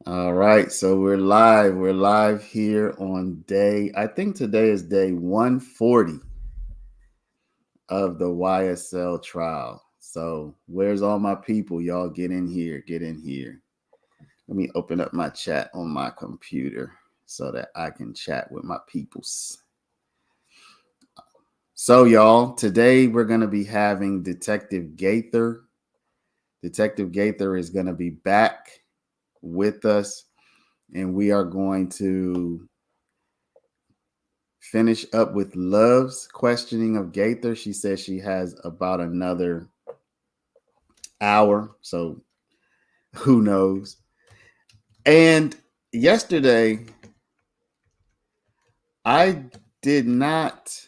All right, so we're live. We're live here on I think today is day 140 of the YSL trial. So, where's all my people? Y'all get in here. Get in here. Let me open up my chat on my computer so that I can chat with my peoples. So, y'all, today we're going to be having Detective Gaither. Detective Gaither is going to be back with us, and we are going to finish up with Love's questioning of Gaither. She says she has about another hour, so who knows. And yesterday, I did not.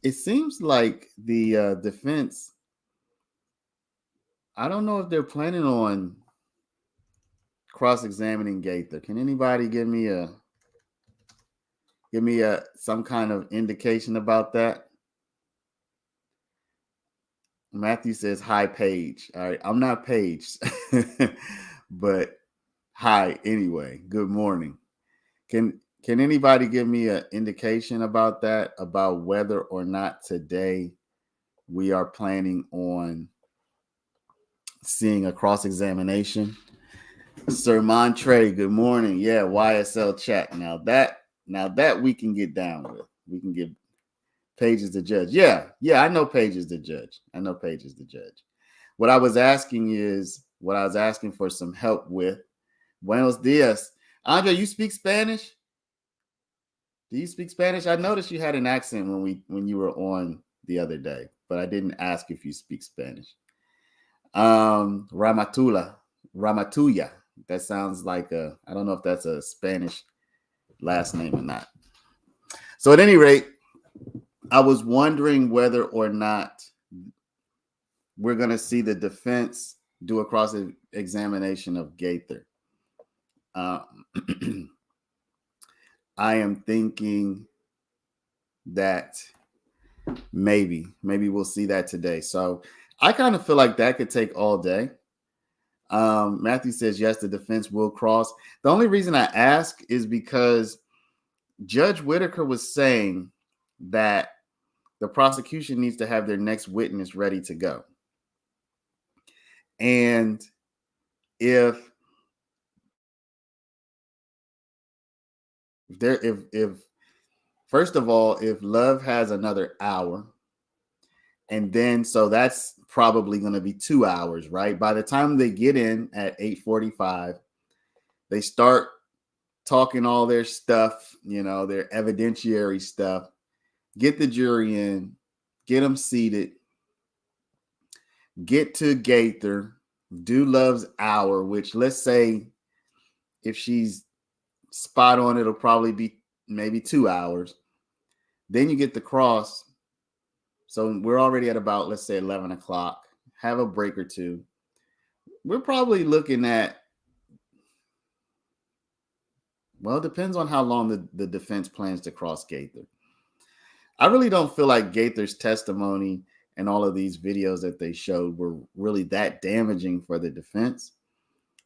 It seems like the defense. I don't know if they're planning on cross-examining Gaither. Can anybody give me a some kind of indication about that? Matthew says, "Hi, Paige." All right, I'm not Paige, but hi anyway. Good morning. Can anybody give me an indication about that? About whether or not today we are planning on seeing a cross examination? Sir Montre, good morning. Yeah, YSL chat. Now that we can get down with. We can give Paige is the judge. Yeah, I know Paige is the judge. What I was asking for some help with. Buenos dias. Andre, you speak Spanish? Do you speak Spanish? I noticed you had an accent when you were on the other day, but I didn't ask if you speak Spanish. Ramatuya. That sounds like I don't know if that's a Spanish last name or not. So at any rate, I was wondering whether or not we're going to see the defense do a cross examination of Gaither. I am thinking that maybe we'll see that today. So I kind of feel like that could take all day. Matthew says, yes, the defense will cross. The only reason I ask is because Judge Whitaker was saying that the prosecution needs to have their next witness ready to go. And if first of all, if Love has another hour, and then so that's probably going to be 2 hours, right? By the time they get in at 8:45, they start talking all their stuff, their evidentiary stuff, get the jury in, get them seated, get to Gaither, do Love's hour, which let's say if she's spot on, it'll probably be maybe 2 hours. Then you get the cross. So we're already at about, let's say, 11 o'clock. Have a break or two. We're probably looking at, well, it depends on how long the defense plans to cross Gaither. I really don't feel like Gaither's testimony and all of these videos that they showed were really that damaging for the defense.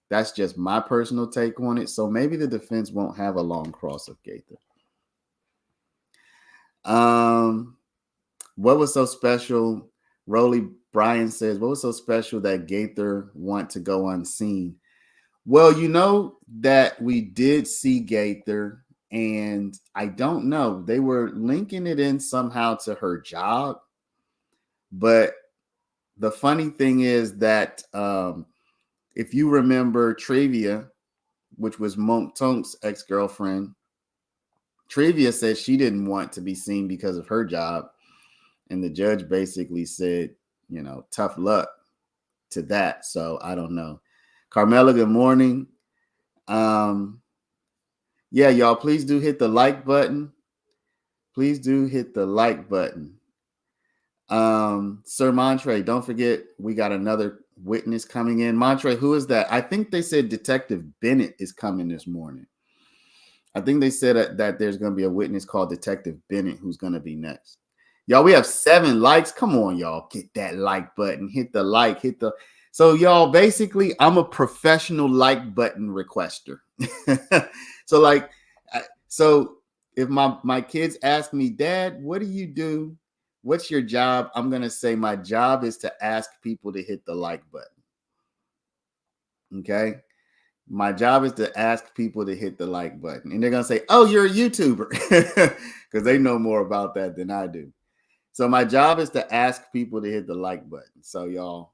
That's just my personal take on it. So maybe the defense won't have a long cross of Gaither. What was so special? Rolly Bryan says, what was so special that Gaither want to go unseen? Well, you know that we did see Gaither, and I don't know. They were linking it in somehow to her job. But the funny thing is that if you remember Trivia, which was Monk Tonk's ex-girlfriend, Trivia said she didn't want to be seen because of her job. And the judge basically said, tough luck to that. So I don't know. Carmela, good morning. Yeah, y'all, please do hit the like button. Please do hit the like button. Sir Montre, don't forget, we got another witness coming in. Montre, who is that? I think they said Detective Bennett is coming this morning. I think they said that there's going to be a witness called Detective Bennett who's going to be next. Y'all, we have 7 likes. Come on, y'all. Get that like button. Hit the like. So y'all, basically, I'm a professional like button requester. So like, so if my kids ask me, Dad, what do you do? What's your job? I'm gonna say my job is to ask people to hit the like button. Okay. My job is to ask people to hit the like button. And they're going to say, oh, you're a YouTuber, because they know more about that than I do. So my job is to ask people to hit the like button. So y'all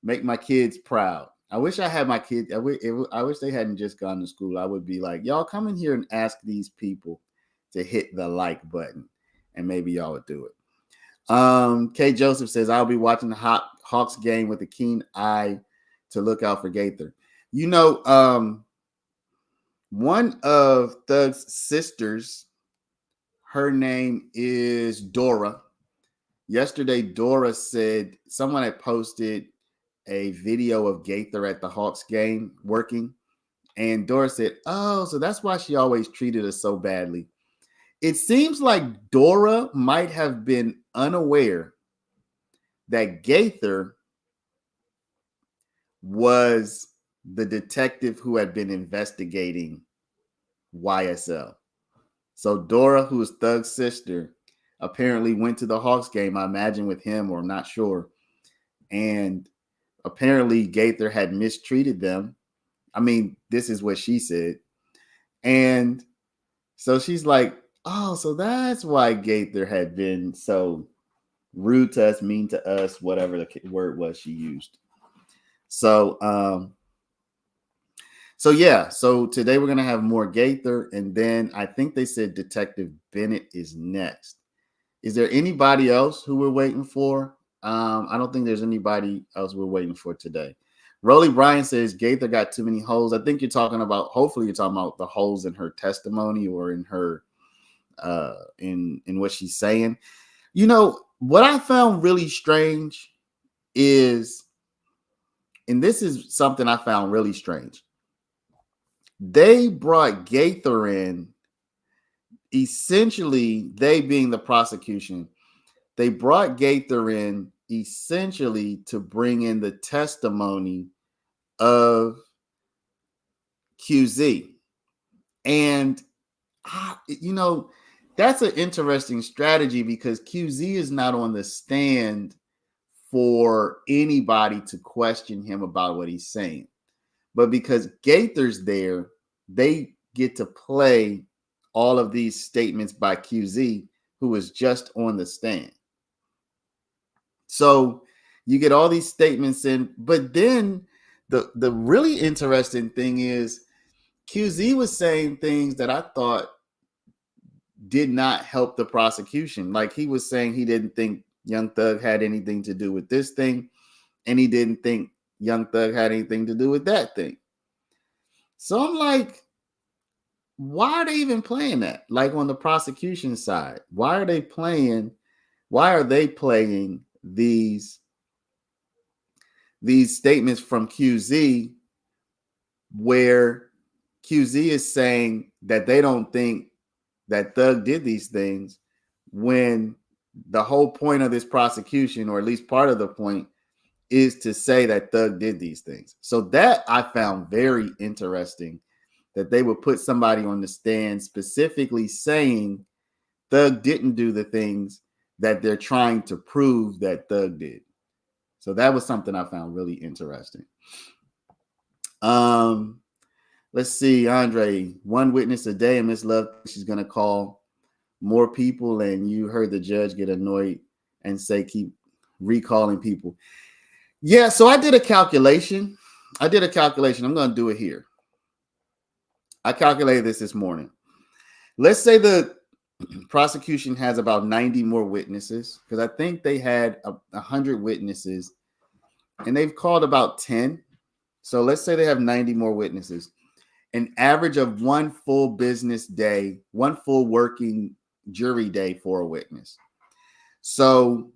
make my kids proud. I wish I had my kids. I wish they hadn't just gone to school. I would be like, y'all come in here and ask these people to hit the like button. And maybe y'all would do it. Kay Joseph says, I'll be watching the Hawks game with a keen eye to look out for Gaither. You know, one of Thug's sisters, her name is Dora. Yesterday, Dora said someone had posted a video of Gaither at the Hawks game working. And Dora said, oh, so that's why she always treated us so badly. It seems like Dora might have been unaware that Gaither was the detective who had been investigating YSL. So Dora, who is Thug's sister, apparently went to the Hawks game, I imagine with him, or I'm not sure. And apparently Gaither had mistreated them. I mean, this is what she said. And so she's like, oh, so that's why Gaither had been so rude to us, mean to us, whatever the word was she used. So so today we're gonna have more Gaither, and then I think they said Detective Bennett is next. Is there anybody else who we're waiting for? I don't think there's anybody else we're waiting for today. Rolly Bryan says Gaither got too many holes. I think you're talking about, hopefully you're talking about the holes in her testimony or in her in what she's saying. You know, what I found really strange is, and this is something I found really strange. They brought Gaither in, essentially, they being the prosecution, they brought Gaither in essentially to bring in the testimony of QZ. And, you know, that's an interesting strategy because QZ is not on the stand for anybody to question him about what he's saying. But because Gaither's there, they get to play all of these statements by QZ, who is just on the stand. So you get all these statements in, but then the really interesting thing is QZ was saying things that I thought did not help the prosecution. Like he was saying he didn't think Young Thug had anything to do with this thing, and he didn't think Young Thug had anything to do with that thing. So I'm like, why are they even playing that? Like on the prosecution side, why are they playing these statements from QZ where QZ is saying that they don't think that Thug did these things, when the whole point of this prosecution, or at least part of the point, is to say that Thug did these things. So that I found very interesting, that they would put somebody on the stand specifically saying Thug didn't do the things that they're trying to prove that Thug did. So that was something I found really interesting. Let's see, Andre, one witness a day, and Miss Love, she's going to call more people, and you heard the judge get annoyed and say keep recalling people. Yeah, so I did a calculation. I'm going to do it here. I calculated this morning. Let's say the prosecution has about 90 more witnesses, because I think they had 100 witnesses, and they've called about 10. So let's say they have 90 more witnesses. An average of one full business day, one full working jury day for a witness. So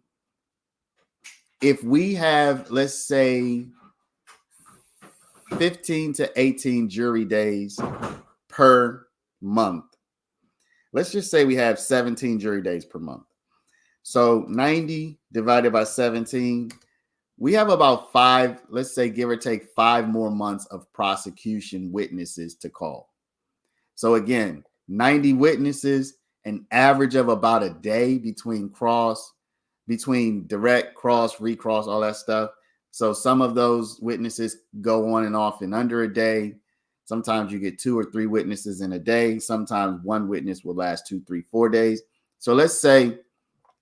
if we have, let's say, 15 to 18 jury days per month, let's just say we have 17 jury days per month. So 90 divided by 17, We have about 5, let's say give or take 5 more months of prosecution witnesses to call. So again, 90 witnesses, an average of about a day between direct, cross, recross, all that stuff. So some of those witnesses go on and off in under a day. Sometimes you get 2 or 3 witnesses in a day. Sometimes one witness will last 2, 3, 4 days. So let's say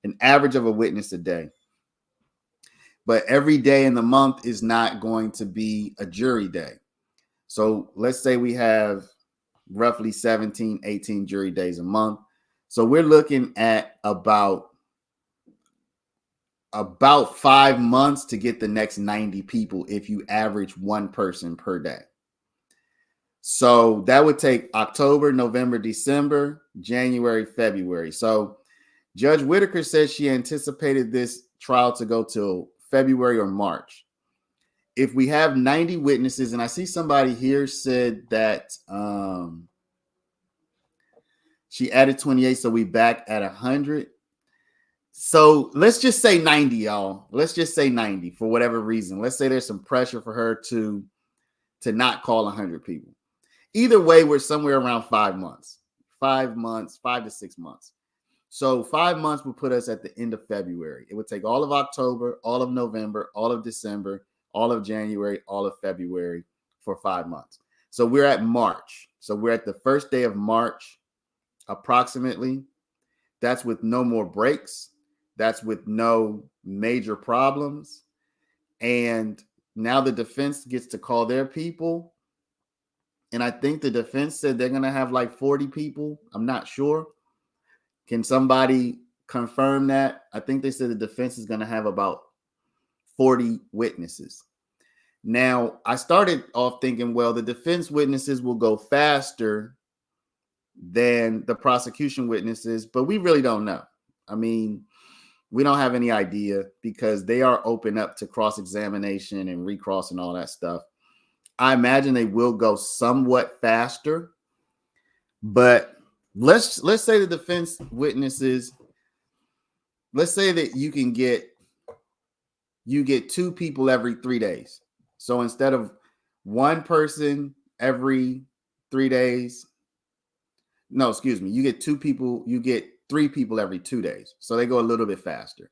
an average of a witness a day. But every day in the month is not going to be a jury day. So let's say we have roughly 17, 18 jury days a month. So we're looking at about 5 months to get the next 90 people if you average one person per day. So that would take October, November, December, January, February. So Judge Whitaker said she anticipated this trial to go till February or March. If we have 90 witnesses, and I see somebody here said that she added 28, so we back at 100. So let's just say 90, y'all. Let's just say 90 for whatever reason. Let's say there's some pressure for her to not call 100 people. Either way, we're somewhere around 5 months. 5 months, 5 to 6 months. So 5 months would put us at the end of February. It would take all of October, all of November, all of December, all of January, all of February for 5 months. So we're at March. So we're at the first day of March, approximately. That's with no more breaks. That's with no major problems. And now the defense gets to call their people. And I think the defense said they're going to have like 40 people. I'm not sure. Can somebody confirm that? I think they said the defense is going to have about 40 witnesses. Now, I started off thinking, well, the defense witnesses will go faster than the prosecution witnesses, but we really don't know. I mean, we don't have any idea because they are open up to cross-examination and recross and all that stuff. I imagine they will go somewhat faster, but let's say the defense witnesses, let's say that you get 2 people every 3 days. So instead of one person every 3 days, no, excuse me, you get 2 people, you get 3 people every 2 days. So they go a little bit faster.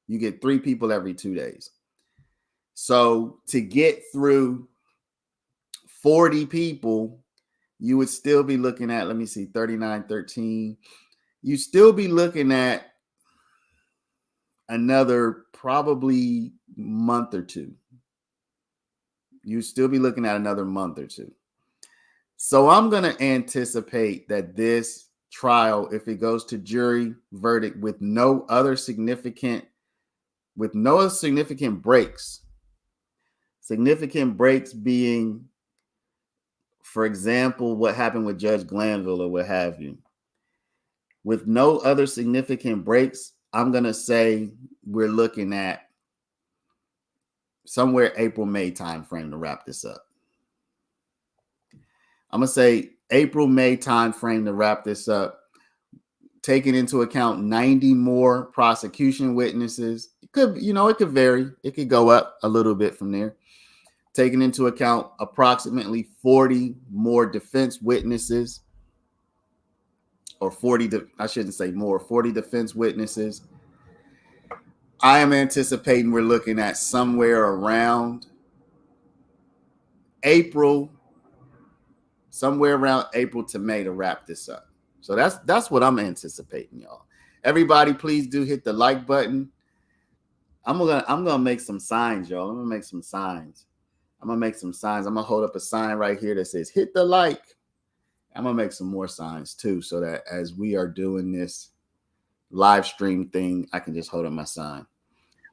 You get 3 people every 2 days. So to get through 40 people, you would still be looking at, let me see, 39, 13. You still be looking at another probably month or two. You still be looking at another month or two. So I'm going to anticipate that this trial, if it goes to jury verdict with no other significant breaks, significant breaks being, for example, what happened with Judge Glanville or what have you. With no other significant breaks, I'm going to say we're looking at somewhere April, May timeframe to wrap this up. I'm going to say April, May timeframe to wrap this up. Taking into account 90 more prosecution witnesses. It could vary. It could go up a little bit from there. Taking into account approximately 40 more defense witnesses, or 40 defense witnesses. I am anticipating we're looking at somewhere around April to May to wrap this up. So that's what I'm anticipating, y'all. Everybody, please do hit the like button. I'm gonna make some signs, y'all. I'm gonna make some signs. I'm gonna hold up a sign right here that says hit the like. I'm gonna make some more signs too, so that as we are doing this live stream thing, I can just hold up my sign.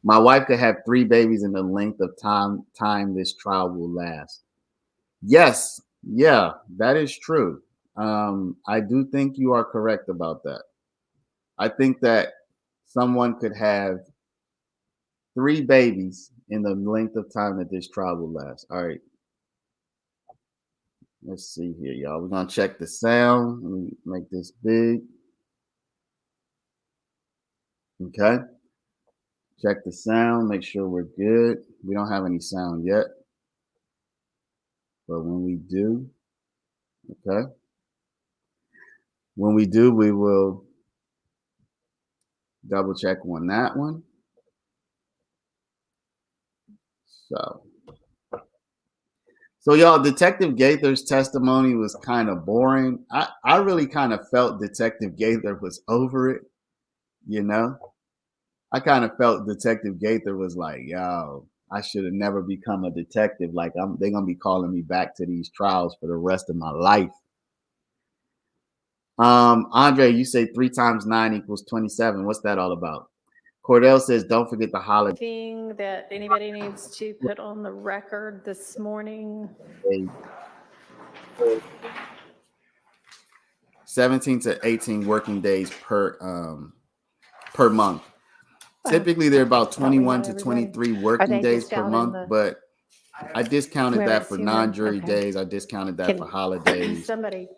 My wife could have 3 babies in the length of time this trial will last. Yes, yeah, that is true. I do think you are correct about that. I think that someone could have 3 babies in the length of time that this trial will last. All right. Let's see here, y'all. We're going to check the sound. Let me make this big. Okay. Check the sound, make sure we're good. We don't have any sound yet, but when we do, okay, when we do, we will double check on that one. So, so y'all, Detective Gaither's testimony was kind of boring. I really kind of felt Detective Gaither was over it, you know? I kind of felt Detective Gaither was like, yo, I should have never become a detective. Like they're gonna be calling me back to these trials for the rest of my life. Andre, you say 3 times 9 equals 27. What's that all about? Cordell says, don't forget the holiday. Thing that anybody needs to put on the record this morning? 17 to 18 working days per month. Typically, they're about 21 to 23 working days per month, but I discounted that for non-jury days. I discounted that for holidays Somebody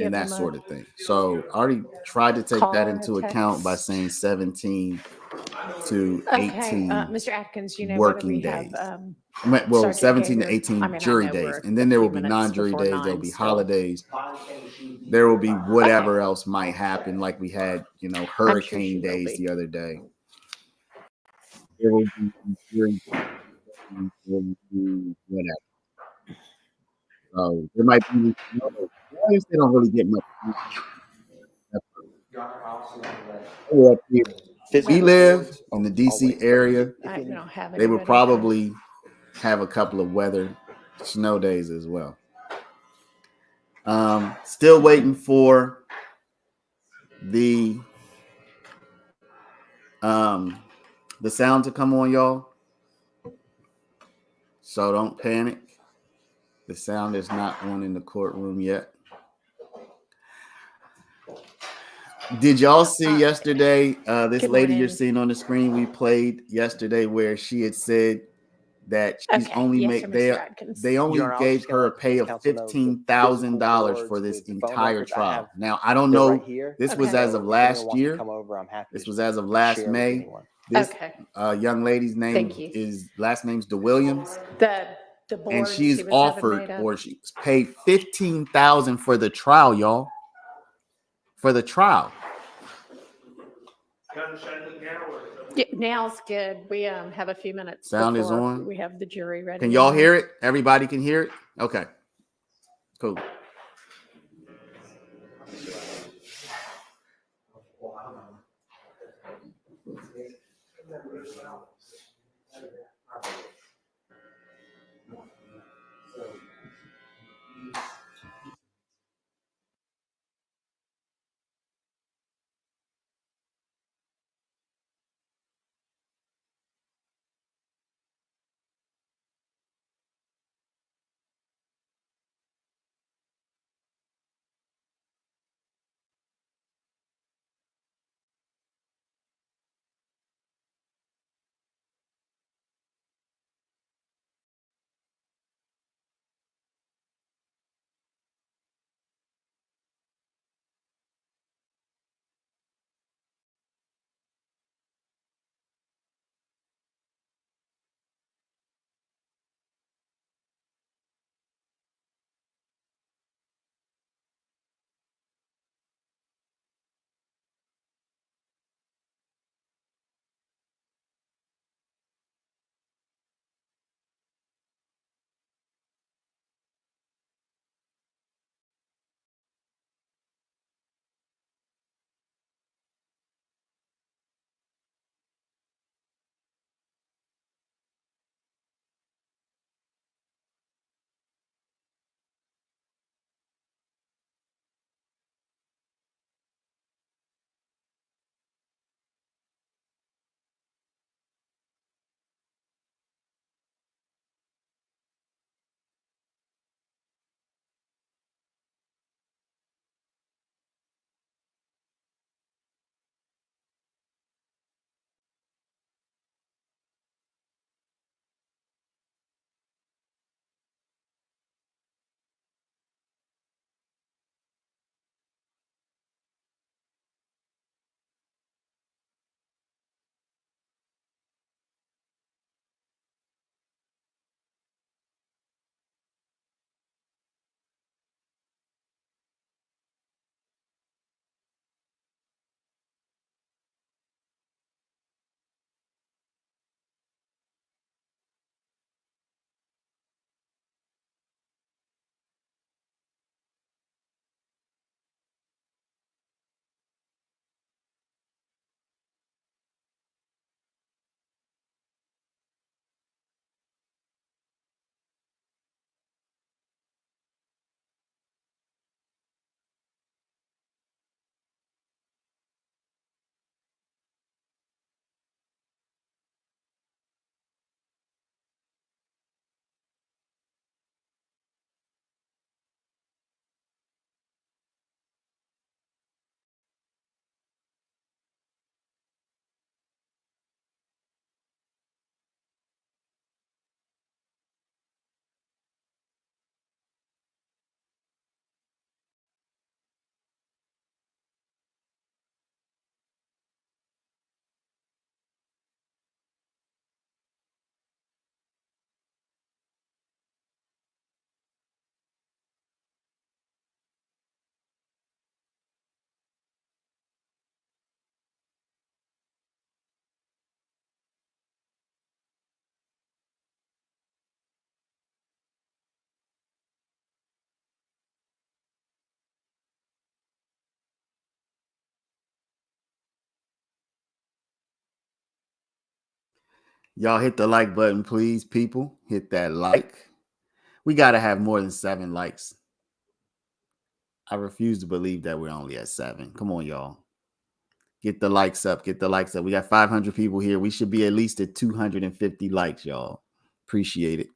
and that sort of thing. So I already tried to take that into account by saying 17 to 18 Mr. Atkins, you know working we days. have, Well, 17 Gaither. to 18 I mean, jury days. And then there will be non-jury days. There'll be holidays. There will be whatever else might happen. Like we had, hurricane days the other day. There will be jury days, there will be whatever. So there might be lawyers, they don't really get much. We live in the DC area. They would probably have a couple of weather snow days as well. Still waiting for the sound to come on, y'all. So don't panic. The sound is not on in the courtroom yet. Did y'all see yesterday this lady you're seeing on the screen we played yesterday where she had said that she's only they only gave her a pay of $15,000 for this entire trial. Now I don't know. This was as of last year. This was as of last May. This young lady's last name's DeWilliams. And she's offered or she's paid $15,000 for the trial, y'all. For the trial. Yeah, now's good. We have a few minutes. Sound is on. We have the jury ready. Can y'all hear it? Everybody can hear it? Okay. Cool. Y'all hit the like button, please, people. Hit that like. We got to have more than 7 likes. I refuse to believe that we're only at 7. Come on, y'all. Get the likes up. Get the likes up. We got 500 people here. We should be at least at 250 likes, y'all. Appreciate it.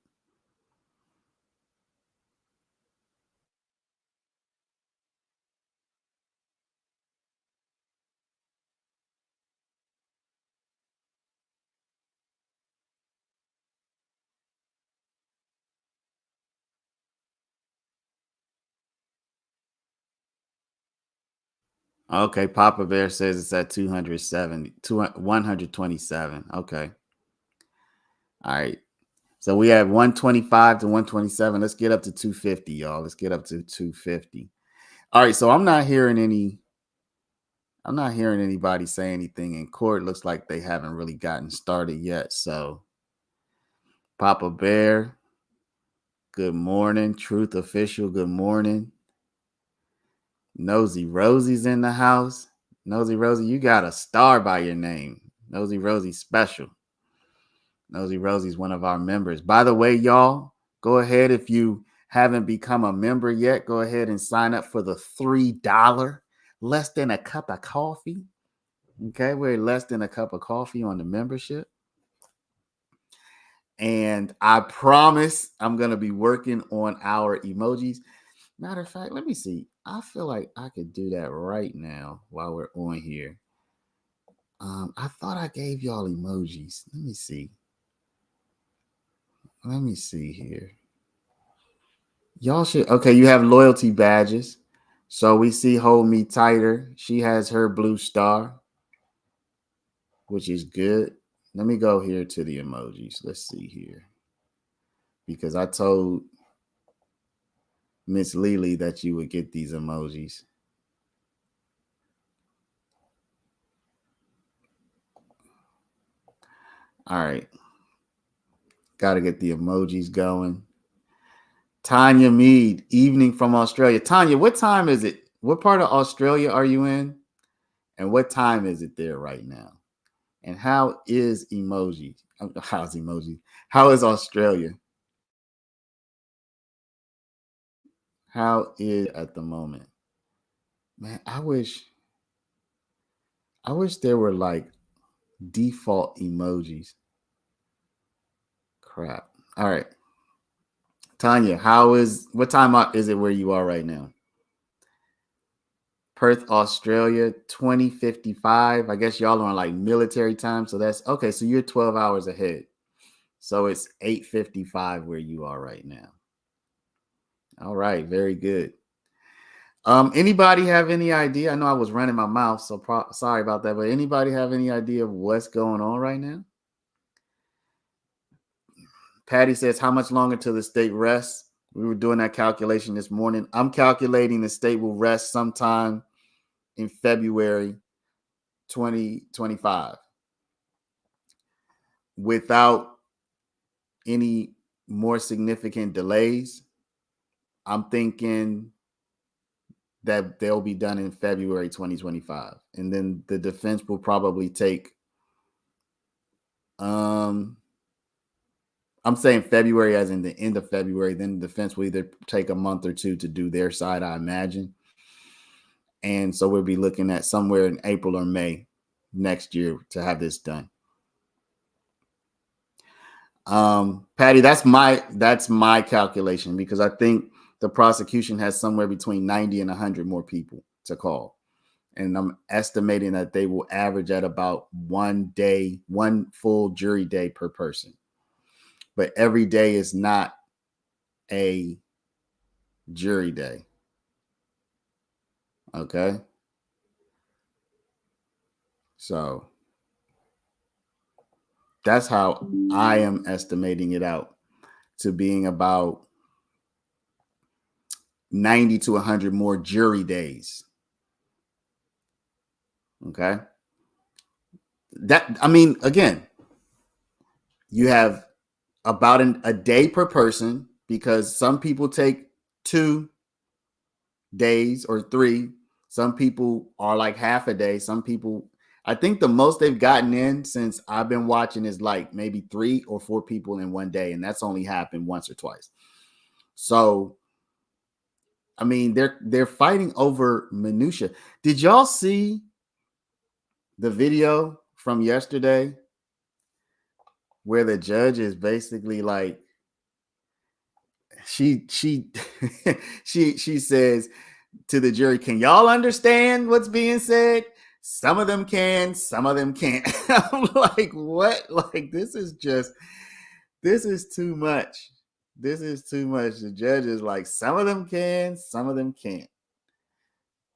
Okay, Papa Bear says it's at 270, 127. Okay. All right. So we have 125 to 127. Let's get up to 250, y'all. Let's get up to 250. All right. So I'm not hearing anybody say anything in court. Looks like they haven't really gotten started yet. So Papa Bear, good morning. Truth Official, good morning. Nosy Rosie's in the house. Nosy Rosie, you got a star by your name. Nosy Rosie special. Nosy Rosie's one of our members. By the way, y'all, go ahead. If you haven't become a member yet, go ahead and sign up for the $3, less than a cup of coffee. Okay, we're less than a cup of coffee on the membership. And I promise I'm going to be working on our emojis. Matter of fact, let me see. I feel like I could do that right now while we're on here. I thought I gave y'all emojis. Let me see. Let me see here. Y'all should, okay, you have loyalty badges. So we see Hold Me Tighter. She has her blue star, which is good. Let me go here to the emojis. Let's see here. Because I told Miss Lily that you would get these emojis. All right. Got to get the emojis going. Tanya Mead, evening from Australia. Tanya, what time is it? What part of Australia are you in? And what time is it there right now? And how is emoji? How's emoji? How is Australia? How is at the moment? Man, I wish there were like default emojis. Crap. All right. Tanya, what time is it where you are right now? Perth, Australia, 2055. I guess y'all are on like military time. So that's okay. So you're 12 hours ahead. So it's 8:55 where you are right now. All right, very good. Anybody have any idea? I know I was running my mouth, so sorry about that. But anybody have any idea of what's going on right now? Patty says, how much longer till the state rests? We were doing that calculation this morning. I'm calculating the state will rest sometime in February 2025 without any more significant delays. I'm thinking that they'll be done in February 2025. And then the defense will probably take, I'm saying February as in the end of February. Then the defense will either take a month or two to do their side, I imagine. And so we'll be looking at somewhere in April or May next year to have this done. Patty, that's my calculation, because I think the prosecution has somewhere between 90 and 100 more people to call. And I'm estimating that they will average at about one full jury day per person. But every day is not a jury day. Okay. So that's how I am estimating it out, to being about 90 to 100 more jury days. Okay. Again, you have about a day per person, because some people take 2 days or 3. Some people are like half a day. Some people, I think the most they've gotten in since I've been watching is like maybe 3 or 4 people in one day, and that's only happened once or twice. So, I mean, they're fighting over minutia. Did y'all see the video from yesterday where the judge is basically like she she says to the jury, can y'all understand what's being said? Some of them can, some of them can't. I'm like, what? Like, this is too much. This is too much. The judge is like, some of them can, some of them can't.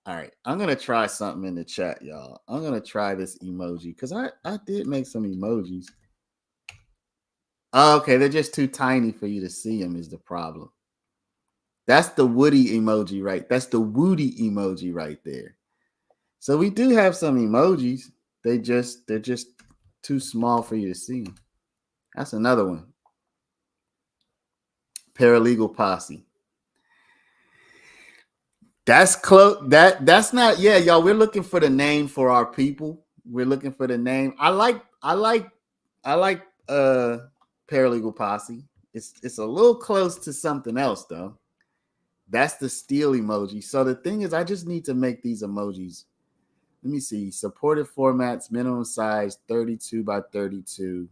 All right, I'm gonna try something in the chat, y'all. I'm gonna try this emoji because I did make some emojis. Oh, okay, they're just too tiny for you to see them is the problem. That's the Woody emoji, right? That's the Woody emoji right there. So we do have some emojis. They're just too small for you to see. That's another one. Paralegal posse. That's close. That's not. Yeah, y'all. We're looking for the name for our people. We're looking for the name. I like paralegal posse. It's a little close to something else though. That's the steel emoji. So the thing is, I just need to make these emojis. Let me see. Supported formats, minimum size 32 by 32.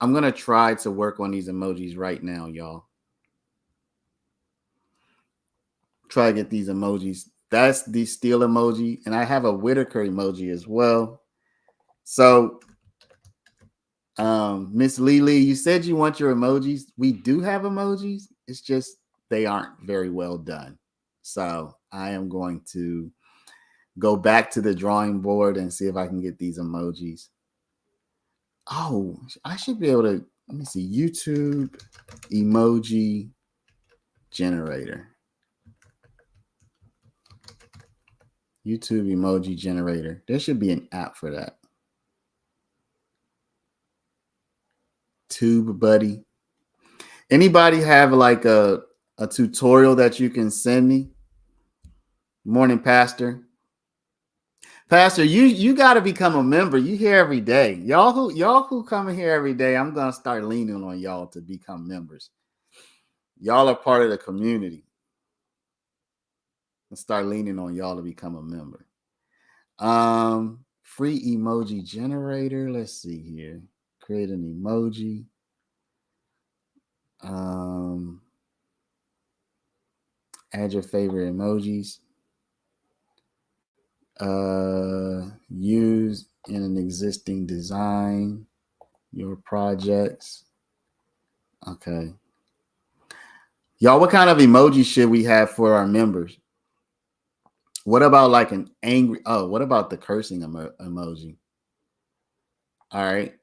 I'm going to try to work on these emojis right now, y'all. Try to get these emojis. That's the steel emoji. And I have a Whitaker emoji as well. So, Miss Lily, you said you want your emojis. We do have emojis. It's just they aren't very well done. So I am going to go back to the drawing board and see if I can get these emojis. Oh, I should be able to, let me see, YouTube emoji generator. YouTube emoji generator. There should be an app for that. TubeBuddy. Anybody have like a tutorial that you can send me? Morning, Pastor. Pastor, you got to become a member. You here every day. Y'all who come in here every day, I'm gonna start leaning on y'all to become members. Y'all are part of the community. Let's start leaning on y'all to become a member. Free emoji generator. Let's see here. Create an emoji. Add your favorite emojis. Use in an existing design. Your projects. Okay. Y'all, what kind of emoji should we have for our members? What about like an angry? Oh, what about the cursing emoji? All right.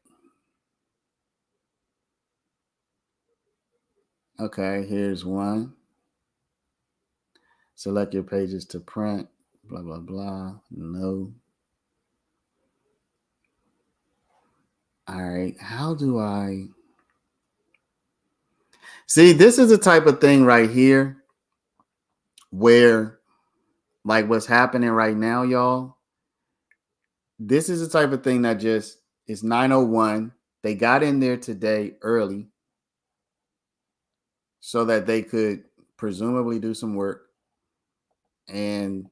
Okay, here's one. Select your pages to print. Blah, blah, blah. No. All right. How do I? See, this is the type of thing right here where, like what's happening right now, y'all. This is the type of thing that just is 9:01. They got in there today early so that they could presumably do some work. And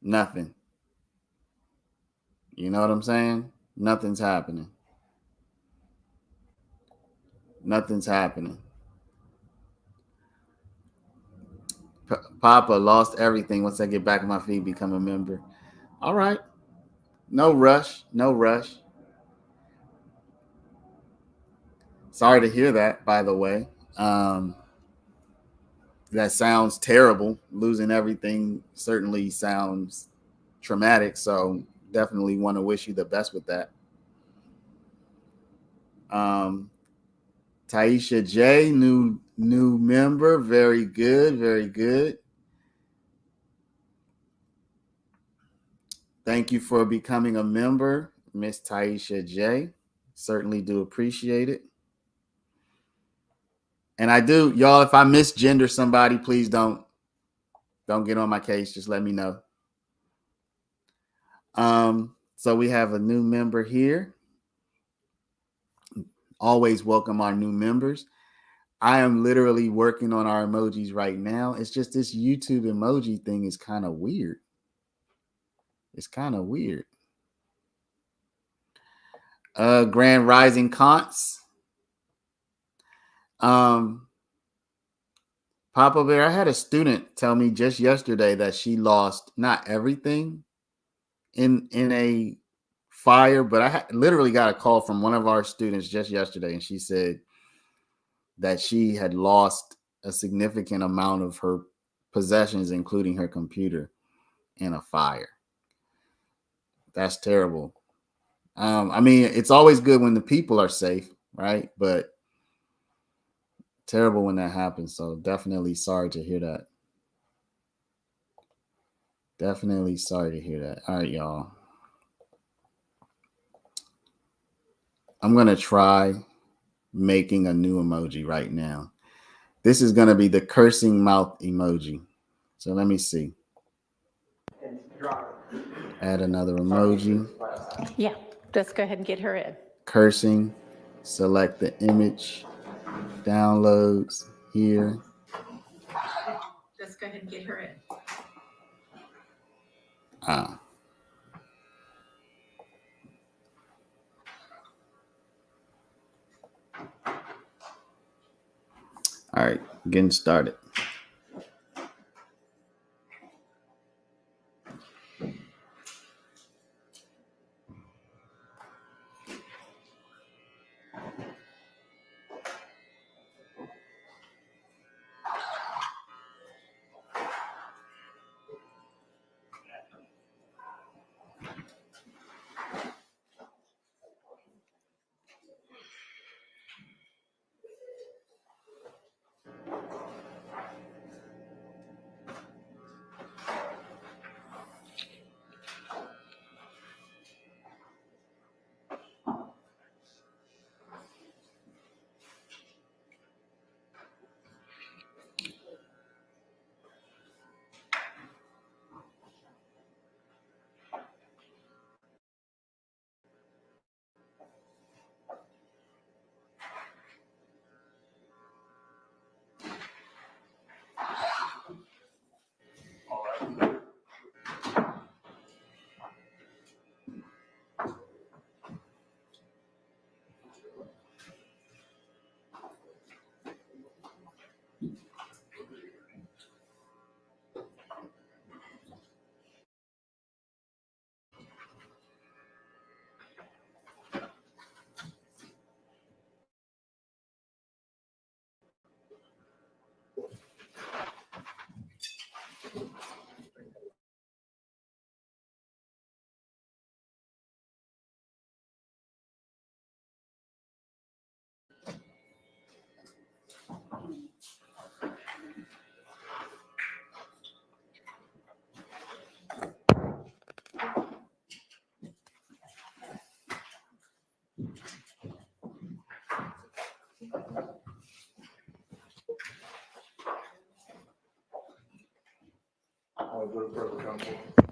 nothing. You know what I'm saying? Nothing's happening. Nothing's happening. Papa lost everything. Once I get back on my feet, become a member. All right. No rush. No rush. Sorry to hear that, by the way. That sounds terrible. Losing everything certainly sounds traumatic. So definitely want to wish you the best with that. Taisha J, new member. Very good. Very good. Thank you for becoming a member, Miss Taisha J. Certainly do appreciate it. And I do, y'all, if I misgender somebody, please don't Don't get on my case. Just let me know. So we have a new member here. Always welcome our new members. I am literally working on our emojis right now. It's just this YouTube emoji thing is kind of weird. It's kind of weird. Grand Rising Cons. Papa Bear, I had a student tell me just yesterday that she lost not everything in a fire, but I literally got a call from one of our students just yesterday, and she said that she had lost a significant amount of her possessions, including her computer, in a fire. That's terrible. I mean, it's always good when the people are safe, right? But terrible when that happens. So definitely sorry to hear that. Definitely sorry to hear that. All right, y'all. I'm going to try making a new emoji right now. This is going to be the cursing mouth emoji. So let me see. Add another emoji. Yeah, just go ahead and get her in. Cursing. Select the image. Downloads here. Just go ahead and get her in. All right, getting started.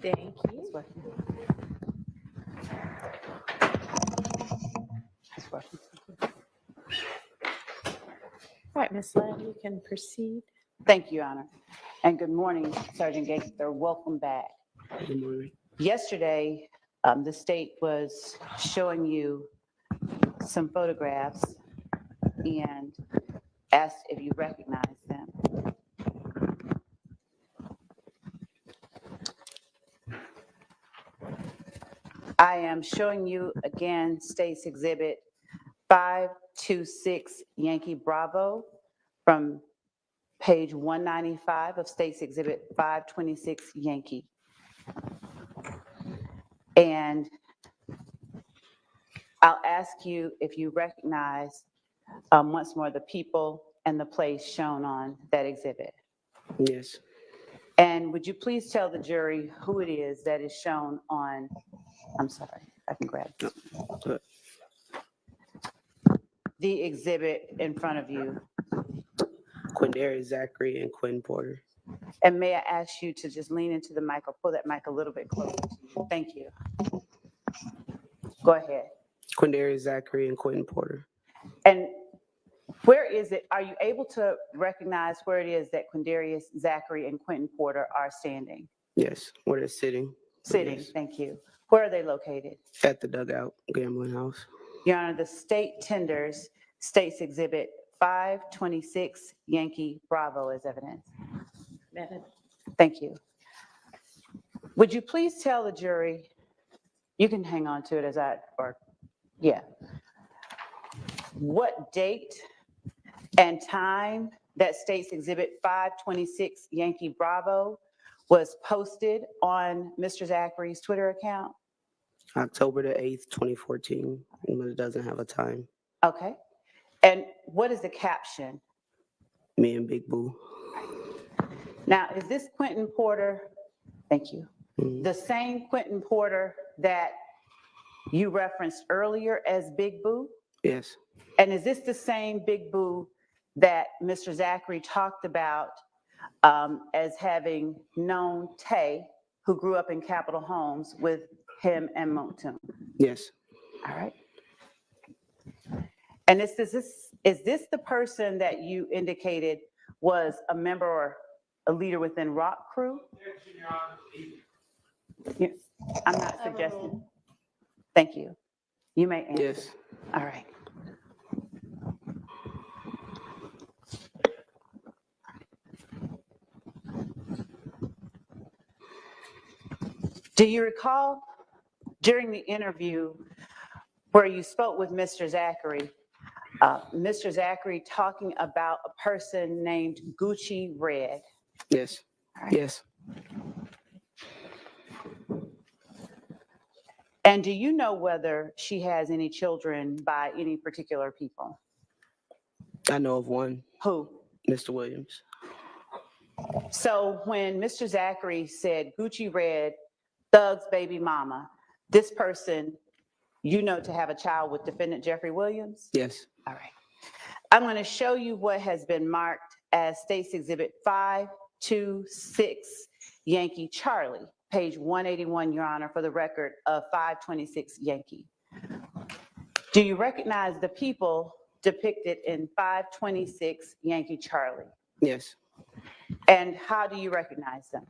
Thank you. All right, Ms. Ladd, you can proceed. Thank you, Your Honor. And good morning, Sergeant Gaither. Welcome back. Good morning. Yesterday, the state was showing you some photographs and asked if you recognize them. I am showing you again State's Exhibit 526 Yankee Bravo from page 195 of State's Exhibit 526 Yankee. And I'll ask you if you recognize once more the people and the place shown on that exhibit. Yes. And would you please tell the jury who it is that is shown on, I'm sorry, I can grab this. The exhibit in front of you. Quindarius Zachary and Quinn Porter. And may I ask you to just lean into the mic or pull that mic a little bit closer to you? Thank you. Go ahead. Quindarius Zachary and Quentin Porter. And where is it? Are you able to recognize where it is that Quindarius Zachary and Quentin Porter are standing? Yes, where they're sitting. Sitting, Yes. thank you. Where are they located? At the dugout gambling house. Your Honor, the state tenders State's Exhibit 526 Yankee Bravo as evidence. Admitted. Thank you. Would you please tell the jury, you can hang on to it what date and time that State's Exhibit 526 Yankee Bravo was posted on Mr. Zachary's Twitter account? October the 8th, 2014, but it doesn't have a time. Okay. And what is the caption? Me and Big Boo. Now, is this Quentin Porter? Thank you. Mhm. The same Quentin Porter that you referenced earlier as Big Boo? Yes, And is this the same Big Boo that Mr. Zachary talked about as having known Tay, who grew up in Capitol Homes with him and Motum? yes, All right. And is this the person that you indicated was a member or a leader within Rock Crew? Yeah, I'm not suggesting. Thank you. You may answer. yes. All right. Do you recall during the interview where you spoke with Mr. Zachary, Mr. Zachary talking about a person named Gucci Red? Yes, All right. yes. And do you know whether she has any children by any particular people? I know of one, Who? Mr. Williams. So when Mr. Zachary said Gucci Red, Thug's baby mama, this person, you know, to have a child with defendant Jeffrey Williams? Yes, All right. I'm going to show you what has been marked as State's Exhibit 526 Yankee Charlie, page 181, Your Honor, for the record of 526 Yankee. Do you recognize the people depicted in 526 Yankee Charlie? yes. And how do you recognize them?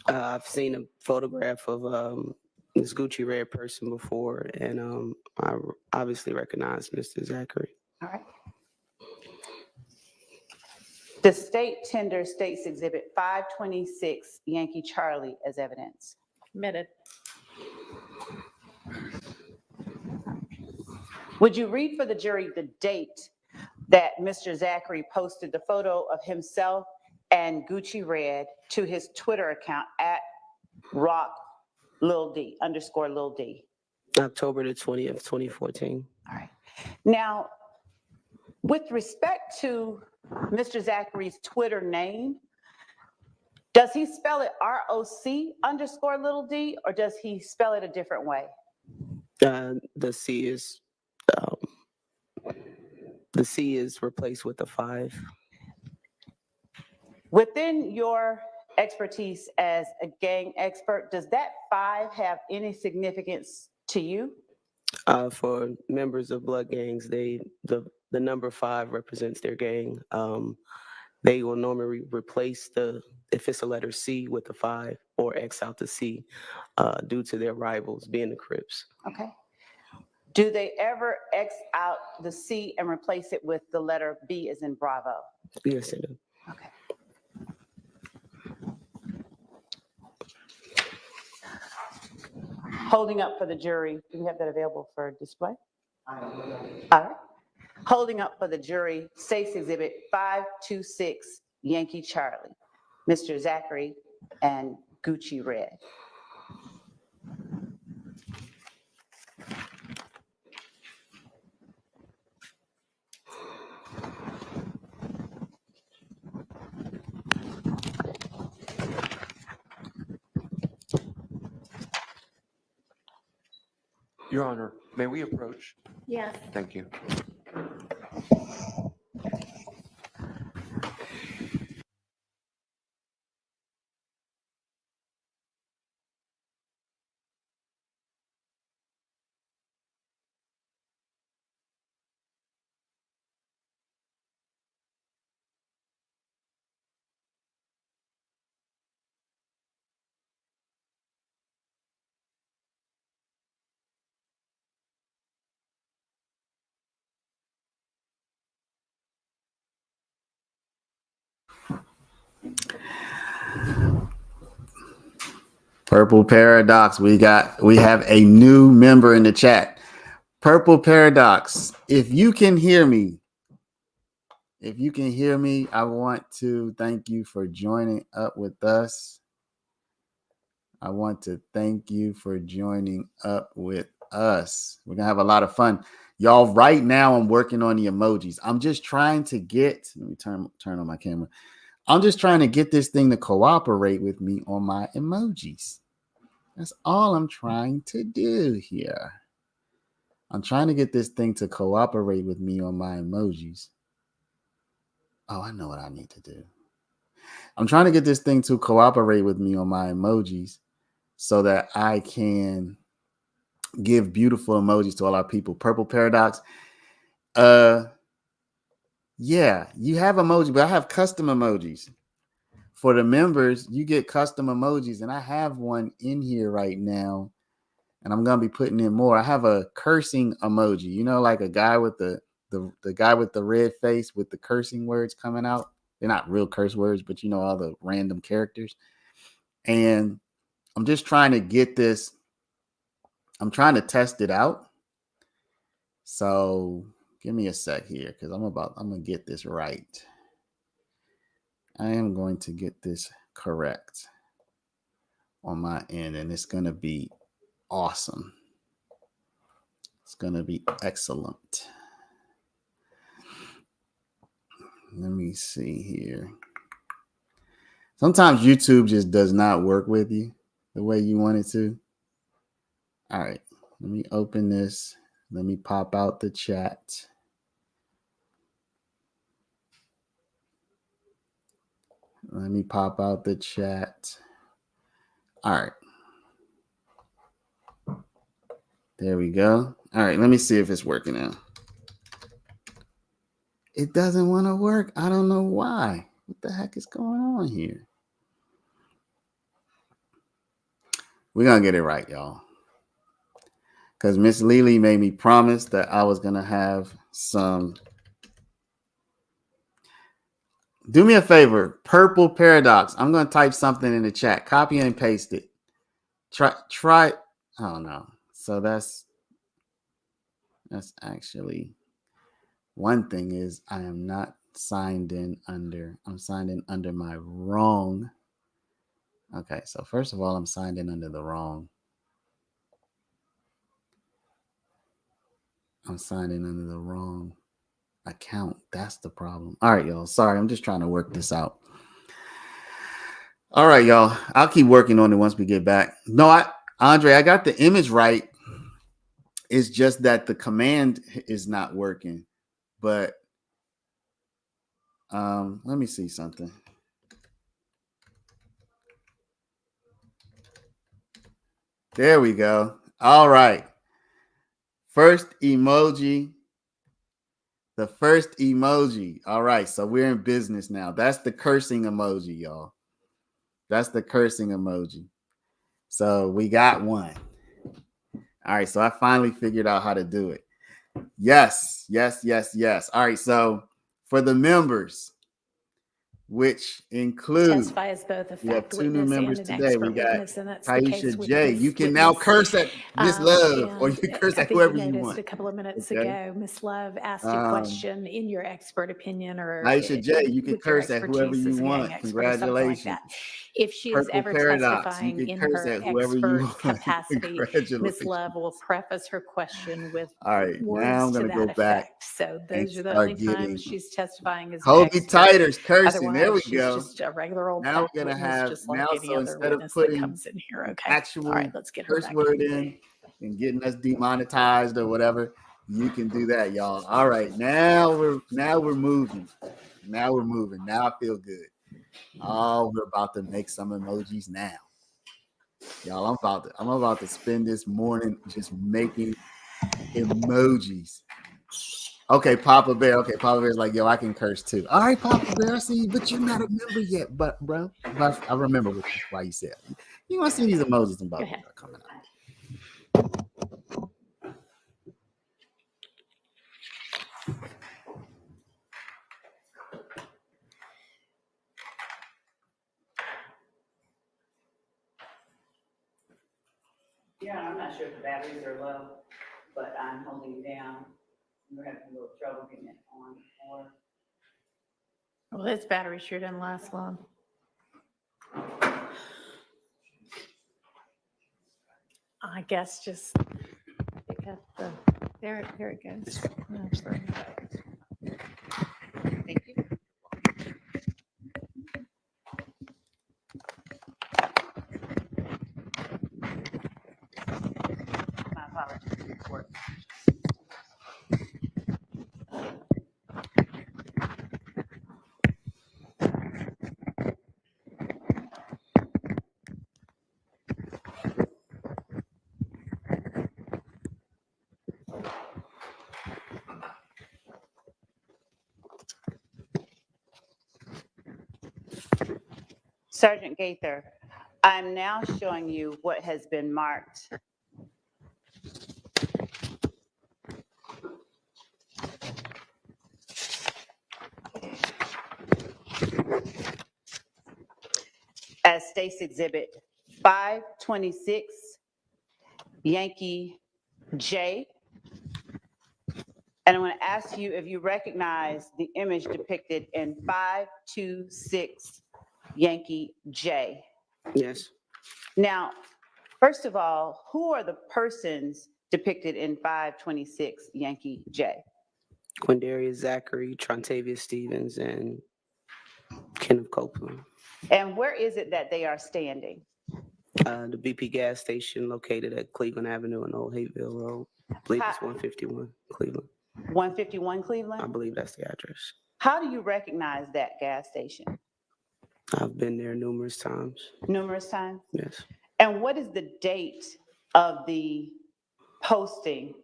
I've seen a photograph of this Gucci Red person before, and I obviously recognize Mr. Zachary. All right. The state tenders State's Exhibit 526 Yankee Charlie as evidence. Admitted. Would you read for the jury the date that Mr. Zachary posted the photo of himself and Gucci Red to his Twitter account at rock Lil D _ Lil D? October the 20th, 2014. All right. Now, with respect to Mr. Zachary's Twitter name, does he spell it ROC _ Lil D, or does he spell it a different way? The C is replaced with a 5. Within your expertise as a gang expert, does that 5 have any significance to you? For members of blood gangs, the number 5 represents their gang. They will normally replace if it's a letter C with the 5 or X out the C due to their rivals being the Crips. Okay. Do they ever X out the C and replace it with the letter B as in Bravo? Yes, they do. Okay. Holding up for the jury, do we have that available for display? All right. Holding up for the jury, State's Exhibit 526 Yankee Charlie, Mr. Zachary and Gucci Red. Your Honor, may we approach? Yes. Thank you. Purple Paradox. We have a new member in the chat. Purple Paradox. If you can hear me, I want to thank you for joining up with us. We're gonna have a lot of fun. Y'all, right now I'm working on the emojis. I'm just trying to get, let me turn on my camera. I'm just trying to get this thing to cooperate with me on my emojis. That's all I'm trying to do here. I'm trying to get this thing to cooperate with me on my emojis. Oh, I know what I need to do. I'm trying to get this thing to cooperate with me on my emojis so that I can give beautiful emojis to all our people. Purple Paradox. Yeah, you have emoji, but I have custom emojis. For the members, you get custom emojis, and I have one in here right now, and I'm gonna be putting in more. I have a cursing emoji, you know, like a guy with the guy with the red face with the cursing words coming out. They're not real curse words, but you know, all the random characters. And I'm just trying to get this. I'm trying to test it out. So give me a sec here because I'm gonna get this right. I am going to get this correct on my end, and it's gonna be awesome. It's gonna be excellent. Let me see here. Sometimes YouTube just does not work with you the way you want it to. All right, let me open this. Let me pop out the chat. All right. There we go. All right, let me see if it's working now. It doesn't want to work. I don't know why. What the heck is going on here? We're going to get it right, y'all. Because Miss Lily made me promise that I was going to have some. Do me a favor. Purple Paradox. I'm going to type something in the chat. Copy and paste it. Try. I don't know. So that's actually one thing is I am not signed in under. I'm signed in under my wrong. Okay, so first of all, I'm signed in under the wrong. I'm signed in under the wrong account. That's the problem. All right, y'all. Sorry, I'm just trying to work this out. All right, y'all. I'll keep working on it once we get back. No, Andre, I got the image right. It's just that the command is not working. But let me see something. There we go. All right. First emoji. The first emoji. All right. So we're in business now. That's the cursing emoji, y'all. That's the cursing emoji. So we got one. All right. So I finally figured out how to do it. Yes. All right. So for the members, which include, Testify as both a we have fact two new witness members and an today. We expert got witness, and that's the case Taisha with J. this You can now witness. curse at Miss Love, or you And can curse I at think whoever you you noticed want. a couple of minutes Okay. ago, Miss Love asked a question in your expert opinion or Taisha J. You can with your curse at whoever expertise you as a gang want. expert or something like that. Congratulations. If she is Purple ever Paradox. You testifying can in curse her at whoever you expert want. capacity, Miss Congratulations. Love will preface her question with All right. Now words I'm to going to go that back effect. So and those are the start only getting times she's testifying as an Kobe expert. Titer's cursing. There Otherwise, we she's go. just a regular old Now fact we're going to witness, have, just like any so other instead of witness that putting comes in here. an Okay. All actual right, let's get her curse back word in. in and getting us demonetized or whatever, you can do that, y'all. All right. Now we're moving. Now we're moving. Now I feel good. Oh, we're about to make some emojis now. Y'all, I'm about to spend this morning just making emojis. Okay, Papa Bear. Okay, Papa Bear's like, yo, I can curse too. All right, Papa Bear, I see you, but you're not a member yet. But bro, I remember why you said it. You want to see these emojis and Papa Bear coming up. Yeah, I'm not sure if the batteries are low, but I'm holding down. We're having a little trouble getting it on. Or Well, this battery sure didn't last long. I guess just pick up the, there it goes. Actually. thank you. My apologies. Sergeant Gaither, I'm now showing you what has been marked as State's Exhibit 526, Yankee J. And I'm going to ask you if you recognize the image depicted in 526, Yankee J. Yes. Now, first of all, who are the persons depicted in 526 Yankee J? Quindarius Zachary, Trontavia Stevens, and Kenneth Copeland. And where is it that they are standing? The BP gas station located at Cleveland Avenue and Old Hateville Road. I believe it's 151 Cleveland. 151 I Cleveland? believe that's the address. How do you recognize that gas station? I've been there numerous times. Numerous times? Yes. And what is the date of the posting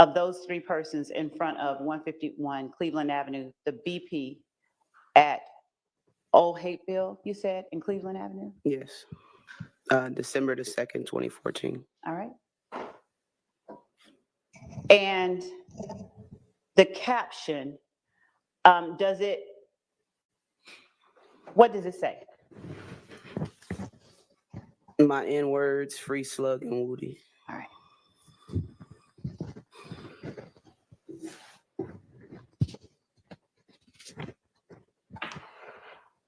of those three persons in front of 151 Cleveland Avenue, the BP at Old Hateville, you said, in Cleveland Avenue? Yes. December the 2nd, 2014. All right. And the caption, what does it say? My N words, Free Slug and Woody. All right.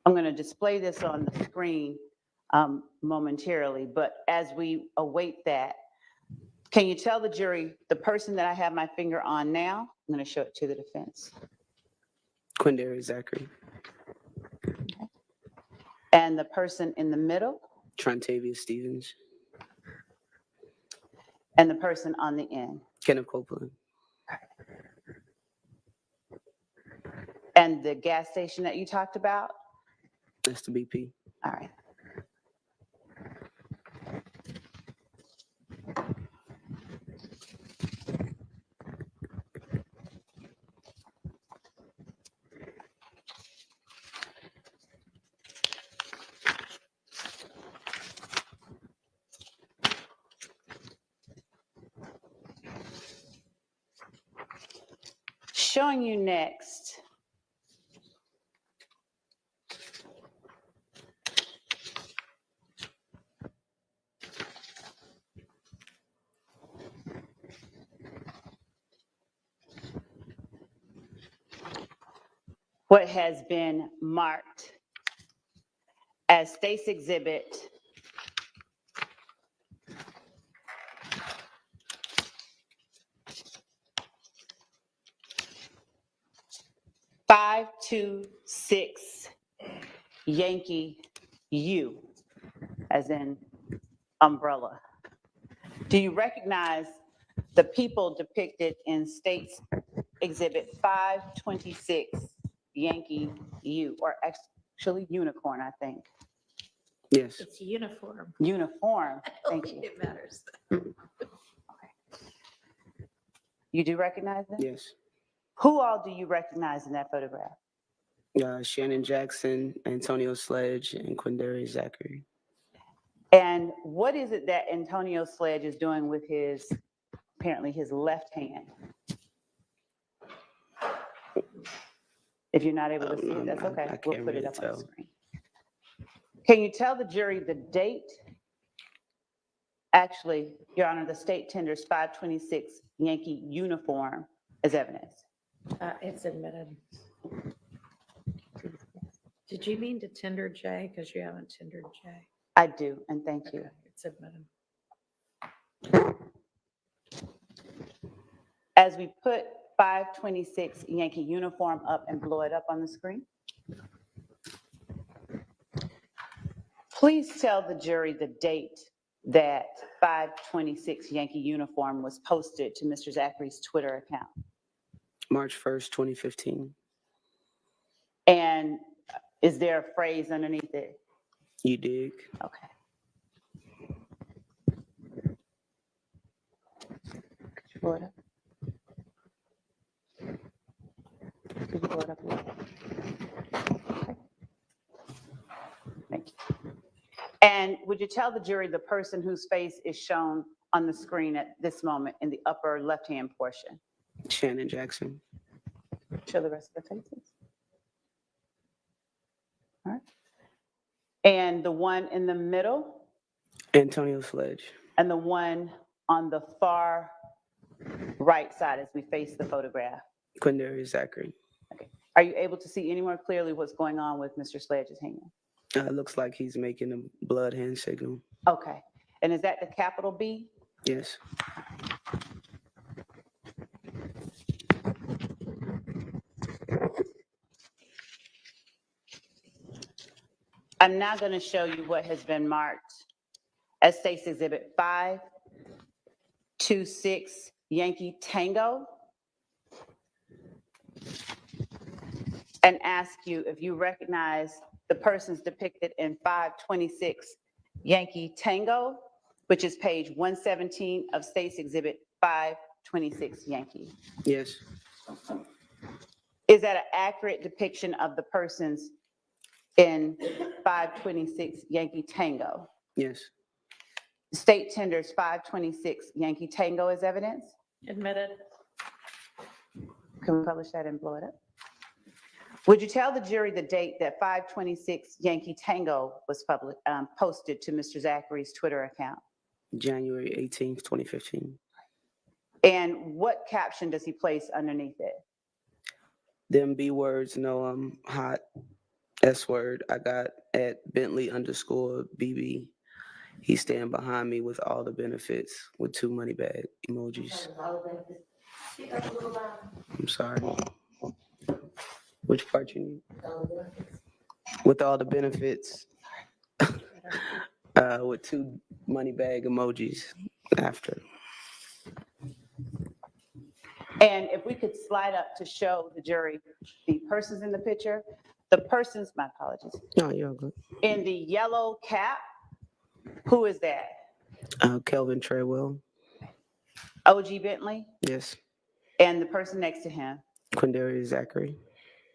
I'm going to display this on the screen momentarily, but as we await that, can you tell the jury the person that I have my finger on now? I'm going to show it to the defense. Quindarius Zachary. Okay. And the person in the middle? Trontavia Stevens. And the person on the end? Kenneth Copeland. And the gas station that you talked about? That's the BP. All right. Showing you next what has been marked as State's Exhibit 526 Yankee U, as in umbrella. Do you recognize the people depicted in State's Exhibit 526 Yankee U, or actually unicorn, I think? Yes. It's uniform. Uniform, I don't thank think you. it matters. You do recognize them? Yes. Who all do you recognize in that photograph? Shannon Jackson, Antonio Sledge, and Quindarius Zachary. And what is it that Antonio Sledge is doing with his, apparently his left hand? If you're not able to see it, that's okay. I We'll can't put it really up on the tell. screen. Can you tell the jury the date Actually, Your Honor, the state tenders 526 Yankee uniform as evidence. It's admitted. Did you mean to tender J? Because you haven't tendered J. I do, and thank you. Okay, it's admitted. As we put 526 Yankee uniform up and blow it up on the screen, please tell the jury the date that 526 Yankee uniform was posted to Mr. Zachary's Twitter account. March 1st, 2015. And is there a phrase underneath it? You dig? Okay. Could you blow it up? Could you blow it up a little? Okay. Thank you. And would you tell the jury the person whose face is shown on the screen at this moment in the upper left-hand portion? Shannon Jackson. Show the rest of the faces. All right. And the one in the middle Antonio Sledge. and the one on the far right side as we face the photograph. Quindarius Zachary. Okay. Are you able to see any more clearly what's going on with Mr. Sledge's hand? It looks like he's making a blood hand signal. Okay. And is that the capital B? Yes. I'm now going to show you what has been marked as State's Exhibit 526 Yankee Tango, and ask you if you recognize the persons depicted in 526 Yankee Tango, which is page 117 of State's Exhibit 526 Yankee. Yes. Is that an accurate depiction of the persons in 526 Yankee Tango? Yes. The state tenders 526 Yankee Tango as evidence. Admitted. Can we publish that and blow it up? Would you tell the jury the date that 526 Yankee Tango was posted to Mr. Zachary's Twitter account? January 18th, 2015. And what caption does he place underneath it? Them B words, no, I'm hot. S word, I got at Bentley_BB. He's standing behind me with all the benefits with 2 money bag emojis. I'm sorry. Which part you need? With all the benefits. With 2 money bag emojis after. And if we could slide up to show the jury the persons in the picture, the persons, my apologies, No, you're all good. in the yellow cap, who is that? Kelvin Treadwell. OG Bentley, Yes. and the person next to him. Quindarius Zachary.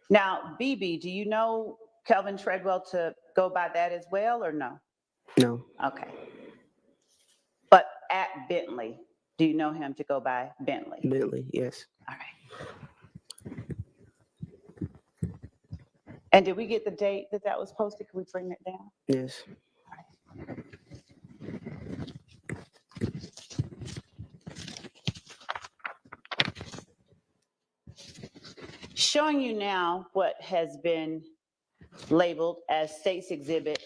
Now, BB, do you know Kelvin Treadwell to go by that as well, or no? No. Okay. But at Bentley, do you know him to go by Bentley? Bentley, yes. All right. And did we get the date that that was posted? Can we bring it down? Yes. Showing you now what has been labeled as State's Exhibit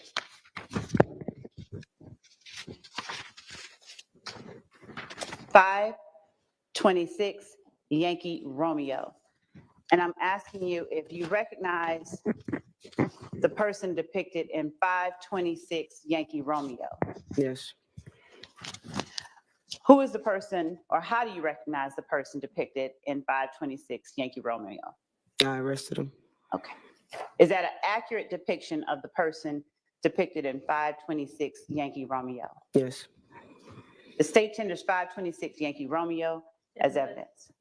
526 Yankee Romeo. And I'm asking you if you recognize the person depicted in 526 Yankee Romeo. Yes. Who is the person, or how do you recognize the person depicted in 526 Yankee Romeo? I arrested him. Okay. Is that an accurate depiction of the person depicted in 526 Yankee Romeo? Yes. The state tenders 526 Yankee Romeo as evidence.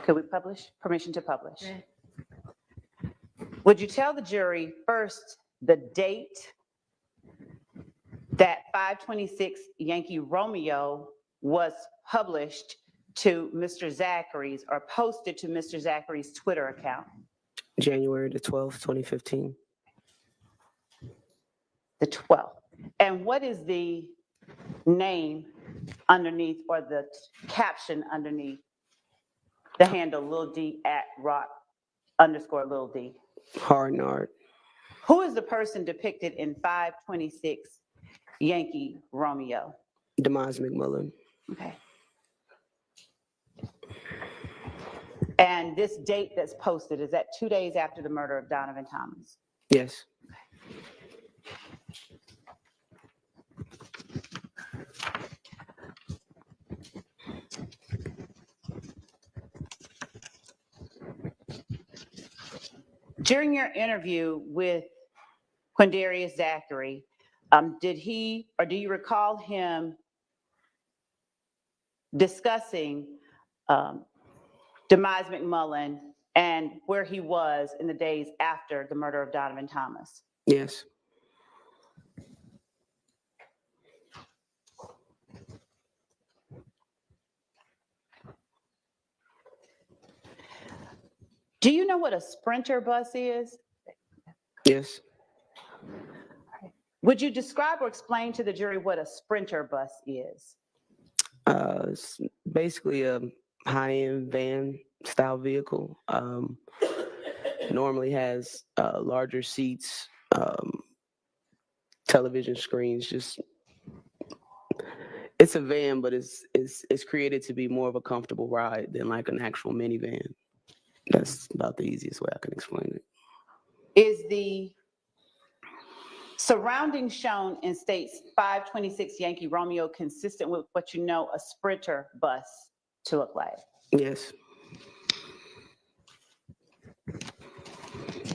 Could we publish? Permission to publish. Okay. Would you tell the jury first the date that 526 Yankee Romeo was published to Mr. Zachary's or posted to Mr. Zachary's Twitter account? January the 12th, 2015. The 12th. And what is the name underneath or the caption underneath the handle Lil D at rock_Lil D? Harnard. Who is the person depicted in 526 Yankee Romeo? Demise McMullen. Okay. And this date that's posted, is that 2 days after the murder of Donovan Thomas? Yes. During your interview with Quindarius Zachary, did he, or do you recall him discussing Demise McMullen and where he was in the days after the murder of Donovan Thomas? Yes. Do you know what a Sprinter bus is? Yes. Would you describe or explain to the jury what a Sprinter bus is? It's basically a high-end van style vehicle. Normally has larger seats, television screens. Just it's a van, but it's created to be more of a comfortable ride than like an actual minivan. That's about the easiest way I can explain it. Is the surrounding shown in states 526 Yankee Romeo consistent with what you know a Sprinter bus to look like? Yes.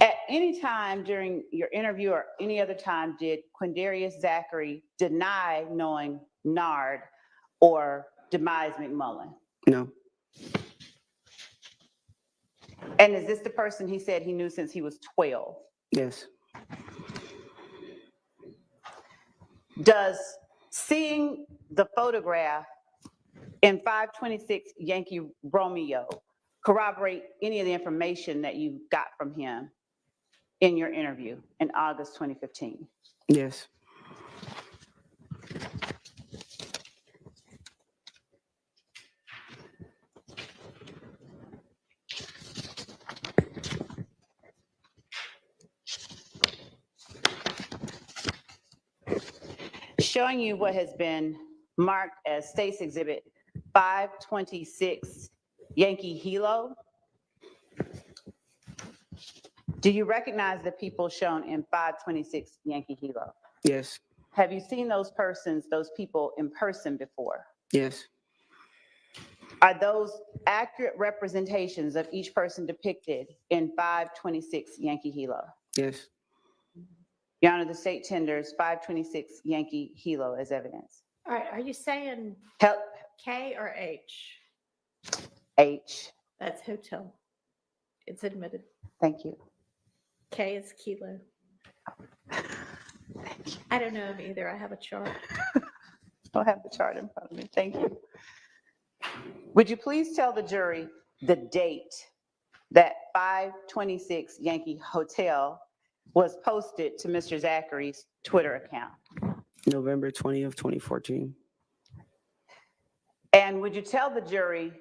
At any time during your interview or any other time, did Quindarius Zachary deny knowing Nard or Demise McMullen? No. And is this the person he said he knew since he was 12? Yes. Does seeing the photograph in 526 Yankee Romeo corroborate any of the information that you got from him in your interview in August 2015? Yes. Showing you what has been marked as State's Exhibit 526 Yankee Hilo. Do you recognize the people shown in 526 Yankee Hilo? Yes. Have you seen those people in person before? Yes. Are those accurate representations of each person depicted in 526 Yankee Hilo? Yes. Your Honor, the state tenders 526 Yankee Hilo as evidence. All right, are you saying Help K or H? H. That's hotel. It's admitted. Thank you. K is kilo. I don't know him either. I have a chart. I don't have the chart in front of me. Thank you. Would you please tell the jury the date that 526 Yankee Hotel was posted to Mr. Zachary's Twitter account? November 20th, 2014. And would you tell the jury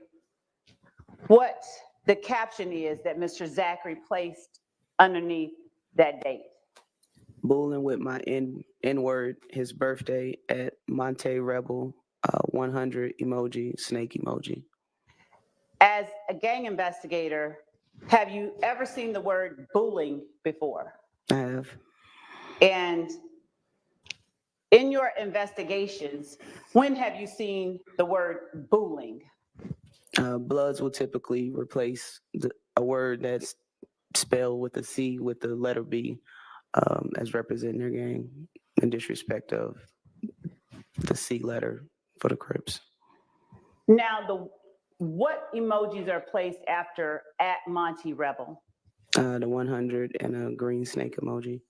what the caption is that Mr. Zachary placed underneath that date? Bullying with my N-word, his birthday at Monte Rebel, 100 emoji, snake emoji. As a gang investigator, have you ever seen the word bullying before? I have. And in your investigations, when have you seen the word bullying? Bloods will typically replace a word that's spelled with a C with the letter B as representing their gang in disrespect of the C letter for the Crips. Now, what emojis are placed after at Monty Rebel? The 100 and a green snake emoji.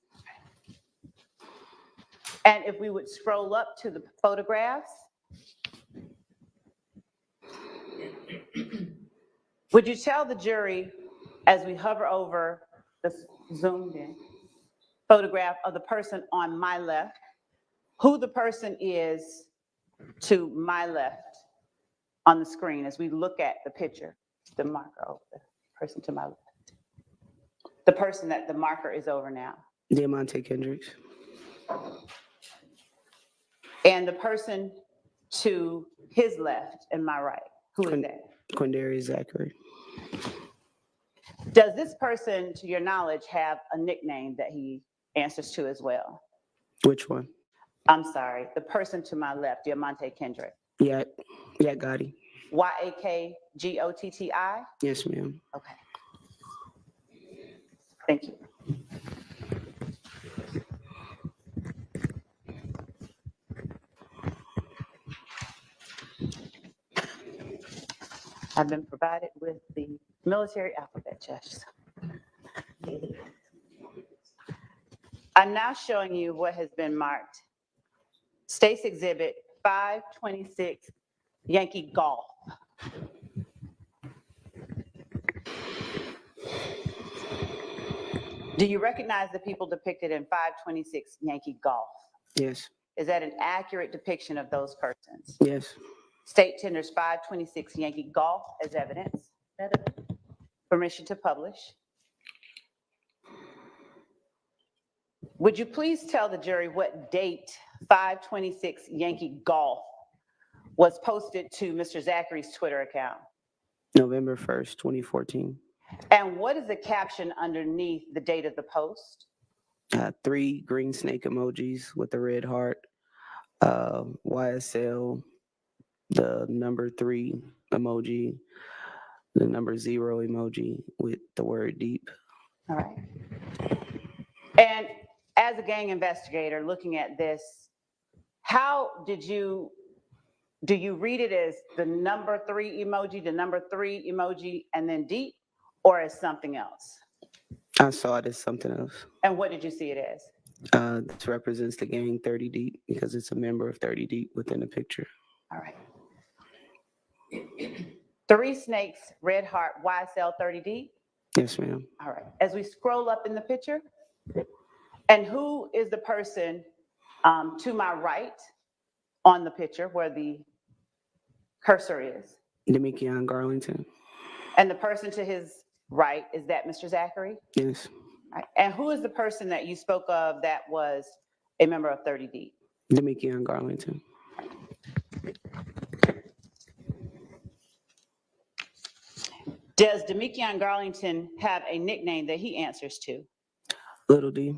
And if we would scroll up to the photographs, would you tell the jury, as we hover over the zoomed in photograph of the person on my left, who the person is to my left on the screen as we look at the picture, the marker over the person to my left. The person that the marker is over now. Diamante Kendricks. And the person to his left and my right, who is that? Quindarius Zachary. Does this person, to your knowledge, have a nickname that he answers to as well? Which one? I'm sorry, the person to my left, Diamante Kendrick. Yeah, Gotti. Yakgotti? Yes, ma'am. Okay. Thank you. I've been provided with the military alphabet, Judge. I'm now showing you what has been marked. State's Exhibit 526, Yankee Golf. Do you recognize the people depicted in 526 Yankee Golf? Yes. Is that an accurate depiction of those persons? Yes. State tenders 526 Yankee Golf as evidence. Permission to publish. Would you please tell the jury what date 526 Yankee Golf was posted to Mr. Zachary's Twitter account? November 1st, 2014. And what is the caption underneath the date of the post? 3 green snake emojis with the red heart. YSL, the number 3 emoji, the number 0 emoji with the word deep. All right. And as a gang investigator looking at this, how do you read it as the number 3 emoji, and then deep, or as something else? I saw it as something else. And what did you see it as? This represents the gang 30 Deep because it's a member of 30 Deep within the picture. All right. 3 snakes, red heart, YSL 30 Deep? Yes, ma'am. All right. As we scroll up in the picture, and who is the person to my right on the picture where the cursor is? Demikion Garlington. And the person to his right, is that Mr. Zachary? Yes. All right. And who is the person that you spoke of that was a member of 30 Deep? Demikion Garlington. Does Demikion Garlington have a nickname that he answers to? Little D.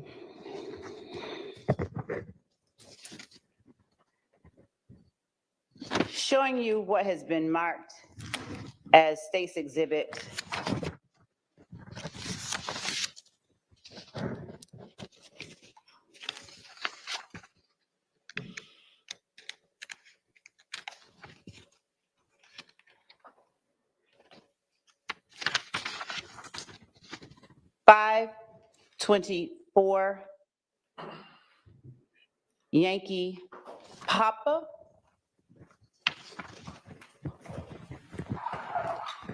Showing you what has been marked as State's Exhibit 524 Yankee Papa.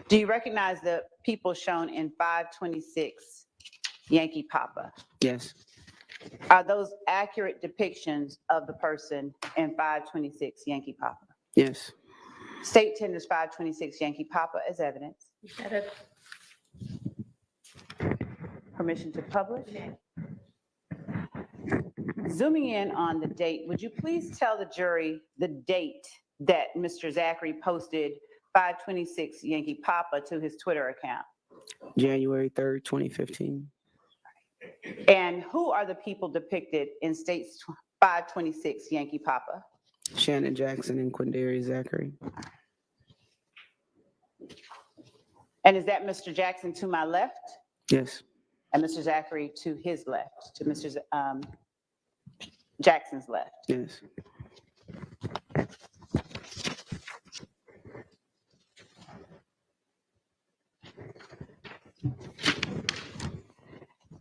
Do you recognize the people shown in 526 Yankee Papa? Yes. Are those accurate depictions of the person in 526 Yankee Papa? Yes. State tenders 526 Yankee Papa as evidence. Permission to publish. Zooming in on the date, would you please tell the jury the date that Mr. Zachary posted 526 Yankee Papa to his Twitter account? January 3rd, 2015. And who are the people depicted in State's 526 Yankee Papa? Shannon Jackson and Quindarius Zachary. And is that Mr. Jackson to my left Yes. and Mr. Zachary to his left, to Mr. Jackson's left? Yes.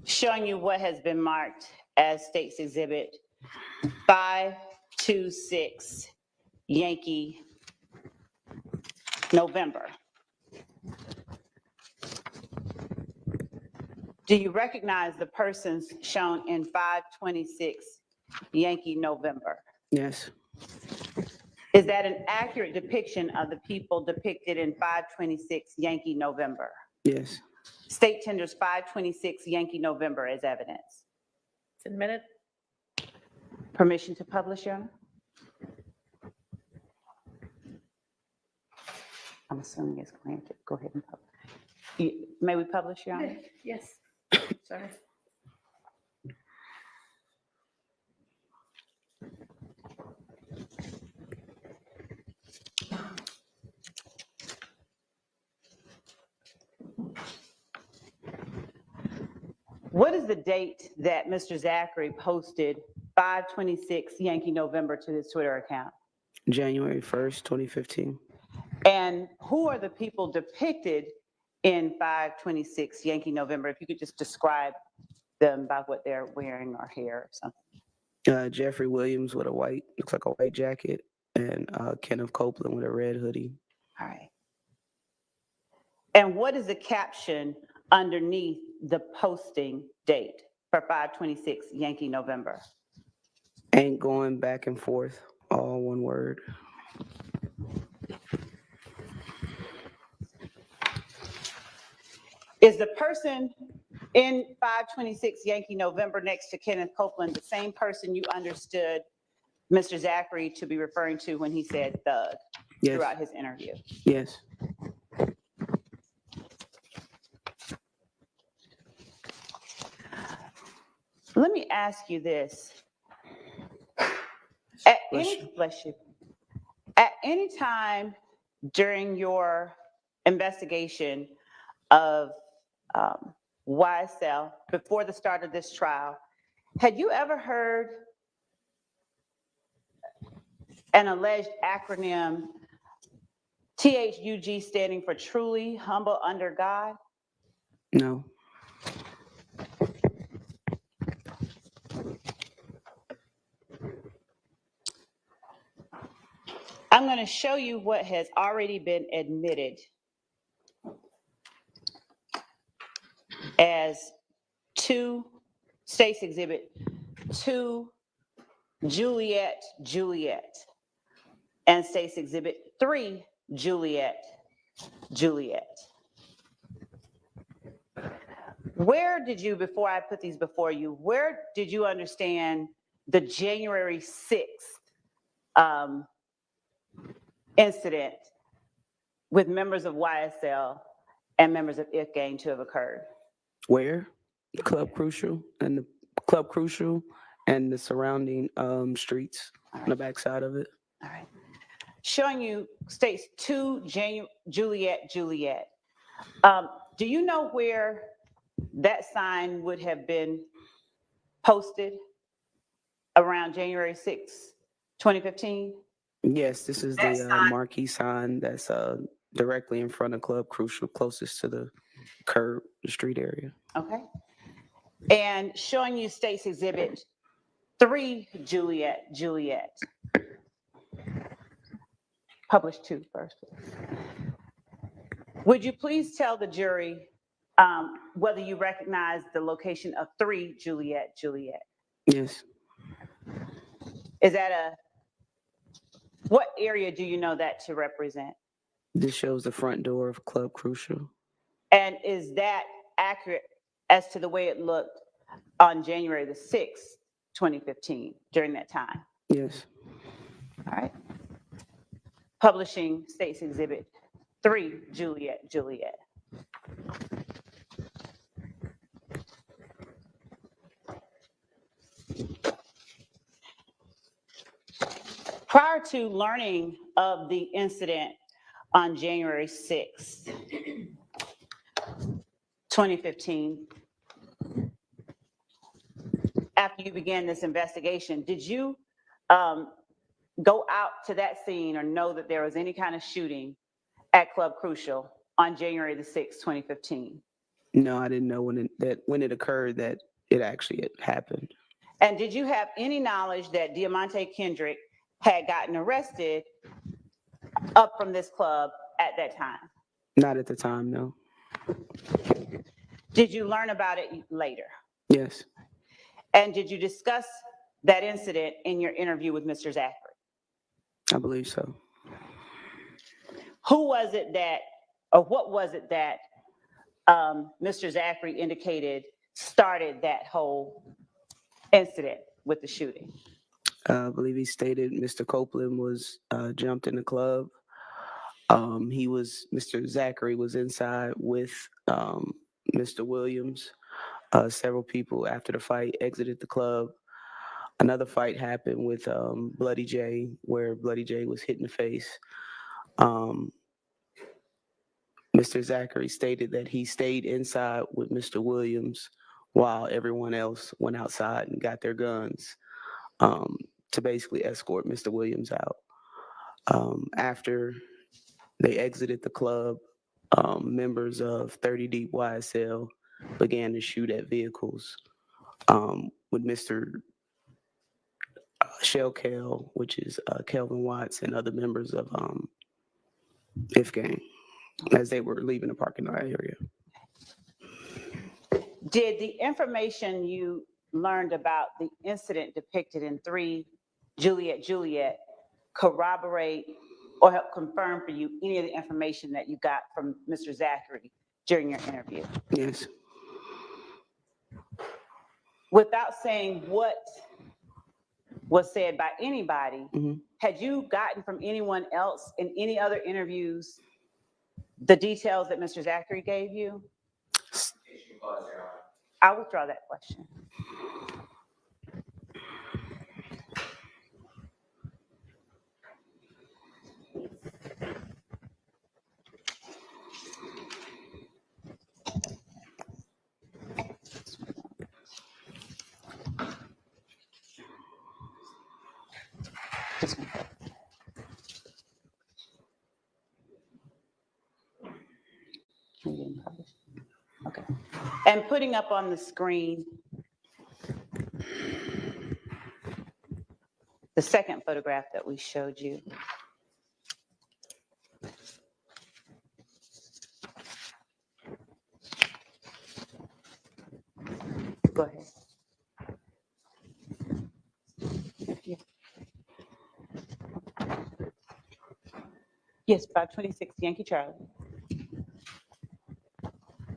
Showing you what has been marked as State's Exhibit 526 Yankee November. Do you recognize the persons shown in 526 Yankee November? Yes. Is that an accurate depiction of the people depicted in 526 Yankee November? Yes. State tenders 526 Yankee November as evidence. It's admitted. Permission to publish, Your Honor? I'm assuming it's granted. Go ahead and publish. May we publish, Your Honor? Yes. Sorry. What is the date that Mr. Zachary posted 526 Yankee November to his Twitter account? January 1st, 2015. And who are the people depicted in 526 Yankee November? If you could just describe them by what they're wearing or hair or something. Jeffrey Williams with looks like a white jacket, and Kenneth Copeland with a red hoodie. All right. And what is the caption underneath the posting date for 526 Yankee November? Ain't going back and forth, all one word. Is the person in 526 Yankee November next to Kenneth Copeland the same person you understood Mr. Zachary to be referring to when he said thug Yes. throughout his interview? Yes. Let me ask you this. Bless you. At any time during your investigation of YSL before the start of this trial, had you ever heard an alleged acronym THUG standing for truly humble under God? No. I'm going to show you what has already been admitted as State's Exhibit 2, Juliet, and State's Exhibit 3, Juliet. Where did you, before I put these before you, where did you understand the January 6th incident with members of YSL and members of IF Gang to have occurred? Where? Club Crucial and the surrounding streets on the backside of it. All right. Showing you States 2, Juliet. Do you know where that sign would have been posted around January 6, 2015? Yes, this is the marquee sign that's directly in front of Club Crucial, closest to the curb, the street area. Okay. And showing you State's Exhibit 3, Juliet. Publish 2 first, please. Would you please tell the jury whether you recognize the location of 3, Juliet? Yes. Is that what area do you know that to represent? This shows the front door of Club Crucial. And is that accurate as to the way it looked on January the 6th, 2015, during that time? Yes. All right. Publishing State's Exhibit 3, Juliet. Prior to learning of the incident on January 6th, 2015, after you began this investigation, did you go out to that scene or know that there was any kind of shooting at Club Crucial on January the 6th, 2015? No, I didn't know when it occurred that it actually had happened. And did you have any knowledge that Diamante Kendrick had gotten arrested up from this club at that time? Not at the time, no. Did you learn about it later? Yes. And did you discuss that incident in your interview with Mr. Zachary? I believe so. Who was it that, or what was it that Mr. Zachary indicated started that whole incident with the shooting? I believe he stated Mr. Copeland was jumped in the club. Mr. Zachary was inside with Mr. Williams. Several people after the fight exited the club. Another fight happened with Bloody J, where Bloody J was hit in the face. Mr. Zachary stated that he stayed inside with Mr. Williams while everyone else went outside and got their guns to basically escort Mr. Williams out. After they exited the club, members of 30 Deep YSL began to shoot at vehicles with Mr. Shell Kel, which is Kelvin Watts, and other members of If Gang as they were leaving the parking lot area. Did the information you learned about the incident depicted in 3 Juliet corroborate or help confirm for you any of the information that you got from Mr. Zachary during your interview? Yes. Without saying what was said by anybody, Mhm. had you gotten from anyone else in any other interviews the details that Mr. Zachary gave you? I'll withdraw that question. Okay. And putting up on the screen the second photograph that we showed you. Go ahead. Yes, 526 Yankee Charlie.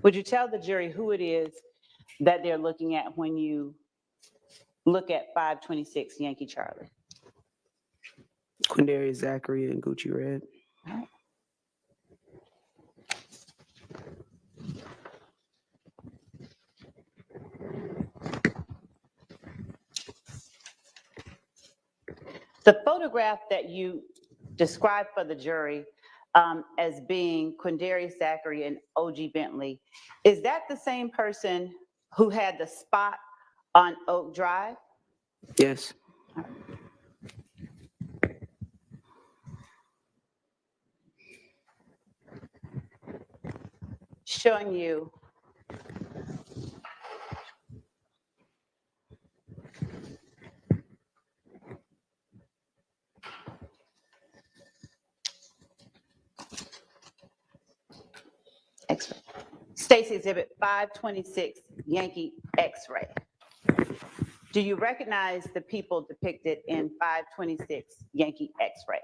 Would you tell the jury who it is that they're looking at when you look at 526 Yankee Charlie? Quindarius Zachary and Gucci Red. All right. The photograph that you described for the jury as being Quindarius Zachary and OG Bentley, is that the same person who had the spot on Oak Drive? Yes. Showing you X-ray. State's Exhibit 526 Yankee X-ray. Do you recognize the people depicted in 526 Yankee X-ray?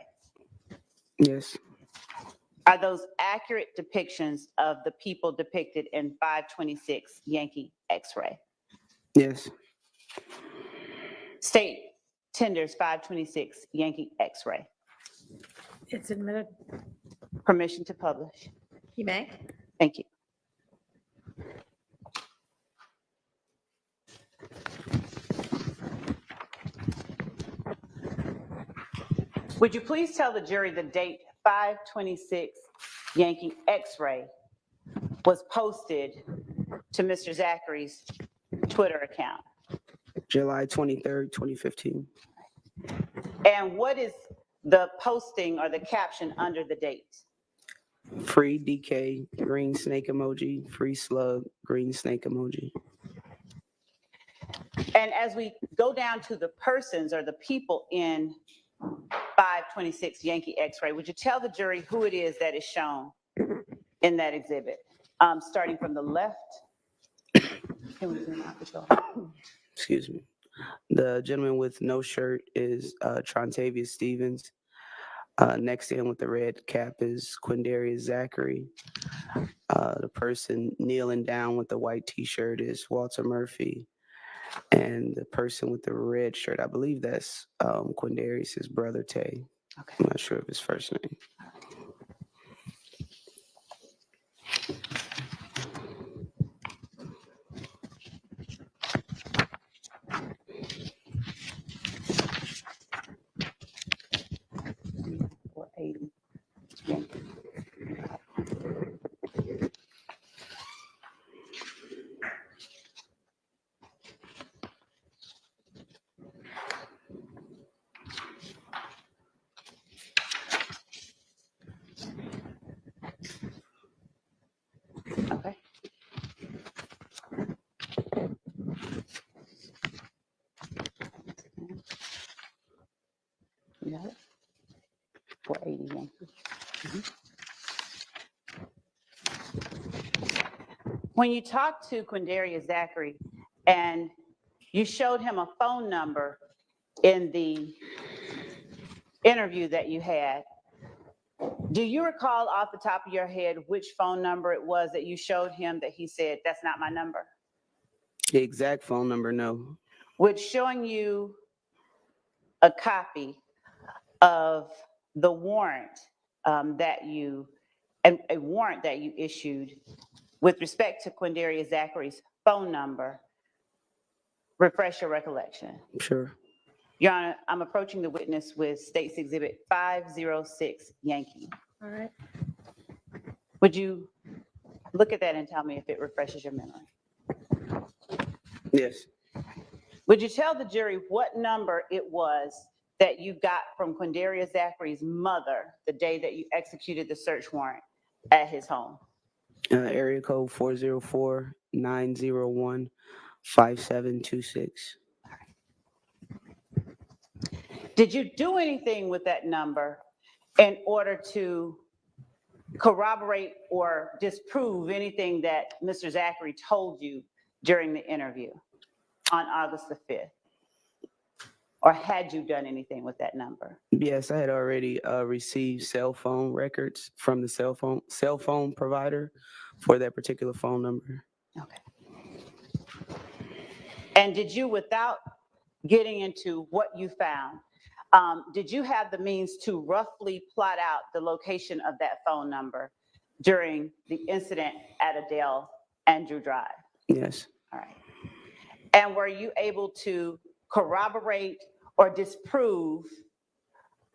Yes. Are those accurate depictions of the people depicted in 526 Yankee X-ray? Yes. State tenders 526 Yankee X-ray. It's admitted. Permission to publish. You may. Thank you. Would you please tell the jury the date 526 Yankee X-ray was posted to Mr. Zachary's Twitter account? July 23rd, 2015. And what is the posting or the caption under the date? Free DK, green snake emoji. Free slug, green snake emoji. And as we go down to the persons or the people in 526 Yankee X-ray, would you tell the jury who it is that is shown in that exhibit? Starting from the left. Can we zoom out the show? Excuse me. The gentleman with no shirt is Trontavious Stevens. Next in with the red cap is Quindarius Zachary. The person kneeling down with the white t-shirt is Walter Murphy. And the person with the red shirt, I believe that's Quindarius' brother, Tay. Okay. I'm not sure of his first name. Okay. You got it? 480 Yankee. When you talked to Quindarius Zachary and you showed him a phone number in the interview that you had, do you recall off the top of your head which phone number it was that you showed him that he said, that's not my number? The exact phone number, no. Would showing you a copy of the warrant that you, and a warrant that you issued with respect to Quindarius Zachary's phone number, refresh your recollection? Sure. Your Honor, I'm approaching the witness with State's Exhibit 506 Yankee. All right. Would you look at that and tell me if it refreshes your memory? Yes. Would you tell the jury what number it was that you got from Quindarius Zachary's mother the day that you executed the search warrant at his home? Area code 404-901-5726. Did you do anything with that number in order to corroborate or disprove anything that Mr. Zachary told you during the interview on August the 5th? Or had you done anything with that number? Yes, I had already received cell phone records from the cell phone provider for that particular phone number. Okay. And did you, without getting into what you found, did you have the means to roughly plot out the location of that phone number during the incident at Adele Andrew Drive? Yes. All right. And were you able to corroborate or disprove,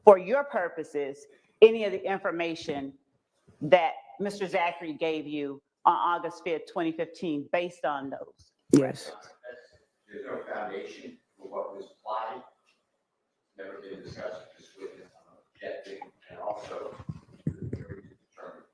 for your purposes, any of the information that Mr. Zachary gave you on August 5th, 2015, based on those? Yes. There's no foundation for what was plotted. Never been discussed with this witness on objecting, and also the jury to determine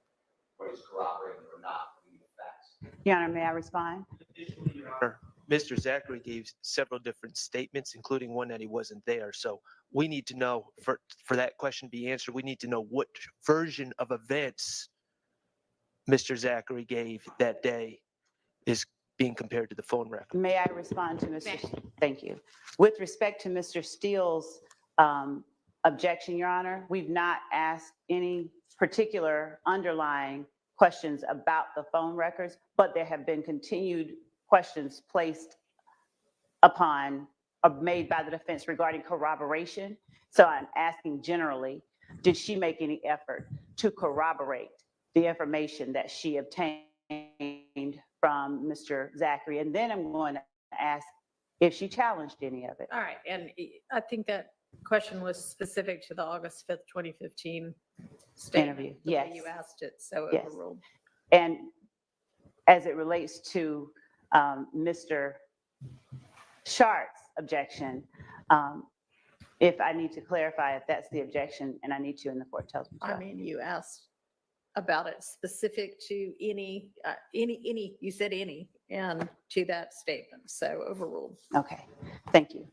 what is corroborating or not in the facts. Your Honor, may I respond? Additionally, Your Honor, Mr. Zachary gave several different statements, including one that he wasn't there. So we need to know, for that question to be answered, we need to know what version of events Mr. Zachary gave that day is being compared to the phone record. May I respond to Mr. Thank you. With respect to Mr. Steele's objection, Your Honor, we've not asked any particular underlying questions about the phone records, but there have been continued questions placed upon or made by the defense regarding corroboration. So I'm asking generally, did she make any effort to corroborate the information that she obtained from Mr. Zachary? And then I'm going to ask if she challenged any of it. All right. And I think that question was specific to the August 5th, 2015 statement. Interview, the way yes. You asked it, so Yes. overruled. And as it relates to Mr. Sharp's objection, if I need to clarify if that's the objection, and I need to, and the court tells me so. I mean, you asked about it specific to any, you said any, and to that statement, so overruled. Okay, thank you.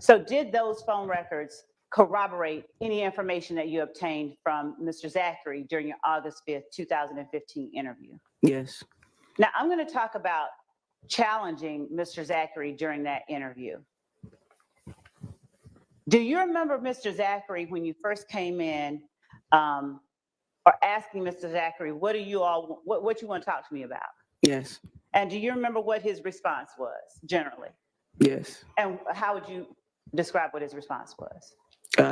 So did those phone records corroborate any information that you obtained from Mr. Zachary during your August 5th, 2015 interview? Yes. Now, I'm going to talk about challenging Mr. Zachary during that interview. Do you remember, Mr. Zachary, when you first came in, or asking Mr. Zachary, what you want to talk to me about? Yes. And do you remember what his response was generally? Yes. And how would you describe what his response was?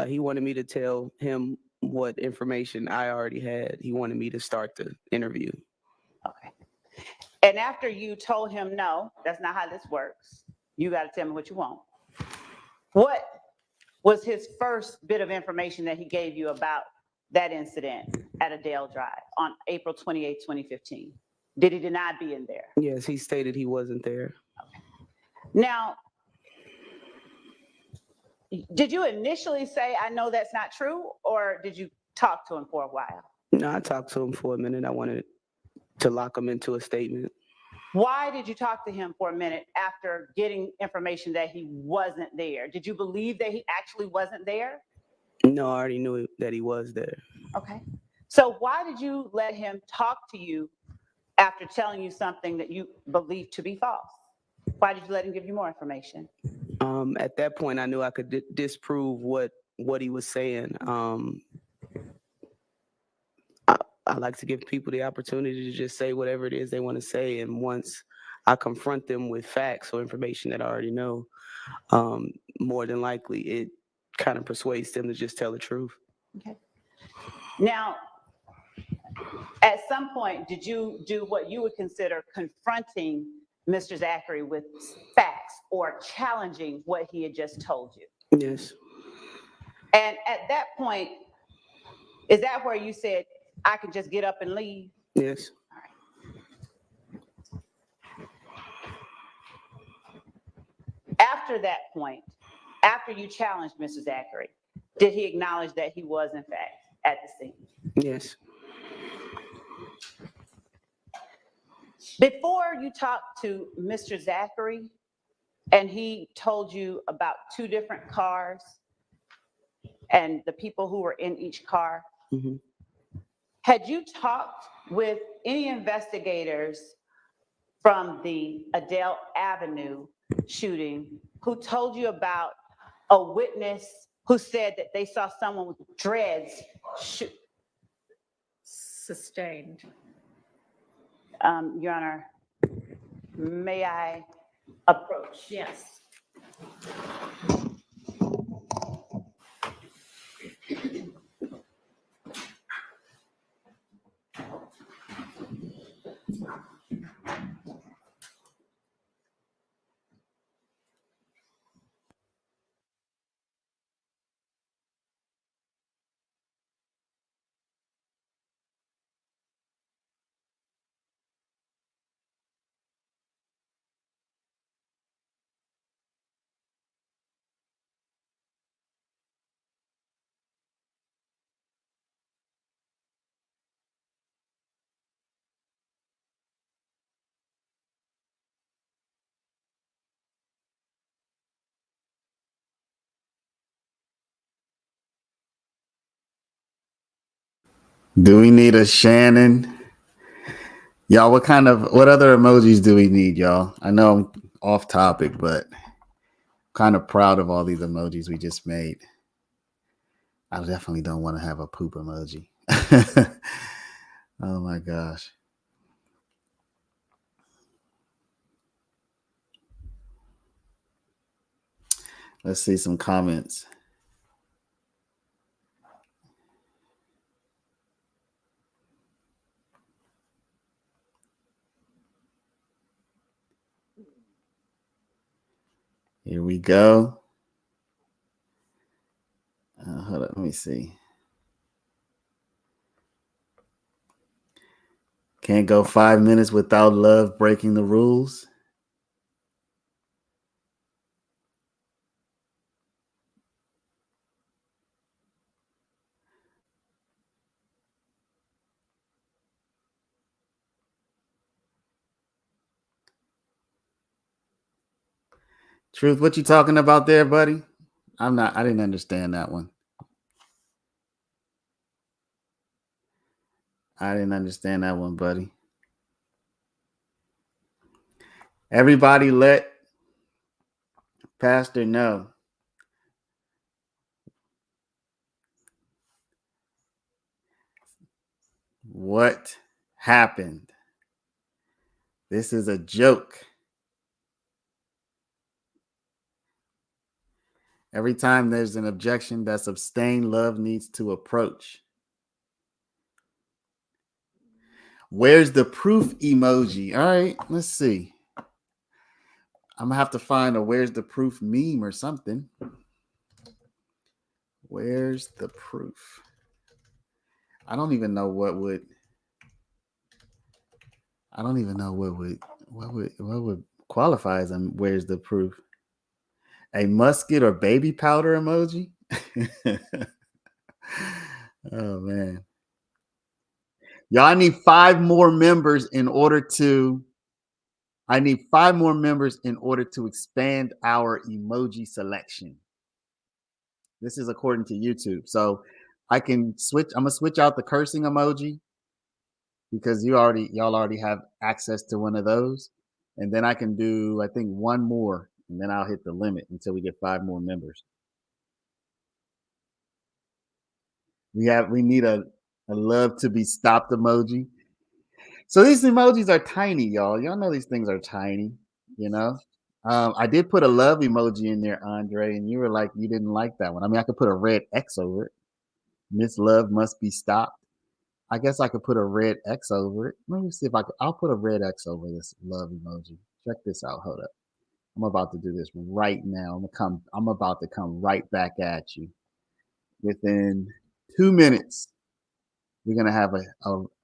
He wanted me to tell him what information I already had. He wanted me to start the interview. Okay. And after you told him, no, that's not how this works, you got to tell me what you want. What was his first bit of information that he gave you about that incident at Adele Drive on April 28, 2015? Did he deny being there? Yes, he stated he wasn't there. Okay. Now, did you initially say, I know that's not true, or did you talk to him for a while? No, I talked to him for a minute. I wanted to lock him into a statement. Why did you talk to him for a minute after getting information that he wasn't there? Did you believe that he actually wasn't there? No, I already knew that he was there. Okay. So why did you let him talk to you after telling you something that you believed to be false? Why did you let him give you more information? At that point, I knew I could disprove what he was saying. I like to give people the opportunity to just say whatever it is they want to say. And once I confront them with facts or information that I already know, more than likely it kind of persuades them to just tell the truth. Okay. Now, at some point, did you do what you would consider confronting Mr. Zachary with facts or challenging what he had just told you? Yes. And at that point, is that where you said, I can just get up and leave? Yes. All right. After that point, after you challenged Mr. Zachary, did he acknowledge that he was, in fact, at the scene? Yes. Before you talked to Mr. Zachary and he told you about two different cars and the people who were in each car, Mm-hmm. had you talked with any investigators from the Adele Avenue shooting who told you about a witness who said that they saw someone with dreads shoot? Sustained. Your Honor, may I approach? Yes. Do we need a Shannon? Y'all, what other emojis do we need, y'all? I know I'm off topic, but I'm kind of proud of all these emojis we just made. I definitely don't want to have a poop emoji. Oh my gosh. Let's see some comments. Here we go. Hold up, let me see. Can't go 5 minutes without love breaking the rules. Truth, what you talking about there, buddy? I didn't understand that one. I didn't understand that one, buddy. Everybody let Pastor know What happened? This is a joke. Every time there's an objection, that's abstain, love needs to approach. Where's the proof emoji? All right, let's see. I'm gonna have to find a where's the proof meme or something. Where's the proof? I don't even know what would qualify as a where's the proof? A musket or baby powder emoji? Oh man. Y'all, I need 5 more members in order to expand our emoji selection. This is according to YouTube. So I'm gonna switch out the cursing emoji because y'all already have access to one of those. And then I can do, I think, one more, and then I'll hit the limit until we get 5 more members. We need a love to be stopped emoji. So these emojis are tiny, y'all. Y'all know these things are tiny, you know. I did put a love emoji in there, Andre, and you were like, you didn't like that one. I mean, I could put a red X over it. Miss Love must be stopped. I guess I could put a red X over it. Let me see if I'll put a red X over this love emoji. Check this out. Hold up. I'm about to do this right now. I'm about to come right back at you. Within 2 minutes, we're gonna have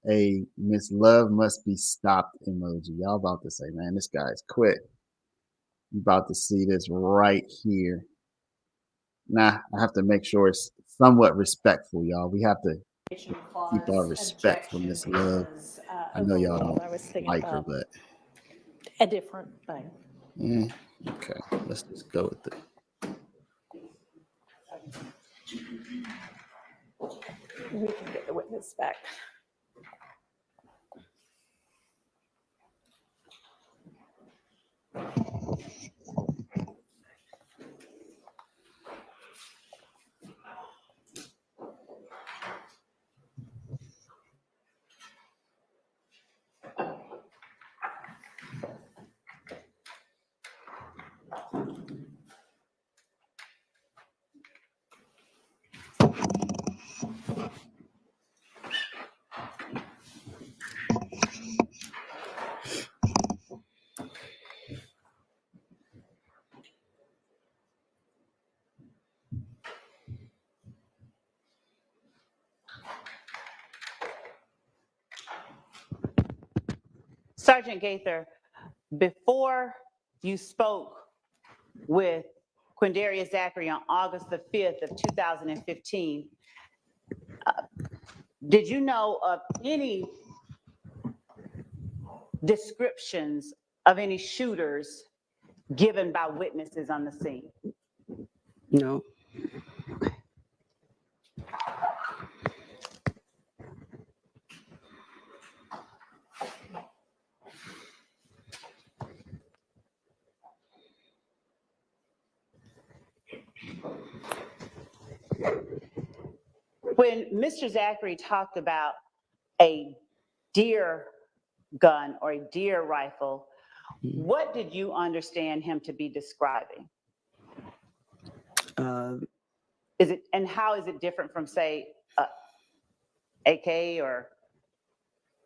a Miss Love must be stopped emoji. Y'all about to say, man, this guy's quit. You about to see this right here. Nah, I have to make sure it's somewhat respectful, y'all. We have to keep our respect for Miss Love. I know y'all don't like her, but a different thing. yeah, okay. Let's just go with it. We can get the witness back. Sergeant Gaither, before you spoke with Quindarius Zachary on August the 5th of 2015, did you know of any descriptions of any shooters given by witnesses on the scene? No. When Mr. Zachary talked about a deer gun or a deer rifle, what did you understand him to be describing? And how is it different from, say, AK or?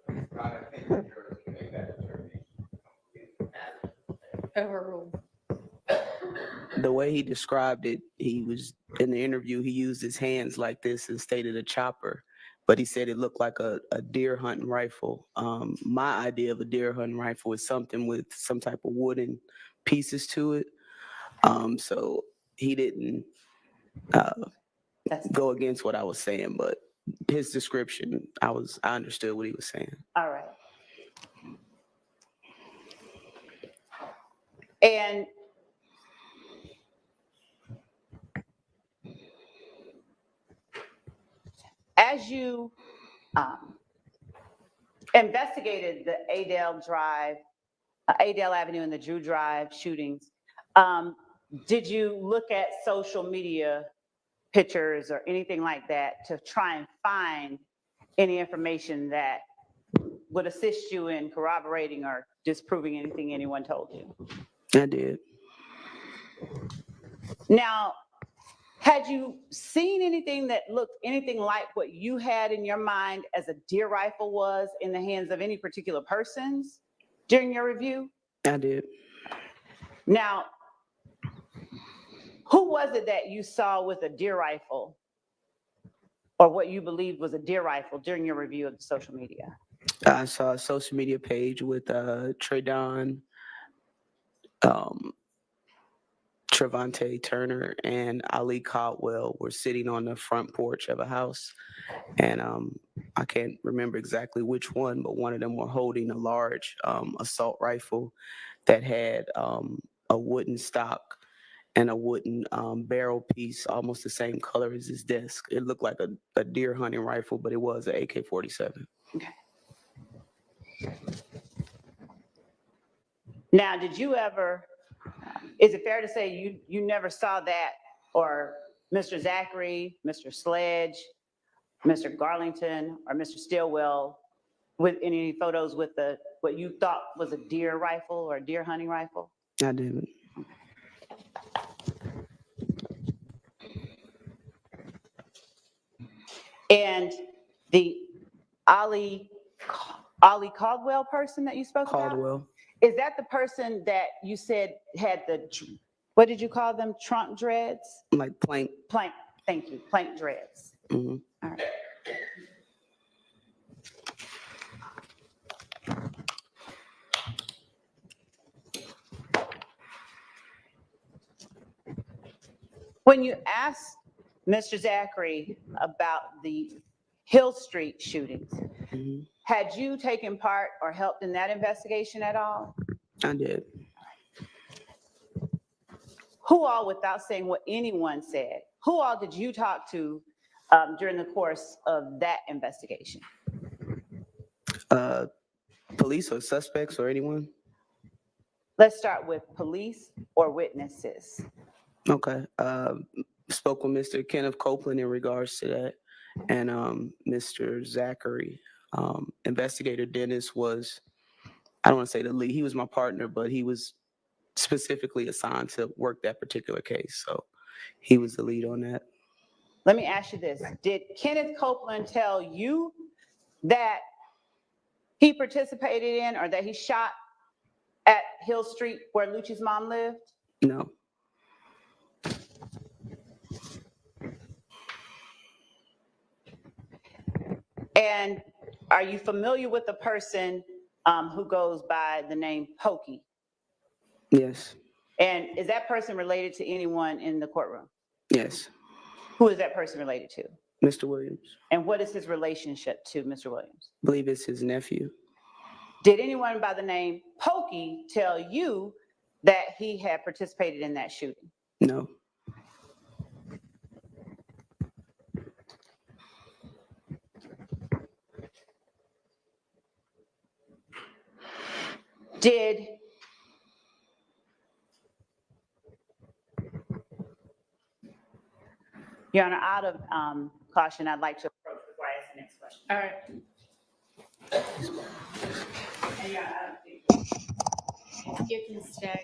I think the jury can make that determination. Overruled. The way he described it, he was in the interview, he used his hands like this and stated a chopper, but he said it looked like a deer hunting rifle. My idea of a deer hunting rifle is something with some type of wooden pieces to it. So he didn't go against what I was saying, but his description, I understood what he was saying. All right. And as you investigated the Adele Avenue and the Drew Drive shootings, did you look at social media pictures or anything like that to try and find any information that would assist you in corroborating or disproving anything anyone told you? I did. Now, had you seen anything that looked anything like what you had in your mind as a deer rifle was in the hands of any particular persons during your review? I did. Now, who was it that you saw with a deer rifle, or what you believed was a deer rifle during your review of the social media? I saw a social media page with Traydon, Trevante Turner, and Ali Caldwell were sitting on the front porch of a house. And I can't remember exactly which one, but one of them were holding a large assault rifle that had a wooden stock and a wooden barrel piece, almost the same color as his desk. It looked like a deer hunting rifle, but it was an AK-47. Okay. Now, did you ever, is it fair to say you never saw that, or Mr. Zachary, Mr. Sledge, Mr. Garlington, or Mr. Stillwell with any photos with what you thought was a deer rifle or a deer hunting rifle? I didn't. And the Ali Caldwell person that you spoke about? Caldwell. Is that the person that you said had what did you call them? Trunk dreads? Like plank. Plank, thank you, plank dreads. Mm-hmm. All right. When you asked Mr. Zachary about the Hill Street shootings, Mm-hmm. had you taken part or helped in that investigation at all? I did. Who all, without saying what anyone said, who all did you talk to during the course of that investigation? Police or suspects or anyone? Let's start with police or witnesses. Okay. Spoke with Mr. Kenneth Copeland in regards to that, and Mr. Zachary. Investigator Dennis was, I don't want to say the lead, he was my partner, but he was specifically assigned to work that particular case. So he was the lead on that. Let me ask you this. Did Kenneth Copeland tell you that he participated in or that he shot at Hill Street where Lucci's mom lived? No. And are you familiar with the person who goes by the name Pokey? Yes. And is that person related to anyone in the courtroom? Yes. Who is that person related to? Mr. Williams. And what is his relationship to Mr. Williams? I believe it's his nephew. Did anyone by the name Pokey tell you that he had participated in that shooting? No. Did Your Honor, out of caution, I'd like to approach before I ask the next question. All right. And Your Honor, You can stay.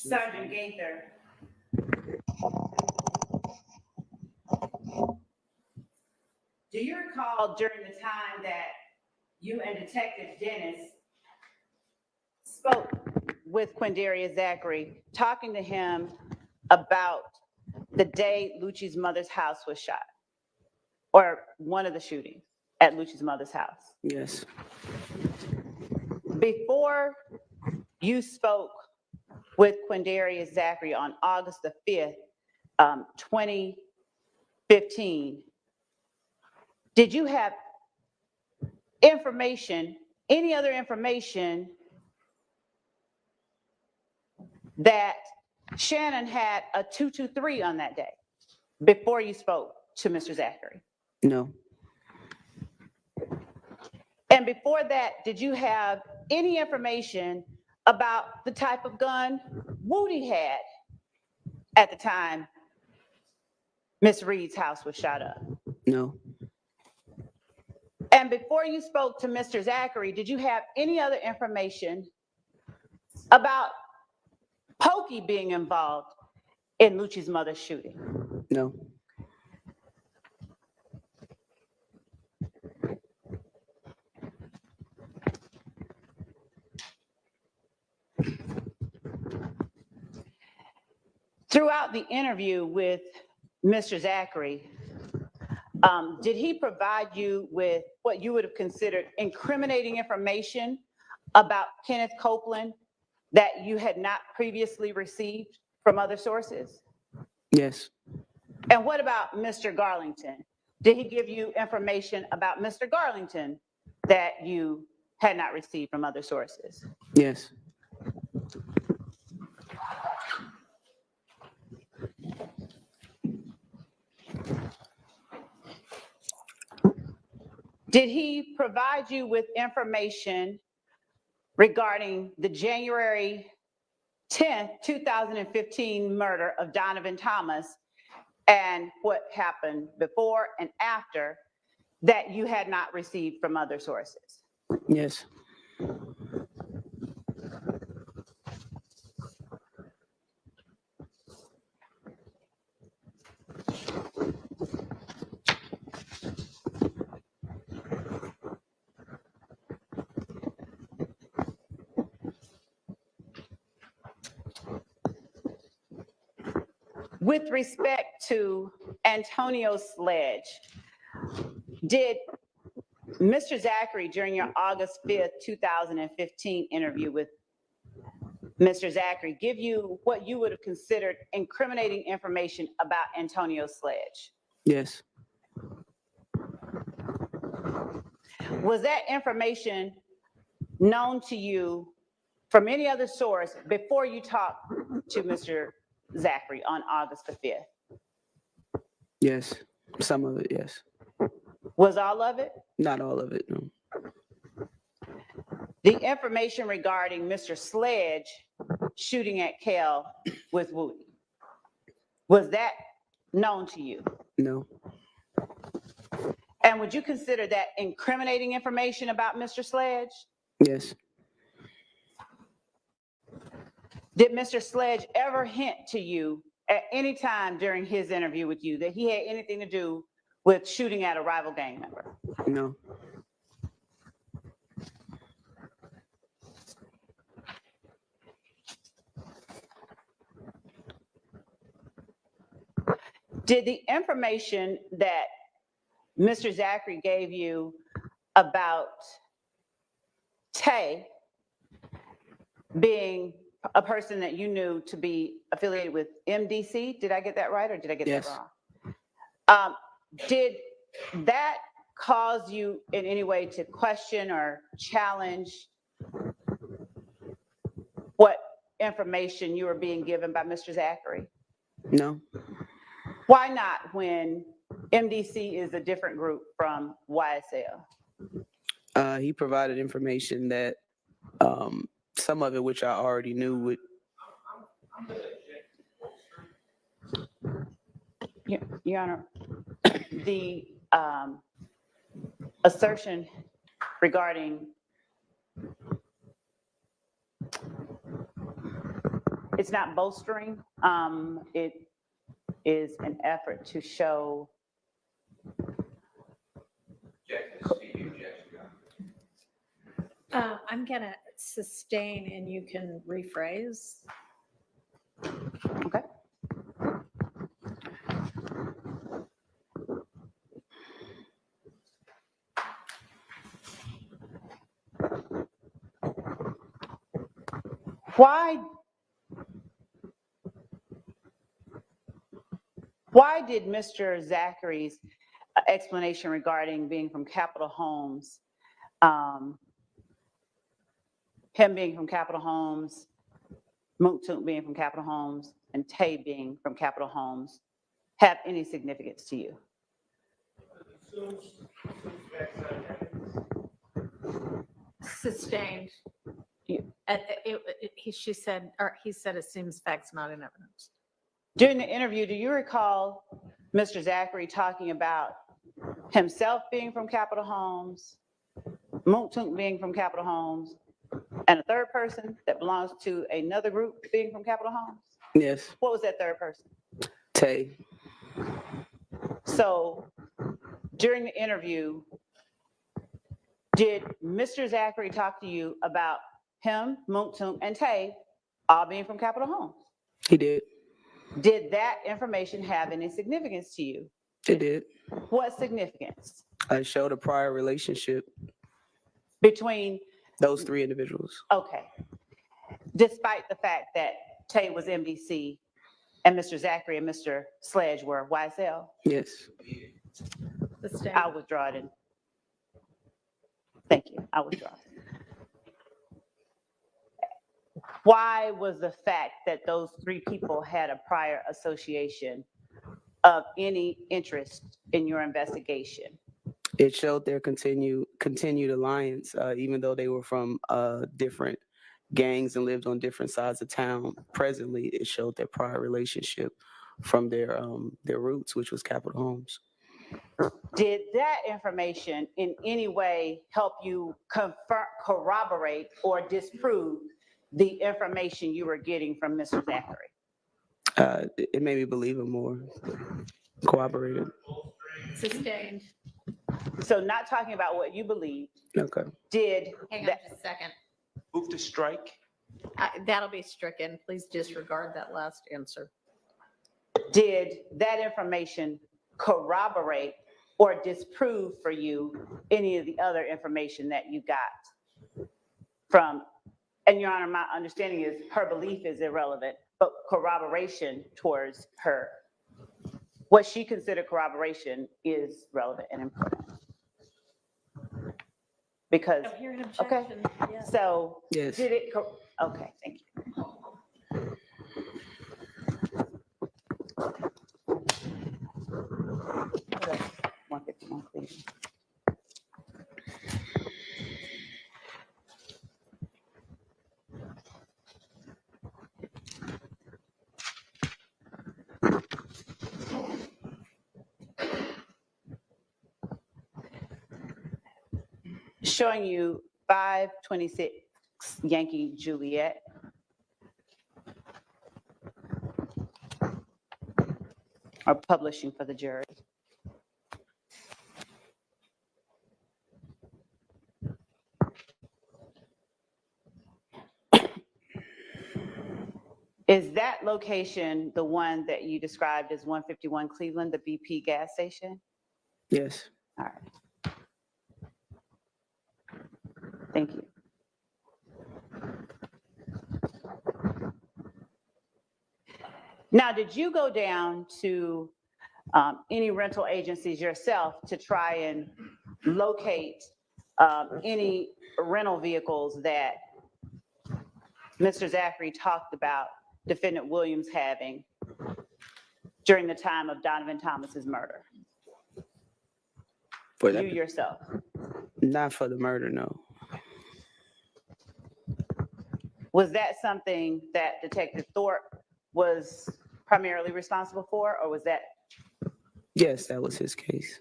Sergeant Gaither. Do you recall during the time that you and Detective Dennis spoke with Quindarius Zachary, talking to him about the day Lucci's mother's house was shot? Or one of the shootings at Lucci's mother's house? Yes. Before you spoke with Quindarius Zachary on August the 5th, 2015, did you have information, any other information that Shannon had a 223 on that day before you spoke to Mr. Zachary? No. And before that, did you have any information about the type of gun Woody had at the time Miss Reed's house was shot up? No. And before you spoke to Mr. Zachary, did you have any other information about Pokey being involved in Lucci's mother's shooting? No. Throughout the interview with Mr. Zachary, did he provide you with what you would have considered incriminating information about Kenneth Copeland that you had not previously received from other sources? Yes. And what about Mr. Garlington? Did he give you information about Mr. Garlington that you had not received from other sources? Yes. Did he provide you with information regarding the January 10th, 2015 murder of Donovan Thomas and what happened before and after that you had not received from other sources? Yes. With respect to Antonio Sledge. Did Mr. Zachary, during your August 5th, 2015 interview with Mr. Zachary, give you what you would have considered incriminating information about Antonio Sledge? Yes. Was that information known to you from any other source before you talked to Mr. Zachary on August the 5th? Yes. Some of it, yes. Was all of it? Not all of it, no. The information regarding Mr. Sledge shooting at Kel with Woody, was that known to you? No. And would you consider that incriminating information about Mr. Sledge? Yes. Did Mr. Sledge ever hint to you at any time during his interview with you that he had anything to do with shooting at a rival gang member? No. Did the information that Mr. Zachary gave you about Tay being a person that you knew to be affiliated with MDC, did I get that right or did I get Yes. that wrong? Did that cause you in any way to question or challenge what information you were being given by Mr. Zachary? No. Why not when MDC is a different group from YSL? He provided information that some of it, which I already knew, would. Your Honor, the assertion regarding it's not bolstering, it is an effort to show. I'm gonna sustain and you can rephrase. Okay. Why did Mr. Zachary's explanation regarding being from Capitol Homes, him being from Capitol Homes, Mooktook being from Capitol Homes, and Tay being from Capitol Homes have any significance to you? Sustained. You- She said, or he said, assumes facts not in evidence. During the interview, do you recall Mr. Zachary talking about himself being from Capitol Homes, Mooktook being from Capitol Homes, and a third person that belongs to another group being from Capitol Homes? Yes. What was that third person? Tay. So during the interview, did Mr. Zachary talk to you about him, Mooktook, and Tay all being from Capitol Homes? He did. Did that information have any significance to you? It did. What significance? I showed a prior relationship. Between, Those three individuals. okay, despite the fact that Tay was MDC and Mr. Zachary and Mr. Sledge were YSL? Yes. Sustained. I'll withdraw it. Thank you. I'll withdraw it. Why was the fact that those three people had a prior association of any interest in your investigation? It showed their continued alliance, even though they were from different gangs and lived on different sides of town. Presently, it showed their prior relationship from their roots, which was Capitol Homes. Did that information in any way help you confirm, corroborate, or disprove the information you were getting from Mr. Zachary? It made me believe him more. Cooperated. Sustained. So not talking about what you believe, Okay. did Hang on that, just a second. Move to strike. That'll be stricken. Please disregard that last answer. did that information corroborate or disprove for you any of the other information that you got from, and Your Honor, my understanding is her belief is irrelevant, but corroboration towards her, what she considered corroboration is relevant and important. Because, I'm hearing okay, objection. Yeah. so Yes. did it, okay, thank you. What else? 151, please. Showing you 526 Yankee Juliet. Or publishing for the jury. Is that location the one that you described as 151 Cleveland, the BP gas station? Yes. All right. Thank you. Now, did you go down to any rental agencies yourself to try and locate any rental vehicles that Mr. Zachary talked about defendant Williams having during the time of Donovan Thomas's murder? For You that, yourself. not for the murder, no. Was that something that Detective Thorpe was primarily responsible for, or was that? Yes, that was his case.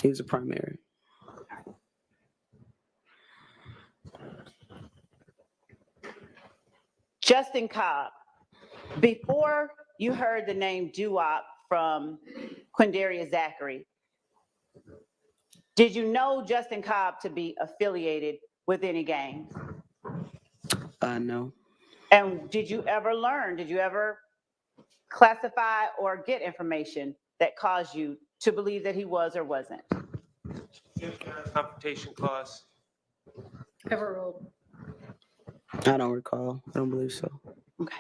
He was a primary. Justin Cobb, before you heard the name Doo-Wop from Quindarius Zachary, did you know Justin Cobb to be affiliated with any gang? No. And did you ever classify or get information that caused you to believe that he was or wasn't? Confrontation clause. Overruled. I don't recall. I don't believe so. Okay.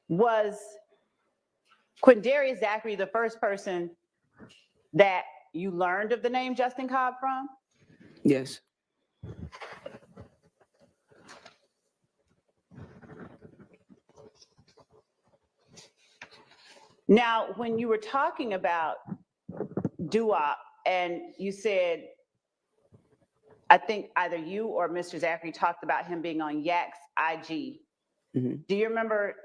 Was Quindarius Zachary the first person that you learned of the name Justin Cobb from? Yes. Now, when you were talking about Doo-Wop and you said, I think either you or Mr. Zachary talked about him being on Yak's IG. Mhm. Do you remember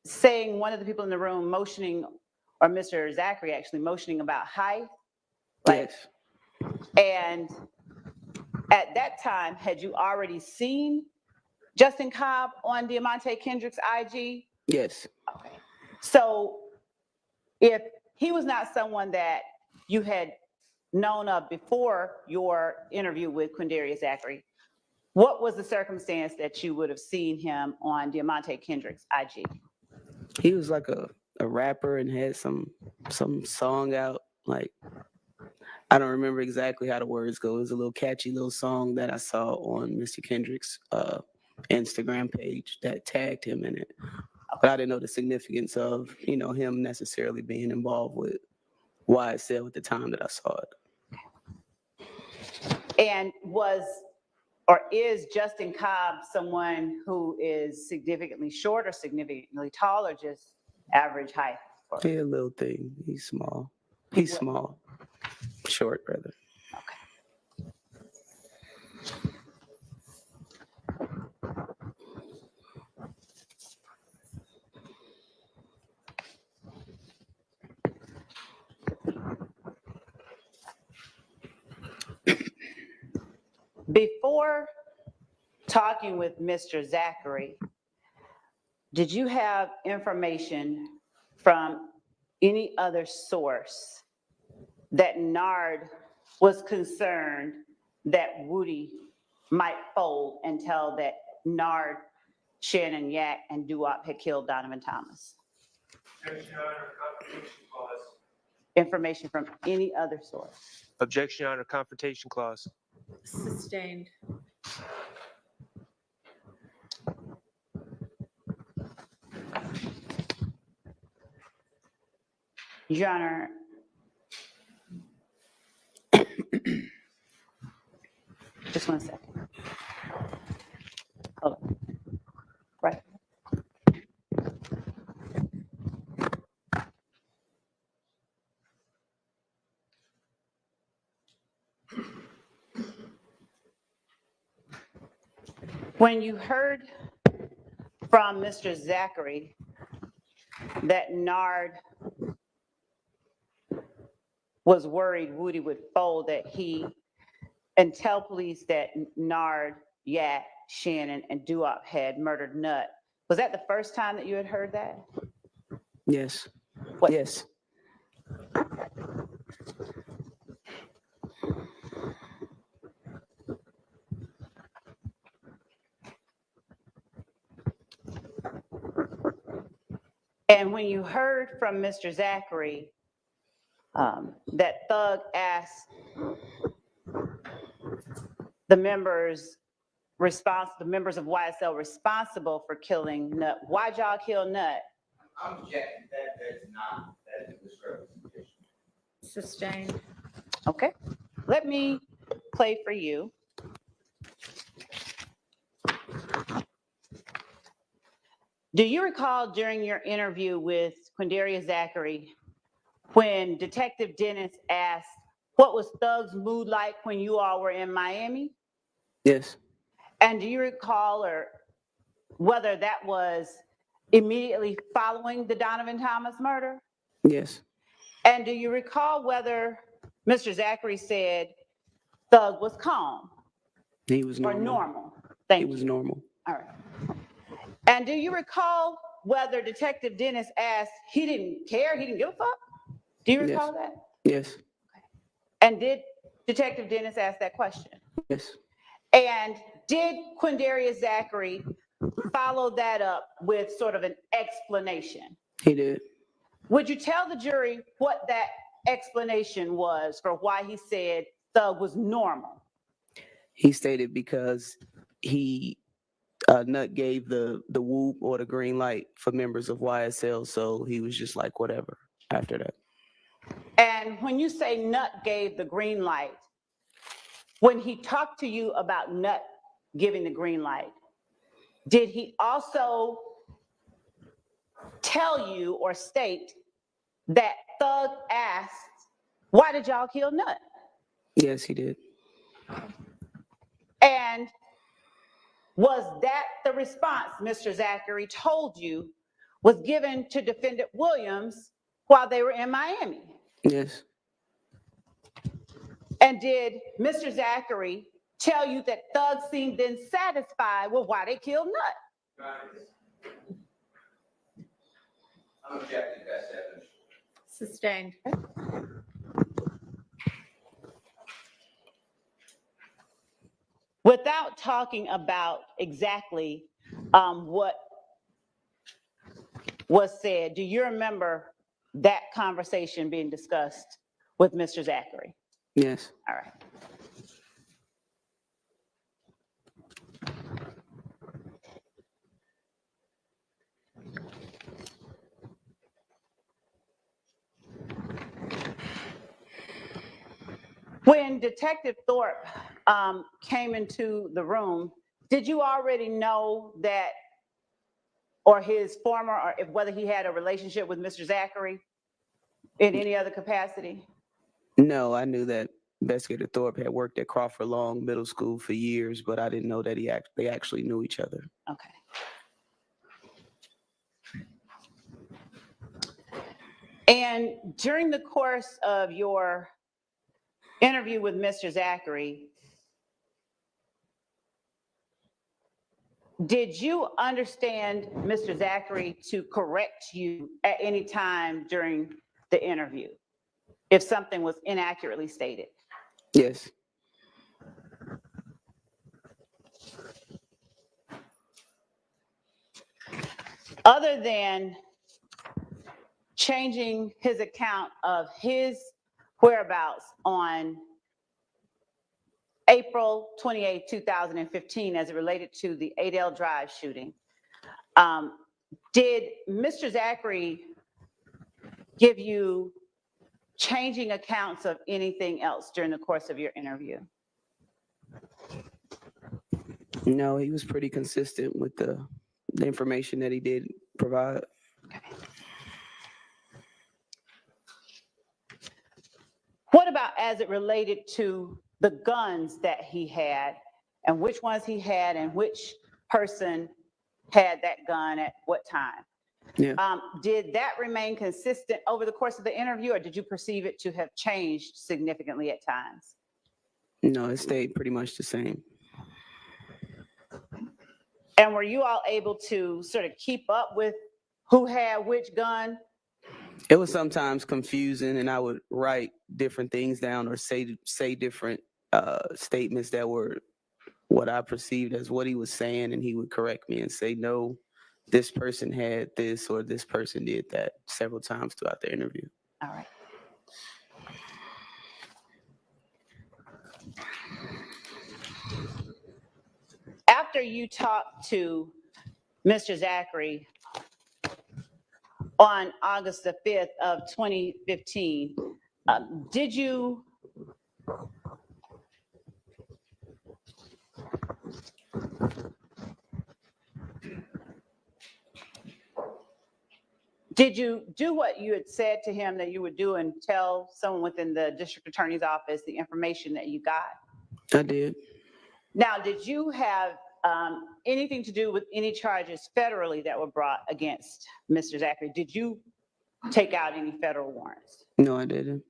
saying one of the people in the room motioning, or Mr. Zachary actually motioning about height? Yes. And at that time, had you already seen Justin Cobb on Diamante Kendrick's IG? Yes. Okay. So if he was not someone that you had known of before your interview with Quindarius Zachary, what was the circumstance that you would have seen him on Diamante Kendrick's IG? He was like a rapper and had some song out. Like, I don't remember exactly how the words go. It was a little catchy little song that I saw on Mr. Kendrick's Instagram page that tagged him in it. But I didn't know the significance of, him necessarily being involved with YSL at the time that I saw it. And or is Justin Cobb someone who is significantly short or significantly tall, or just average height? He a little thing. He's small. He's small. Short, rather. Before talking with Mr. Zachary, did you have information from any other source that Nard was concerned that Woody might fold and tell that Nard Shannon Yak, and Duop had killed Donovan Thomas. Information from any other source. Objection, Your Honor, confrontation clause. Sustained. Your Honor, just 1 second. Hold on. Right. When you heard from Mr. Zachary that Nard was worried Woody would fold, that he, and tell police that Nard, Yak, Shannon, and Duop had murdered Nut, was that the first time that you had heard that? Yes. What- Yes. And when you heard from Mr. Zachary that Thug asked the members of YSL responsible for killing Nut, why'd y'all kill Nut? I'm objecting that is not, that is a misrepresentation. Sustained. Okay, let me play for you. Do you recall during your interview with Quindarius Zachary, when Detective Dennis asked, what was Thug's mood like when you all were in Miami? Yes. And do you recall or whether that was immediately following the Donovan Thomas murder? Yes. And do you recall whether Mr. Zachary said Thug was calm He was or normal. normal? He Thank was you. normal. All right. And do you recall whether Detective Dennis asked, he didn't care, he didn't give a fuck? Do you recall that? Yes. And did Detective Dennis ask that question? Yes. And did Quindarius Zachary follow that up with sort of an explanation? He did. Would you tell the jury what that explanation was for why he said Thug was normal? He stated because he Nut gave the whoop or the green light for members of YSL, so he was just like whatever after that. And when you say Nut gave the green light, when he talked to you about Nut giving the green light, did he also tell you or state that Thug asked, why did y'all kill Nut? Yes, he did. And was that the response Mr. Zachary told you was given to Defendant Williams while they were in Miami? Yes. And did Mr. Zachary tell you that Thug seemed then satisfied with why they killed Nut? I'm objecting to that evidence. Sustained. Without talking about exactly what was said, do you remember that conversation being discussed with Mr. Zachary? Yes. All right. When Detective Thorpe came into the room, did you already know that, or his former, or if whether he had a relationship with Mr. Zachary in any other capacity? No, I knew that Investigator Thorpe had worked at Crawford Long Middle School for years, but I didn't know that they actually knew each other. Okay. And during the course of your interview with Mr. Zachary, did you understand Mr. Zachary to correct you at any time during the interview if something was inaccurately stated? Yes. other than changing his account of his whereabouts on April 28, 2015, as it related to the Adele Drive shooting, did Mr. Zachary give you changing accounts of anything else during the course of your interview? No, he was pretty consistent with the information that he did provide. What about as it related to the guns that he had, and which ones he had, and which person had that gun at what time? Yeah. Did that remain consistent over the course of the interview, or did you perceive it to have changed significantly at times? No, it stayed pretty much the same. And were you all able to sort of keep up with who had which gun? It was sometimes confusing, and I would write different things down or say different statements that were what I perceived as what he was saying, and he would correct me and say, no, this person had this or this person did that several times throughout the interview. All right. After you talked to Mr. Zachary on August the 5th of 2015, did you do what you had said to him that you would do and tell someone within the district attorney's office the information that you got? I did. Now, did you have anything to do with any charges federally that were brought against Mr. Zachary? Did you take out any federal warrants? No, I didn't.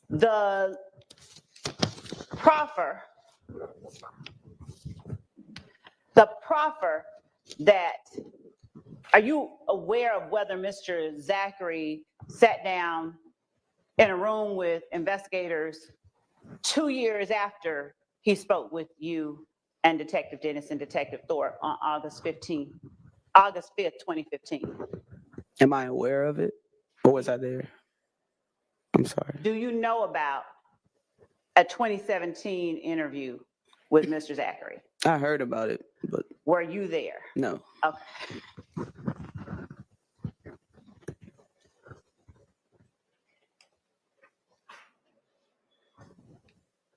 The proffer that, are you aware of whether Mr. Zachary sat down in a room with investigators 2 years after he spoke with you and Detective Dennis and Detective Thorpe on August 5th, 2015? Am I aware of it? Or was I there? I'm sorry. Do you know about a 2017 interview with Mr. Zachary? I heard about it, but Were you there? no. Okay.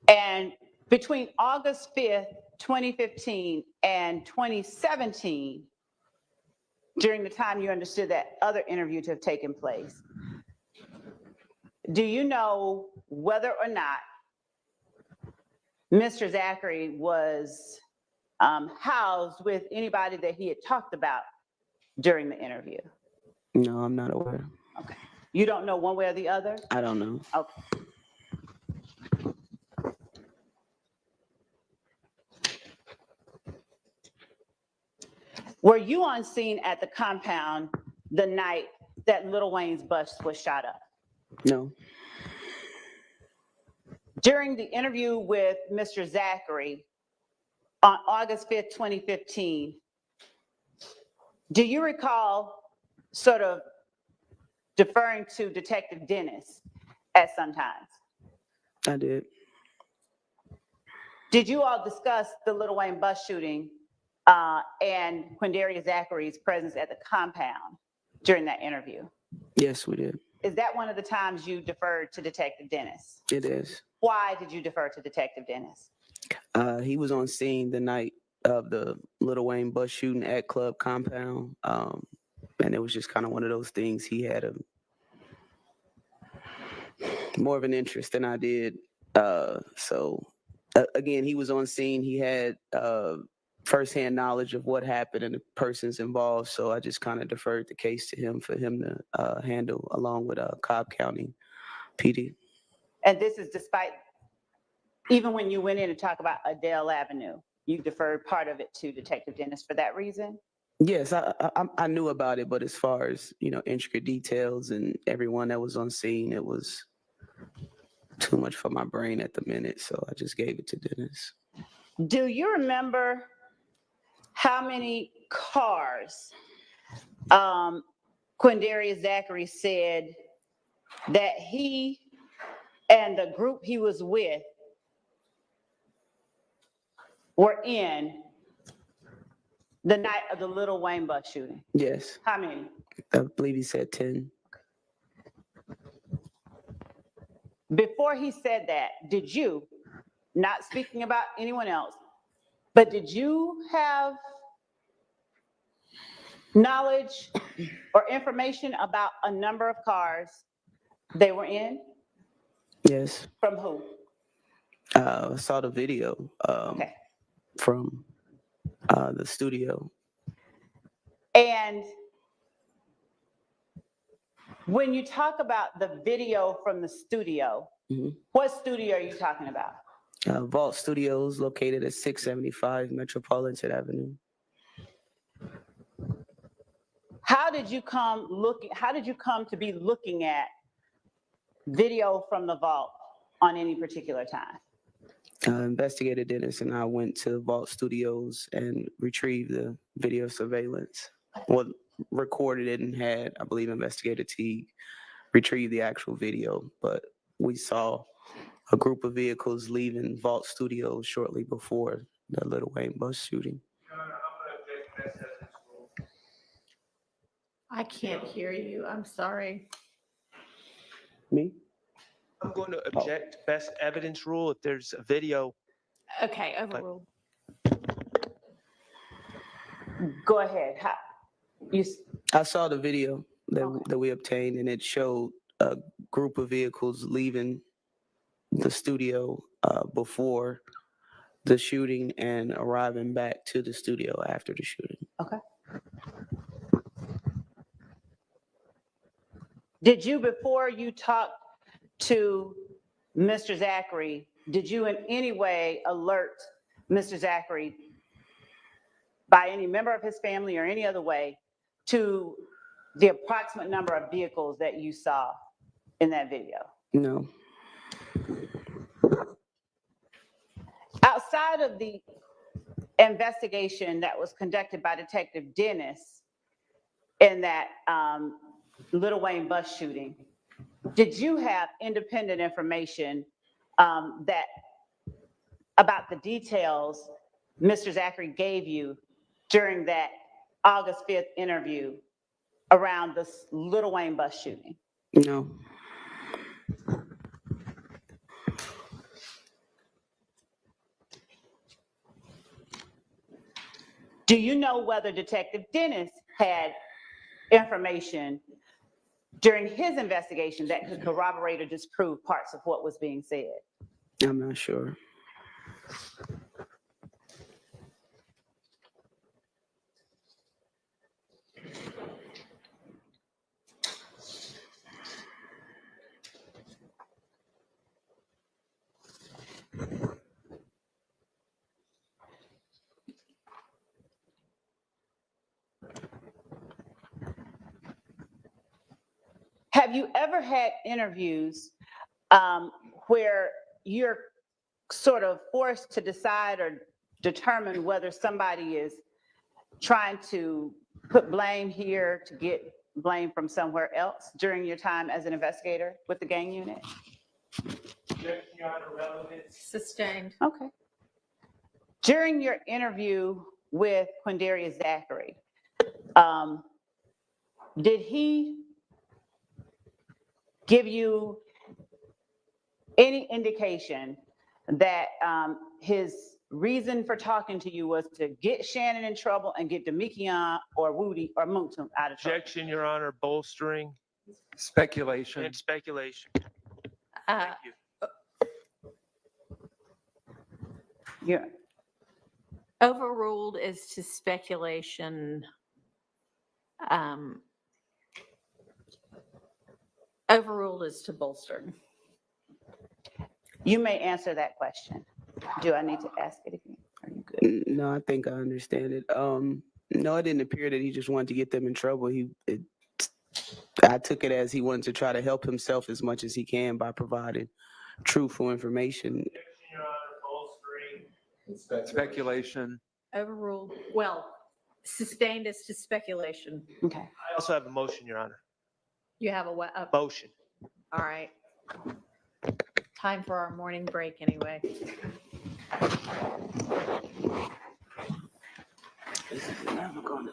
And between August 5th, 2015 and 2017, during the time you understood that other interview to have taken place, do you know whether or not Mr. Zachary was housed with anybody that he had talked about during the interview? No, I'm not aware. Okay. You don't know one way or the other? I don't know. Okay. Were you on scene at the compound the night that Lil Wayne's bus was shot up? No. During the interview with Mr. Zachary on August 5th, 2015, do you recall sort of deferring to Detective Dennis at some times? I did. Did you all discuss the Lil Wayne bus shooting and Quindaria Zachary's presence at the compound during that interview? Yes, we did. Is that one of the times you deferred to Detective Dennis? It is. Why did you defer to Detective Dennis? He was on scene the night of the Lil Wayne bus shooting at Club Compound. And it was just kind of one of those things. He had more of an interest than I did. Again, he was on scene. He had firsthand knowledge of what happened and the persons involved. So I just kind of deferred the case to him for him to handle along with Cobb County PD. And this is despite, even when you went in to talk about Adele Avenue, you deferred part of it to Detective Dennis for that reason? Yes, I knew about it, but as far as, intricate details and everyone that was on scene, it was too much for my brain at the minute. So I just gave it to Dennis. Do you remember how many cars Quindarius Zachary said that he and the group he was with were in the night of the Little Wayne bus shooting? Yes, How many? I believe he said 10. Before he said that, did you, not speaking about anyone else, but did you have knowledge or information about a number of cars they were in? Yes, From who? I saw the video Okay. from the studio. And when you talk about the video from the studio, Mhm. what studio are you talking about? Vault Studios, located at 675 Metropolitan Avenue. How did you come to be looking at video from the vault on any particular time? Investigator Dennis and I went to Vault Studios and retrieved the video surveillance. Well, recorded it and had, I believe, Investigator Teague retrieve the actual video. But we saw a group of vehicles leaving Vault Studios shortly before the Little Wayne bus shooting. I can't hear you. I'm sorry. Me? I'm going to object best evidence rule if there's a video. Okay, overruled. Go ahead. I saw the video that, Okay. that we obtained, and it showed a group of vehicles leaving the studio before the shooting and arriving back to the studio after the shooting. Okay. Did you, before you talked to Mr. Zachary, did you in any way alert Mr. Zachary by any member of his family or any other way to the approximate number of vehicles that you saw in that video? No. Outside of the investigation that was conducted by Detective Dennis in that Little Wayne bus shooting, did you have independent information that about the details Mr. Zachary gave you during that August 5th interview around this Little Wayne bus shooting? No. Do you know whether Detective Dennis had information during his investigation that could corroborate or disprove parts of what was being said? I'm not sure. Have you ever had interviews where you're sort of forced to decide or determine whether somebody is trying to put blame here to get blame from somewhere else during your time as an investigator with the gang unit? Sustained. Okay. During your interview with Quindarius Zachary, did he give you any indication that his reason for talking to you was to get Shannon in trouble and get Demikian or Woody or Mutum out of trouble? Objection, Your Honor, bolstering Speculation. and speculation. Uh, Thank you. Yeah. Overruled is to speculation. Overruled is to bolster. You may answer that question. Do I need to ask it again? Are you good? No, I think I understand it. No, it didn't appear that he just wanted to get them in trouble. I took it as he wanted to try to help himself as much as he can by providing truthful information. Speculation. Overruled. Well, Sustained as to speculation. Okay. I also have a motion, Your Honor. You have a Motion. all right. Time for our morning break anyway. This is never gonna.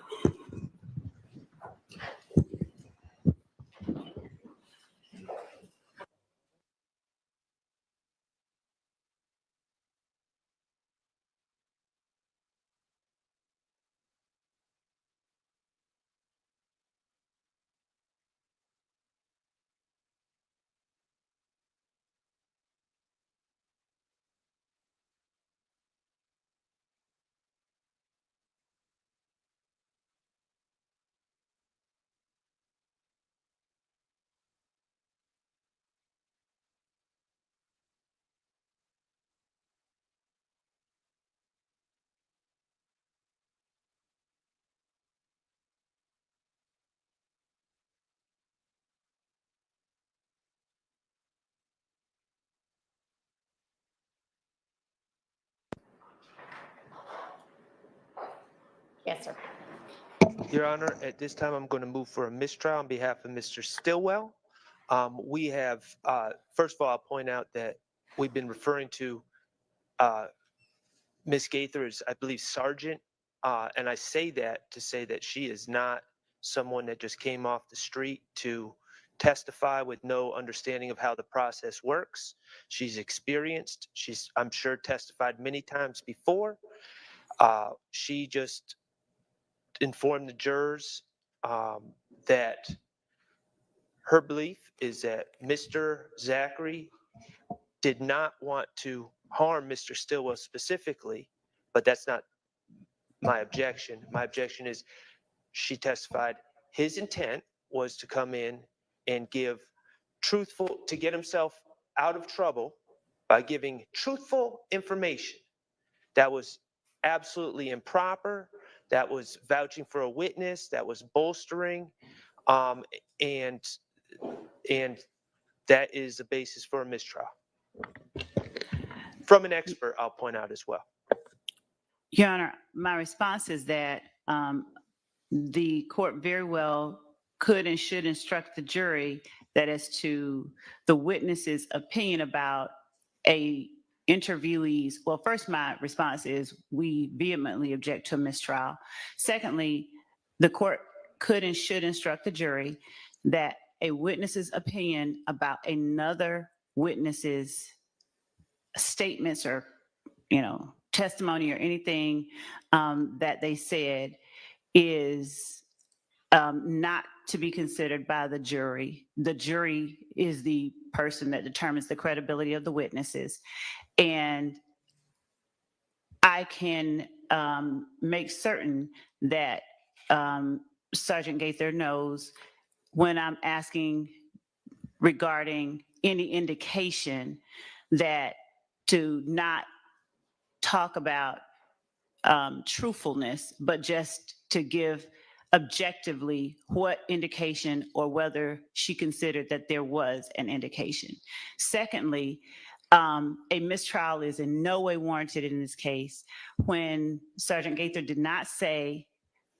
Yes, sir. Your Honor, at this time, I'm going to move for a mistrial on behalf of Mr. Stillwell. We have, first of all, I'll point out that we've been referring to Ms. Gaither as, I believe, Sergeant. And I say that to say that she is not someone that just came off the street to testify with no understanding of how the process works. She's experienced. She's, I'm sure, testified many times before. She just informed the jurors that her belief is that Mr. Zachary did not want to harm Mr. Stillwell specifically, but that's not my objection. My objection is she testified his intent was to come in and give truthful, to get himself out of trouble by giving truthful information. That was absolutely improper. That was vouching for a witness. That was bolstering. And that is the basis for a mistrial. From an expert, I'll point out as well. Your Honor, my response is that the court very well could and should instruct the jury that as to the witness's opinion about a interviewee's, well, first, my response is we vehemently object to a mistrial. Secondly, the court could and should instruct the jury that a witness's opinion about another witness's statements or, testimony or anything that they said is not to be considered by the jury. The jury is the person that determines the credibility of the witnesses. And I can make certain that Sergeant Gaither knows when I'm asking regarding any indication that to not talk about truthfulness, but just to give objectively what indication or whether she considered that there was an indication. Secondly, a mistrial is in no way warranted in this case when Sergeant Gaither did not say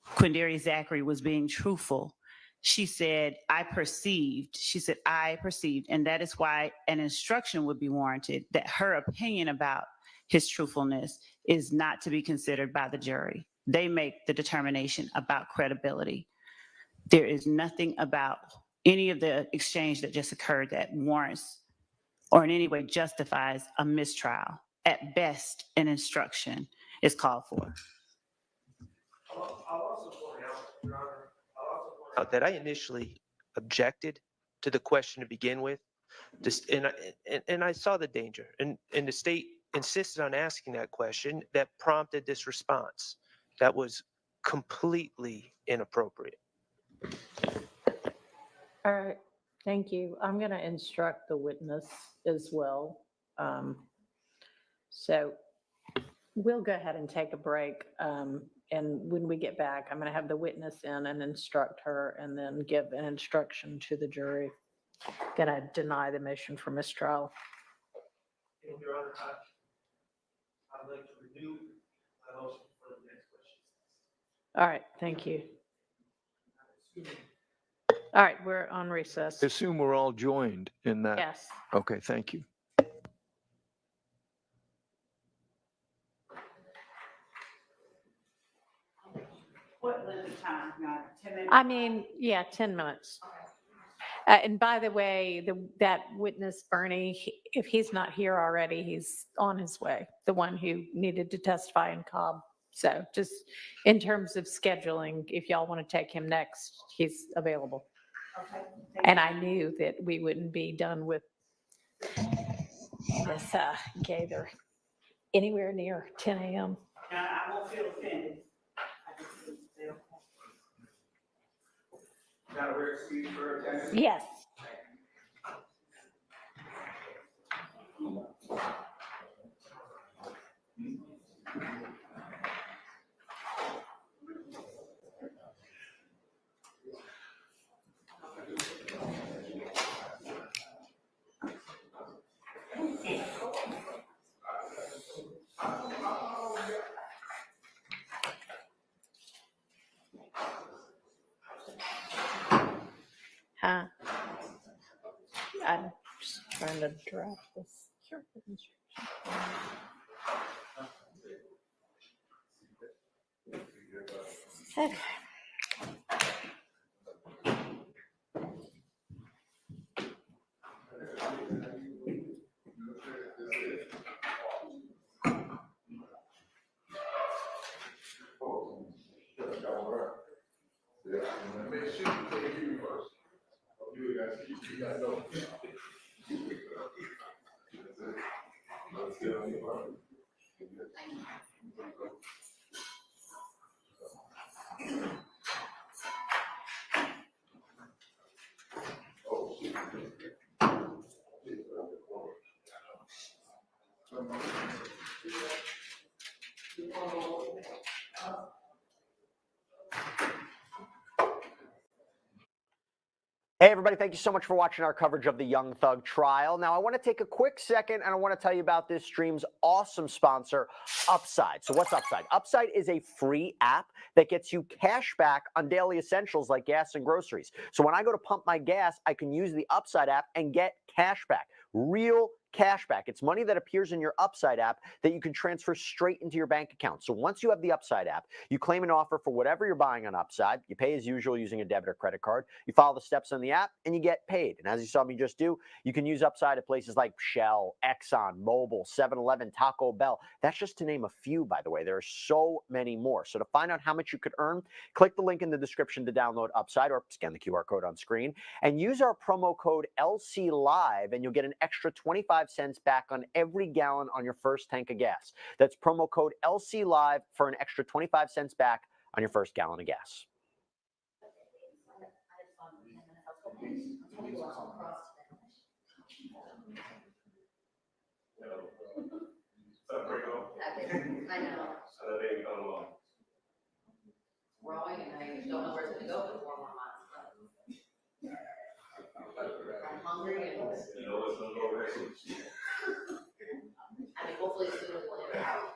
Quindaria Zachary was being truthful. She said, I perceived. She said, I perceived. And that is why an instruction would be warranted that her opinion about his truthfulness is not to be considered by the jury. They make the determination about credibility. There is nothing about any of the exchange that just occurred that warrants or in any way justifies a mistrial. At best, an instruction is called for. I'll also point out, Your Honor, that I initially objected to the question to begin with. And I saw the danger, and the state insisted on asking that question that prompted this response. That was completely inappropriate. All right, thank you. I'm going to instruct the witness as well. So we'll go ahead and take a break. And when we get back, I'm going to have the witness in and instruct her and then give an instruction to the jury. Going to deny the motion for mistrial. Your Honor, I'd like to renew my motion for the next question. All right, thank you. All right, we're on recess. Assume we're all joined in that. Yes. Okay, thank you. What length of time, Your Honor? 10 minutes? I mean, yeah, 10 minutes. And by the way, that witness, Bernie, if he's not here already, he's on his way, the one who needed to testify in Cobb. So just in terms of scheduling, if y'all want to take him next, he's available. Okay. And I knew that we wouldn't be done with this Gaither anywhere near 10 a.m. I won't feel offended. I just feel. Now we're excused for attendance. Yes. Huh? I'm just trying to draft this. Okay. Hey, everybody, thank you so much for watching our coverage of the Young Thug trial. Now, I want to take a quick second and I want to tell you about this stream's awesome sponsor, Upside. So what's Upside? Upside is a free app that gets you cash back on daily essentials like gas and groceries. So when I go to pump my gas, I can use the Upside app and get cash back. Real cash back. It's money that appears in your Upside app that you can transfer straight into your bank account. So once you have the Upside app, you claim an offer for whatever you're buying on Upside. You pay as usual using a debit or credit card. You follow the steps on the app and you get paid. And as you saw me just do, you can use Upside at places like Shell, Exxon, Mobil, 7-Eleven, Taco Bell. That's just to name a few, by the way. There are so many more. So to find out how much you could earn, click the link in the description to download Upside or scan the QR code on screen and use our promo code LCLive and you'll get an extra 25 cents back on every gallon on your first tank of gas. That's promo code LCLive for an extra 25 cents back on your first gallon of gas. I know. Growing and I don't know where it's gonna go for 4 more months. I'm hungry and. I mean, hopefully soon we'll get it out.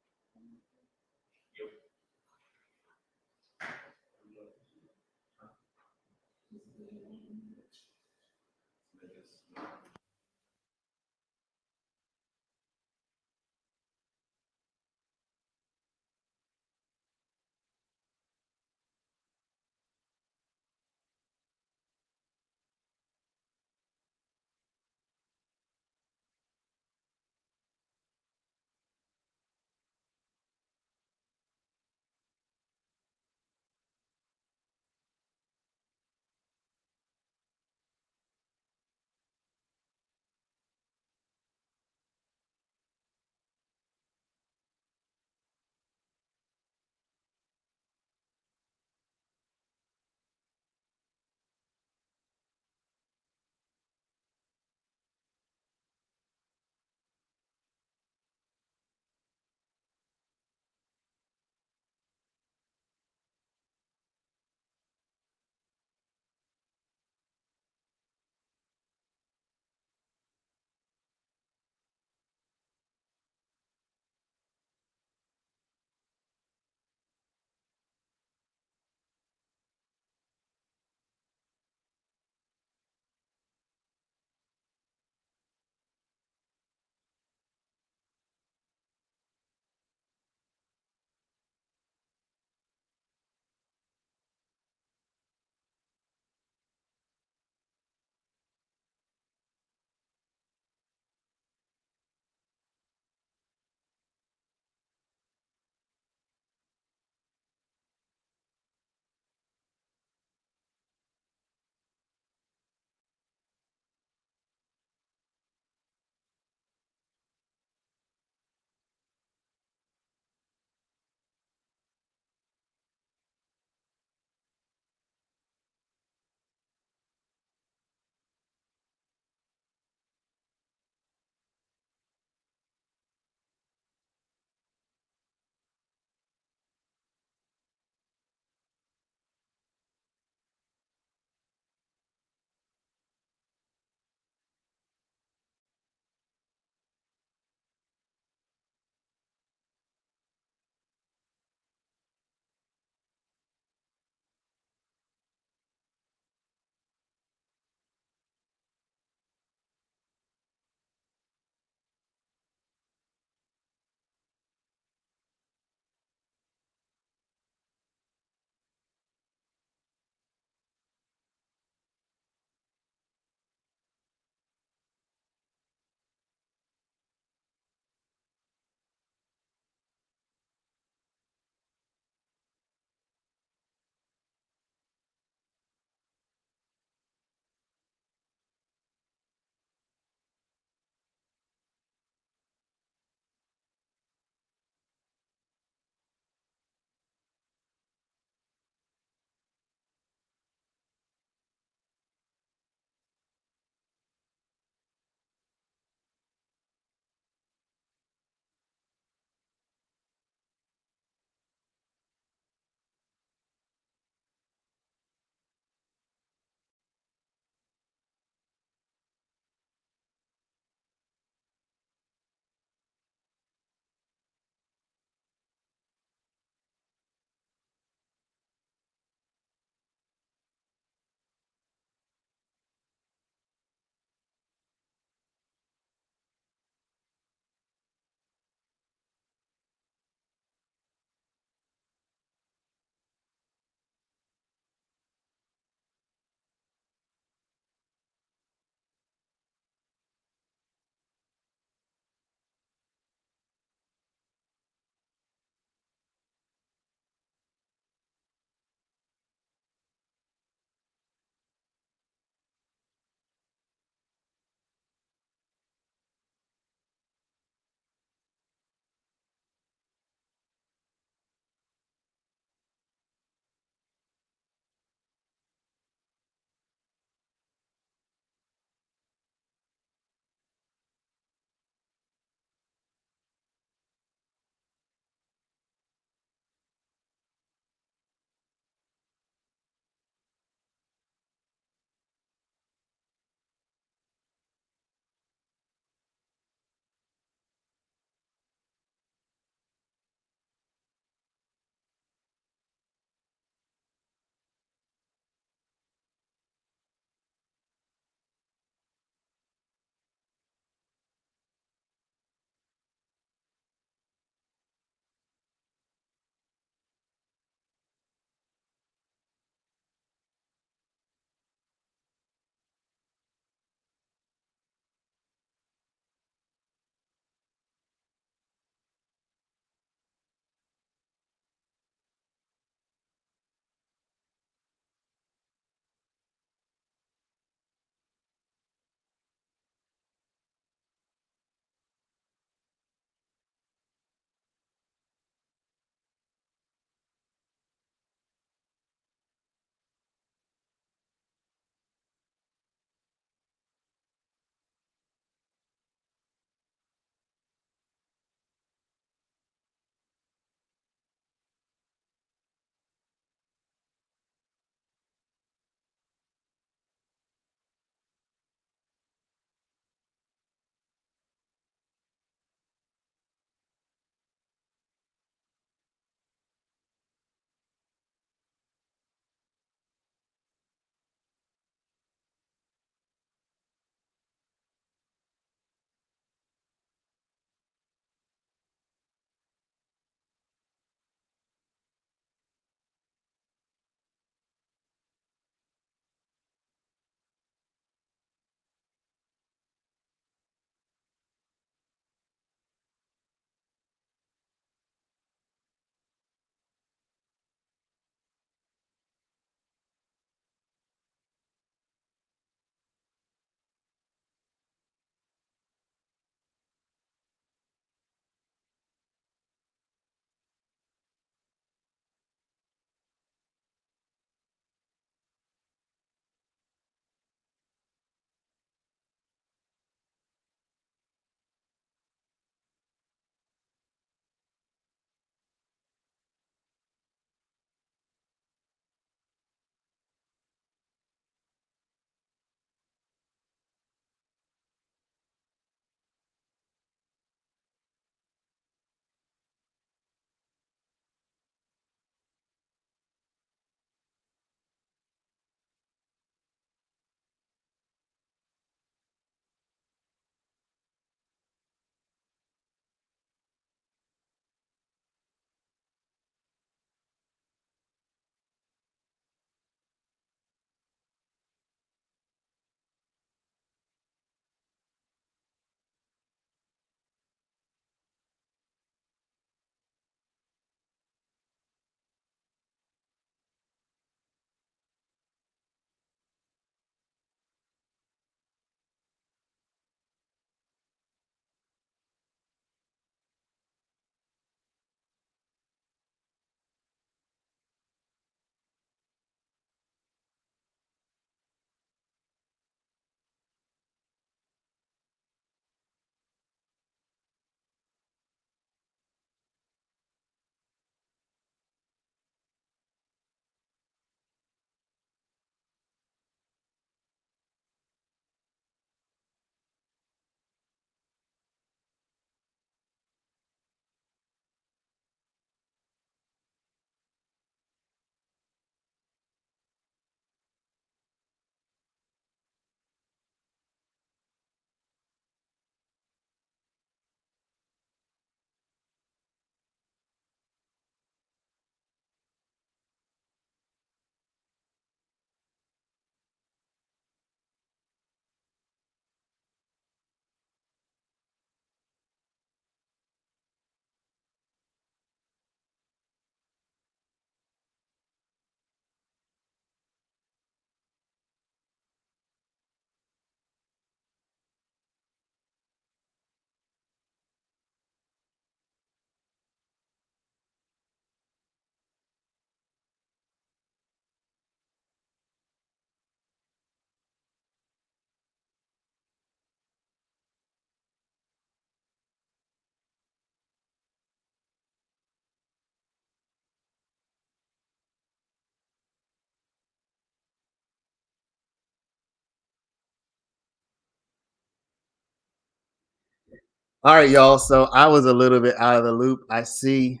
All right, y'all. So I was a little bit out of the loop. I see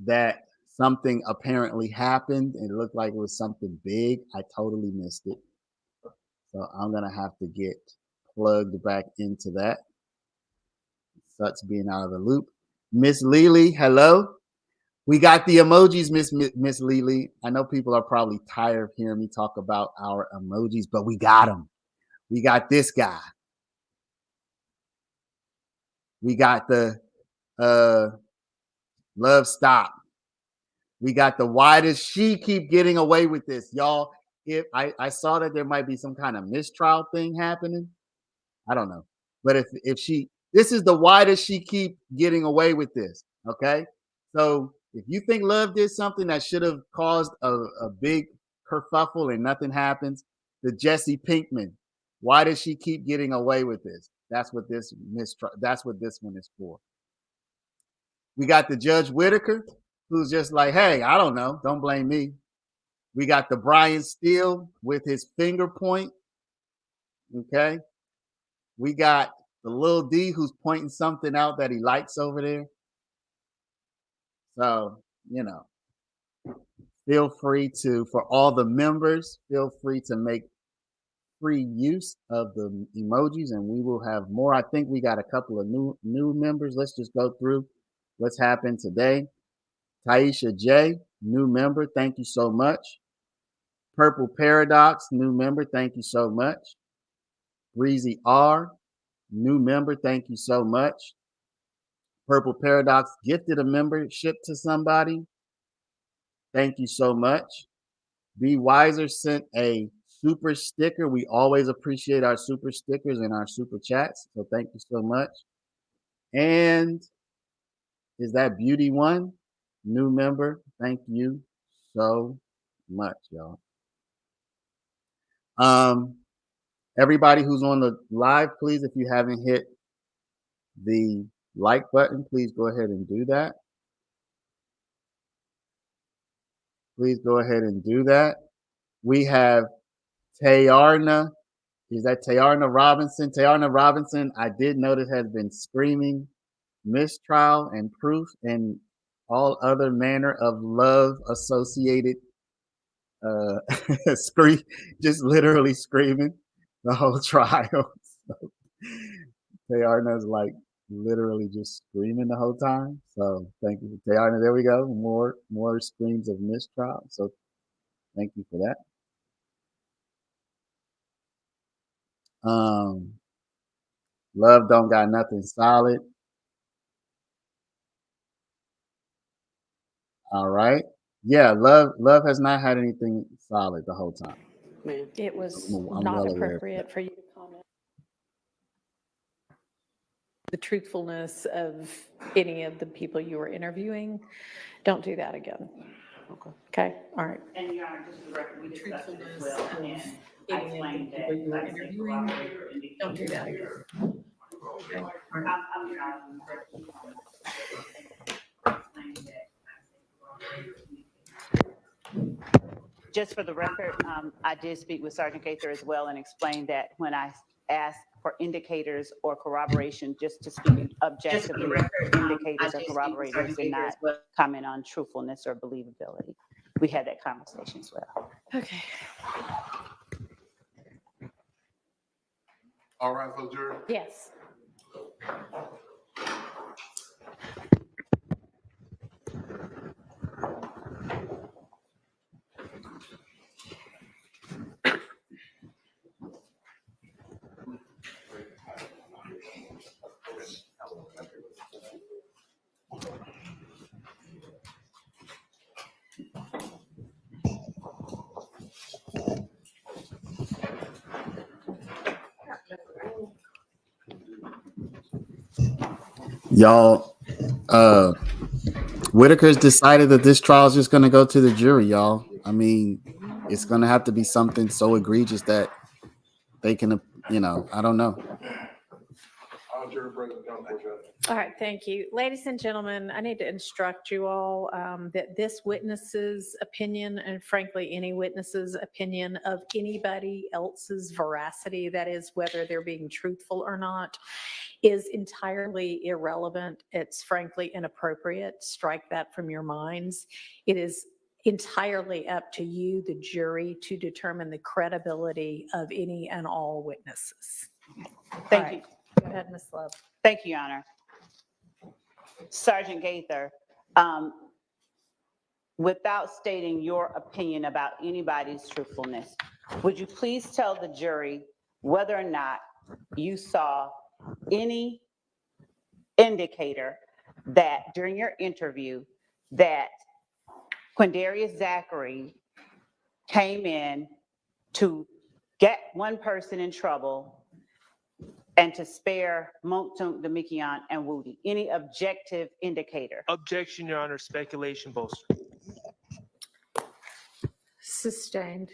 that something apparently happened. It looked like it was something big. I totally missed it. So I'm going to have to get plugged back into that. Such being out of the loop. Miss Lily, hello. We got the emojis, Miss Lily. I know people are probably tired of hearing me talk about our emojis, but we got them. We got this guy. We got the love stop. We got the why does she keep getting away with this, y'all? If I saw that there might be some kind of mistrial thing happening, I don't know, but if she, this is the why does she keep getting away with this? Okay, so if you think Love did something that should have caused a big kerfuffle and nothing happens, the Jesse Pinkman, why does she keep getting away with this? That's what this mistrial. That's what this one is for. We got the Judge Whitaker, who's just like, hey, I don't know. Don't blame me. We got the Brian Steele with his finger point. Okay. We got the little D who's pointing something out that he likes over there. So, feel free to, for all the members, feel free to make free use of the emojis and we will have more. I think we got a couple of new members. Let's just go through what's happened today. Taisha J, new member. Thank you so much. Purple Paradox, new member. Thank you so much. Breezy R, new member. Thank you so much. Purple Paradox gifted a membership to somebody. Thank you so much. B Wiser sent a super sticker. We always appreciate our super stickers and our super chats. So thank you so much. And is that Beauty One? New member. Thank you so much, y'all. Everybody who's on the live, please, if you haven't hit the like button, please go ahead and do that. Please go ahead and do that. We have Tayarna. Is that Tayarna Robinson? Tayarna Robinson, I did notice, has been screaming mistrial and proof and all other manner of love associated scream, just literally screaming the whole trial. So, Tayarna's like literally just screaming the whole time. So thank you, Tayarna. There we go. More screams of mistrial. So thank you for that. Love don't got nothing solid. All right. Yeah, love has not had anything solid the whole time. Man. It was I'm not well aware of appropriate for you to comment the truthfulness of any of the people you were interviewing. Don't do that again. Okay, all right. And Your Honor, just for the record, we discussed it as well, Truthfulness and of I any of the explained that, people you were like I said, interviewing. corroborator Don't do that again. Okay, all right. I'm Your Honor, explained that, just for the record, I did speak with Sergeant Gaither as well and explained that when I asked for indicators or corroboration, just to speak objectively, indicators or corroborators and not comment on truthfulness or believability. We had that conversation as well. Okay. All right, so jury. Yes. Y'all, Whitaker's decided that this trial is just going to go to the jury, y'all. I mean, it's going to have to be something so egregious that they can, I don't know. All jury present, come for judgment. All right, thank you. Ladies and gentlemen, I need to instruct you all that this witness's opinion, and frankly, any witness's opinion of anybody else's veracity, that is, whether they're being truthful or not, is entirely irrelevant. It's frankly inappropriate. Strike that from your minds. It is entirely up to you, the jury, to determine the credibility of any and all witnesses. Thank All you. right, go ahead, Ms. Love. Thank you, Your Honor. Sergeant Gaither, without stating your opinion about anybody's truthfulness, would you please tell the jury whether or not you saw any indicator that during your interview that Quindarius Zachary came in to get one person in trouble and to spare Monktunk, Demikian, and Woody? Any objective indicator? Objection, Your Honor, speculation bolster. Sustained.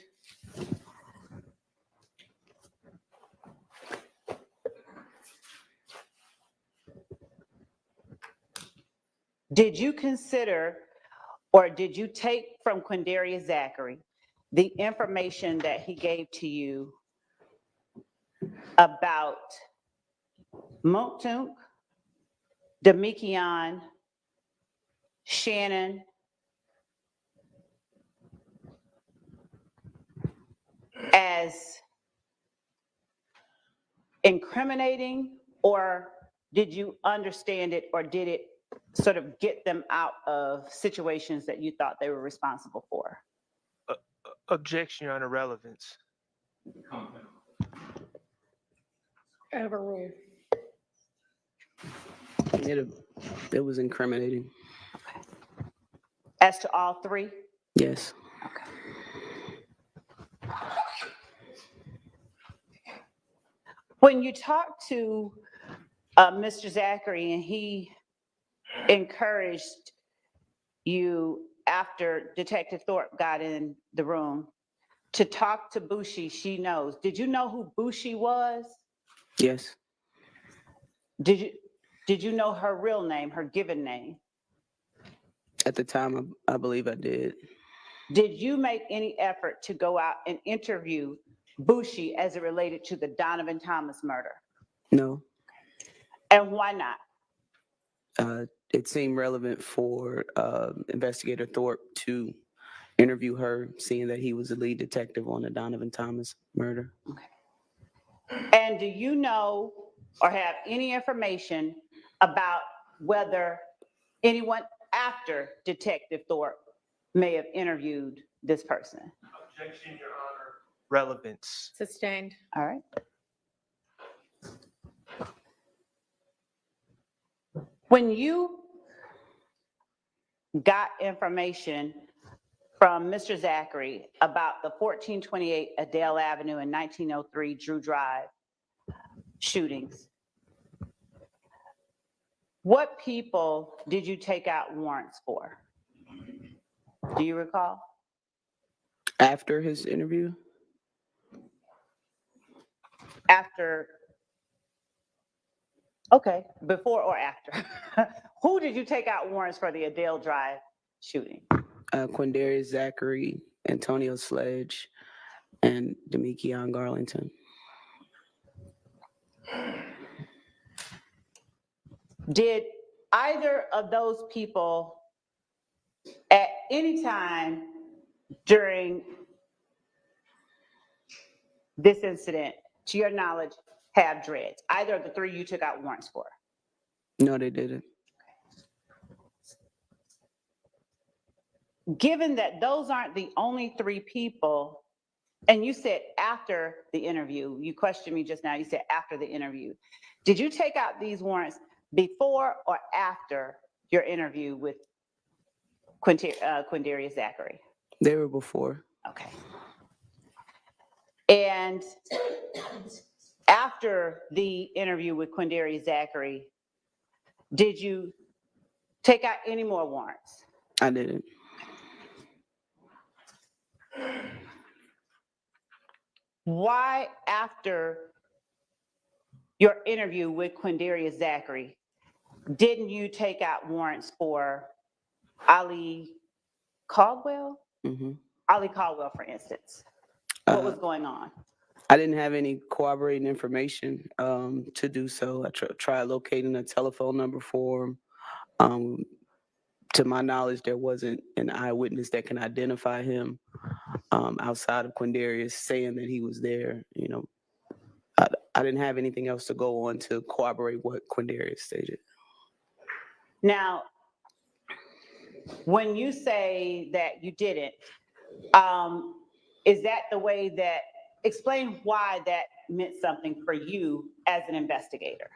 Did you consider, or did you take from Quindarius Zachary the information that he gave to you about Monktunk, Demikian, Shannon, as incriminating, or did you understand it, or did it sort of get them out of situations that you thought they were responsible for? Objection, Your Honor, relevance. Overruled. It was incriminating. As to all three? Yes. When you talk to Mr. Zachary and he encouraged you after Detective Thorpe got in the room to talk to Bushi, she knows. Did you know who Bushi was? Yes. Did you know her real name, her given name? At the time, I believe I did. Did you make any effort to go out and interview Bushi as it related to the Donovan Thomas murder? No. And why not? It seemed relevant for Investigator Thorpe to interview her, seeing that he was the lead detective on the Donovan Thomas murder. And do you know or have any information about whether anyone after Detective Thorpe may have interviewed this person? Objection, Your Honor, relevance. Sustained. All right. When you got information from Mr. Zachary about the 1428 Adele Avenue and 1903 Drew Drive shootings, what people did you take out warrants for? Do you recall? After his interview? After, okay, before or after? Who did you take out warrants for the Adele Drive shooting? Quindarius Zachary, Antonio Sledge, and Demikian Garlington. Did either of those people at any time during this incident, to your knowledge, have dreads? Either of the three you took out warrants for? No, they didn't. Given that those aren't the only three people, and you said after the interview, you questioned me just now, you said after the interview. Did you take out these warrants before or after your interview with Quindarius Zachary? They were before. Okay. And after the interview with Quindarius Zachary, did you take out any more warrants? I didn't. Why, after your interview with Quindarius Zachary, didn't you take out warrants for Ali Caldwell? hmm Ali Caldwell, for instance. What was going on? I didn't have any corroborating information to do so. I tried locating a telephone number for him. To my knowledge, there wasn't an eyewitness that can identify him outside of Quindarius saying that he was there. You know, I didn't have anything else to go on to corroborate what Quindarius stated. Now, when you say that you didn't, is that the way that, explain why that meant something for you as an investigator?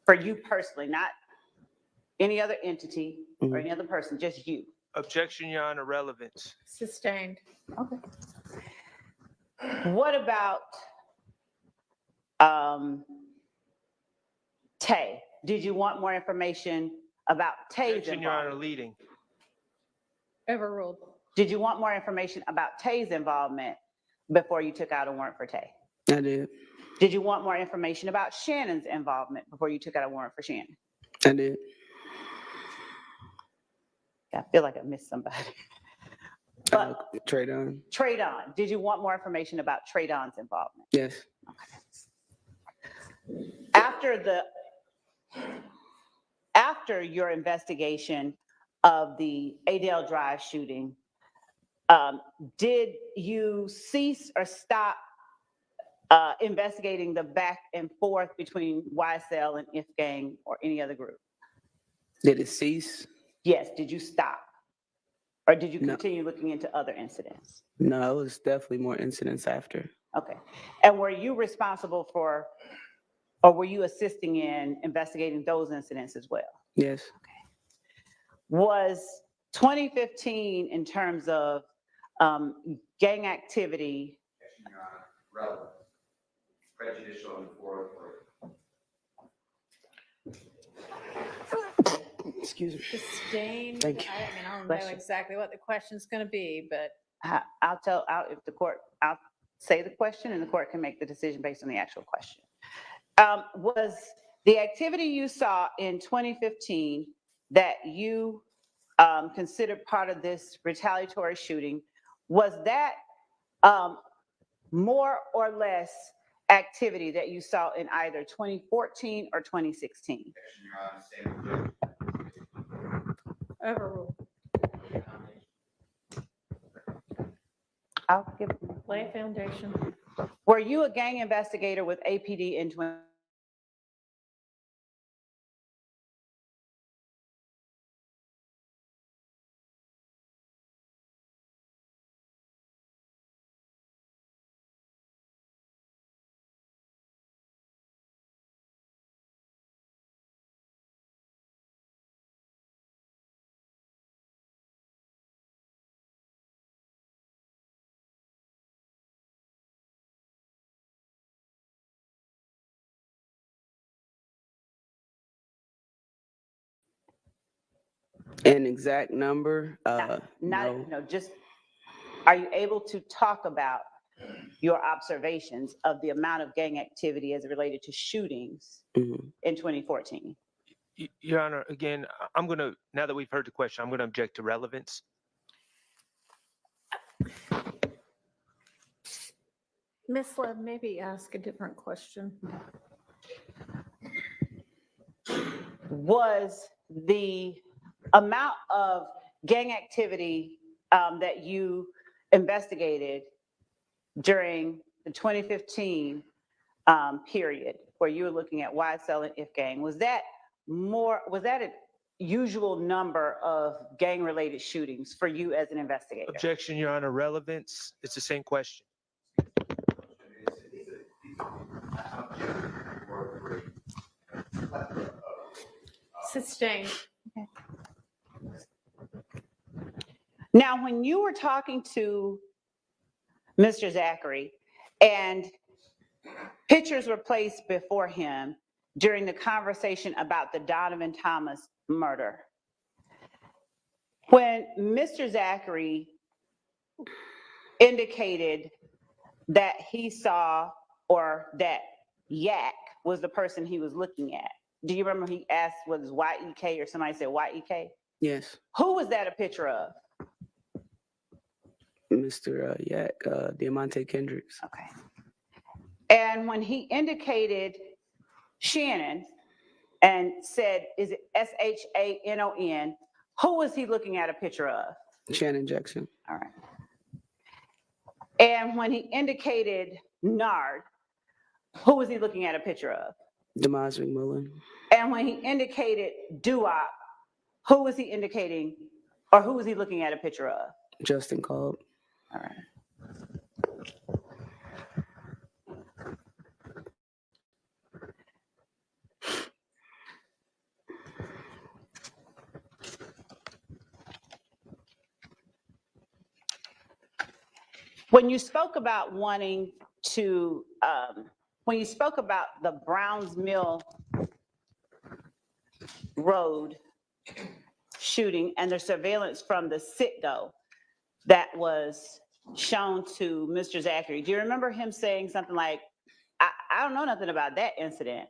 For you personally, not any other entity or any other person, just you. Objection, Your Honor, relevance. Sustained. Okay. What about Tay? Did you want more information about Tay's Objection, Your Honor, involvement? leading. Overruled. Did you want more information about Tay's involvement before you took out a warrant for Tay? I did. Did you want more information about Shannon's involvement before you took out a warrant for Shannon? I did. I feel like I missed somebody. But Traydon. Traydon, did you want more information about Traydon's involvement? Yes. After your investigation of the Adele Drive shooting, did you cease or stop investigating the back and forth between YSL and If Gang or any other group? Did it cease? Yes, did you stop? Or did you No. continue looking into other incidents? No, it was definitely more incidents after. Okay. And were you responsible for, or were you assisting in investigating those incidents as well? Yes. Was 2015 in terms of gang activity? Objection, Your Honor, relevant, prejudicial and forward. Excuse me. Sustained. Thank you. I mean, I don't Bless know you. exactly what the question's going to be, but I'll say the question and the court can make the decision based on the actual question. Was the activity you saw in 2015 that you considered part of this retaliatory shooting, was that more or less activity that you saw in either 2014 or 2016? Objection, Your Honor, same. overruled. I'll give. Lay a foundation. Were you a gang investigator with APD in 20? An exact number? No. Just, are you able to talk about your observations of the amount of gang activity as it related to shootings Mhm. in 2014? Your Honor, again, I'm going to, now that we've heard the question, I'm going to object to relevance. Ms. Love, maybe ask a different question. Was the amount of gang activity that you investigated during the 2015 period where you were looking at YSL and If Gang, was that a usual number of gang-related shootings for you as an investigator? Objection, Your Honor, relevance. It's the same question. Sustained. Now, when you were talking to Mr. Zachary and pictures were placed before him during the conversation about the Donovan Thomas murder, when Mr. Zachary indicated that he saw, or that Yak was the person he was looking at, do you remember he asked, was YEK or somebody said YEK? Yes, Who was that a picture of? Mr. Yak, Diamante Kendricks. Okay. And when he indicated Shannon and said, is it SHANON, who was he looking at a picture of? Shannon Jackson. All right. And when he indicated Nard, who was he looking at a picture of? Demise McMullen. And when he indicated Duop, who was he indicating, or who was he looking at a picture of? Justin Cobb. All right. When you spoke about wanting to, when you spoke about the Browns Mill Road shooting and the surveillance from the Citgo that was shown to Mr. Zachary, do you remember him saying something like, I don't know nothing about that incident?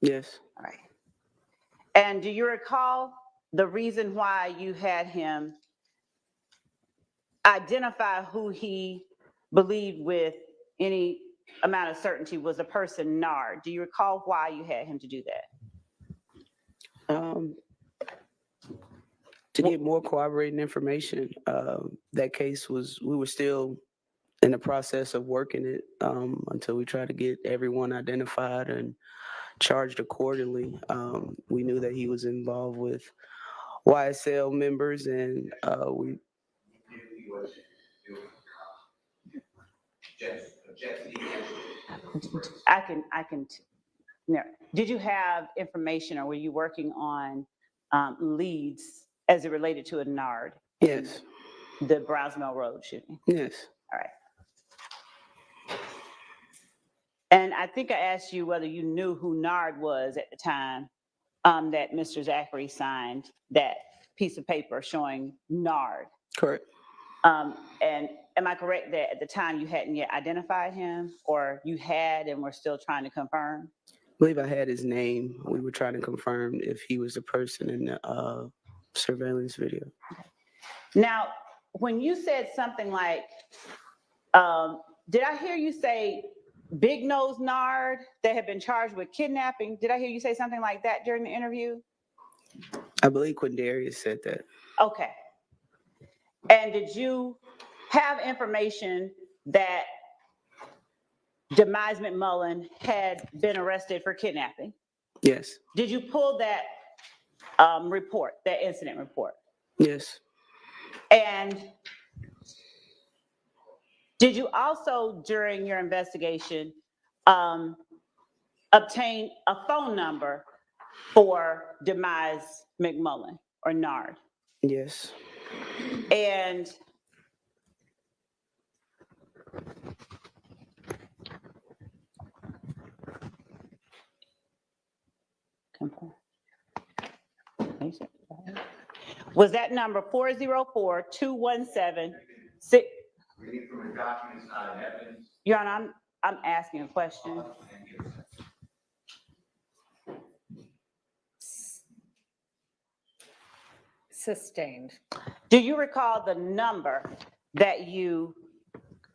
Yes. All right. And do you recall the reason why you had him identify who he believed with any amount of certainty was a person, Nard? Do you recall why you had him to do that? To get more corroborating information. That case was, we were still in the process of working it until we tried to get everyone identified and charged accordingly. We knew that he was involved with YSL members, and we. I can, no. Did you have information or were you working on leads as it related to a Nard? Yes. The Browns Mill Road shooting? Yes. All right. And I think I asked you whether you knew who Nard was at the time that Mr. Zachary signed that piece of paper showing Nard. Correct. And am I correct that at the time you hadn't yet identified him, or you had and were still trying to confirm? I believe I had his name. We were trying to confirm if he was the person in the surveillance video. Now, when you said something like, did I hear you say Big Nose Nard that had been charged with kidnapping? Did I hear you say something like that during the interview? I believe Quindarius said that. Okay. And did you have information that Demise McMullen had been arrested for kidnapping? Yes. Did you pull that report, that incident report? Yes. And did you also, during your investigation, obtain a phone number for Demise McMullen or Nard? Yes. And was that number 404-217-6? Reading from the documents, not in evidence. Your Honor, I'm asking a question. Sustained. Do you recall the number that you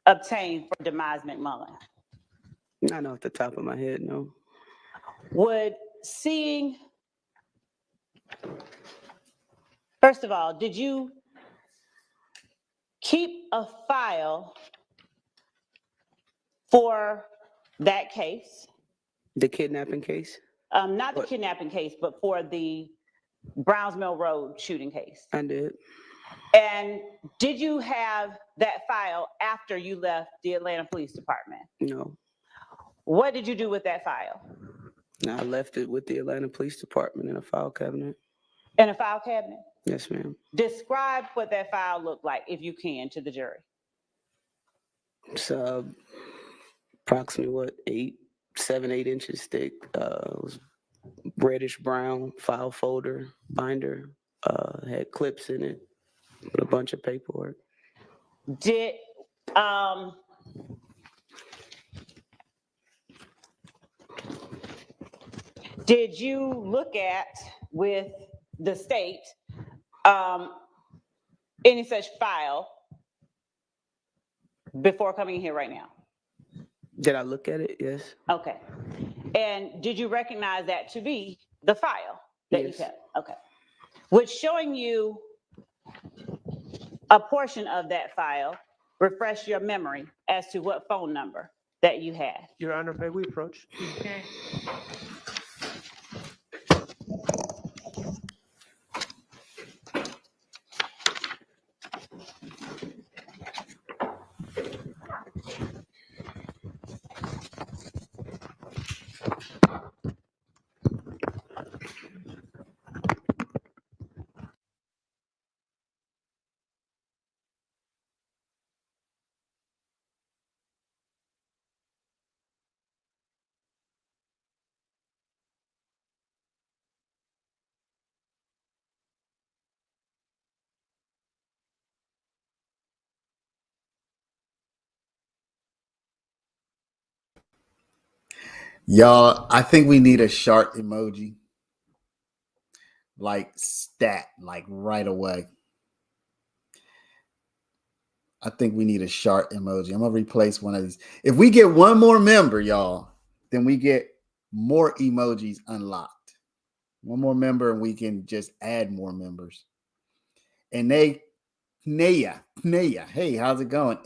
obtained for Demise McMullen? Not off the top of my head, no. Would seeing, first of all, did you keep a file for that case? The kidnapping case? Not the What? kidnapping case, but for the Browns Mill Road shooting case. I did. And did you have that file after you left the Atlanta Police Department? No. What did you do with that file? I left it with the Atlanta Police Department in a file cabinet. In a file cabinet? Yes, ma'am. Describe what that file looked like, if you can, to the jury. It's approximately what, 7, 8 inches thick. It was reddish brown file folder binder. Had clips in it with a bunch of paperwork. Did did you look at with the state any such file before coming here right now? Did I look at it? Yes. Okay. And did you recognize that to be the file that you Yes. kept? Okay. Which showing you a portion of that file, refresh your memory as to what phone number that you had. Your Honor, may we approach? Okay. Y'all, I think we need a shark emoji. Like stat, like right away. I think we need a shark emoji. I'm gonna replace one of these. If we get one more member, y'all, then we get more emojis unlocked. One more member, and we can just add more members. And Naya, hey, how's it going?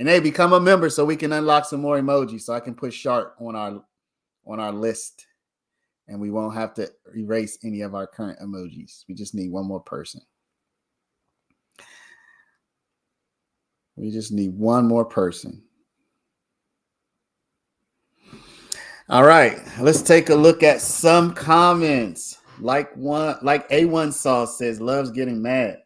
And they become a member so we can unlock some more emojis. So I can put shark on our list, and we won't have to erase any of our current emojis. We just need one more person. We just need one more person. All right, let's take a look at some comments. Like A1 Sauce says, loves getting mad.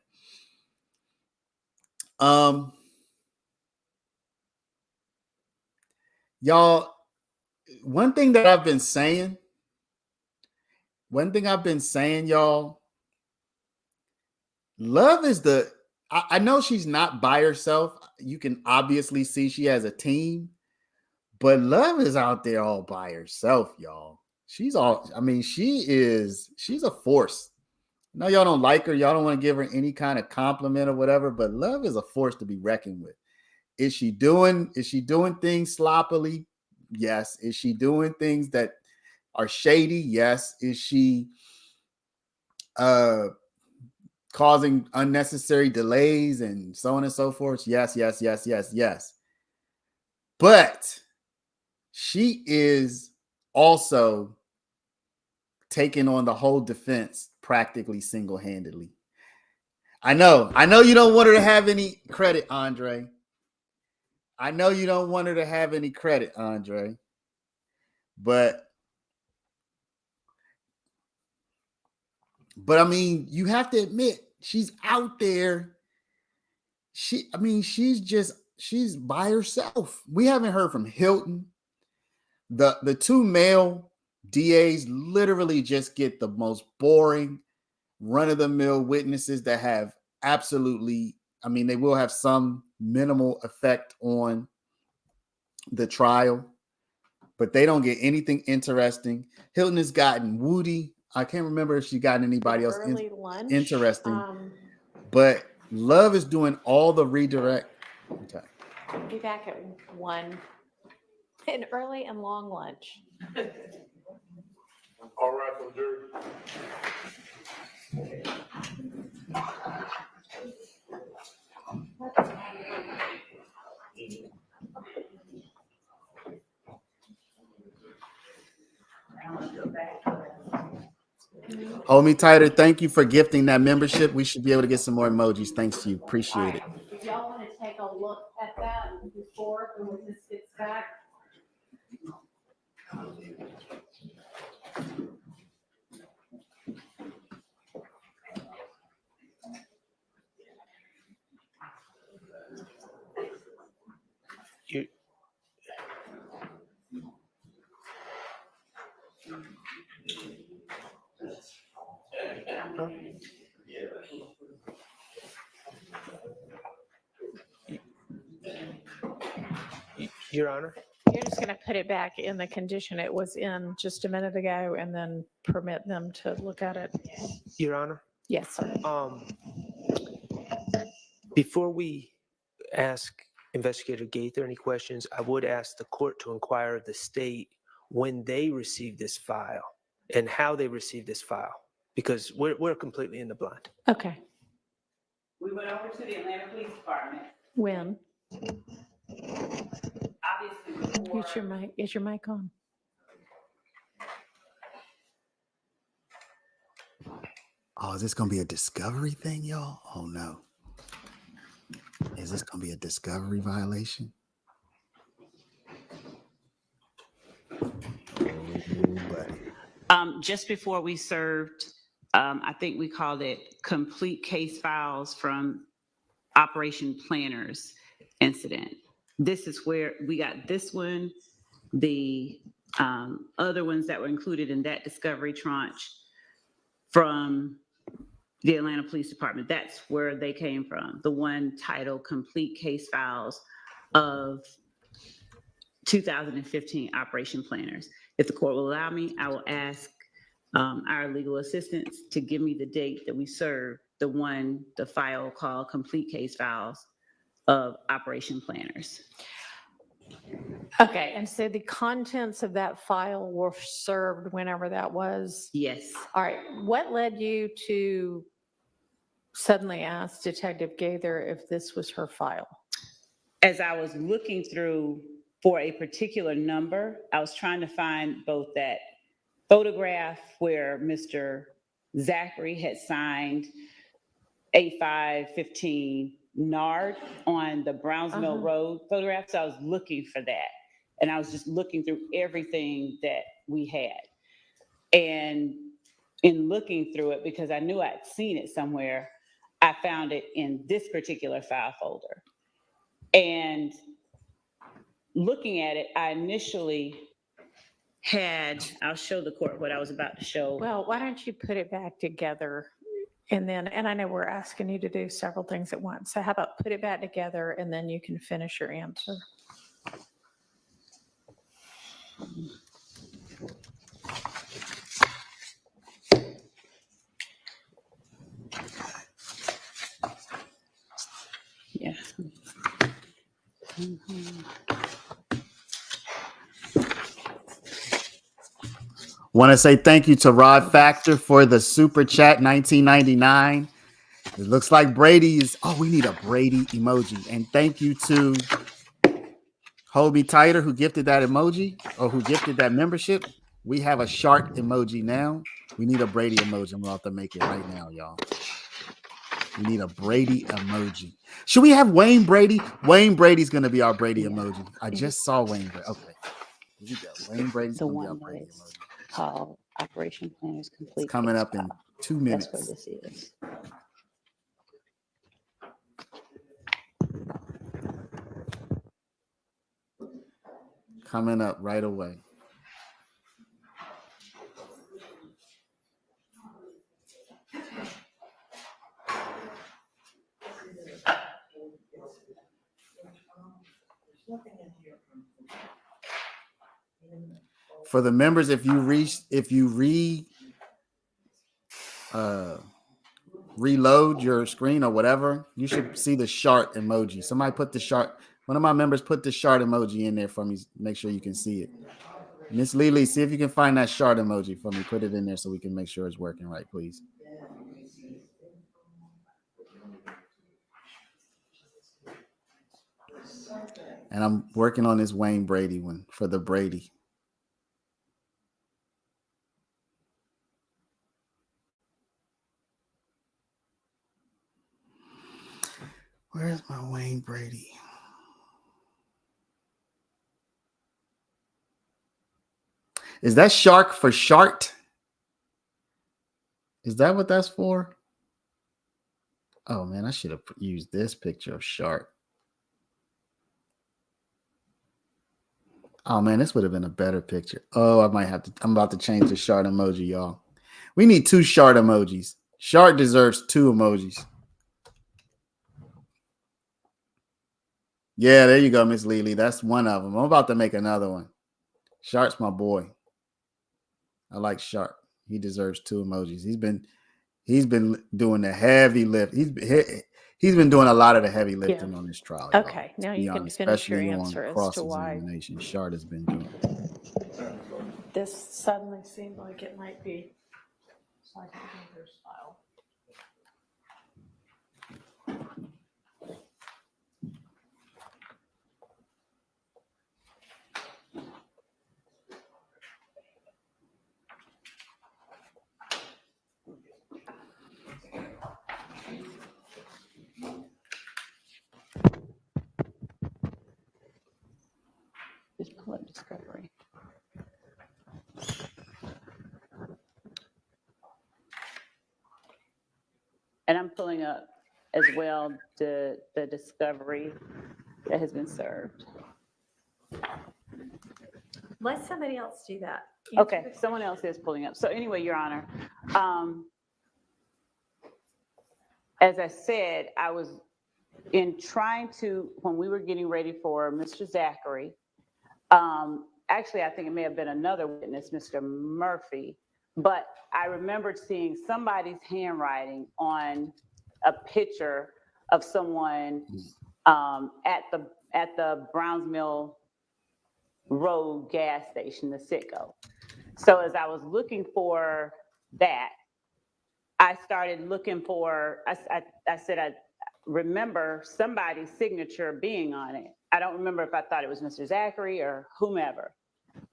Y'all, one thing I've been saying, y'all, Love is I know she's not by herself. You can obviously see she has a team, but Love is out there all by herself, y'all. She's a force. I know y'all don't like her. Y'all don't want to give her any kind of compliment or whatever, but Love is a force to be reckoned with. Is she doing things sloppily? Yes. Is she doing things that are shady? Yes. Is she causing unnecessary delays and so on and so forth? Yes. But she is also taking on the whole defense practically single-handedly. I know you don't want her to have any credit, Andre. But I mean, you have to admit, she's out there. She's by herself. We haven't heard from Hilton. The two male DAs literally just get the most boring, run-of-the-mill witnesses that have absolutely, they will have some minimal effect on the trial, but they don't get anything interesting. Hilton has gotten Woody. I can't remember if she got anybody else interesting. But Love is doing all the redirect. Okay. I'll be back at 1. An early and long lunch. All right, from jury. Hold me tighter. Thank you for gifting that membership. We should be able to get some more emojis. Thanks to you. Appreciate it. If y'all want to take a look at that before the witness gets back. Your Honor? you're just going to put it back in the condition it was in just a minute ago and then permit them to look at it? Your Honor, Yes, sir. before we ask Investigator Gaither any questions, I would ask the court to inquire of the state when they received this file and how they received this file, because we're completely in the blind. Okay. We went over to the Atlanta Police Department. When? Obviously, before. Is your mic, is your mic on? Oh, is this gonna be a discovery thing, y'all? Oh no. Is this gonna be a discovery violation? Oh, buddy. Just before we served, I think we called it complete case files from Operation Planners incident. This is where we got this one, the other ones that were included in that discovery tranche from the Atlanta Police Department. That's where they came from. The one titled Complete Case Files of 2015 Operation Planners. If the court will allow me, I will ask our legal assistants to give me the date that we served the file called Complete Case Files of Operation Planners. Okay, and so the contents of that file were served whenever that was? Yes. All right, what led you to suddenly ask Detective Gaither if this was her file? As I was looking through for a particular number, I was trying to find both that photograph where Mr. Zachary had signed 8515 Nard on the Brownsville Road photograph. So I was looking for that. And I was just looking through everything that we had. And in looking through it, because I knew I'd seen it somewhere, I found it in this particular file folder. And looking at it, I initially I'll show the court what I was about to show. Well, why don't you put it back together? And I know we're asking you to do several things at once. So how about put it back together and then you can finish your answer. Yeah. Want to say thank you to Rod Factor for the super chat, 1999. It looks like Brady is. Oh, we need a Brady emoji. And thank you to Hobie Tighter who gifted that emoji or who gifted that membership. We have a shark emoji now. We need a Brady emoji. I'm going to have to make it right now, y'all. We need a Brady emoji. Should we have Wayne Brady? Wayne Brady's going to be our Brady emoji. I just saw Wayne Brady. Okay. Here you go. Wayne Brady's going to be our Brady emoji. Called Operation Planners Complete. It's coming up in 2 minutes. That's what this is. Coming up right away. For the members, if you reload your screen or whatever, you should see the shark emoji. Somebody put the shark. One of my members put the shark emoji in there for me. Make sure you can see it. Miss Lily, see if you can find that shark emoji for me. Put it in there so we can make sure it's working right, please. And I'm working on this Wayne Brady one for the Brady. Where's my Wayne Brady? Is that shark for shart? Is that what that's for? Oh man, I should have used this picture of shark. Oh man, this would have been a better picture. Oh, I might have to. I'm about to change the shark emoji, y'all. We need 2 shark emojis. Shark deserves 2 emojis. Yeah, there you go, Miss Lely. That's one of them. I'm about to make another one. Sharp's my boy. I like Sharp. He deserves 2 emojis. He's been doing the heavy lift. He's been doing a lot of the heavy lifting on this trial. Y'all. Okay, now Be you can honest, finish your especially on answer as cross to why examination. Sharp has been doing. this suddenly seemed like it might be Sergeant Gaither's file. Just pull up discovery. And I'm pulling up as well the discovery that has been served. Let somebody else do that. Okay, someone else is pulling up. So anyway, Your Honor, as I said, I was in trying to, when we were getting ready for Mr. Zachary, actually, I think it may have been another witness, Mr. Murphy, but I remembered seeing somebody's handwriting on a picture of someone at the Browns Mill Road gas station, the Citgo. So as I was looking for that, I started looking for, I said, I remember somebody's signature being on it. I don't remember if I thought it was Mr. Zachary or whomever.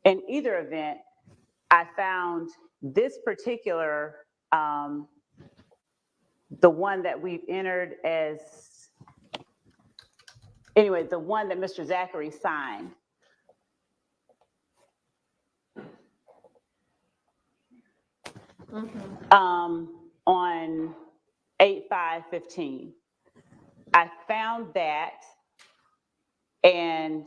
In either event, I found this particular, the one that we've entered as, anyway, the one that Mr. Zachary signed. On 8/5/15. I found that and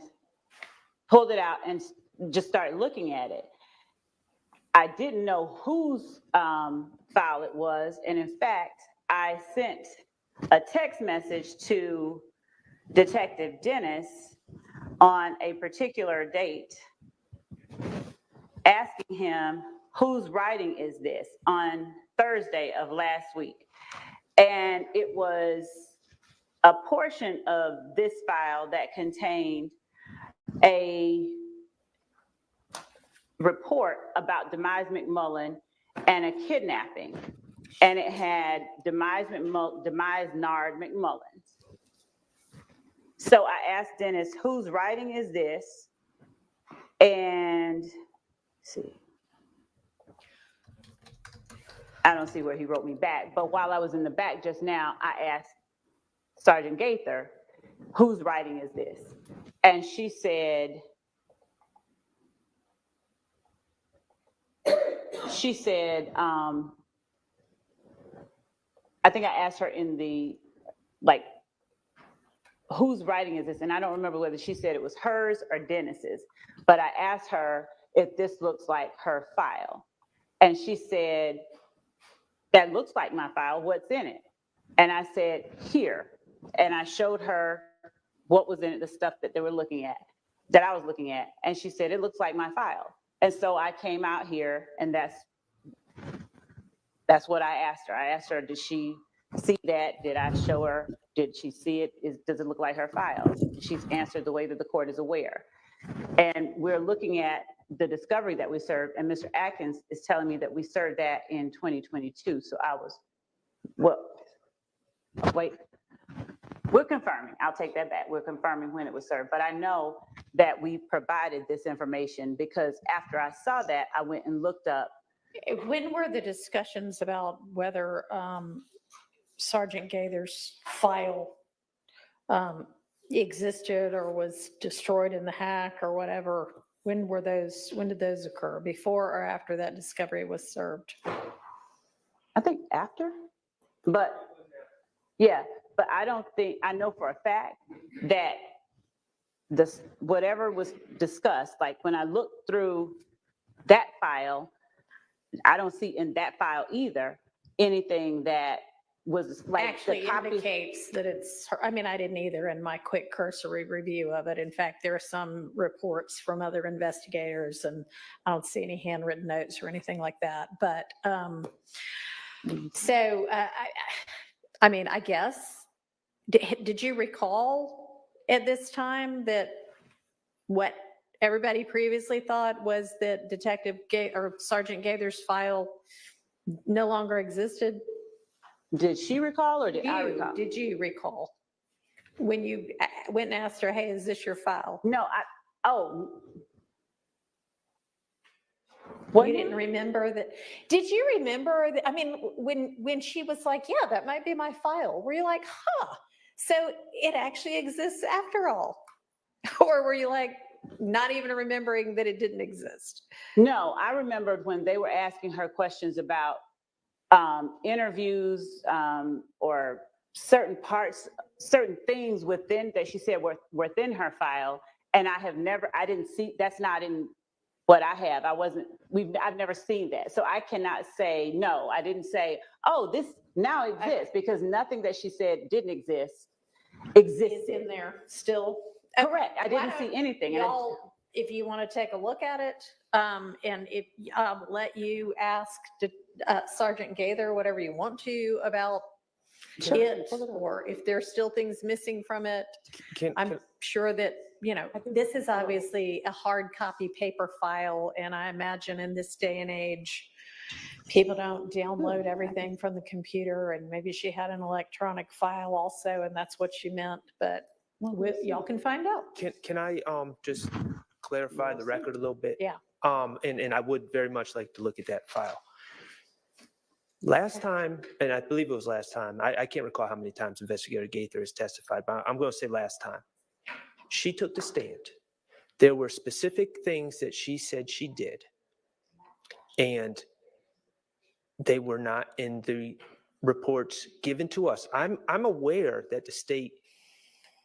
pulled it out and just started looking at it. I didn't know whose file it was. And in fact, I sent a text message to Detective Dennis on a particular date asking him, whose writing is this, on Thursday of last week. And it was a portion of this file that contained a report about Demise McMullen and a kidnapping. And it had Demise Nard McMullen. So I asked Dennis, whose writing is this? And let's see. I don't see where he wrote me back, but while I was in the back just now, I asked Sergeant Gaither, whose writing is this? And she said, I think I asked her in the, like, whose writing is this? And I don't remember whether she said it was hers or Dennis's, but I asked her if this looks like her file. And she said, that looks like my file, what's in it? And I said, here. And I showed her what was in it, the stuff that they were looking at, that I was looking at. And she said, it looks like my file. And so I came out here and that's what I asked her. I asked her, did she see that? Did I show her? Did she see it? Does it look like her file? She's answered the way that the court is aware. And we're looking at the discovery that we served, and Mr. Atkins is telling me that we served that in 2022. So I was, well, wait, we're confirming. I'll take that back. We're confirming when it was served. But I know that we provided this information because after I saw that, I went and looked up. When were the discussions about whether Sergeant Gaither's file existed or was destroyed in the hack or whatever? When did those occur? Before or after that discovery was served? I think after, but yeah, but I don't think, I know for a fact that this, whatever was discussed, like when I looked through that file, I don't see in that file either anything that was like actually the copy. indicates that it's her. I mean, I didn't either in my quick cursory review of it. In fact, there are some reports from other investigators, and I don't see any handwritten notes or anything like that. But so, I mean, I guess, did you recall at this time that what everybody previously thought was that or Sergeant Gaither's file no longer existed? Did she recall or did I recall? Did you recall when you went and asked her, hey, is this your file? No, You didn't remember that? Did you remember that? I mean, when she was like, yeah, that might be my file, were you like, huh, so it actually exists after all? Or were you like, not even remembering that it didn't exist? No, I remembered when they were asking her questions about interviews or certain parts, certain things within that she said were within her file. And I didn't see, that's not in what I have. I've never seen that. So I cannot say, no, I didn't say, oh, this now exists, because nothing that she said didn't exist existed. Is in there still. Correct. I didn't see anything. Y'all, if you want to take a look at it, and if let you ask Sergeant Gaither whatever you want to about it, or if there's still things missing from it. I'm sure that, you know, this is obviously a hard copy paper file, and I imagine in this day and age, people don't download everything from the computer, and maybe she had an electronic file also, and that's what she meant, but y'all can find out. Can I just clarify the record a little bit? Yeah. And I would very much like to look at that file. Last time, and I believe it was last time, I can't recall how many times Investigator Gaither has testified, but I'm going to say last time. She took the stand. There were specific things that she said she did, and they were not in the reports given to us. I'm aware that the state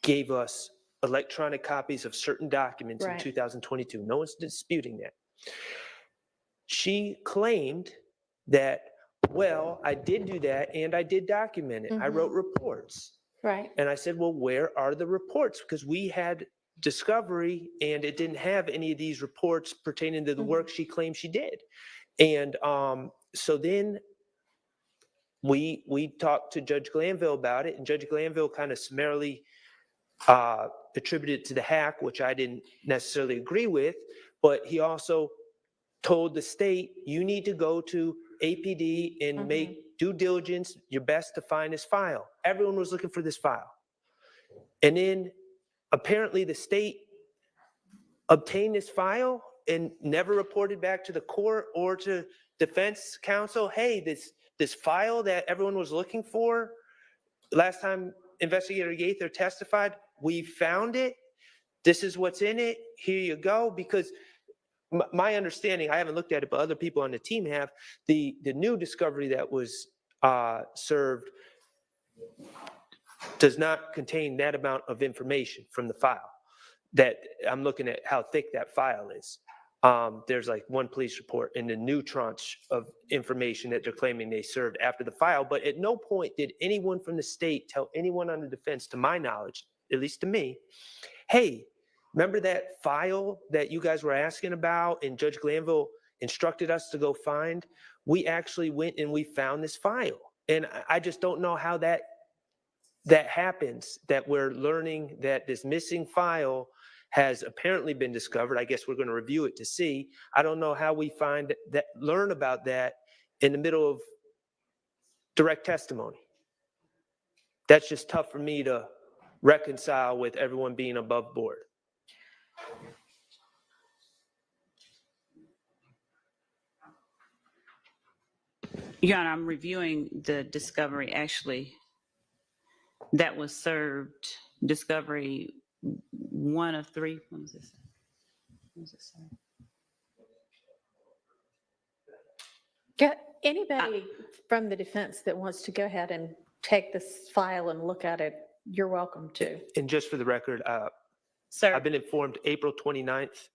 gave us electronic copies of certain documents in 2022. No one's disputing that. She claimed that, well, I did do that and I did document it. I wrote reports. Right. And I said, well, where are the reports? Because we had discovery and it didn't have any of these reports pertaining to the work she claimed she did. And so then we talked to Judge Glanville about it, and Judge Glanville kind of summarily attributed it to the hack, which I didn't necessarily agree with, but he also told the state, you need to go to APD and make due diligence, your best to find this file. Everyone was looking for this file. And then apparently the state obtained this file and never reported back to the court or to defense counsel, hey, this file that everyone was looking for, last time Investigator Gaither testified, we found it. This is what's in it. Here you go. Because my understanding, I haven't looked at it, but other people on the team have, the new discovery that was served does not contain that amount of information from the file. That I'm looking at how thick that file is. There's like one police report in the new tranche of information that they're claiming they served after the file, but at no point did anyone from the state tell anyone on the defense, to my knowledge, at least to me, hey, remember that file that you guys were asking about and Judge Glanville instructed us to go find? We actually went and we found this file. And I just don't know how that happens, that we're learning that this missing file has apparently been discovered. I guess we're going to review it to see. I don't know how we learn about that in the middle of direct testimony. That's just tough for me to reconcile with everyone being above board. Your Honor, I'm reviewing the discovery actually that was served, discovery 1 of 3. When was this? Anybody from the defense that wants to go ahead and take this file and look at it, you're welcome to. And just for the record, Sir, I've been informed April 29th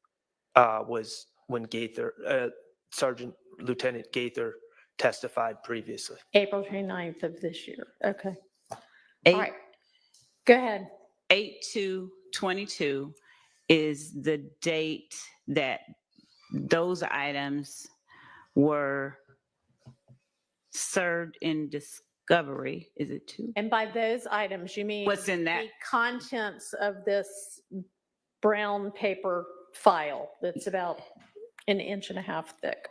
was when Gaither, Sergeant Lieutenant Gaither testified previously. April 29th of this year. Okay. All Eight- right. Go ahead. 8/2/22 is the date that those items were served in discovery. Is it two? And by those items, you mean What's in that? the contents of this brown paper file that's about an inch and a half thick.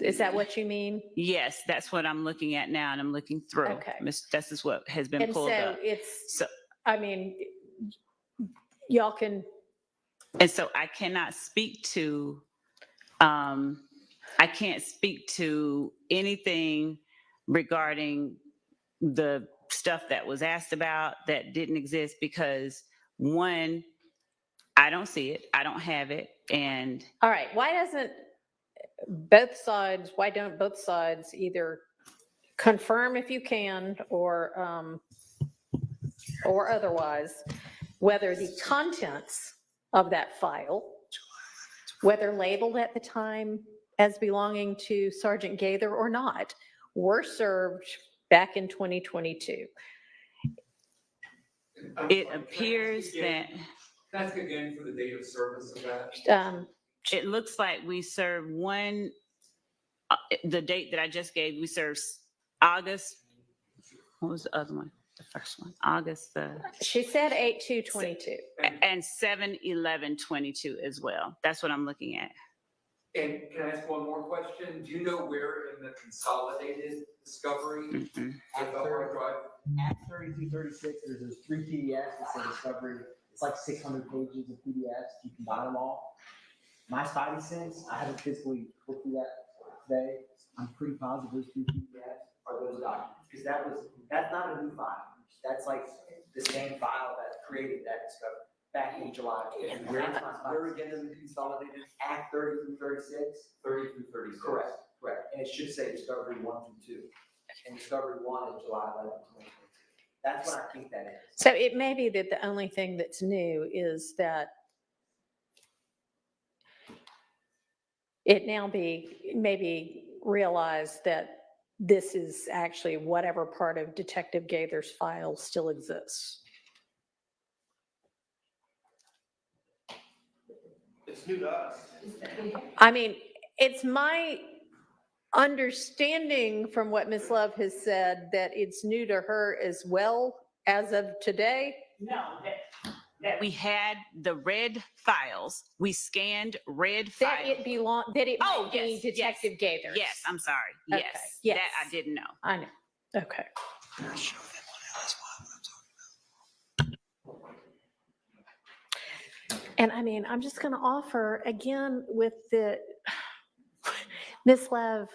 Is that what you mean? Yes, that's what I'm looking at now, and I'm looking through. Okay. This is what has been And pulled so up. it's, So, I mean, y'all can, and so I cannot speak to, I can't speak to anything regarding the stuff that was asked about that didn't exist because one, I don't see it, I don't have it, and all right, why don't both sides either confirm if you can or otherwise, whether the contents of that file, whether labeled at the time as belonging to Sergeant Gaither or not, were served back in 2022. it appears that That's again for the date of service of that. it looks like we served one, the date that I just gave, we served August, what was the other one? The first one, August the, She said 8/2/22. and 7/11/22 as well. That's what I'm looking at. And can I ask one more question? Do you know where in the consolidated discovery Mm-mm. of the hard drive? At 3236, there's those 3 PDFs that say discovery. It's like 600 pages of PDFs. You can buy them all. My spidey sense, I haven't physically looked through that today. I'm pretty positive those 3 PDFs are those documents because that's not a new file. That's like the same file that created that discovery back in July. Where again in the consolidated? Act 30 through 36? 30 through 36. Correct. And it should say discovery 1 through 2. And discovery 1 in July 11, 2022. That's what I think that is. So it may be that the only thing that's new is that it now maybe realized that this is actually whatever part of Detective Gaither's file still exists. It's new to us. I mean, it's my understanding from what Ms. Love has said that it's new to her as well as of today. No, that we had the red files, we scanned red files. That it Oh, might be yes, Detective Gaither's. Yes, I'm sorry. Okay, Yes, yes. that I didn't know. I know. Okay. And I mean, I'm just going to offer again with the Miss Love,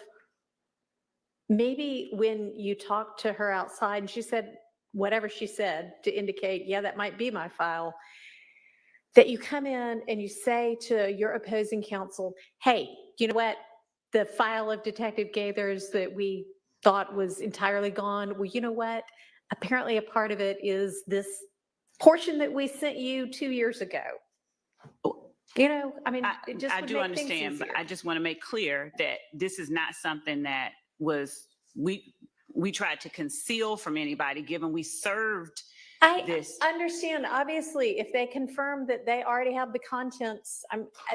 maybe when you talk to her outside, she said whatever she said to indicate, yeah, that might be my file, that you come in and you say to your opposing counsel, hey, you know what? The file of Detective Gaither's that we thought was entirely gone. Well, you know what? Apparently a part of it is this portion that we sent you 2 years ago. You know, I mean, it just I would do make understand, things but easier. I just want to make clear that this is not something that was, we tried to conceal from anybody, given we served I this. understand, obviously, if they confirm that they already have the contents,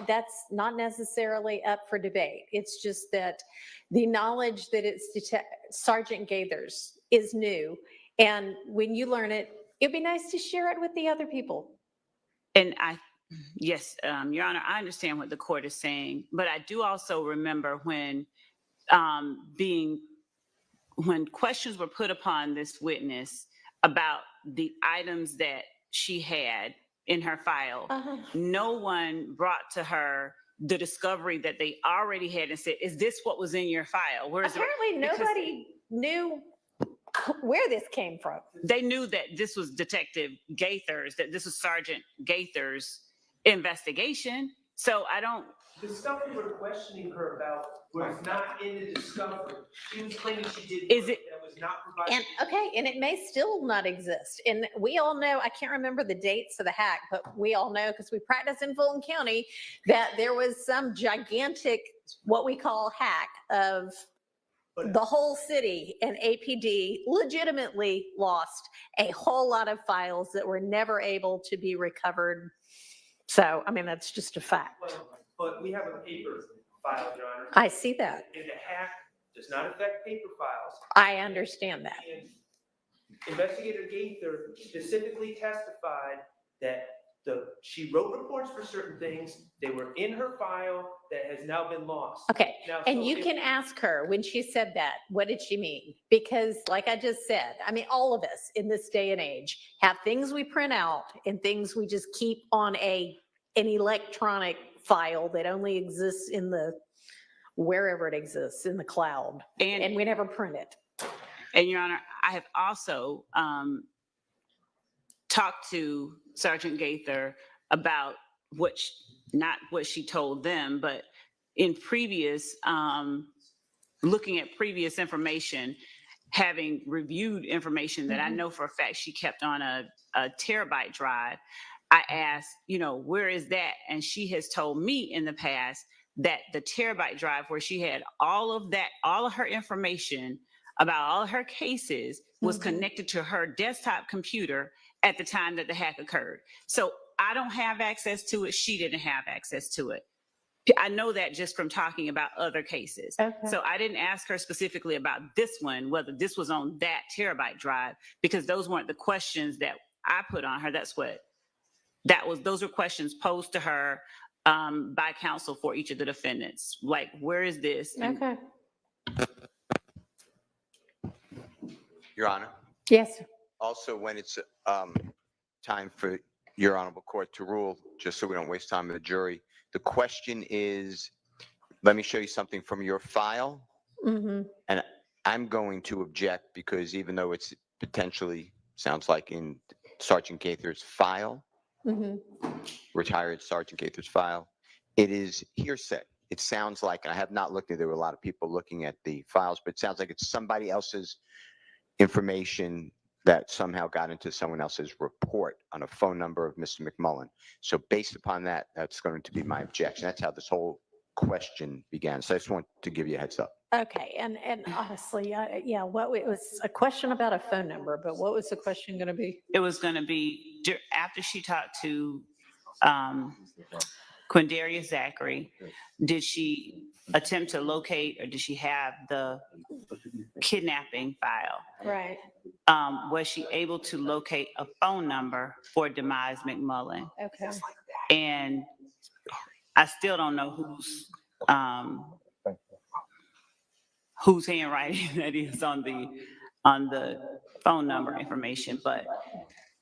that's not necessarily up for debate. It's just that the knowledge that it's Sergeant Gaither's is new. And when you learn it, it'd be nice to share it with the other people. And yes, Your Honor, I understand what the court is saying, but I do also remember when when questions were put upon this witness about the items that she had in her file, no one brought to her the discovery that they already had and said, is this what was in your file? Apparently nobody knew where this came from. They knew that this was Detective Gaither's, that this was Sergeant Gaither's investigation. So I don't. The stuff we were questioning her about was not in the discovery. She was claiming she did Is work it- that was not provided. And it may still not exist. And we all know, I can't remember the dates of the hack, but we all know because we practice in Fulton County that there was some gigantic, what we call hack of the whole city and APD legitimately lost a whole lot of files that were never able to be recovered. So, I mean, that's just a fact. But we have a paper file, Your Honor. I see that. And the hack does not affect paper files. I understand that. And Investigator Gaither specifically testified that she wrote reports for certain things. They were in her file that has now been lost. Okay, Now, and so you if- can ask her when she said that, what did she mean? Because like I just said, I mean, all of us in this day and age have things we print out and things we just keep on an electronic file that only exists in wherever it exists, in the cloud, and we never print it. And Your Honor, I have also talked to Sergeant Gaither about not what she told them, but in previous, looking at previous information, having reviewed information that I know for a fact she kept on a terabyte drive, I asked, where is that? And she has told me in the past that the terabyte drive where she had all of her information about all of her cases was connected to her desktop computer at the time that the hack occurred. So I don't have access to it. She didn't have access to it. I know that just from talking about other cases. Okay. So I didn't ask her specifically about this one, whether this was on that terabyte drive, because those weren't the questions that I put on her. Those are questions posed to her by counsel for each of the defendants. Like, where is this? And Okay. Your Honor, Yes. also when it's time for your honorable court to rule, just so we don't waste time with the jury, the question is, let me show you something from your file. And I'm going to object because even though it's potentially sounds like in Sergeant Gaither's file, retired Sergeant Gaither's file, it is hearsay. It sounds like, and I have not looked at, there were a lot of people looking at the files, but it sounds like it's somebody else's information that somehow got into someone else's report on a phone number of Mr. McMullen. So based upon that, that's going to be my objection. That's how this whole question began. So I just want to give you a heads up. Okay, and honestly, yeah, it was a question about a phone number, but what was the question going to be? it was going to be after she talked to Quindarius Zachary, did she attempt to locate, or did she have the kidnapping file? Right. Was she able to locate a phone number for Demise McMullen? Okay. And I still don't know whose handwriting that is on the phone number information, but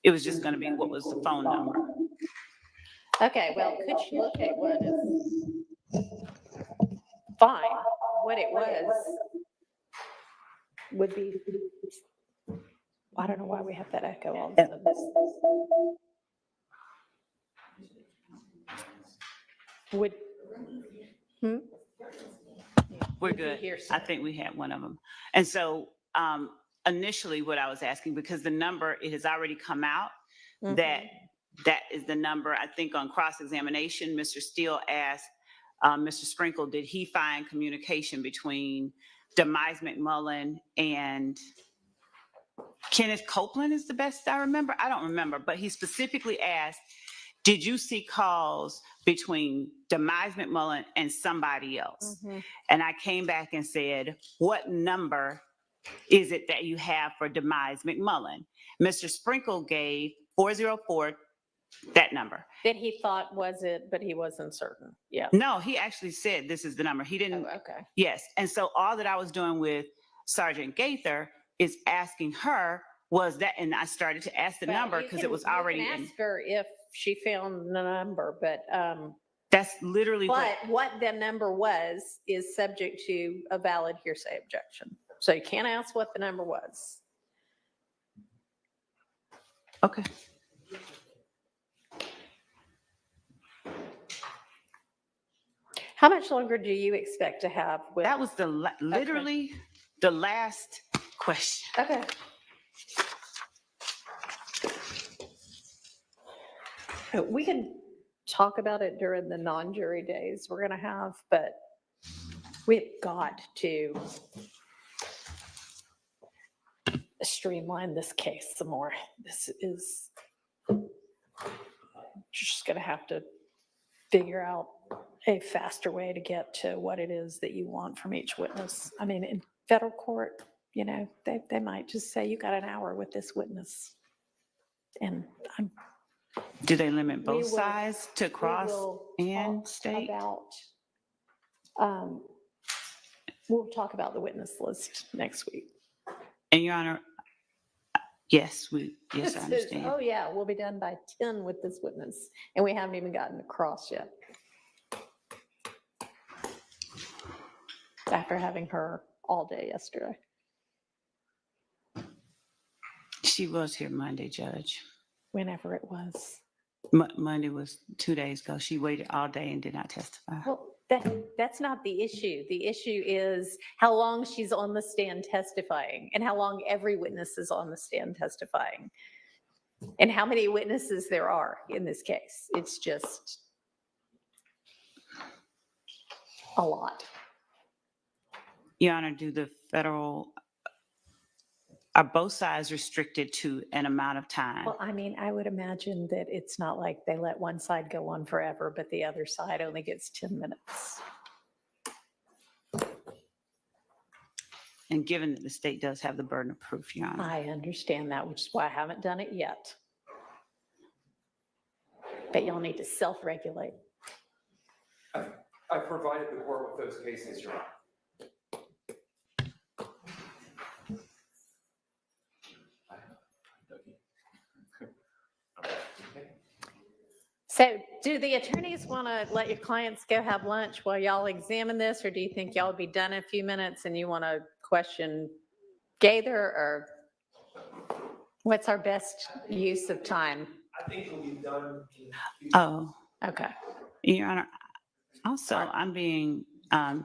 it was just going to be what was the phone number. Okay, well, could she locate what is fine? What it was would be, I don't know why we have that echo all of a sudden. We're good. I think we had one of them. And so initially what I was asking, because the number, it has already come out, that is the number. I think on cross-examination, Mr. Steele asked Mr. Sprinkle, did he find communication between Demise McMullen and Kenneth Copeland is the best I remember? I don't remember, but he specifically asked, did you see calls between Demise McMullen and somebody else? And I came back and said, what number is it that you have for Demise McMullen? Mr. Sprinkle gave 404, that number. That he thought was it, but he wasn't certain. Yeah. No, he actually said this is the number. He didn't. Oh, okay. Yes. And so all that I was doing with Sergeant Gaither is asking her, was that, and I started to ask the number because it was already You can ask her if she found the number, but that's literally what the number was is subject to a valid hearsay objection. So you can't ask what the number was. Okay. How much longer do you expect to have with? That was literally the last question. Okay. We can talk about it during the non-jury days we're going to have, but we've got to streamline this case some more. This is, just going to have to figure out a faster way to get to what it is that you want from each witness. I mean, in federal court, you know, they might just say, you got an hour with this witness. And Do they limit we both will- sides to we cross will and talk state? We'll talk about the witness list next week. And Your Honor, yes, I This is- understand. Oh, yeah, we'll be done by 10 with this witness, and we haven't even gotten across yet. After having her all day yesterday. She was here Monday, Judge. Whenever it was. Monday was 2 days ago. She waited all day and did not testify. Well, that's not the issue. The issue is how long she's on the stand testifying and how long every witness is on the stand testifying and how many witnesses there are in this case. It's just a lot. Your Honor, are both sides restricted to an amount of time? Well, I mean, I would imagine that it's not like they let one side go on forever, but the other side only gets 10 minutes. And given that the state does have the burden of proof, Your Honor. I understand that, which is why I haven't done it yet. But y'all need to self-regulate. I provided the court with those cases, Your Honor. So do the attorneys want to let your clients go have lunch while y'all examine this, or do you think y'all will be done in a few minutes and you want to question Gaither, or what's our best use of time? I think we'll be done. Oh, Okay. Your Honor, also, I'm being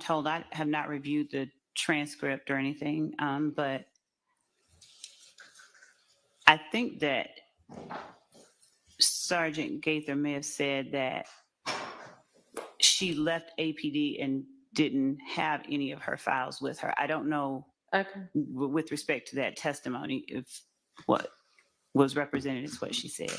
told I have not reviewed the transcript or anything, but I think that Sergeant Gaither may have said that she left APD and didn't have any of her files with her. I don't know Okay. with respect to that testimony if what was represented is what she said.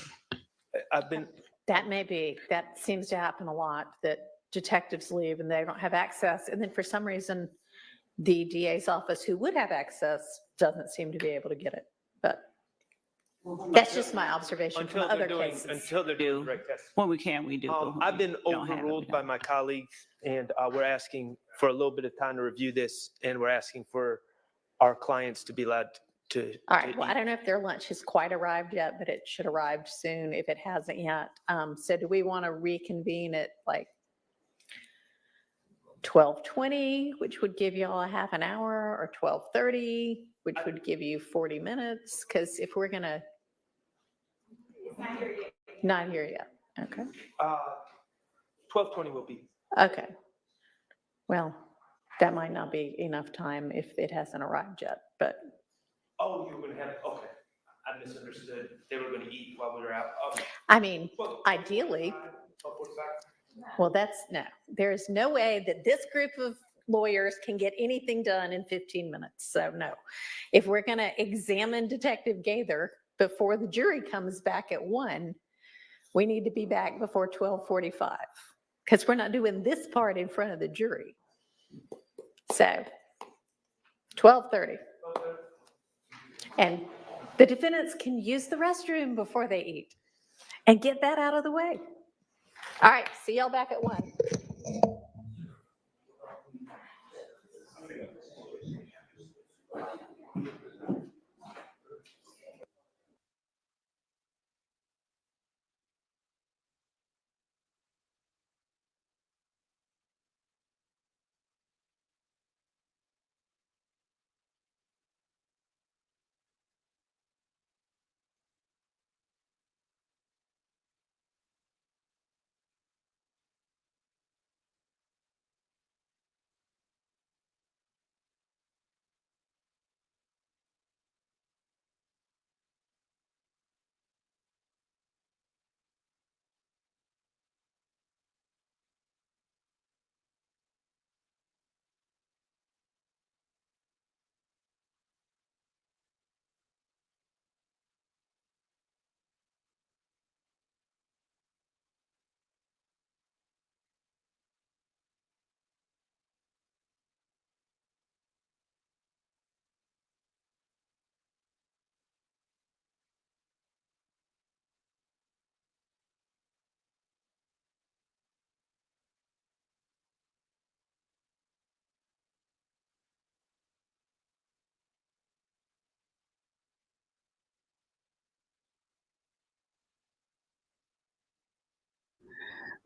That seems to happen a lot, that detectives leave and they don't have access. And then for some reason, the DA's office, who would have access, doesn't seem to be able to get it. But that's just my observation from other cases. Until they're doing direct testimony. When we can, we do. but when I've been we don't have it, we overruled by don't. my colleagues, and we're asking for a little bit of time to review this, and we're asking for our clients to be allowed to. All right, to well, I eat. don't know if their lunch has quite arrived yet, but it should arrive soon if it hasn't yet. So do we want to reconvene at like 12:20, which would give you all a half an hour, or 12:30, which would give you 40 minutes? Because if we're going to. Not here yet. Okay. 12:20 will be. Okay. Well, that might not be enough time if it hasn't arrived yet, but. Oh, you were going to have, okay. I misunderstood. They were going to eat while we were out. Okay. I mean, 12:45, ideally, 12:45. well, no, there's no way that this group of lawyers can get anything done in 15 minutes. So no, if we're going to examine Detective Gaither before the jury comes back at 1, we need to be back before 12:45 because we're not doing this part in front of the jury. So 12:30. And the defendants can use the restroom before they eat and get that out of the way. All right, see y'all back at 1.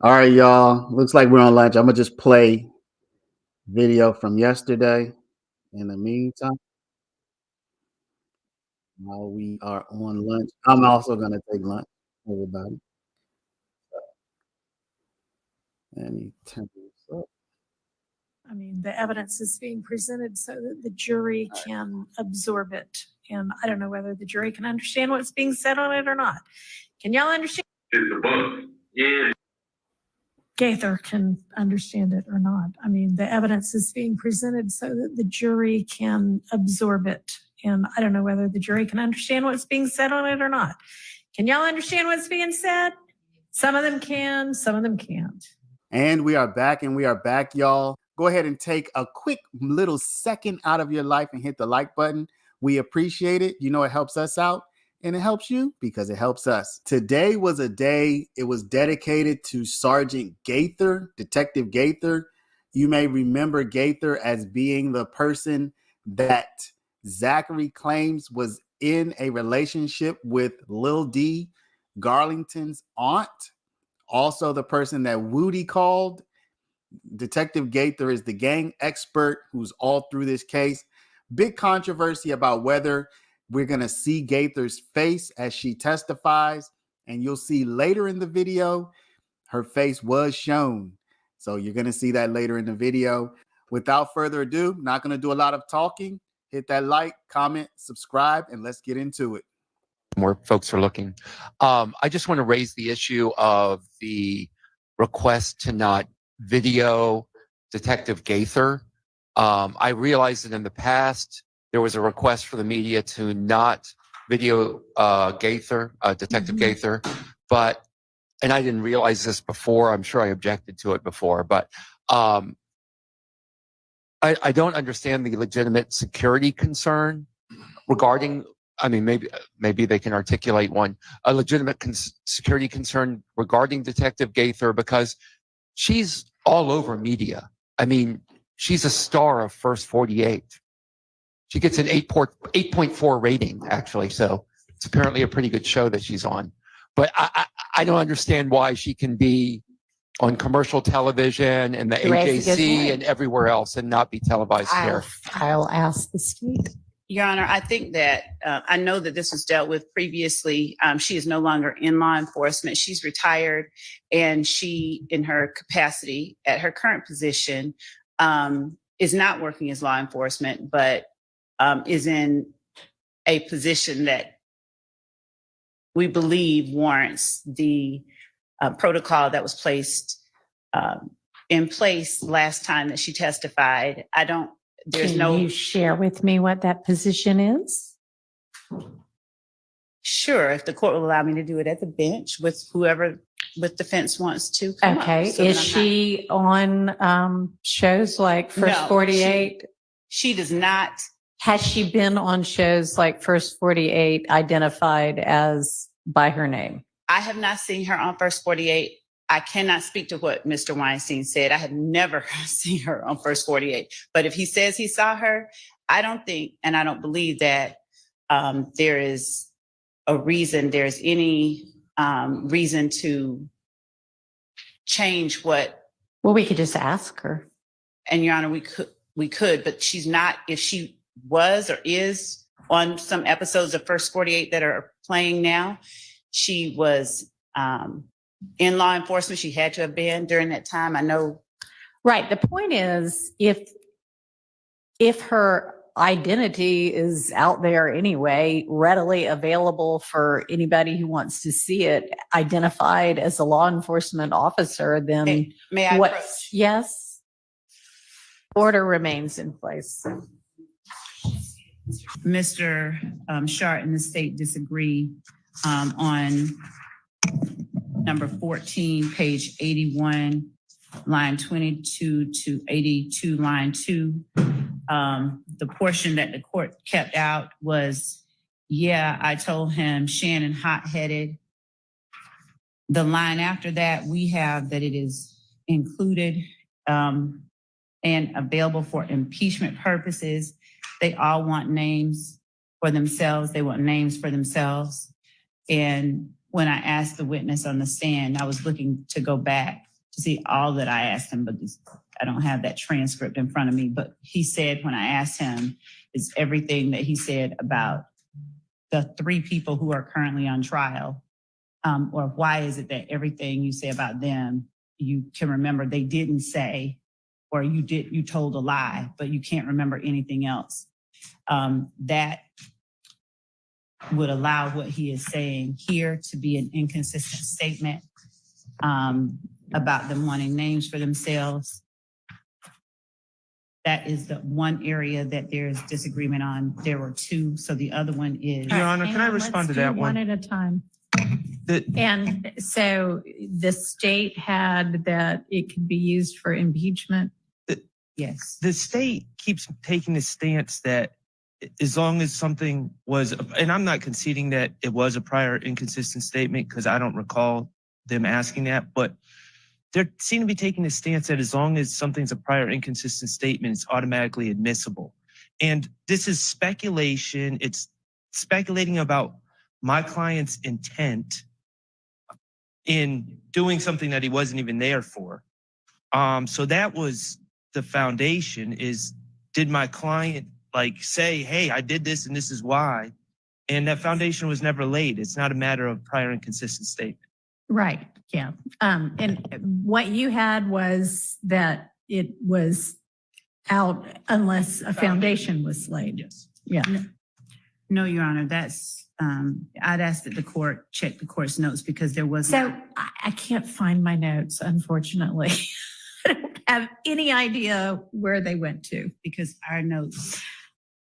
All right, y'all. Looks like we're on lunch. I'm gonna just play video from yesterday. In the meantime, while we are on lunch, I'm also gonna take lunch, everybody. Let me turn this up. I mean, the evidence is being presented so that the jury can absorb it. And I don't know whether the jury can understand what's being said on it or not. Can y'all understand? The book. Yeah. Gaither can understand it or not. I mean, the evidence is being presented so that the jury can absorb it. And I don't know whether the jury can understand what's being said on it or not. Can y'all understand what's being said? Some of them can, some of them can't. And we are back, y'all. Go ahead and take a quick little second out of your life and hit the like button. We appreciate it. You know, it helps us out and it helps you because it helps us. Today was a day, it was dedicated to Sergeant Gaither, Detective Gaither. You may remember Gaither as being the person that Zachary claims was in a relationship with Lil D, Garlington's aunt. Also, the person that Woody called. Detective Gaither is the gang expert who's all through this case. Big controversy about whether we're going to see Gaither's face as she testifies. And you'll see later in the video, her face was shown. So you're going to see that later in the video. Without further ado, not going to do a lot of talking. Hit that like, comment, subscribe, and let's get into it. More folks are looking. I just want to raise the issue of the request to not video Detective Gaither. I realized that in the past, there was a request for the media to not video Gaither, Detective Gaither, and I didn't realize this before. I'm sure I objected to it before, but I don't understand the legitimate security concern regarding, I mean, maybe they can articulate one, a legitimate security concern regarding Detective Gaither, because she's all over media. I mean, she's a star of First 48. She gets an 8.4 rating, actually. So it's apparently a pretty good show that she's on. But I don't understand why she can be on commercial television and the AJC and everywhere else and not be televised here. I'll ask the state. Your Honor, I think that I know that this was dealt with previously. She is no longer in law enforcement. She's retired, and she, in her capacity at her current position, is not working as law enforcement, but is in a position that we believe warrants the protocol that was placed in place last time that she testified. Can you share with me what that position is? Sure, if the court will allow me to do it at the bench with whoever with defense wants to come Okay, up, so is that I'm she on shows like First No, 48? she does not. Has she been on shows like First 48 identified as by her name? I have not seen her on First 48. I cannot speak to what Mr. Weinstein said. I have never seen her on First 48. But if he says he saw her, I don't think, and I don't believe that there is a reason, there's any reason to change what. Well, we could just ask her. And Your Honor, we could, but she's not. If she was or is on some episodes of First 48 that are playing now, she was in law enforcement. She had to have been during that time. I know. Right. The point is, if her identity is out there anyway, readily available for anybody who wants to see it, identified as a law enforcement officer, then may I approach? Yes. Order remains in place. Mr. Shart and the state disagree on number 14, page 81, line 22 to 82, line 2. The portion that the court kept out was, yeah, I told him Shannon hot-headed. The line after that, we have that it is included and available for impeachment purposes. They all want names for themselves. They want names for themselves. And when I asked the witness on the stand, I was looking to go back to see all that I asked him, but I don't have that transcript in front of me. But he said, when I asked him, is everything that he said about the 3 people who are currently on trial, or why is it that everything you say about them, you can remember they didn't say, or you told a lie, but you can't remember anything else. That would allow what he is saying here to be an inconsistent statement about them wanting names for themselves. That is the one area that there's disagreement on. There were 2, so the other one is. Your Honor, can I respond to that One at a time. And so the state had that it could be used for impeachment. Yes. The state keeps taking the stance that as long as something was, and I'm not conceding that it was a prior inconsistent statement because I don't recall them asking that, but they seem to be taking the stance that as long as something's a prior inconsistent statement, it's automatically admissible. And this is speculation. It's speculating about my client's intent in doing something that he wasn't even there for. So that was the foundation, is did my client say, hey, I did this and this is why? And that foundation was never laid. It's not a matter of prior inconsistent statement. Right, yeah. And what you had was that it was out unless a foundation was laid. Yes. Yeah. No, Your Honor, that's, I'd ask that the court check the court's notes because there was. So I can't find my notes, unfortunately. I don't have any idea where they went to. Because our notes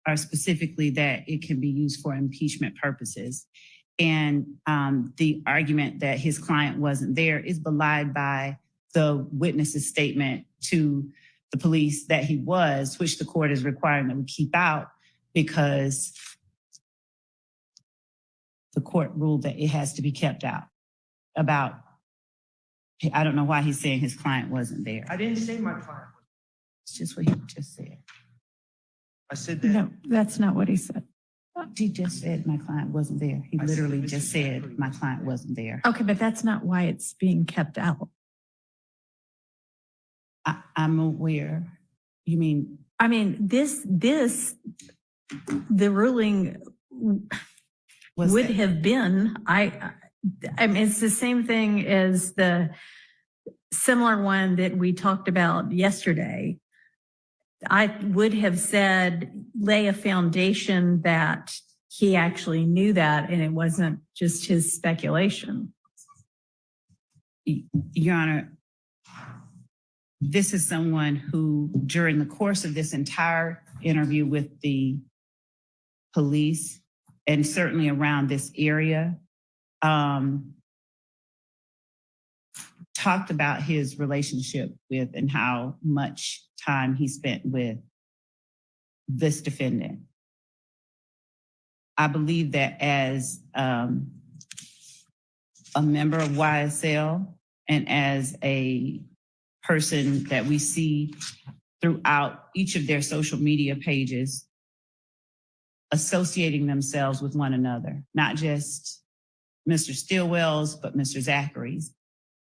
are specifically that it can be used for impeachment purposes. And the argument that his client wasn't there is belied by the witness's statement to the police that he was, which the court is requiring that we keep out because the court ruled that it has to be kept out. About, I don't know why he's saying his client wasn't there. I didn't say my client. It's just what he just said. I said that. No, that's not what he said. He just said my client wasn't there. He literally just said my client wasn't there. Okay, but that's not why it's being kept out. I'm aware. You mean? I mean, the ruling would have been, I mean, it's the same thing as the similar one that we talked about yesterday. I would have said, lay a foundation that he actually knew that and it wasn't just his speculation. Your Honor, this is someone who, during the course of this entire interview with the police and certainly around this area, talked about his relationship with and how much time he spent with this defendant. I believe that as a member of YSL and as a person that we see throughout each of their social media pages, associating themselves with one another, not just Mr. Stillwell's, but Mr. Zachary's,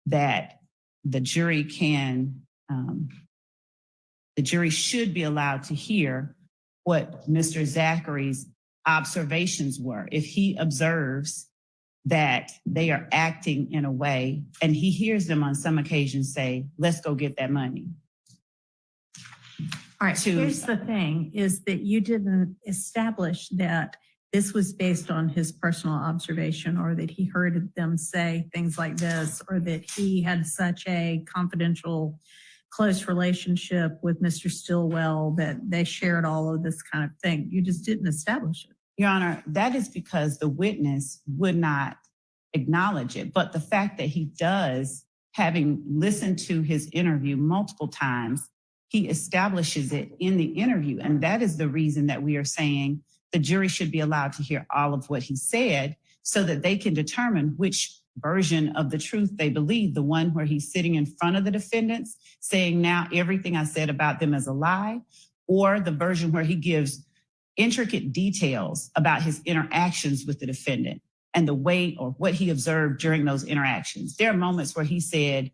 that the jury can, the jury should be allowed to hear what Mr. Zachary's observations were. If he observes that they are acting in a way, and he hears them on some occasions say, let's go get that money. All right, here's the thing, is that you didn't establish that this was based on his personal observation or that he heard them say things like this or that he had such a confidential, close relationship with Mr. Stillwell that they shared all of this kind of thing. You just didn't establish it. Your Honor, that is because the witness would not acknowledge it. But the fact that he does, having listened to his interview multiple times, he establishes it in the interview. And that is the reason that we are saying the jury should be allowed to hear all of what he said so that they can determine which version of the truth they believe, the one where he's sitting in front of the defendants saying now everything I said about them is a lie, or the version where he gives intricate details about his interactions with the defendant. and the way or what he observed during those interactions. There are moments where he said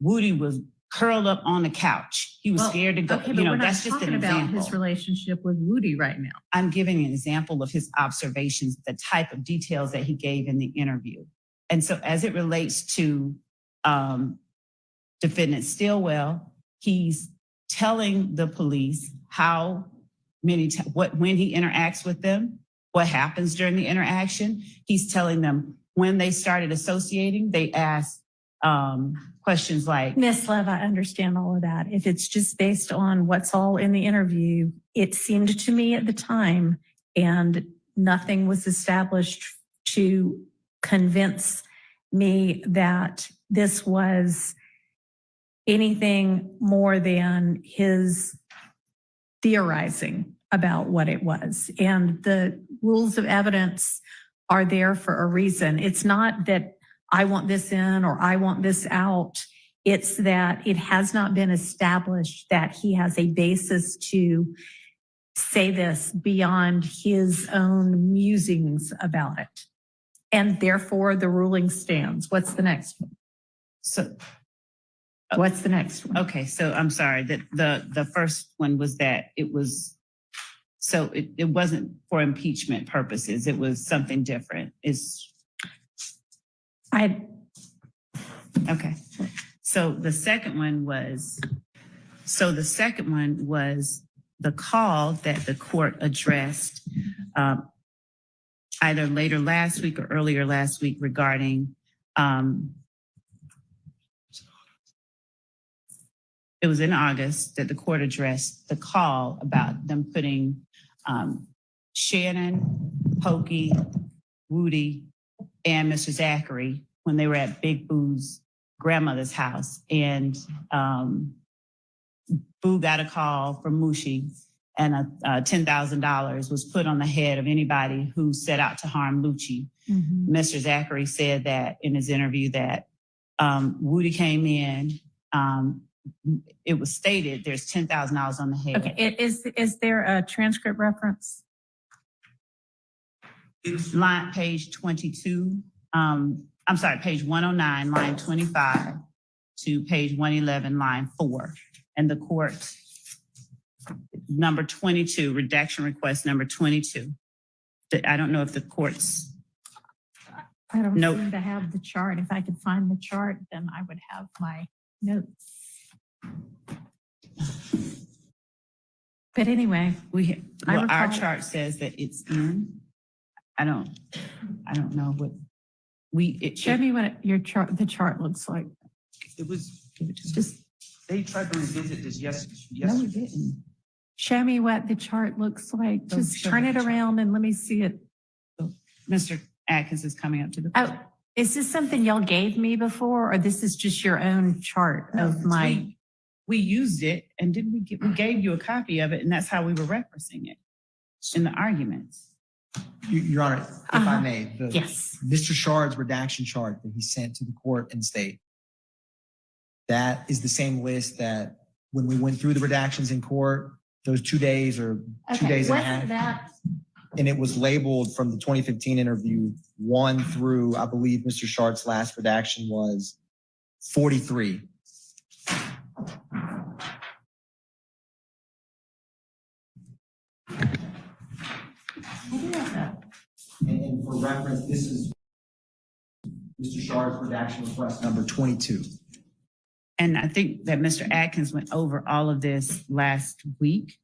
Woody was curled up on the couch. He was scared to go. Okay, but we're not that's just an talking about his example. relationship with Woody right now. I'm giving an example of his observations, the type of details that he gave in the interview. And so as it relates to defendant Stillwell, he's telling the police how many, when he interacts with them, what happens during the interaction. He's telling them when they started associating, they asked questions like, Miss Lev, I understand all of that. If it's just based on what's all in the interview, it seemed to me at the time, and nothing was established to convince me that this was anything more than his theorizing about what it was. And the rules of evidence are there for a reason. It's not that I want this in or I want this out. It's that it has not been established that he has a basis to say this beyond his own musings about it. And therefore the ruling stands. What's the next one? so, What's the next one? okay, so I'm sorry that the first one was that it was, so it wasn't for impeachment purposes. It was something different. Okay. So the second one was the call that the court addressed either later last week or earlier last week regarding it was in August that the court addressed the call about them putting Shannon, Pokey, Woody, and Mr. Zachary when they were at Big Boo's grandmother's house. And Boo got a call from Mushi, and $10,000 was put on the head of anybody who set out to harm Lucci. Mm-hmm. Mr. Zachary said that in his interview that Woody came in, it was stated there's $10,000 on the head. Okay, is there a transcript reference? It's line page 22. I'm sorry, page 109, line 25 to page 111, line 4. And the court, number 22, redaction request number 22. I don't know if the court's. I don't Nope. seem to have the chart. If I could find the chart, then I would have my notes. But anyway, Our chart says that it's in. I don't know what show me what the chart looks like. It was, Just they tried to revisit this no, yesterday. we didn't. show me what the chart looks like. Don't Just show turn me it the chart. around and let me see it. Mr. Atkins is coming up to the. Oh, is this something y'all gave me before, or this is just your own chart of my? We used it, and we gave you a copy of it, and that's how we were referencing it in the arguments. Your Honor, if I may, Yes. Mr. Shard's redaction chart that he sent to the court and state, that is the same list that when we went through the redactions in court, those 2 days or 2 days and a half. Wasn't that? And it was labeled from the 2015 interview 1 through, I believe Mr. Shard's last redaction was 43. And for reference, this is Mr. Shard's redaction request number 22. And I think that Mr. Atkins went over all of this last week.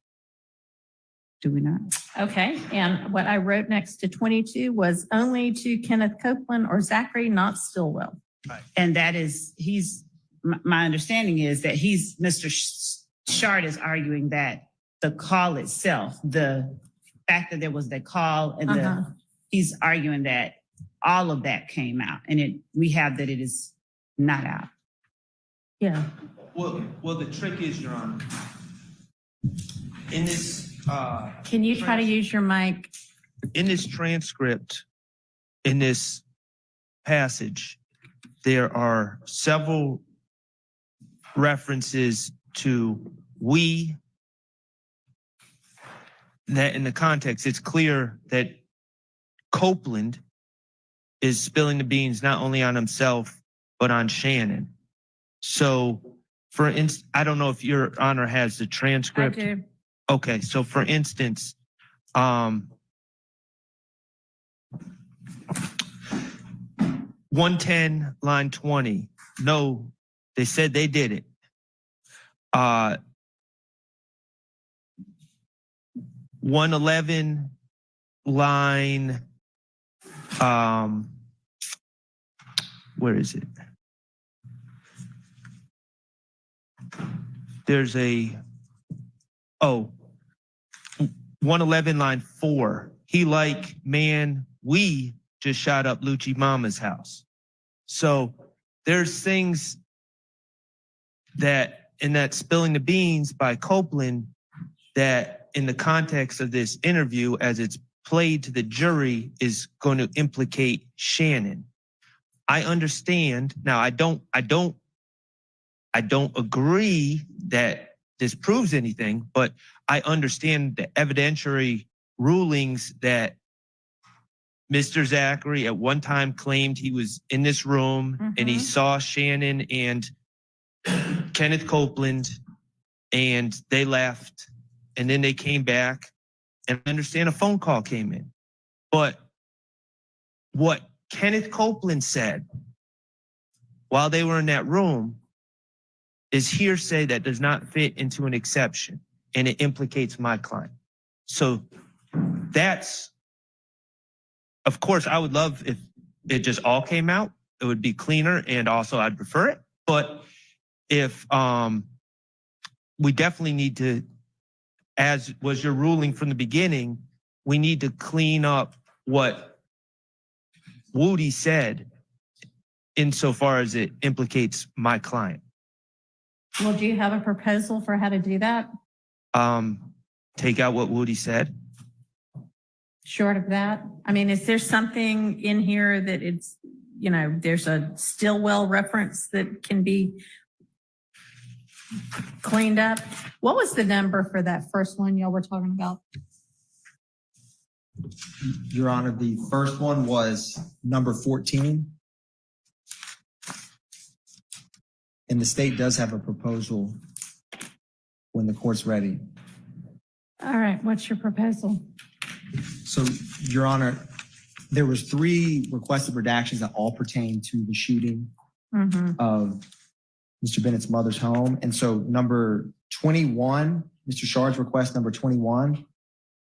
Do we not? Okay, and what I wrote next to 22 was only to Kenneth Copeland or Zachary, not Stillwell. And that is, my understanding is that Mr. Shard is arguing that the call itself, the fact that there was the call and he's arguing that all of that came out, and we have that it is not out. Yeah. Well, the trick is, Your Honor, in this. Can you try to use your mic? In this transcript, in this passage, there are several references to we. That in the context, it's clear that Copeland is spilling the beans not only on himself, but on Shannon. So, for instance, I don't know if Your Honor has the I transcript. do. Okay, so for instance, 110, line 20. No, they said they did it. 111, line, where is it? There's a, 111, line 4. He like, man, we just shot up Lucci Mama's house. So there's things that in that spilling the beans by Copeland that in the context of this interview, as it's played to the jury, is going to implicate Shannon. I understand. Now, I don't agree that this proves anything, but I understand the evidentiary rulings that Mr. Zachary at one time claimed he was in this room and he saw Shannon and Kenneth Copeland and they left and then they came back, and I understand a phone call came in. But what Kenneth Copeland said while they were in that room is hearsay that does not fit into an exception, and it implicates my client. So that's, of course, I would love if it just all came out. It would be cleaner, and also I'd prefer it. But if we definitely need to, as was your ruling from the beginning, we need to clean up what Woody said insofar as it implicates my client. Well, do you have a proposal for how to do that? Take out what Woody said. Short of that? I mean, is there something in here that it's, you know, there's a Stillwell reference that can be cleaned up? What was the number for that first one y'all were talking about? Your Honor, the first one was number 14. And the state does have a proposal when the court's ready. All right, what's your proposal? So, Your Honor, there was 3 requested redactions that all pertain to the shooting of Mr. Bennett's mother's home. And so number 21, Mr. Shard's request number 21,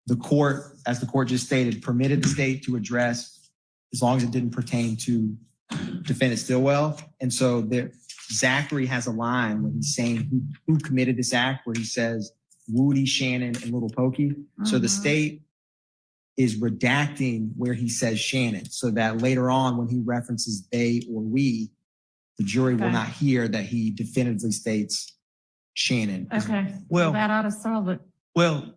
the court, as the court just stated, permitted the state to address as long as it didn't pertain to defendant Stillwell. And so there, Zachary has a line when he's saying who committed this act, where he says Woody, Shannon, and Little Pokey. So the state is redacting where he says Shannon, so that later on when he references they or we, the jury will not hear that he definitively states Shannon. Okay, Well, that ought to solve it. Well,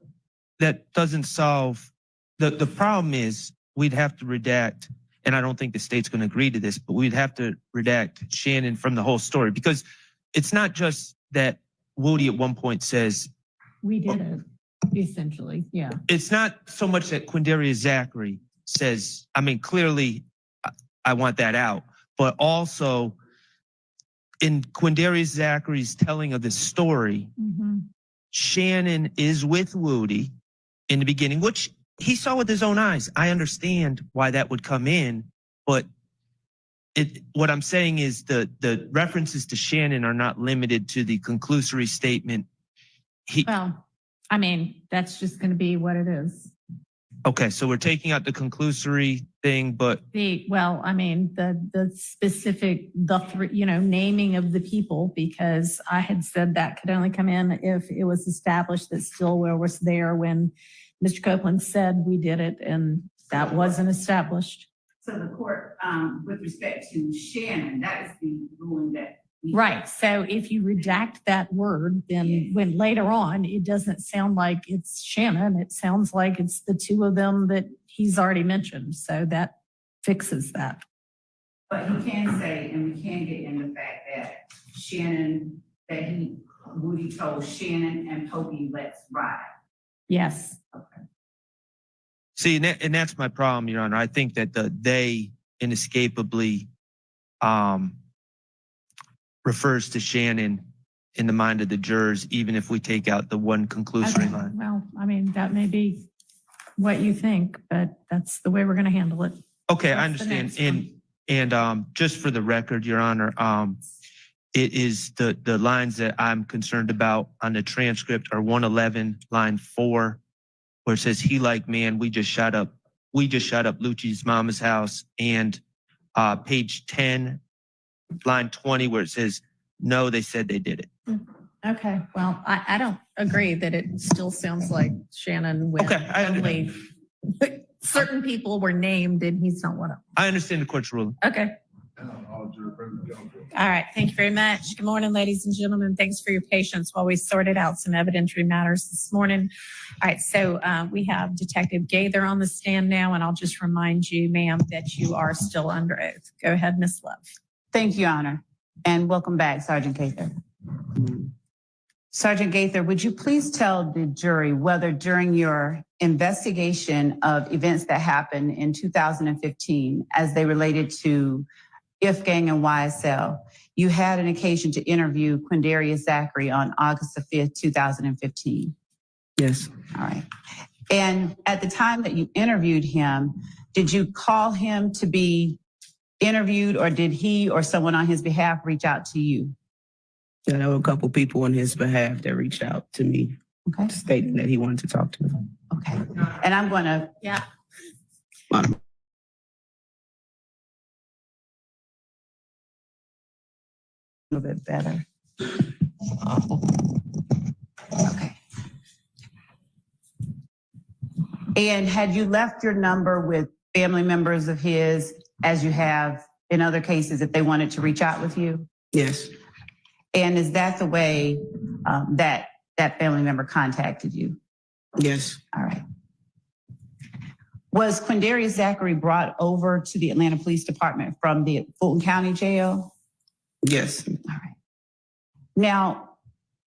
that doesn't solve, the problem is we'd have to redact, and I don't think the state's going to agree to this, but we'd have to redact Shannon from the whole story, because it's not just that Woody at one point says, We did it, essentially, yeah. it's not so much that Quindarius Zachary says, I mean, clearly I want that out, but also in Quindarius Zachary's telling of this story, Shannon is with Woody in the beginning, which he saw with his own eyes. I understand why that would come in, but what I'm saying is the references to Shannon are not limited to the conclusory statement. Well, I mean, that's just going to be what it is. Okay, so we're taking out the conclusory thing, but Well, I mean, the specific, naming of the people, because I had said that could only come in if it was established that Stillwell was there when Mr. Copeland said we did it, and that wasn't established. So the court, with respect to Shannon, that is the ruling that. Right. So if you redact that word, then when later on, it doesn't sound like it's Shannon. It sounds like it's the 2 of them that he's already mentioned. So that fixes that. But he can say, and we can get in the fact that Shannon, Woody told Shannon and Pokey, let's ride. Yes. Okay. see, and that's my problem, Your Honor. I think that the they inescapably refers to Shannon in the mind of the jurors, even if we take out the one conclusory Okay, line. well, I mean, that may be what you think, but that's the way we're going to handle it. Okay, I What's the understand. next one? And just for the record, Your Honor, it is the lines that I'm concerned about on the transcript are 111, line 4, where it says, "He like man, we just shot up Lucci's mama's house," and page 10, line 20, where it says, "No, they said they did it." Okay, well, I don't agree that it still sounds like Shannon when Okay, only certain people were named and he's not one of them. I understand the court's ruling. Okay. All right, thank you very much. Good morning, ladies and gentlemen. Thanks for your patience while we sorted out some evidentiary matters this morning. All right, so we have Detective Gaither on the stand now, and I'll just remind you, ma'am, that you are still under oath. Go ahead, Ms. Love. Thank you, Your Honor. And welcome back, Sergeant Gaither. Sergeant Gaither, would you please tell the jury whether during your investigation of events that happened in 2015 as they related to If Gang and YSL, you had an occasion to interview Quindarius Zachary on August the 5th, 2015? Yes. All right. And at the time that you interviewed him, did you call him to be interviewed, or did he or someone on his behalf reach out to you? Yeah, there were a couple people on his behalf that reached out to me, stating that he wanted to talk to me. Okay. And I'm going to... Yeah. A little bit better. Okay. And had you left your number with family members of his, as you have in other cases, if they wanted to reach out with you? Yes. And is that the way that family member contacted you? Yes. All right. Was Quindarius Zachary brought over to the Atlanta Police Department from the Fulton County Jail? Yes. All right. Now,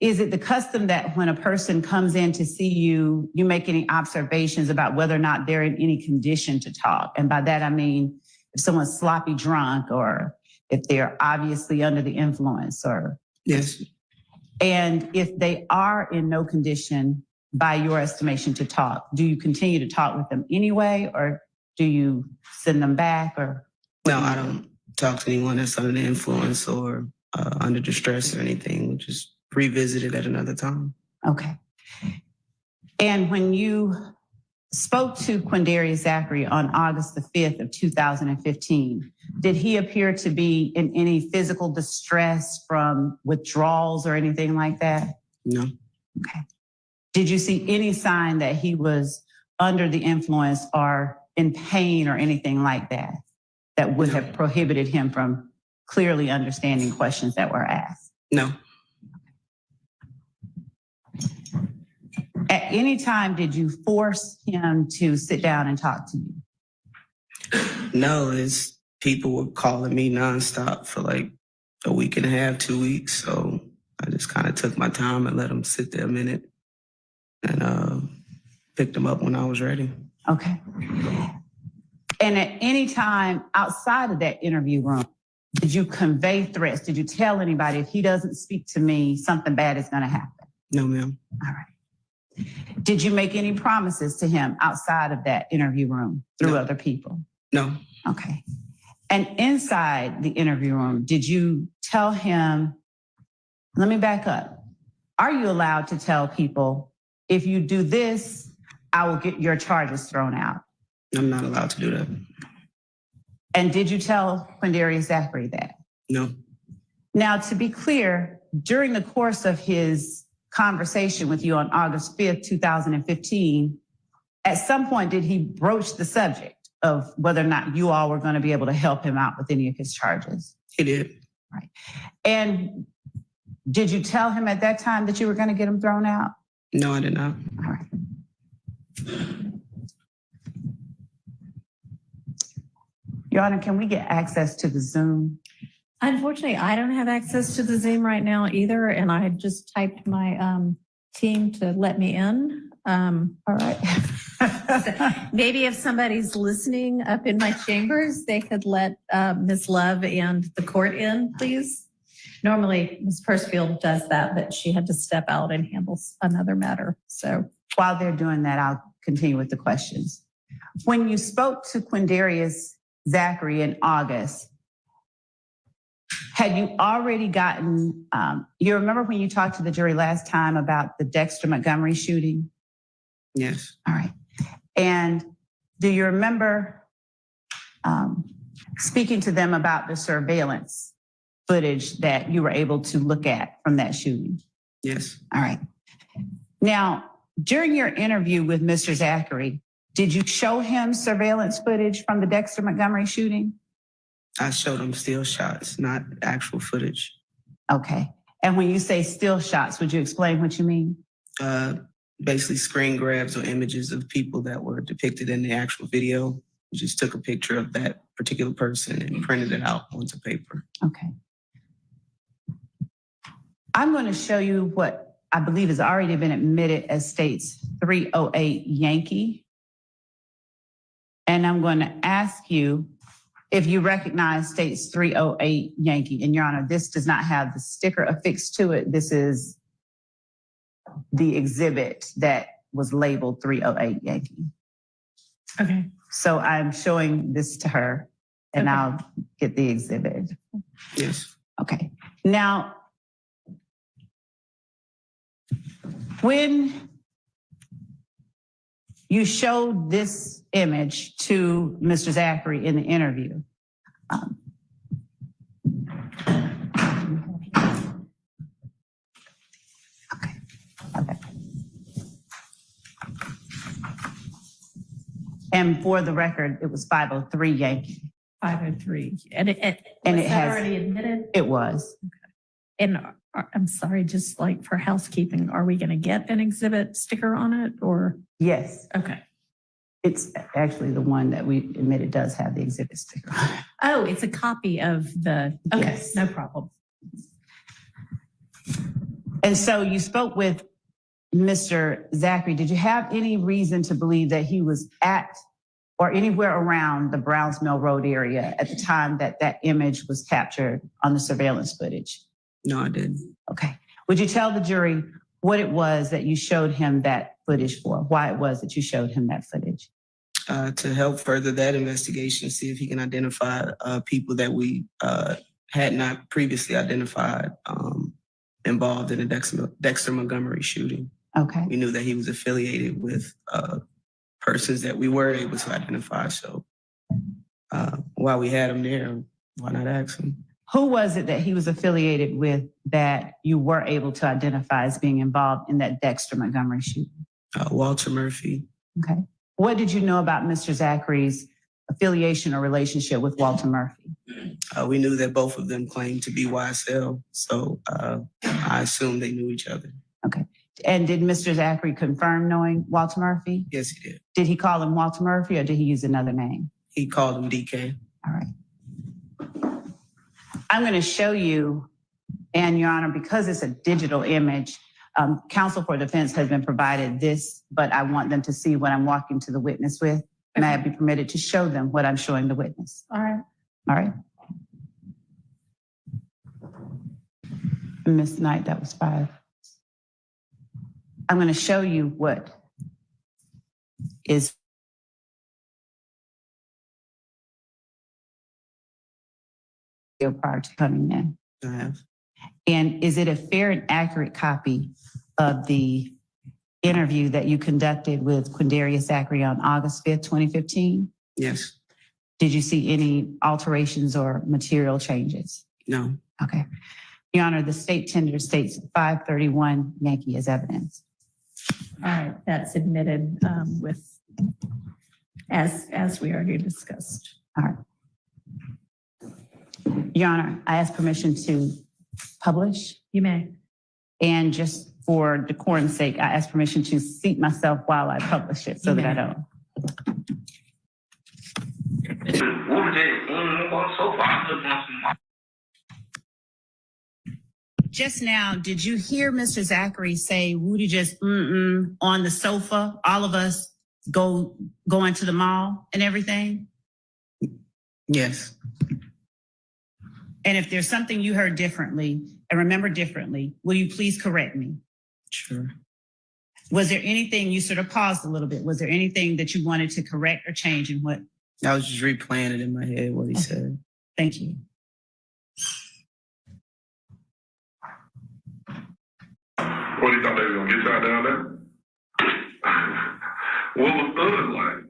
is it the custom that when a person comes in to see you, you make any observations about whether or not they're in any condition to talk? And by that, I mean, if someone's sloppy drunk or if they're obviously under the influence or... Yes. And if they are in no condition, by your estimation, to talk, do you continue to talk with them anyway, or do you send them back? Or no, I don't talk to anyone that's under the influence or under distress or anything. Just revisit it at another time. Okay. And when you spoke to Quindarius Zachary on August the 5th of 2015, did he appear to be in any physical distress from withdrawals or anything like that? No. Okay. Did you see any sign that he was under the influence or in pain or anything like that, that would have prohibited him from clearly understanding questions that were asked? No. At any time, did you force him to sit down and talk to you? No, it's people were calling me nonstop for like a week and a half, 2 weeks. So I just kind of took my time and let them sit there a minute and picked them up when I was ready. Okay. And at any time outside of that interview room, did you convey threats? Did you tell anybody, if he doesn't speak to me, something bad is going to happen? No, ma'am. All right. Did you make any promises to him outside of that interview room through other people? No. Okay. And inside the interview room, did you tell him, let me back up. Are you allowed to tell people, if you do this, I will get your charges thrown out? I'm not allowed to do that. And did you tell Quindarius Zachary that? No. Now, to be clear, during the course of his conversation with you on August 5th, 2015, at some point, did he broach the subject of whether or not you all were going to be able to help him out with any of his charges? He did. Right. And did you tell him at that time that you were going to get him thrown out? No, I did not. All right. Your Honor, can we get access to the Zoom? Unfortunately, I don't have access to the Zoom right now either, and I had just typed my team to let me in. All right. Maybe if somebody's listening up in my chambers, they could let Ms. Love and the court in, please. Normally, Ms. Percefield does that, but she had to step out and handle another matter. So While they're doing that, I'll continue with the questions. When you spoke to Quindarius Zachary in August, had you already gotten, you remember when you talked to the jury last time about the Dexter Montgomery shooting? Yes. All right. And do you remember speaking to them about the surveillance footage that you were able to look at from that shooting? Yes. All right. Now, during your interview with Mr. Zachary, did you show him surveillance footage from the Dexter Montgomery shooting? I showed him still shots, not actual footage. Okay. And when you say still shots, would you explain what you mean? Basically screen grabs or images of people that were depicted in the actual video. We just took a picture of that particular person and printed it out onto paper. Okay. I'm going to show you what I believe has already been admitted as states 308 Yankee. And I'm going to ask you if you recognize states 308 Yankee. And Your Honor, this does not have the sticker affixed to it. This is the exhibit that was labeled 308 Yankee. okay. So I'm showing this to her and Okay. I'll get the exhibit. Yes. Okay. Now, when you showed this image to Mr. Zachary in the interview, okay. And for the record, it was 503 Yankee. 503. And it And was it that has- already admitted? It was. And I'm sorry, just like for housekeeping, are we going to get an exhibit sticker on it or? Yes. Okay. It's actually the one that we admitted does have the exhibit sticker on it. Oh, it's a copy of the, okay, Yes. no problem. And so you spoke with Mr. Zachary. Did you have any reason to believe that he was at or anywhere around the Browns Mill Road area at the time that that image was captured on the surveillance footage? No, I didn't. Okay. Would you tell the jury what it was that you showed him that footage for? Why it was that you showed him that footage? To help further that investigation, see if he can identify people that we had not previously identified involved in the Dexter Montgomery shooting. Okay. We knew that he was affiliated with persons that we were able to identify. So while we had him there, why not ask him? Who was it that he was affiliated with that you were able to identify as being involved in that Dexter Montgomery shooting? Walter Murphy. Okay. What did you know about Mr. Zachary's affiliation or relationship with Walter Murphy? We knew that both of them claimed to be YSL, so I assumed they knew each other. Okay. And did Mr. Zachary confirm knowing Walter Murphy? Yes, he did. Did he call him Walter Murphy or did he use another name? He called him DK. All right. I'm going to show you, and Your Honor, because it's a digital image, counsel for defense has been provided this, but I want them to see what I'm walking to the witness with. May I be permitted to show them what I'm showing the witness? All right. All right. Ms. Knight, that was 5. I'm going to show you what is prior to coming in. I have. And is it a fair and accurate copy of the interview that you conducted with Quindarius Zachary on August 5th, 2015? Yes. Did you see any alterations or material changes? No. Okay. Your Honor, the state tender states 531 Yankee as evidence. All right. That's admitted with, as we already discussed. All right. Your Honor, I ask permission to publish. You may. And just for decorum's sake, I ask permission to seat myself while I publish it so You that I may. don't. just now, did you hear Mr. Zachary say, Woody just on the sofa, all of us going to the mall and everything? Yes. And if there's something you heard differently and remember differently, will you please correct me? Sure. Was there anything, you sort of paused a little bit, was there anything that you wanted to correct or change in what? I was just replaying it in my head, what he said. Thank you. What do you thought they were gonna get y'all down there? What was Thug like?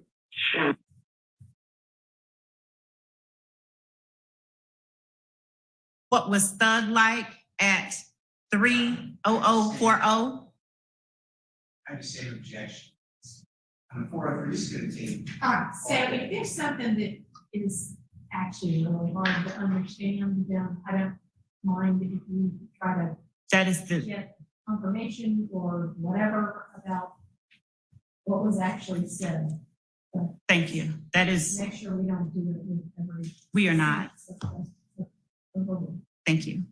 What was Thug like at 30040? I understand objection. I'm 403, this is a good team. So if there's something that is actually really hard to understand, then I don't mind if you try to That is the, get confirmation or whatever about what was actually said. thank you. That is, Make sure we don't do it with every. we are not. Thank you.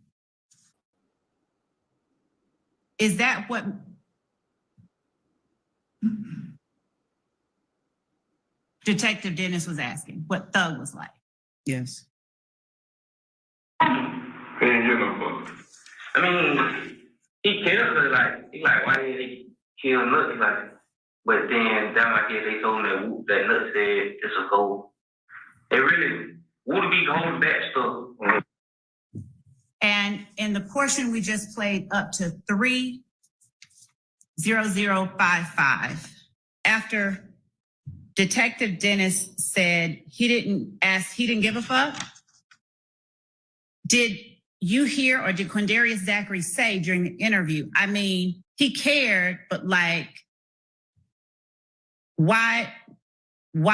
Is that what? Detective Dennis was asking, what Thug was like? Yes. He ain't get no fuck. I mean, he killed her, he why did he kill Nut? But then down like they told him that Nut said it's a goal. It really would be holding back stuff. And in the portion we just played up to 30055, after Detective Dennis said he didn't give a fuck, did you hear or did Quindarius Zachary say during the interview, I mean, he cared, but why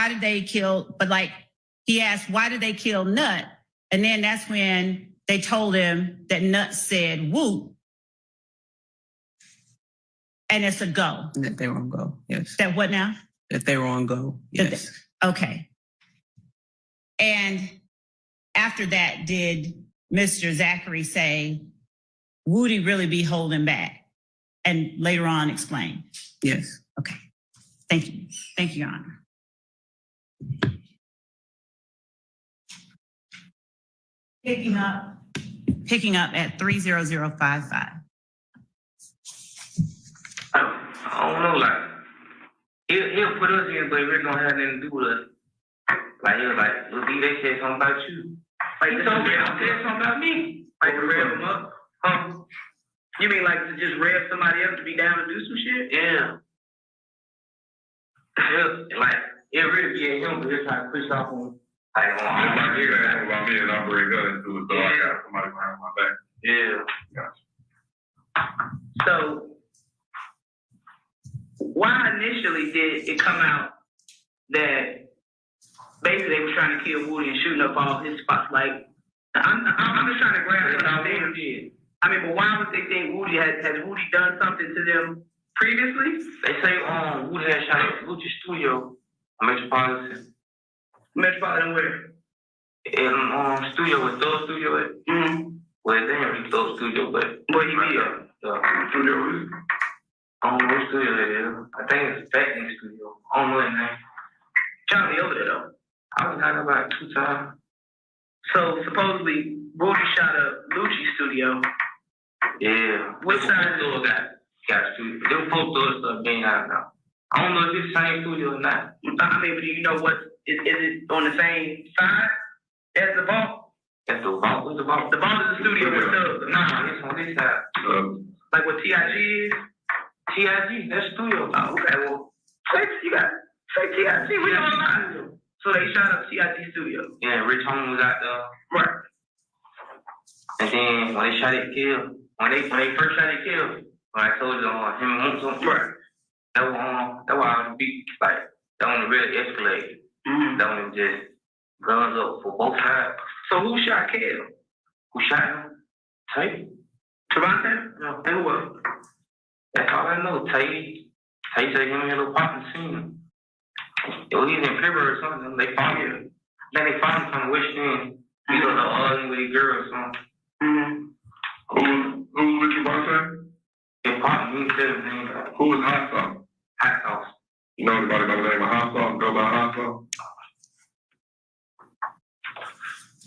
did they kill, he asked, why did they kill Nut? And then that's when they told him that Nut said, woo. And it's a go. That they were on go, yes. That what now? That they were on go, yes. Okay. And after that, did Mr. Zachary say, would he really be holding back? And later on explain? Yes. Okay. Thank you. Thank you, Your Honor. Picking up at 30055. I don't know, he'll put us in, but it really don't have nothing to do with us. He was like, look, they said something about you. He told me, said something about me. To rev him up. You mean to just rev somebody up to be down to do some shit? Yeah. It really be at him, but he'll try to push off on him. If I hear that about me and I bring gun into it, so I got somebody behind my back. Yeah. Gotcha. So, why initially did it come out that basically they were trying to kill Woody and shooting up all his spots? I'm just trying to grasp what they did. I mean, but why would they think Woody has Woody done something to them previously? They say Woody had shot at Gucci Studio, Metropolitan. Metropolitan where? In studio with Thug Studio at. Well, they have Thug Studio, but he be studio is. I don't know what studio that is. I think it's Facting Studio. I don't know that name. Trying to be over there though. I was talking about 2 times. So supposedly Woody shot up Lucci Studio. Yeah. Which side store got studio? Them both doors stuff being out now. I don't know if it's the same studio or not. I mean, but do you know what is it on the same side as the vault? That's the vault. What's the vault? The vault is the studio with Thug. Nah, it's on this side. Like what TIG is? TIG, that's studio. Oh, okay, well, say TIG, we on the line. So they shot up TIG studio. Yeah, Rich Holmes was out there. Right. And then when they shot it kill, when they first shot it kill, when I told you him and Moon something, right. That was I was beat, that one really escalated. That one just guns up for both sides. So who shot Kel? Who shot him? Tay? Trevante? No, and who else? That's all I know. Tay said him and little partner seen him. It was either in February or something. They found him. Then they found him from the West End. He was an ugly with a girl or something. Who's with you, boss? Your partner, me too, man. Who is Hot Sauce? Hot sauce. You know anybody by the name of Hot Sauce? Go by Hot Sauce?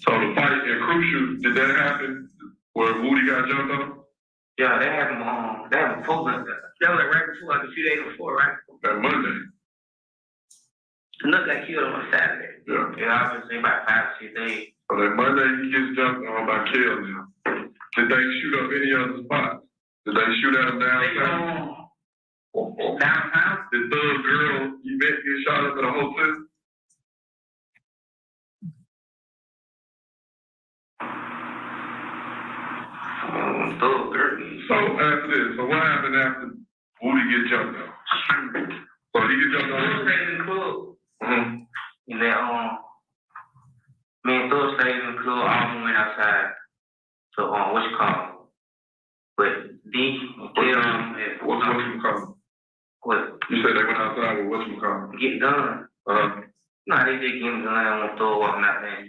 So the fight in Crucial, did that happen where Woody got jumped on? Yeah, they had before that. That was like right before, like a few days before, right? That Monday. Nook got killed on Saturday. Yeah. Yeah, I was saying about 5 or 6 days. So that Monday he gets jumped on by Kelly. Did they shoot up any other spots? Did they shoot at him downtown? Downtown? Did Thug Girl event get shot up at a hotel? Thug Girl. So after this, so what happened after Woody get jumped on? So he get jumped on? Thug stayed in the club. Mm-hmm. And then, me and Thug stayed in the club, all went outside. So, what's it called? But D, What's you call? What? You said they went outside with what's you call? Get done. No, they just getting done. I want to throw walking out there.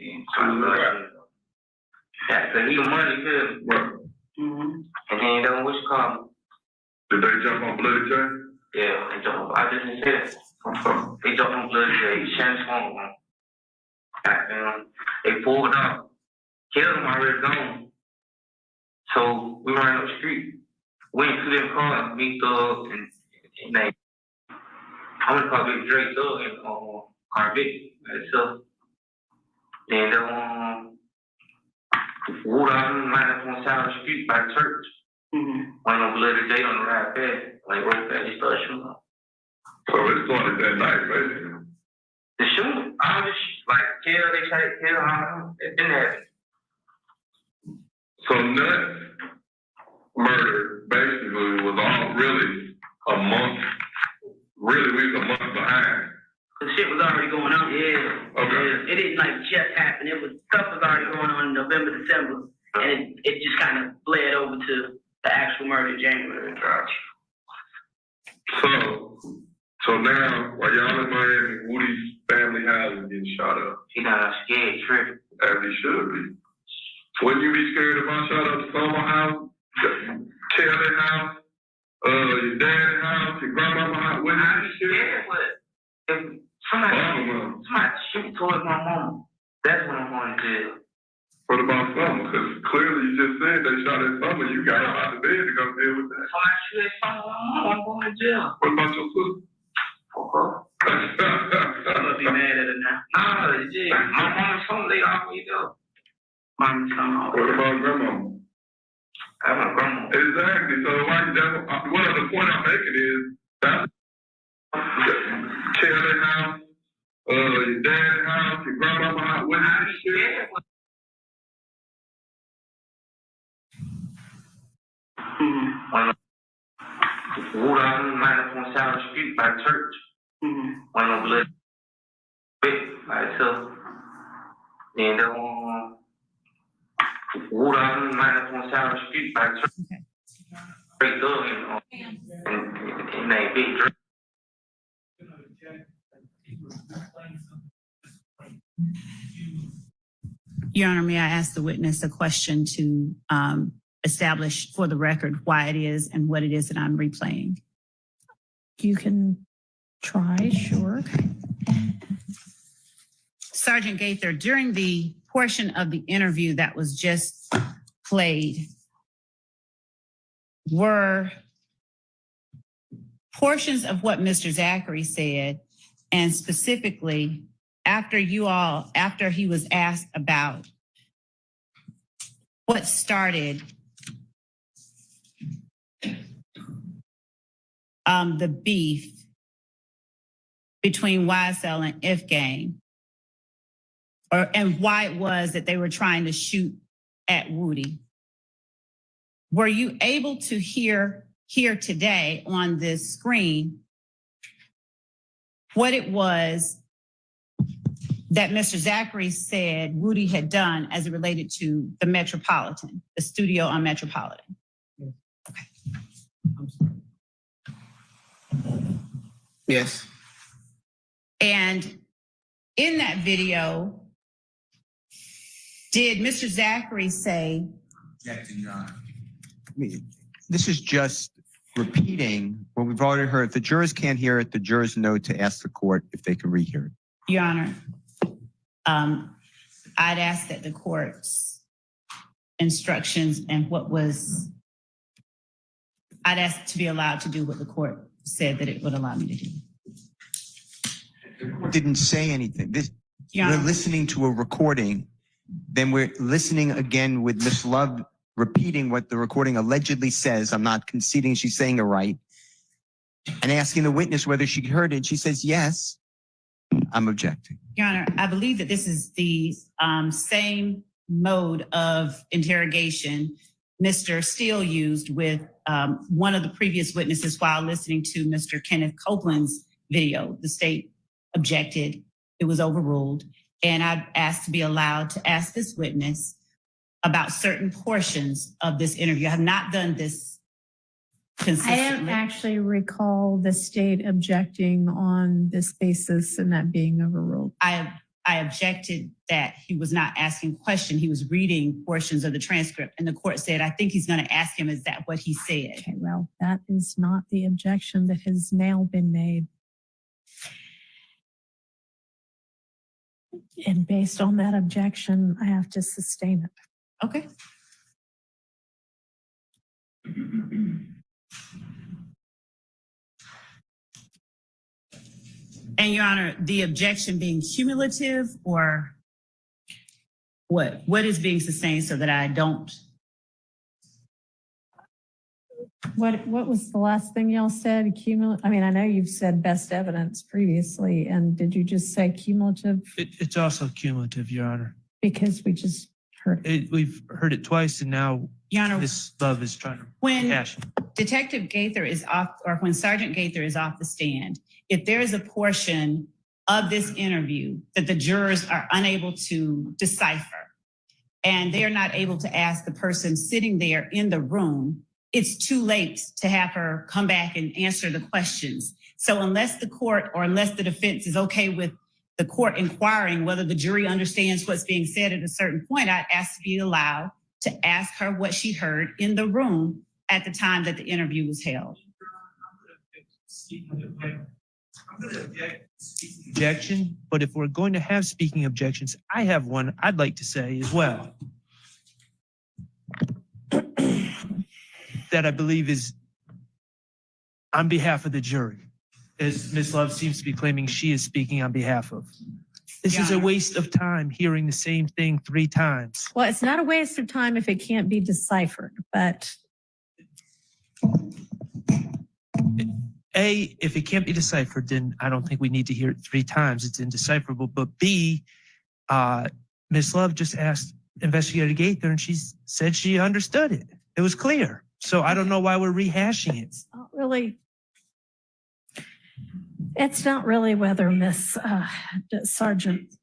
Yeah, so he the money too. Right. Mm-hmm. And then that what's it called? Did they jump on Bloody J? Yeah, they jumped. I just didn't say that. They jumped on Bloody J. Shannon's phone. They pulled up. Killed him already gone. So we ran up the street. Went to them cars, me, Thug, and they. I'm gonna call Big Drake, Thug, and Car Big. So then Wood out and lined up on the side of the street by the church. Went on Bloody J on the right pad. Like right past, he started shooting up. So it started that night, basically. The shooting, all this like they tried to kill, it didn't happen. So Nuts murder basically was all really a month. Really, we was a month behind. The shit was already going on. Yeah. Okay. It didn't like just happen. Stuff was already going on in November, December, and it just kind of bled over to the actual murder in January. So now, while y'all in Miami, Woody's family house is getting shot up. He not scared, tripping. As he should be. Wouldn't you be scared if I shot up Summer house, Kelly house, your dad's house, your grandma's house? Wouldn't you be scared? But if somebody shoot towards my mom, that's when I'm going to jail. What about Summer? Because clearly you just said they shot at Summer. You got out of bed to go deal with that. Somebody shoot at Summer, I'm going to jail. What about your sister? Okay. I'm gonna be mad at it now. Nah, yeah. My mom and son, they always go. Mom and son always. What about grandma? I have my grandma. Exactly. So one of the point I'm making is that Kelly house, your dad's house, your grandma's house. Wouldn't you be scared? Wood out and lined up on the side of the street by the church. Went on Bloody by itself. Then Wood out and lined up on the side of the street by the church. Straight Thug and they Big Drake. Your Honor, may I ask the witness a question to establish for the record why it is and what it is that I'm replaying? You can try, sure. Sergeant Gaither, during the portion of the interview that was just played, were portions of what Mr. Zachary said, and specifically after he was asked about what started the beef between YSL and If Gang, and why it was that they were trying to shoot at Woody. Were you able to hear today on this screen what it was that Mr. Zachary said Woody had done as it related to the Metropolitan, the studio on Metropolitan? Okay. Yes. And in that video, did Mr. Zachary say, Objection, Your Honor. this is just repeating what we've already heard. If the jurors can't hear it, the jurors know to ask the court if they can rehear it. Your Honor, I'd ask that the court's instructions and I'd ask to be allowed to do what the court said that it would allow me to do. The court didn't say anything. Your We're Honor. listening to a recording, then we're listening again with Ms. Love repeating what the recording allegedly says. I'm not conceding she's saying it right. And asking the witness whether she heard it. She says, yes, I'm objecting. Your Honor, I believe that this is the same mode of interrogation Mr. Steele used with one of the previous witnesses while listening to Mr. Kenneth Copeland's video. The state objected, it was overruled, and I asked to be allowed to ask this witness about certain portions of this interview. I have not done this consistently. I don't actually recall the state objecting on this basis and that being overruled. I objected that he was not asking questions. He was reading portions of the transcript, and the court said, I think he's going to ask him, is that what he said? Okay, well, that is not the objection that has now been made. And based on that objection, I have to sustain it. Okay. And Your Honor, the objection being cumulative or what? What is being sustained so that I don't? What was the last thing y'all said? Cumulative? I mean, I know you've said best evidence previously, and did you just say cumulative? It's also cumulative, Your Honor. Because we just heard it. We've heard it twice, and now Your Honor, Ms. Love is trying to when cash it. Detective Gaither is off, or when Sergeant Gaither is off the stand, if there is a portion of this interview that the jurors are unable to decipher, and they are not able to ask the person sitting there in the room, it's too late to have her come back and answer the questions. So unless the court or unless the defense is okay with the court inquiring whether the jury understands what's being said at a certain point, I'd ask to be allowed to ask her what she heard in the room at the time that the interview was held. I'm going to object to speaking objection, but if we're going to have speaking objections, I have one I'd like to say as well. That I believe is on behalf of the jury, as Ms. Love seems to be claiming she is speaking on behalf of. This is a waste of time hearing the same thing 3 times. Well, it's not a waste of time if it can't be deciphered, but A, if it can't be deciphered, then I don't think we need to hear it 3 times. It's indecipherable. But B, Ms. Love just asked Investigator Gaither, and she said she understood it. It was clear. So I don't know why we're rehashing it. It's not really whether Miss Sergeant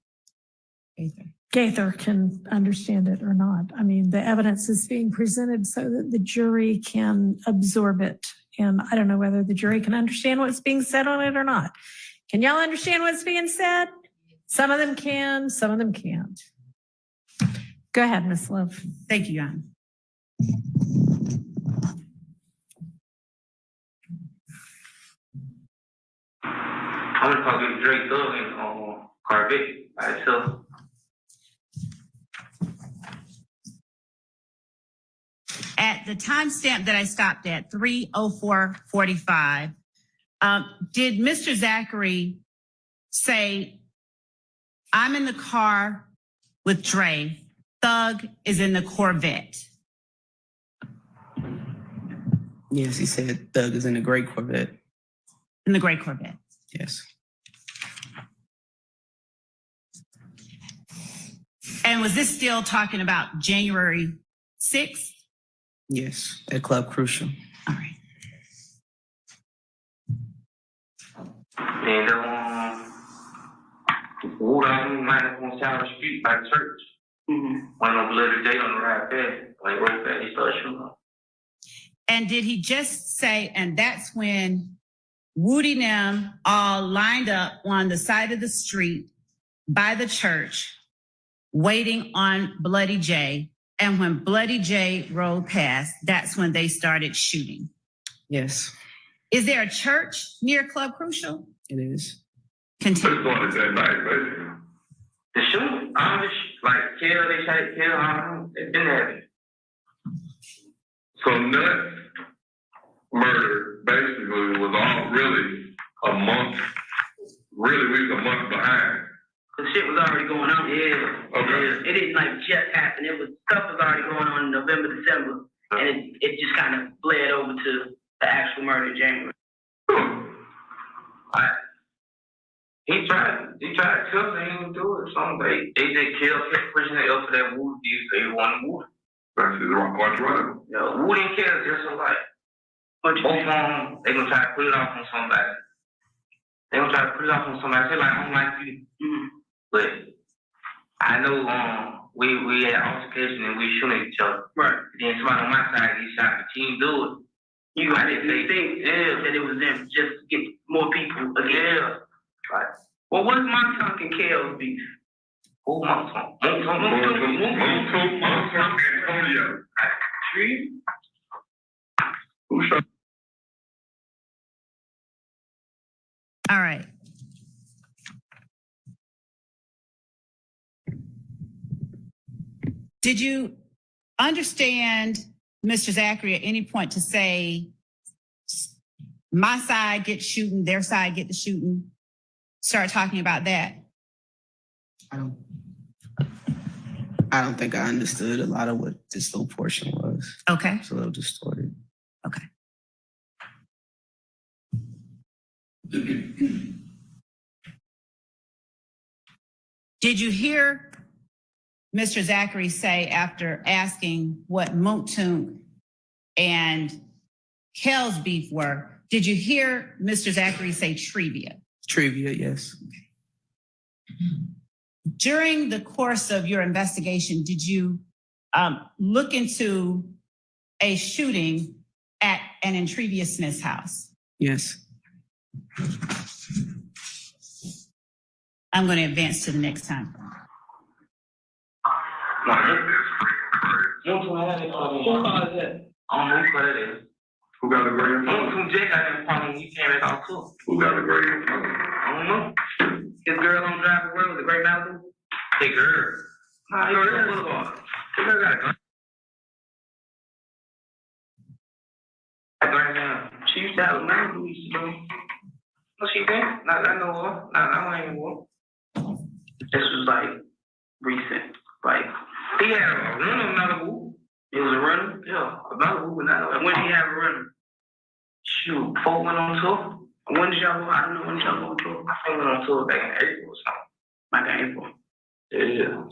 Gaither can understand it or not. I mean, the evidence is being presented so that the jury can absorb it. And I don't know whether the jury can understand what's being said on it or not. Can y'all understand what's being said? Some of them can, some of them can't. Go ahead, Miss Love. Thank you, Your Honor. I'm gonna talk to Drake Thug and Corvette by itself. At the timestamp that I stopped at, 3:04:45, did Mr. Zachary say, I'm in the car with Dre, Thug is in the Corvette? Yes, he said Thug is in a gray Corvette. In the gray Corvette. Yes. And was this still talking about January 6th? Yes, at Club Crucial. All right. And Wood, I don't mind on Tower Street by the church. One of them later day on the ride past, like right back, he started shooting up. And did he just say, and that's when Woody and them all lined up on the side of the street by the church, waiting on Bloody J, And when Bloody J rode past, that's when they started shooting. Yes, Is there a church near Club Crucial? it is. Continue. That night, baby. The shooting, like, kill, they try to kill, it's been there. So Nuts murder basically was all really a month. Really, we was a month behind. The shit was already going on. Yeah. Okay. Yeah. It didn't like just happen. Stuff was already going on in November, December, and it just kind of bled over to the actual murder in January. He tried to kill me, he didn't do it. They just killed him, pushing it up to that Wood deal, so he wanted Wood. That's his right. Yeah, Wood didn't kill, just like, both of them, they gonna try to put it off on somebody. They gonna try to put it off on somebody. Say like, I don't like you. But I know we had altercation and we shooting at each other. Right. Then somebody on my side get shot, but he didn't do it. I didn't think that it was them just to get more people again. Yeah. Right. Well, what's Montauk and Kale's beef? Who Montauk? Antonio. Tree? Who shot? All right. Did you understand, Mr. Zachary, at any point to say, my side gets shooting, their side get the shooting? Start talking about that. I don't think I understood a lot of what this little portion was. Okay. It's a little distorted. Okay. Did you hear Mr. Zachary say, after asking what Moontoon and Kel's beef were, did you hear Mr. Zachary say Trivia? Trivia, yes. During the course of your investigation, did you look into a shooting at an Intrivia Smith's house? Yes. I'm going to advance to the next time. Who got a great Who got a great I don't know. His girl on driving around with the gray Malibu? Hey, girl. Nah, he girl Boulevard. His girl got a gun. She used to have a Malibu, used to do. No, she didn't. Not I know her. Not I ain't know her. This was like recent. Like, he had a rental Malibu. It was a rental? Yeah, a Malibu, but not. When did he have a rental? Shoot, 4 went on tour. When did y'all go? I don't know when did y'all go on tour. I think we went on tour back in April or something. Like in April. Yeah.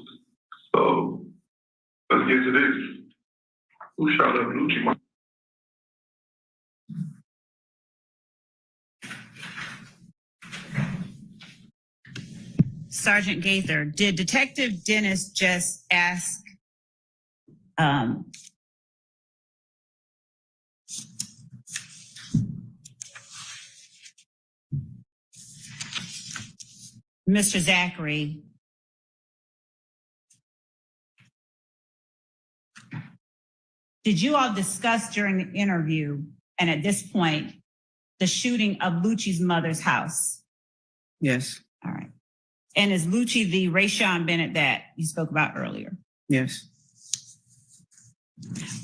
So let's get to this. Who shot up Lucci? Sergeant Gaither, did Detective Dennis just ask Mr. Zachary did you all discuss during the interview, and at this point, the shooting of Lucci's mother's house? Yes. All right. And is Lucci the Rayshawn Bennett that you spoke about earlier? Yes.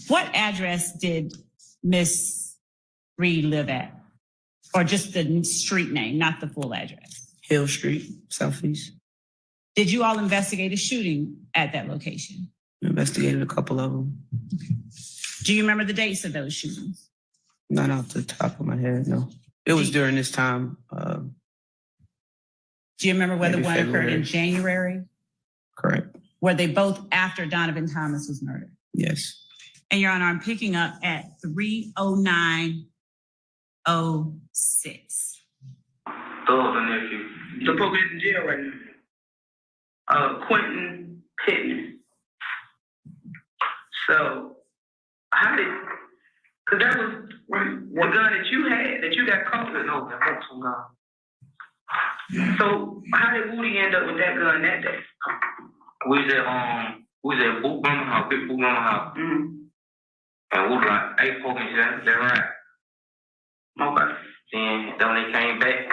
What address did Miss Reed live at? Or just the street name, not the full address? Hill Street, Southeast. Did you all investigate a shooting at that location? Investigated a couple of them. Do you remember the dates of those shootings? Not off the top of my head, no. It was during this time. Do you remember whether one occurred in January? Correct. Were they both after Donovan Thomas was murdered? Yes. And Your Honor, I'm picking up at 30906. Those are nephew. The police in jail right now. Quentin Pittman. So, how did, cause that was the gun that you had, that you got caught with. No, that was some gun. So, how did Woody end up with that gun that day? We was at we was at Boot Mama house, big Boot Mama house. And we was like, hey, folks, they're right. Okay. Then when they came back,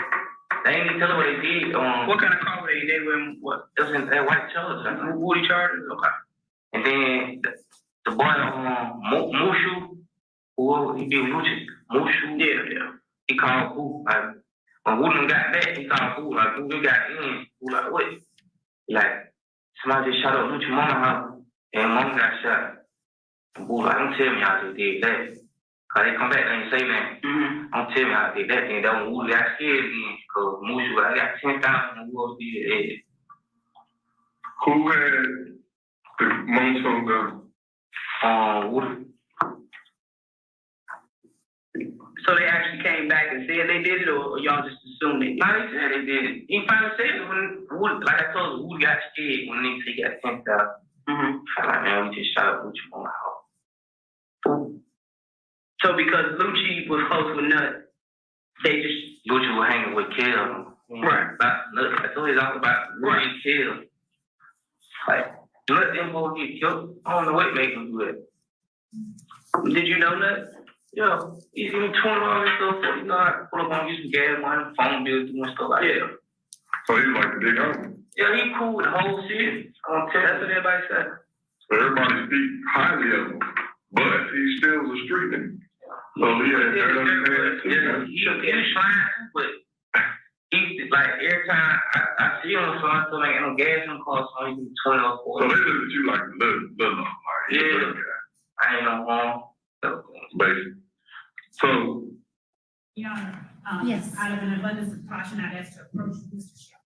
they ain't even tell us what they did. What kind of car were they? They were in what? It was in that white Chargers, Woody Chargers. Okay. And then the boy, Mushu, who he did Lucci, Mushu, yeah. He called Boo. Like when Woody got back, he called Boo. Like Boo, we got in. Boo like what? Like somebody just shot up Lucci Mama house, and Mama got shot. And Boo like, don't tell me how they did that. Cause they come back and say, man, don't tell me how they did that thing. That one Woody got scared again. Cause Mushu, I got 10,000 and Woody did it. Who had the monotone gun? Woody. So they actually came back and said they did it, or y'all just assumed they did it? No, they said they did it. He finally said it when Woody, like I told you, Woody got scared when they said he got 10,000. Like, man, we just shot up Lucci on the house. So because Lucci was close with Nut, they just... Lucci was hanging with Kel. Right. I told you all about Lucci and Kel. Like, Nut didn't go get killed. I don't know what made him do it. Did you know Nut? Yeah. He's even $20 and stuff. So, you know, I pull up on you some gas money, phone bills, doing stuff like that. So he like the big homie? Yeah, he cool with the whole city. That's what everybody said. So everybody speak highly of him, but he still was a street nigga. So he had that understanding too. Yeah, he was trying, but he like every time I see him on the phone, so like no gas in the car, so he can turn off. So they look at you like little like yeah. I ain't no wrong. Basically. So Your Honor, yes, out of an abundance of caution, I'd ask to approach Mr. Shell.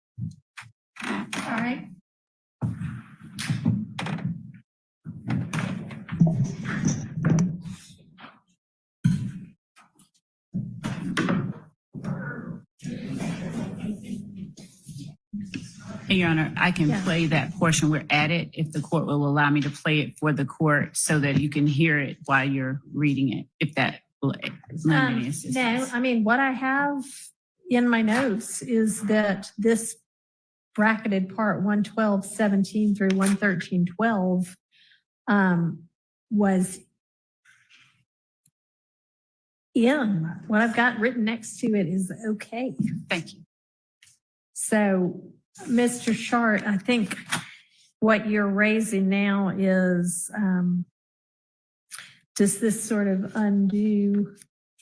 All right. Hey, Your Honor, I can Yeah. play that portion. We're at it if the court will allow me to play it for the court so that you can hear it while you're reading it, if that will lend any assistance. No, I mean, what I have in my notes is that this bracketed part 112.17 through 113.12 was in. What I've got written next to it is okay. Thank you. So, Mr. Shart, I think what you're raising now is, does this sort of undo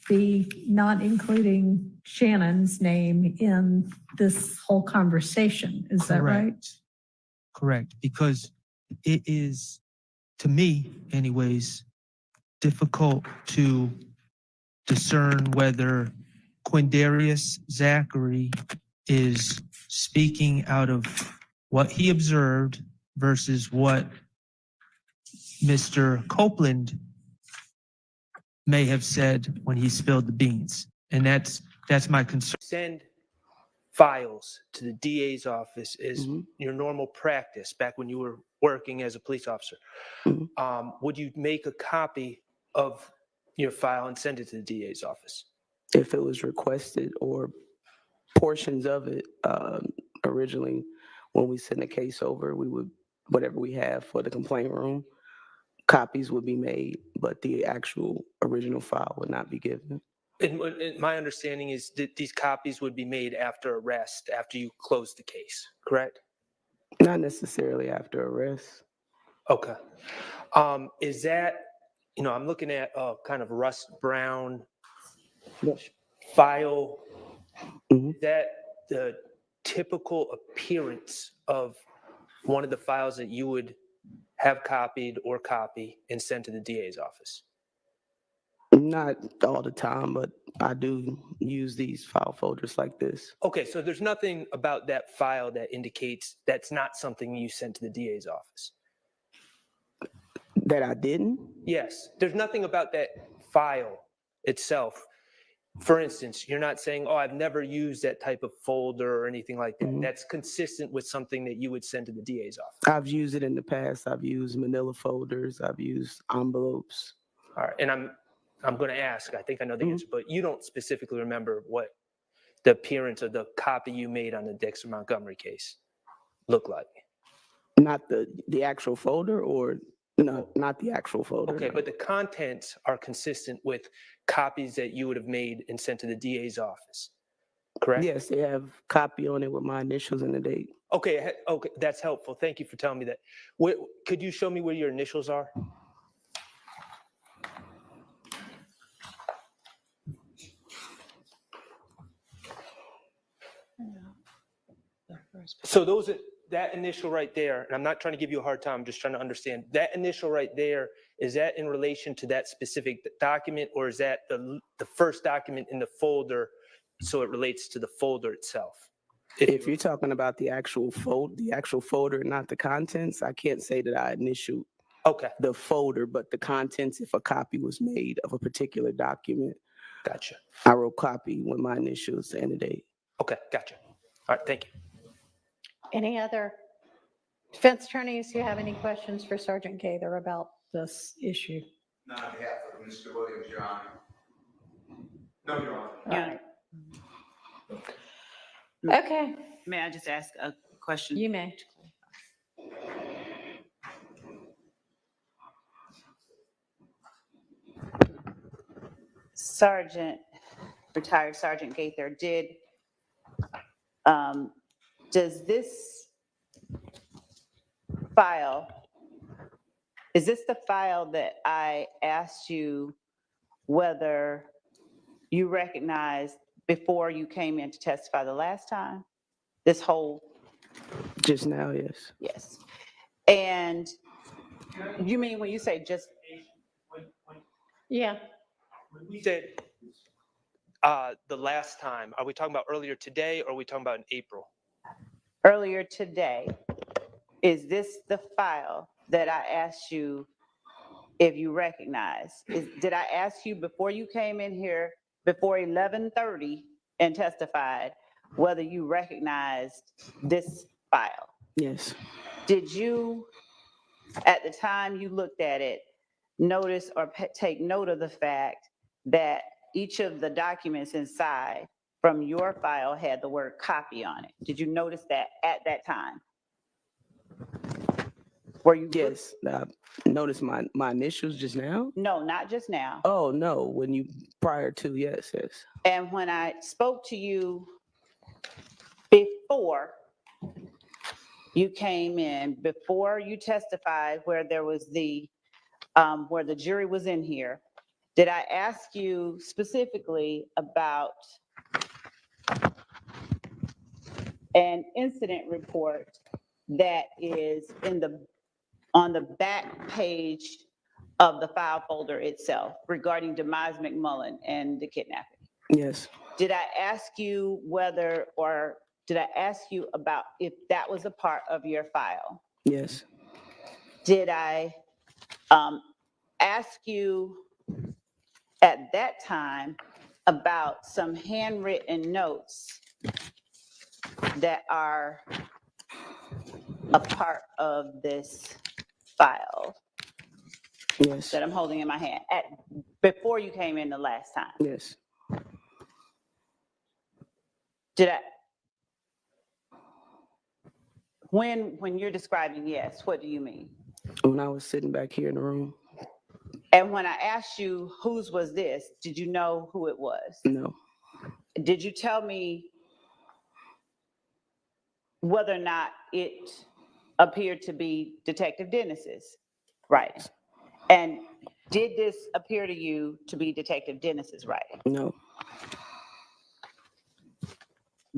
the not including Shannon's name in this whole conversation? Is that right? Correct, because it is, to me anyways, difficult to discern whether Quindarius Zachary is speaking out of what he observed versus what Mr. Copeland may have said when he spilled the beans. And that's my concern. Send files to the DA's office is your normal practice back when you were working as a police officer. Would you make a copy of your file and send it to the DA's office? If it was requested, or portions of it, originally, when we send a case over, we would, whatever we have for the complaint room, copies would be made, but the actual original file would not be given. And my understanding is that these copies would be made after arrest, after you close the case, correct? Not necessarily after arrest. Okay. Is that, I'm looking at a kind of Russ Brown file. Is that the typical appearance of one of the files that you would have copied or copy and send to the DA's office? Not all the time, but I do use these file folders like this. Okay, so there's nothing about that file that indicates that's not something you sent to the DA's office? That I didn't? Yes, there's nothing about that file itself. For instance, you're not saying, oh, I've never used that type of folder or anything like that. That's consistent with something that you would send to the DA's office. I've used it in the past. I've used manila folders. I've used envelopes. All right, and I'm going to ask, I think I know the answer, but you don't specifically remember what the appearance of the copy you made on the Dexter Montgomery case looked like? Not the actual folder, or no, not the actual folder. Okay, no. but the contents are consistent with copies that you would have made and sent to the DA's office, correct? Yes, they have copy on it with my initials and the date. Okay, okay, that's helpful. Thank you for telling me that. Could you show me where your initials are? So that initial right there, and I'm not trying to give you a hard time, I'm just trying to understand, that initial right there, is that in relation to that specific document, or is that the first document in the folder, so it relates to the folder itself? If you're talking about the actual folder, not the contents, I can't say that I initialed the folder, but the contents, if a copy was made of a particular document, Gotcha. I wrote copy with my initials and the date. Okay, gotcha. All right, thank you. Any other defense attorneys who have any questions for Sergeant Gaither about this issue? Not on behalf of Mr. Williams, Your Honor. No, Your Honor. All right. Okay. May I just ask a question? You may. Retired Sergeant Gaither, does this file, is this the file that I asked you whether you recognized before you came in to testify the last time? This whole? Just now, yes. Yes. And you mean when you say just? Yeah. When we said the last time, are we talking about earlier today, or are we talking about in April? Earlier today, is this the file that I asked you if you recognize? Did I ask you before you came in here, before 11:30 and testified, whether you recognized this file? Yes. Did you, at the time you looked at it, notice or take note of the fact that each of the documents inside from your file had the word copy on it? Did you notice that at that time? Were you? Yes. Notice my initials just now? No, not just now. Oh, no. Prior to, yes. And when I spoke to you before you came in, before you testified, where there was where the jury was in here, did I ask you specifically about an incident report that is on the back page of the file folder itself regarding Demise McMullen and the kidnapping? Yes. Did I ask you did I ask you about if that was a part of your file? Yes. Did I ask you at that time about some handwritten notes that are a part of this file? Yes. That I'm holding in my hand before you came in the last time? Yes. Did I? When you're describing yes, what do you mean? When I was sitting back here in the room. And when I asked you whose was this, did you know who it was? No. Did you tell me whether or not it appeared to be Detective Dennis's writing? And did this appear to you to be Detective Dennis's writing? No.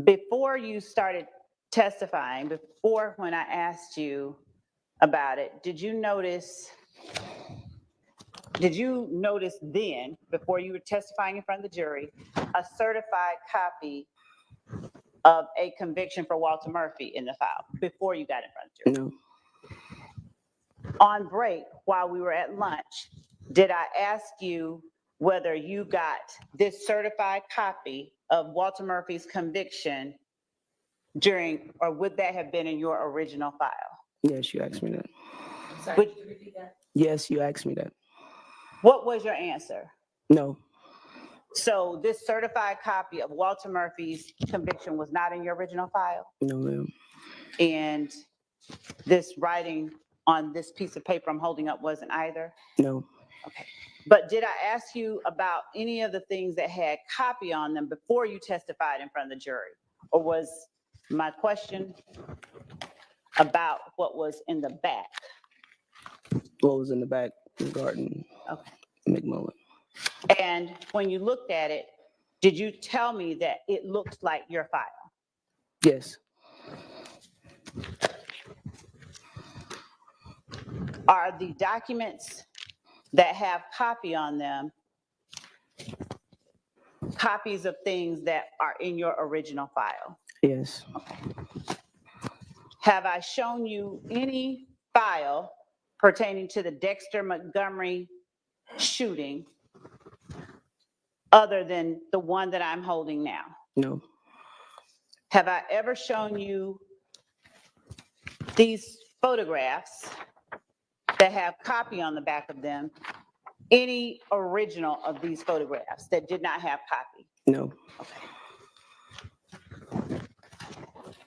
Before you started testifying, before when I asked you about it, did you notice then, before you were testifying in front of the jury, a certified copy of a conviction for Walter Murphy in the file before you got in front of the jury? No. On break, while we were at lunch, did I ask you whether you got this certified copy of Walter Murphy's conviction or would that have been in your original file? Yes, you asked me that. Sorry, could you repeat that? Yes, you asked me that. What was your answer? No. So this certified copy of Walter Murphy's conviction was not in your original file? No, ma'am. And this writing on this piece of paper I'm holding up wasn't either? No, Okay. But did I ask you about any of the things that had copy on them before you testified in front of the jury? Or was my question about what was in the back? what was in the back regarding Okay. McMullen? And when you looked at it, did you tell me that it looked like your file? Yes, Are the documents that have copy on them copies of things that are in your original file? yes, Have I shown you any file pertaining to the Dexter Montgomery shooting other than the one that I'm holding now? no, Have I ever shown you these photographs that have copy on the back of them? Any original of these photographs that did not have copy? no,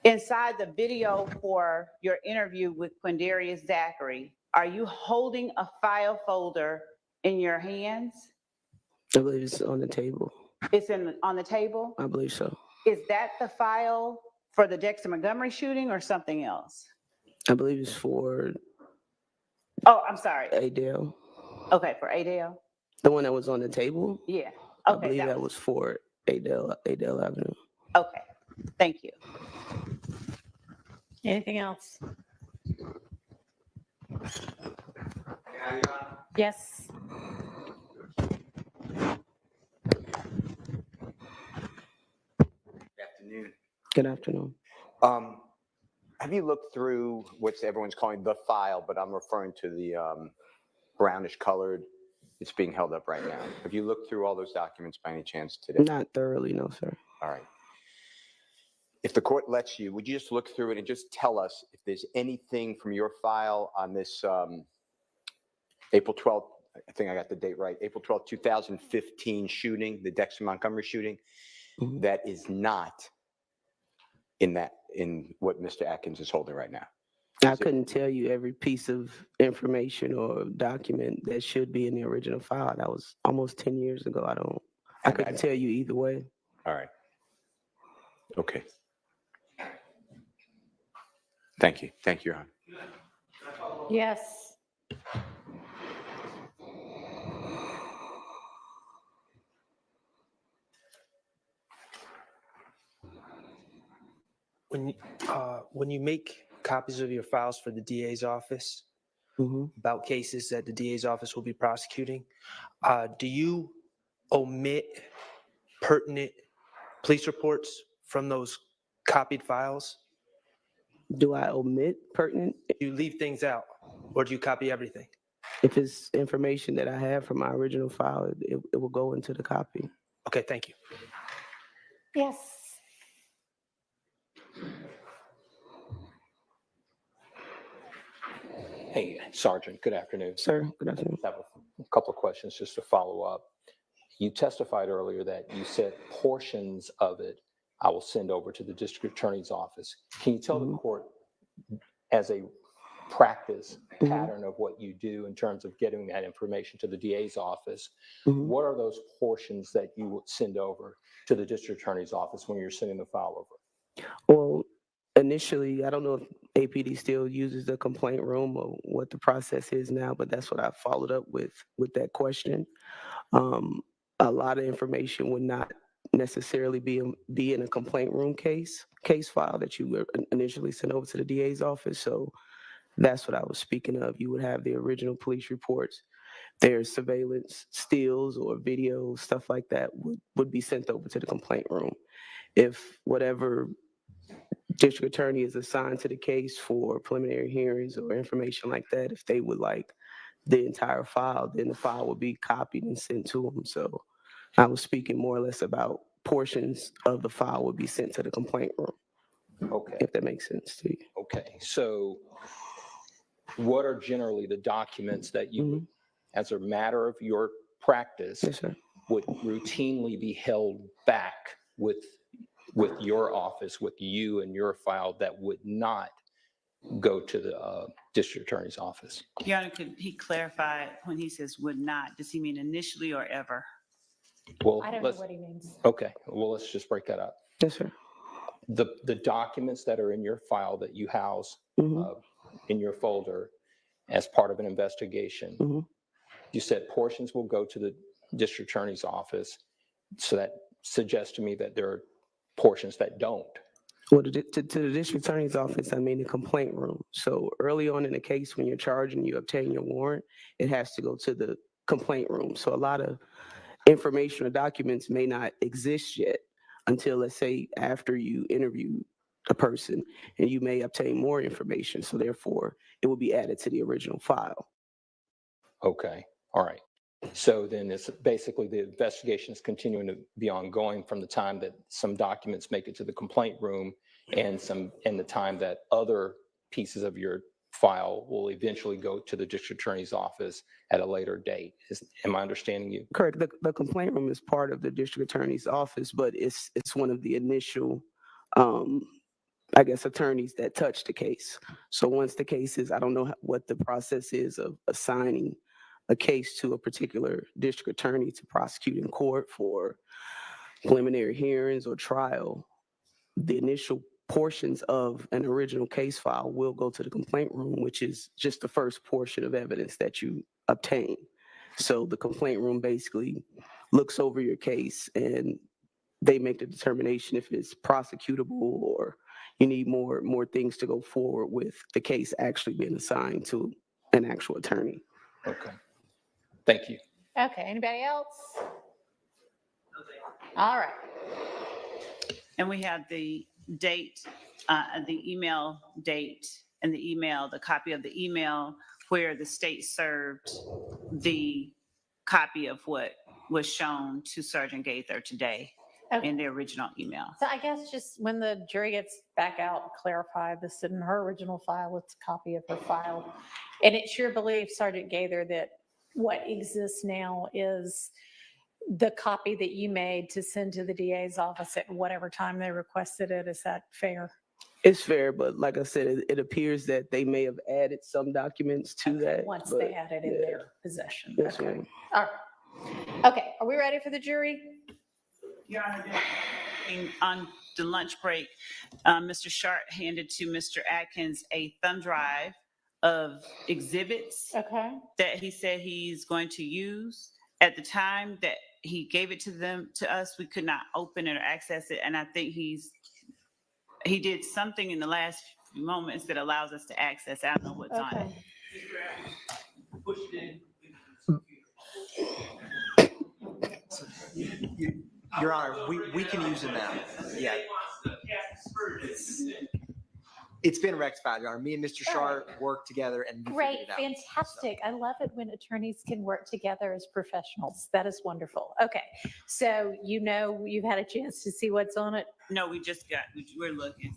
Inside the video for your interview with Quindarius Zachary, are you holding a file folder in your hands? I believe it's on the table. It's on the table? I believe so. Is that the file for the Dexter Montgomery shooting or something else? I believe it's for Oh, I'm sorry. Adele. Okay, for Adele? The one that was on the table? Yeah. I Okay, believe that was for Adele Avenue. Okay, thank you. Anything else? Yes. Afternoon. Good afternoon. Have you looked through what everyone's calling the file, but I'm referring to the brownish colored, it's being held up right now. Have you looked through all those documents by any chance today? Not thoroughly, no, sir. All right. If the court lets you, would you just look through it and just tell us if there's anything from your file on this April 12th, I think I got the date right, April 12th, 2015 shooting, the Dexter Montgomery shooting, that is not in what Mr. Atkins is holding right now? I couldn't tell you every piece of information or document that should be in the original file. That was almost 10 years ago. I couldn't tell you either way. All right. Okay. Thank you. Thank you, Your Honor. Yes. When you make copies of your files for the DA's office about cases that the DA's office will be prosecuting, do you omit pertinent police reports from those copied files? Do I omit pertinent? Do you leave things out, or do you copy everything? If it's information that I have from my original file, it will go into the copy. Okay, thank you. Yes. Hey, Sergeant, good afternoon. Sir, good afternoon. I have a couple of questions just to follow up. You testified earlier that you said portions of it I will send over to the district attorney's office. Can you tell the court, as a practice pattern of what you do in terms of getting that information to the DA's office, what are those portions that you would send over to the district attorney's office when you're sending the file over? Well, initially, I don't know if APD still uses the complaint room or what the process is now, but that's what I followed up with that question. A lot of information would not necessarily be in a complaint room case file that you would initially send over to the DA's office. So that's what I was speaking of. You would have the original police reports. There's surveillance stills or videos, stuff like that would be sent over to the complaint room. If whatever district attorney is assigned to the case for preliminary hearings or information like that, if they would like the entire file, then the file would be copied and sent to them. So I was speaking more or less about portions of the file would be sent to the complaint room. Okay. If that makes sense to you. Okay, so what are generally the documents that you, would, as a matter of your practice, would routinely be held back with your office, with you and your file that would not go to the district attorney's office. Your Honor, could he clarify when he says would not? Does he mean initially or ever? Well, I don't know what he means. Okay, well, let's just break that up. Yes, sir. The documents that are in your file that you house in your folder as part of an investigation, you said portions will go to the district attorney's office. So that suggests to me that there are portions that don't. Well, to the district attorney's office, I mean the complaint room. So early on in the case, when you're charged and you obtain your warrant, it has to go to the complaint room. So a lot of information or documents may not exist yet until, let's say, after you interview a person, and you may obtain more information. So therefore, it will be added to the original file. Okay, all right. So then it's basically the investigation is continuing to be ongoing from the time that some documents make it to the complaint room and the time that other pieces of your file will eventually go to the district attorney's office at a later date. Am I understanding you? Correct. The complaint room is part of the district attorney's office, but it's one of the initial, I guess, attorneys that touch the case. So once the case is, I don't know what the process is of assigning a case to a particular district attorney to prosecute in court for preliminary hearings or trial. The initial portions of an original case file will go to the complaint room, which is just the first portion of evidence that you obtain. So the complaint room basically looks over your case and they make the determination if it's prosecutable or you need more things to go forward with the case actually being assigned to an actual attorney. Okay. Thank you. Okay, anybody else? All right. And we have the date, the email date and the copy of the email where the state served the copy of what was shown to Sergeant Gaither today in the original email. So I guess just when the jury gets back out, clarify this in her original file, it's a copy of her file. And it's your belief, Sergeant Gaither, that what exists now is the copy that you made to send to the DA's office at whatever time they requested it. Is that fair? It's fair, but like I said, it appears that they may have added some documents to that. Once but they had it in their possession. Yes, Okay. ma'am. All right. Okay, are we ready for the jury? Yeah. On the lunch break, Mr. Sharp handed to Mr. Atkins a thumb drive of exhibits that he said he's going to use. At the time that he gave it to us, we could not open it or access it. And I think he did something in the last few moments that allows us to access. I don't know what's on it. Push it in. Your Honor, we can use it now. Yeah. It's been rectified, Your Honor. Me and Mr. Sharp worked together and we Great, figured it out. fantastic. I love it when attorneys can work together as professionals. That is wonderful. Okay, so you've had a chance to see what's on it? No, we're looking.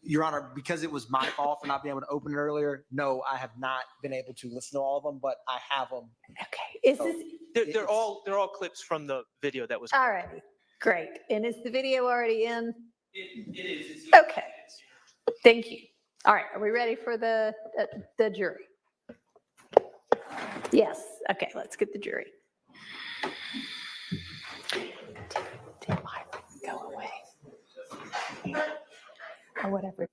Your Honor, because it was my fault for not being able to open it earlier, no, I have not been able to listen to all of them, but I have them. Okay, is this? They're all clips from the video that was. All right, great. And is the video already in? It is. Okay, thank you. All right, are we ready for the jury? Yes, okay, let's get the jury. Go away. Or whatever.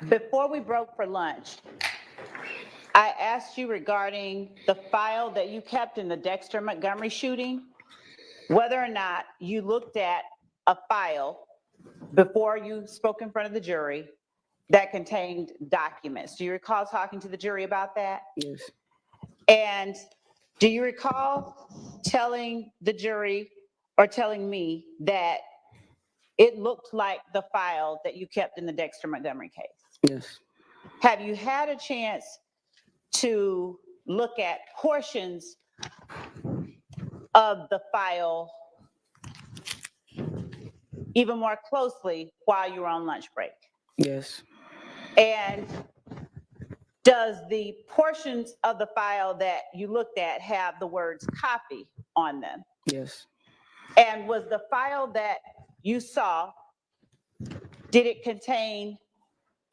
Before we broke for lunch, I asked you regarding the file that you kept in the Dexter Montgomery shooting, whether or not you looked at a file before you spoke in front of the jury that contained documents. Do you recall talking to the jury about that? Yes. And do you recall telling the jury or telling me that it looked like the file that you kept in the Dexter Montgomery case? Yes. Have you had a chance to look at portions of the file even more closely while you were on lunch break? Yes. And does the portions of the file that you looked at have the words copy on them? Yes. And was the file that you saw, did it contain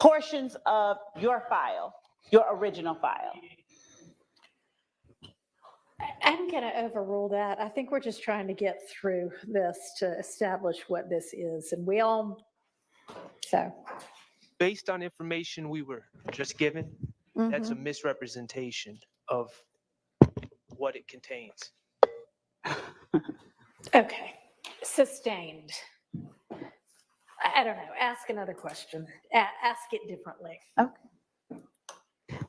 portions of your file, your original file? I'm going to overrule that. I think we're just trying to get through this to establish what this is. And we all, so. Based on information we were just given, that's a misrepresentation of what it contains. Okay, sustained. I don't know, ask another question. Ask it differently. Okay.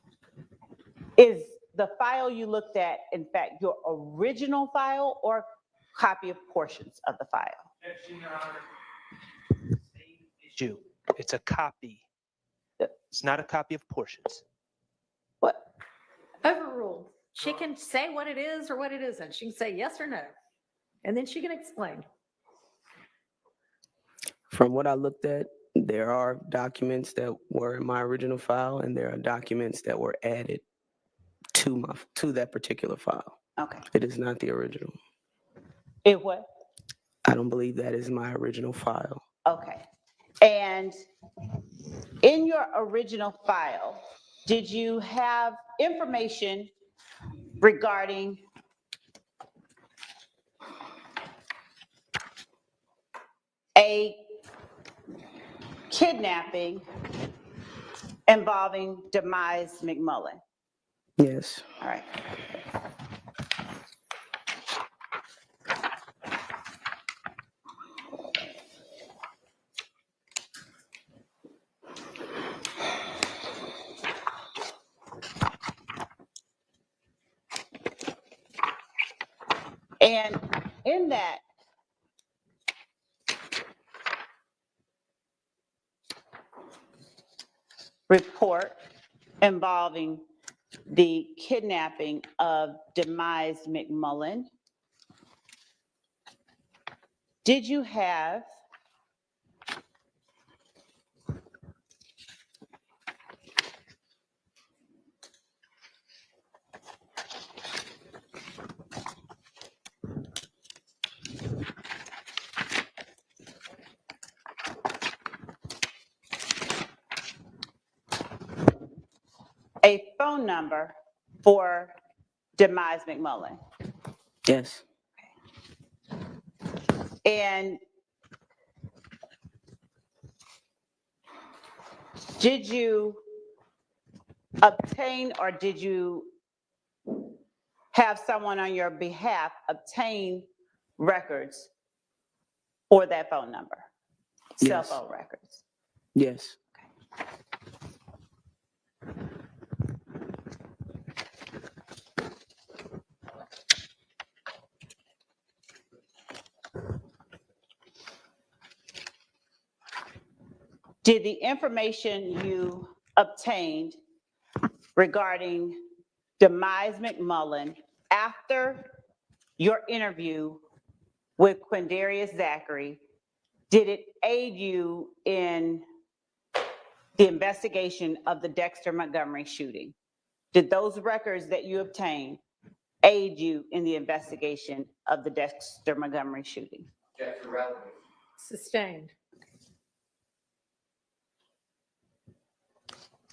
Is the file you looked at, in fact, your original file or copy of portions of the file? Issue. It's a copy. It's not a copy of portions. What? Overruled. She can say what it is or what it isn't. She can say yes or no. And then she can explain. From what I looked at, there are documents that were in my original file, and there are documents that were added to that particular file. Okay. It is not the original. It what? I don't believe that is my original file. Okay. And in your original file, did you have information regarding a kidnapping involving Demise McMullen? Yes. All right. And in that, report involving the kidnapping of Demise McMullen, did you have a phone number for Demise McMullen? Yes. And did you obtain, or did you have someone on your behalf obtain records for that phone number? Cell Yes. phone records? Yes. Did the information you obtained regarding Demise McMullen after your interview with Quindarius Zachary, did it aid you in the investigation of the Dexter Montgomery shooting? Did those records that you obtained aid you in the investigation of the Dexter Montgomery shooting? That's irrelevant. Sustained.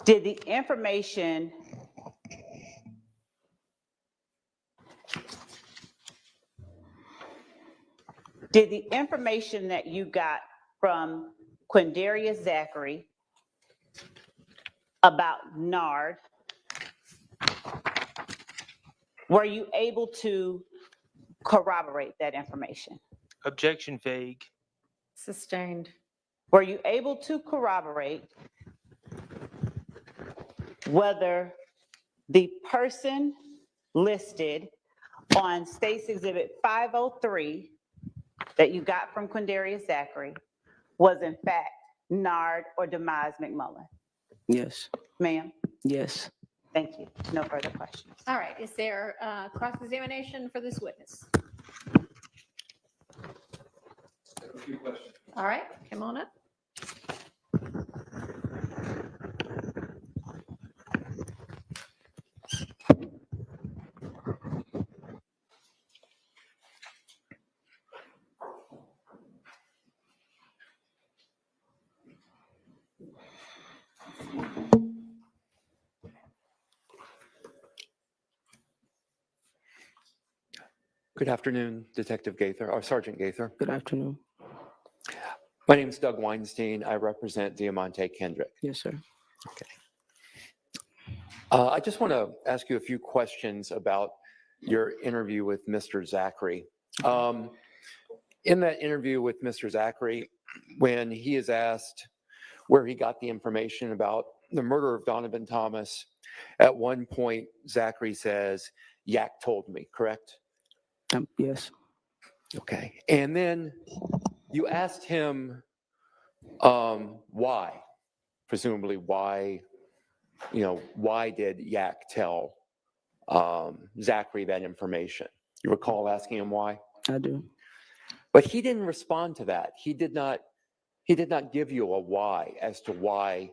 Did the information that you got from Quindarius Zachary about Nard, were you able to corroborate that information? Objection vague. Sustained. Were you able to corroborate whether the person listed on State's Exhibit 503 that you got from Quindarius Zachary was in fact Nard or Demise McMullen? Yes. Ma'am? Yes. Thank you. No further questions. All right, is there cross-examination for this witness? All right, come on up. Good afternoon, Detective Gaither, or Sergeant Gaither. Good afternoon. My name is Doug Weinstein. I represent Diamante Kendrick. Yes, sir. I just want to ask you a few questions about your interview with Mr. Zachary. In that interview with Mr. Zachary, when he is asked where he got the information about the murder of Donovan Thomas, at one point, Zachary says, Yak told me, correct? Yes. Okay. And then you asked him why, presumably why, why did Yak tell Zachary that information? You recall asking him why? I do. But he didn't respond to that. He did not give you a why as to why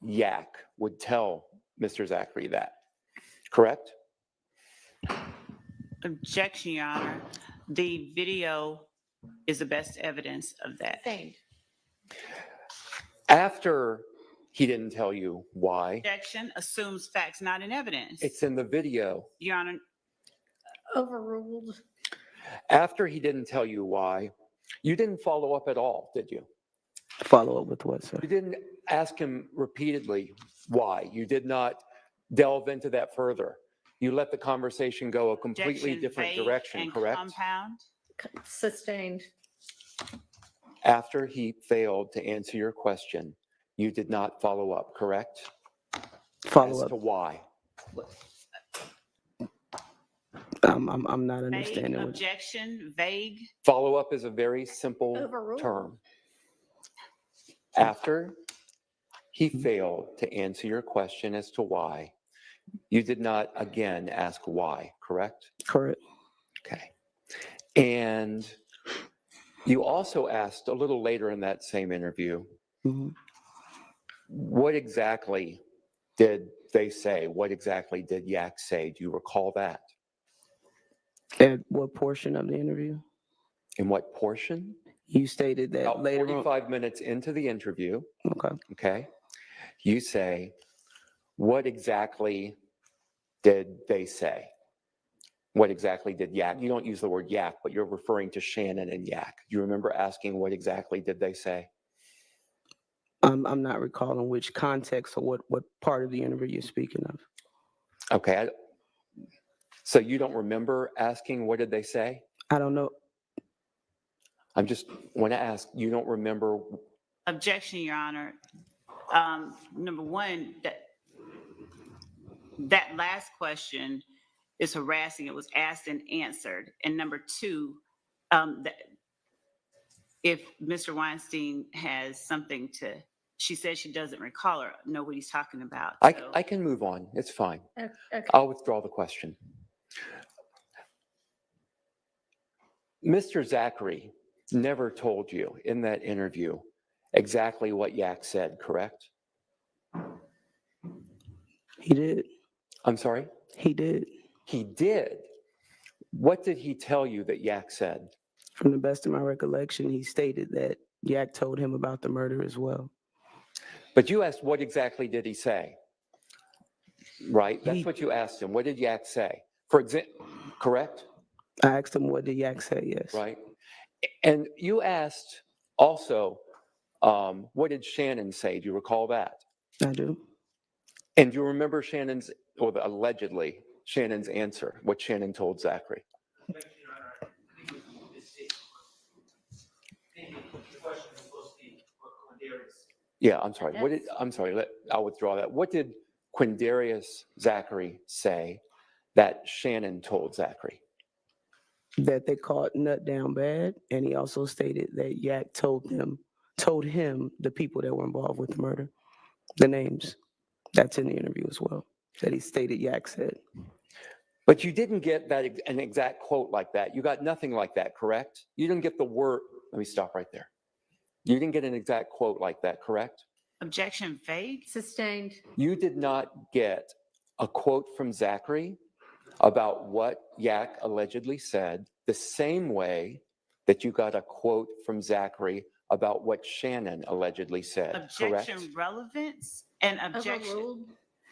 Yak would tell Mr. Zachary that, correct? Objection, Your Honor. The video is the best evidence of that. Sustained. After he didn't tell you why, Objection assumes facts not in evidence. it's in the video. Your Honor, Overruled. After he didn't tell you why, you didn't follow up at all, did you? Follow up with what, sir? You didn't ask him repeatedly why. You did not delve into that further. You let the conversation go a completely objection, different vague direction, and correct? compound. Sustained. After he failed to answer your question, you did not follow up, correct? Follow As up. to why. I'm not Vague, understanding. What, objection, vague. Follow up is a very simple Overruled. term. After he failed to answer your question as to why, you did not again ask why, correct? correct. Okay. And you also asked a little later in that same interview, Mhm. what exactly did they say? What exactly did Yak say? Do you recall that? At what portion of the interview? In what portion? You stated that About later on. 45 minutes into the interview, Okay. okay, you say, what exactly did they say? What exactly did Yak? You don't use the word Yak, but you're referring to Shannon and Yak. You remember asking what exactly did they say? I'm not recalling which context or what part of the interview you're speaking of. Okay. So you don't remember asking what did they say? I don't know. I'm just want to ask, you don't remember? Objection, Your Honor. Number one, that last question is harassing. It was asked and answered. And number two, if Mr. Weinstein has something to, she says she doesn't recall or know what he's talking about. So I can move on. It's fine. Okay. I'll withdraw the question. Mr. Zachary never told you in that interview exactly what Yak said, correct? He did. I'm sorry? He did. He did. What did he tell you that Yak said? From the best of my recollection, he stated that Yak told him about the murder as well. But you asked what exactly did he say? Right? That's what you asked him. What did Yak say? For example, correct? I asked him, what did Yak say? Yes. Right. And you asked also, what did Shannon say? Do you recall that? I do. And do you remember Shannon's, or allegedly Shannon's answer, what Shannon told Zachary? Yeah, I'm sorry. I'll withdraw that. What did Quindarius Zachary say that Shannon told Zachary? That they caught Nut down bad, and he also stated that Yak told him the people that were involved with the murder, the names. That's in the interview as well, that he stated Yak said. But you didn't get an exact quote like that. You got nothing like that, correct? You didn't get the word. Let me stop right there. You didn't get an exact quote like that, correct? Objection vague. Sustained. You did not get a quote from Zachary about what Yak allegedly said the same way that you got a quote from Zachary about what Shannon allegedly said, Objection correct? relevance and objection Overruled.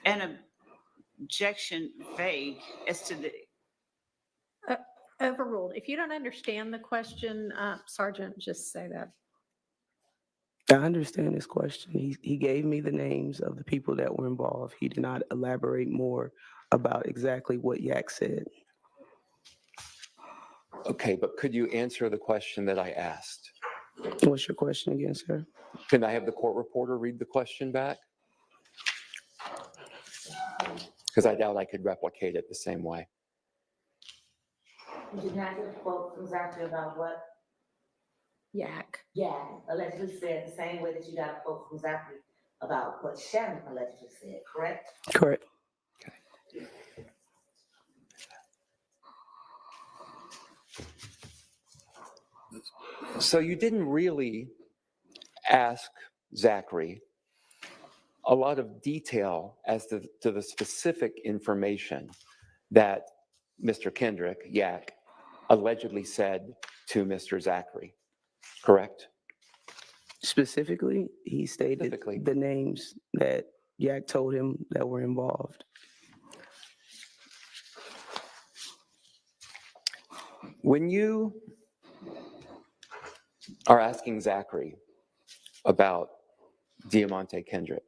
and objection vague as to the Overruled. If you don't understand the question, Sergeant, just say that. I understand his question. He gave me the names of the people that were involved. He did not elaborate more about exactly what Yak said. Okay, but could you answer the question that I asked? What's your question again, sir? Can I have the court reporter read the question back? Because I doubt I could replicate it the same way. You did not get a quote from Zachary about what Yak allegedly said, the same way that you got a quote from Zachary about what Shannon allegedly said, correct? Correct. So you didn't really ask Zachary a lot of detail as to the specific information that Mr. Kendrick, Yak, allegedly said to Mr. Zachary, correct? Specifically, he stated the names that Yak told him that were involved. When you are asking Zachary about Diamante Kendrick,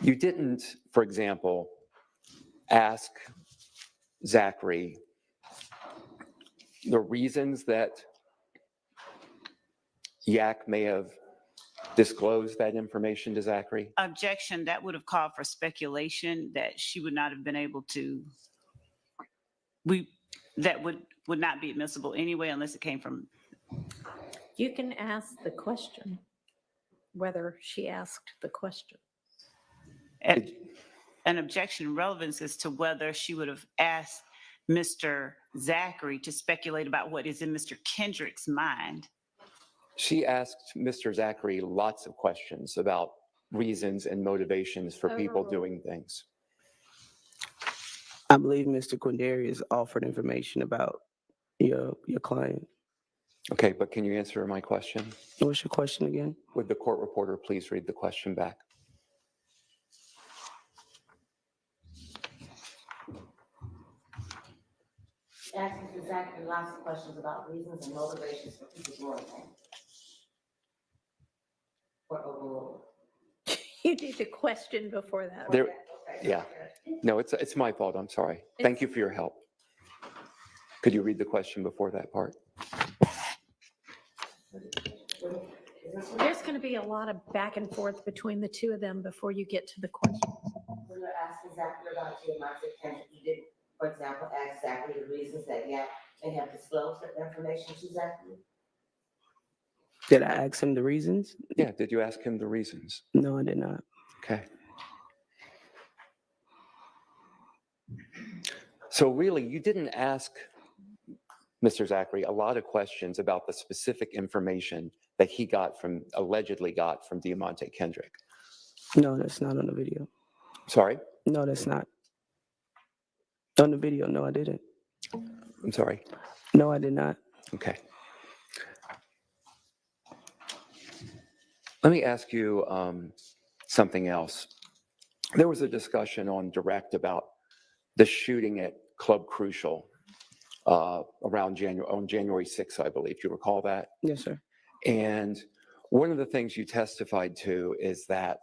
you didn't, for example, ask Zachary the reasons that Yak may have disclosed that information to Zachary? objection that would have called for speculation that she would not have been able to. That would not be admissible anyway unless it came from. You can ask the question, whether she asked the question. An objection relevance as to whether she would have asked Mr. Zachary to speculate about what is in Mr. Kendrick's mind. She asked Mr. Zachary lots of questions about reasons and motivations for people doing things. I believe Mr. Quindarius offered information about your client. Okay, but can you answer my question? What's your question again? Would the court reporter please read the question back? Asking Mr. Zachary lots of questions about reasons and motivations for people doing things. Or overruled. You need the question before that. There, yeah. No, it's my fault. I'm sorry. Thank you for your help. Could you read the question before that part? There's going to be a lot of back and forth between the two of them before you get to the question. When you're asking Zachary about Diamante Kendrick, you did, for example, ask Zachary the reasons that Yak may have disclosed that information to Zachary? Did I ask him the reasons? Yeah, did you ask him the reasons? No, I did not. Okay. So really, you didn't ask Mr. Zachary a lot of questions about the specific information that he allegedly got from Diamante Kendrick. No, that's not on the video. Sorry? No, that's not. On the video, no, I didn't. I'm sorry. No, I did not. Okay. Let me ask you something else. There was a discussion on Direct about the shooting at Club Crucial on January 6th, I believe. You recall that? Yes, sir. And one of the things you testified to is that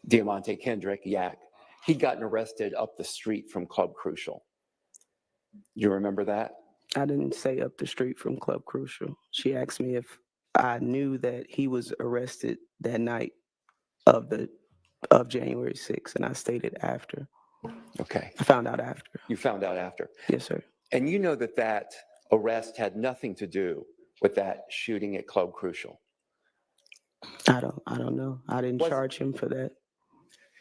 Diamante Kendrick, Yak, he'd gotten arrested up the street from Club Crucial. You remember that? I didn't say up the street from Club Crucial. She asked me if I knew that he was arrested that night of January 6th, and I stated after. Okay. I found out after. You found out after. Yes, sir. And you know that that arrest had nothing to do with that shooting at Club Crucial. I don't know. I didn't charge him for that.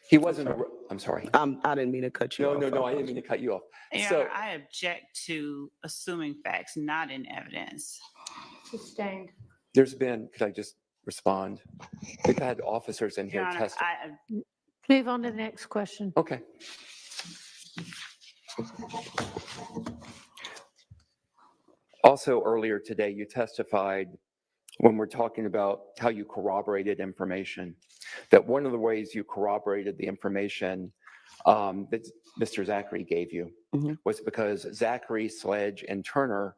He wasn't. I'm sorry. I didn't mean to cut you off. No, I didn't mean to cut you off. Your So Honor, I object to assuming facts not in evidence. Sustained. there's been. Could I just respond? We've had officers in Your here Honor, testify. Move on to the next question. Okay. Also, earlier today, you testified when we're talking about how you corroborated information, that one of the ways you corroborated the information that Mr. Zachary gave you was because Zachary, Sledge, and Turner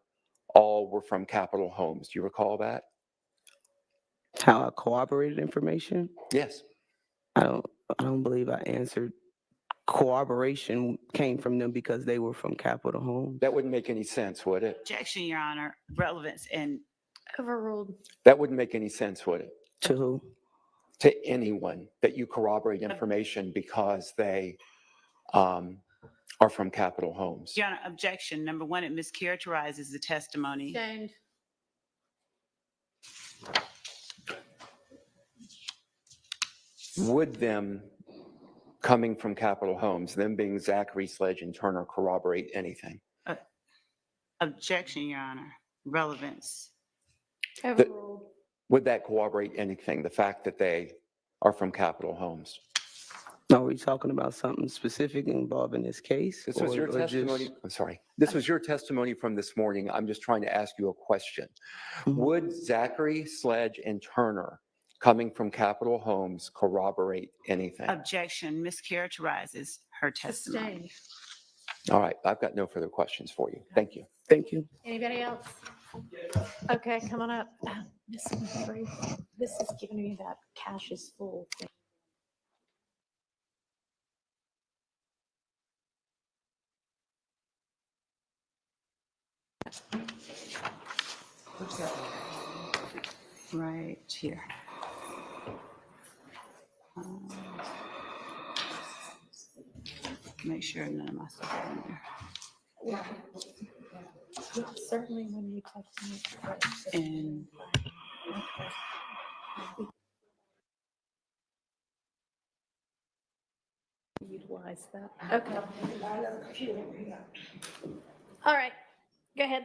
all were from Capitol Homes. Do you recall that? How I corroborated information? Yes. I don't believe I answered. Corroboration came from them because they were from Capitol Homes. That wouldn't make any sense, would it? Objection, Your Honor. Relevance and overruled. That wouldn't make any sense, would it? To who? To anyone, that you corroborate information because they are from Capitol Homes. Your Honor, objection. Number one, it mischaracterizes the testimony. Sustained. Would them coming from Capitol Homes, them being Zachary, Sledge, and Turner, corroborate anything? Objection, Your Honor. Relevance. Overruled. Would that corroborate anything, the fact that they are from Capitol Homes? Are we talking about something specific involving this case? This was your testimony. I'm sorry. This was your testimony from this morning. I'm just trying to ask you a question. Would Zachary, Sledge, and Turner coming from Capitol Homes corroborate anything? Objection. Mischaracterizes her testimony. Sustained. All right. I've got no further questions for you. Thank you. Thank you. Anybody else? Okay, come on up. This is giving me that cash is full thing. Right here. Make sure none of my stuff is in there. Yeah, certainly when you text me. And Utilize that. Okay. All right, go ahead.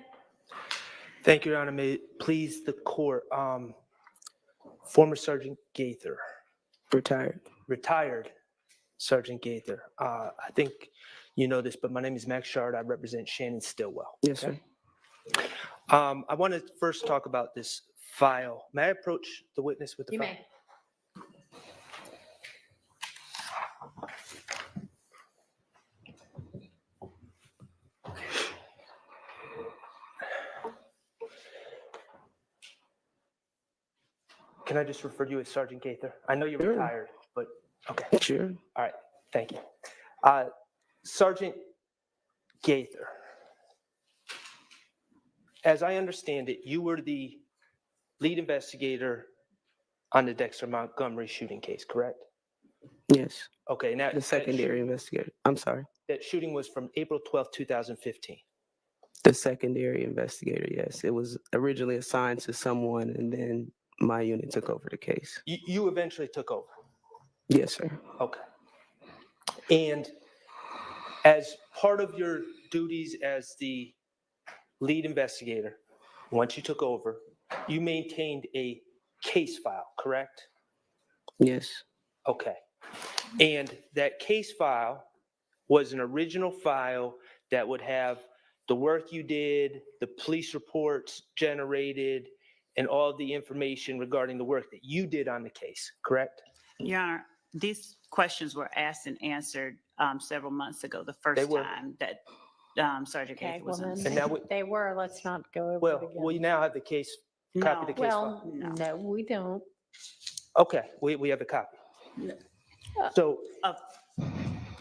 Thank you, Your Honor. May it please the court. Former Sergeant Gaither. Retired Sergeant Gaither. I think you know this, but my name is Max Shard. I represent Shannon Stillwell. Yes, sir. I want to first talk about this file. May I approach the witness with the file? You may. Can I just refer to you as Sergeant Gaither? I know you're Sure. retired, but okay. Sure. All right, thank you. Sergeant Gaither, as I understand it, you were the lead investigator on the Dexter Montgomery shooting case, correct? Yes. Okay, and The secondary investigator. I'm sorry. that shooting was from April 12th, 2015. The secondary investigator, yes. It was originally assigned to someone and then my unit took over the case. You eventually took over. Yes, sir. Okay. And as part of your duties as the lead investigator, once you took over, you maintained a case file, correct? Yes. Okay. And that case file was an original file that would have the work you did, the police reports generated, and all the information regarding the work that you did on the case, correct? Your Honor, these questions were asked and answered several months ago, the They first were. time that Sergeant Okay, Gaither well was on. then, And now they were, let's not go over it Well, again. we now have the case, copy of the case Well, file. no, we don't. Okay, we have the copy. So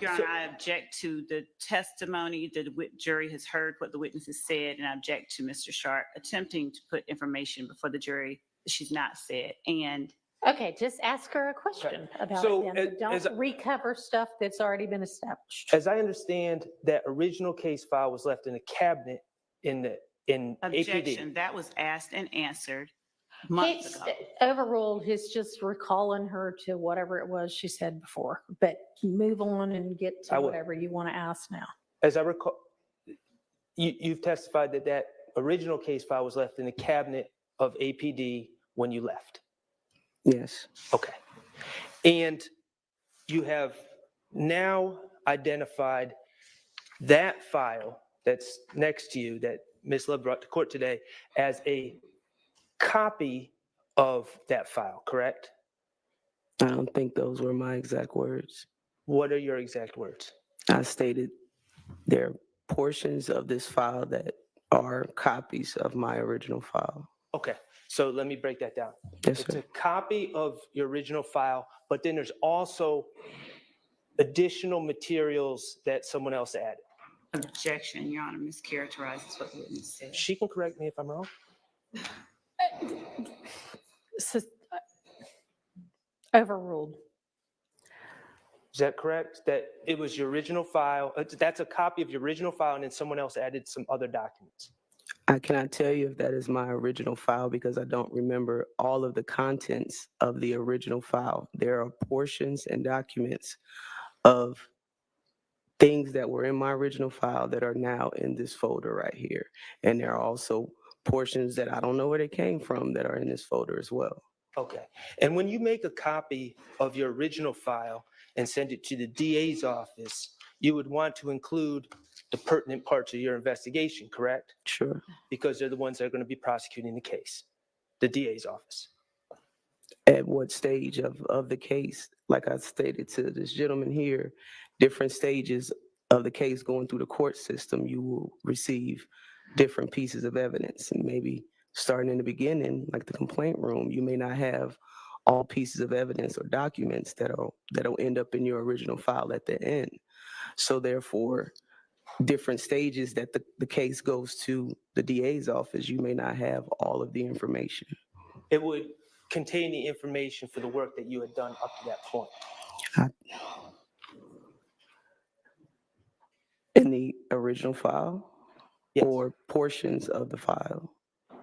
Your Honor, I object to the testimony. The jury has heard what the witnesses said, and I object to Mr. Sharp attempting to put information before the jury that she's not said. And Okay, just ask her a question about So, it then, but as don't recover stuff that's already been established. as I understand, that original case file was left in a cabinet in objection, APD. that was asked and answered months It's ago. overruled. He's just recalling her to whatever it was she said before, but move on and get I to will. whatever you want to ask now. As I recall, you've testified that that original case file was left in the cabinet of APD when you left. Yes. Okay. And you have now identified that file that's next to you that Ms. Love brought to court today as a copy of that file, correct? I don't think those were my exact words. What are your exact words? I stated there are portions of this file that are copies of my original file. Okay, so let me break that down. Yes, It's sir. a copy of your original file, but then there's also additional materials that someone else added. Objection, Your Honor, mischaracterizes what the witness said. She can correct me if I'm wrong. Overruled. Is that correct? That it was your original file, that's a copy of your original file, and then someone else added some other documents? I cannot tell you if that is my original file because I don't remember all of the contents of the original file. There are portions and documents of things that were in my original file that are now in this folder right here. And there are also portions that I don't know where they came from that are in this folder as well. Okay, and when you make a copy of your original file and send it to the DA's office, you would want to include the pertinent parts of your investigation, correct? Sure. Because they're the ones that are going to be prosecuting the case, the DA's office. At what stage of the case, like I stated to this gentleman here, different stages of the case going through the court system, you will receive different pieces of evidence. And maybe starting in the beginning, like the complaint room, you may not have all pieces of evidence or documents that'll end up in your original file at the end. So therefore, different stages that the case goes to the DA's office, you may not have all of the information. It would contain the information for the work that you had done up to that point. In the original file? Yes. Or portions of the file?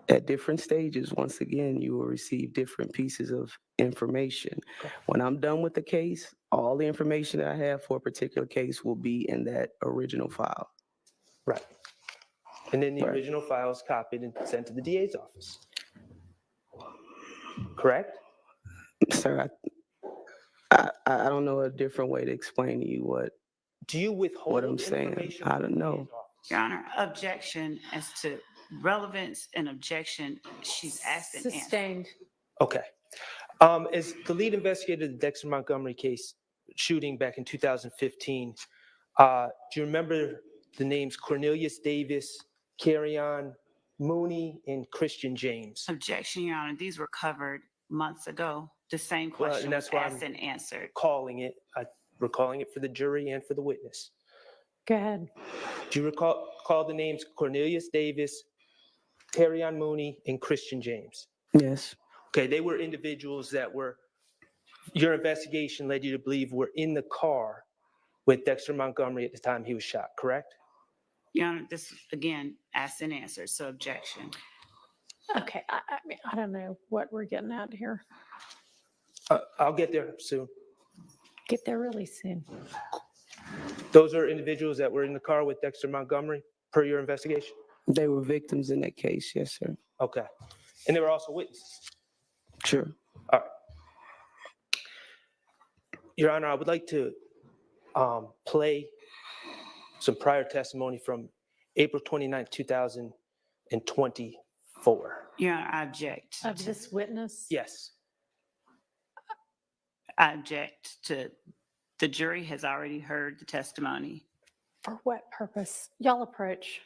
At different stages, once again, you will receive different pieces of information. When I'm done with the case, all the information that I have for a particular case will be in that original file. Right. And then the original file is copied and sent to the DA's office. Correct? Sir, I don't know a different way to explain to you what Do you withhold I'm saying. information I from don't the know. DA's office? Your Honor, objection as to relevance and objection, she's asked and answered. Sustained. Okay. As the lead investigator of the Dexter Montgomery case shooting back in 2015, do you remember the names Cornelius Davis, Carrion Mooney, and Christian James? Objection, Your Honor, these were covered months ago. The same Well, question and was that's why asked I'm and answered. Recalling it for the jury and for the witness. Go ahead. Do you recall the names Cornelius Davis, Carrion Mooney, and Christian James? Yes. Okay, they were individuals that your investigation led you to believe were in the car with Dexter Montgomery at the time he was shot, correct? Your Honor, this, again, asked and answered, so objection. Okay, I mean, I don't know what we're getting at here. I'll get there soon. Get there really soon. Those are individuals that were in the car with Dexter Montgomery per your investigation? They were victims in that case, yes, sir. Okay. And they were also witnesses? Sure. All right. Your Honor, I would like to play some prior testimony from April 29, 2024. Your Honor, I object. Of this witness? Yes. I object to, the jury has already heard the testimony. For what purpose? Y'all approach.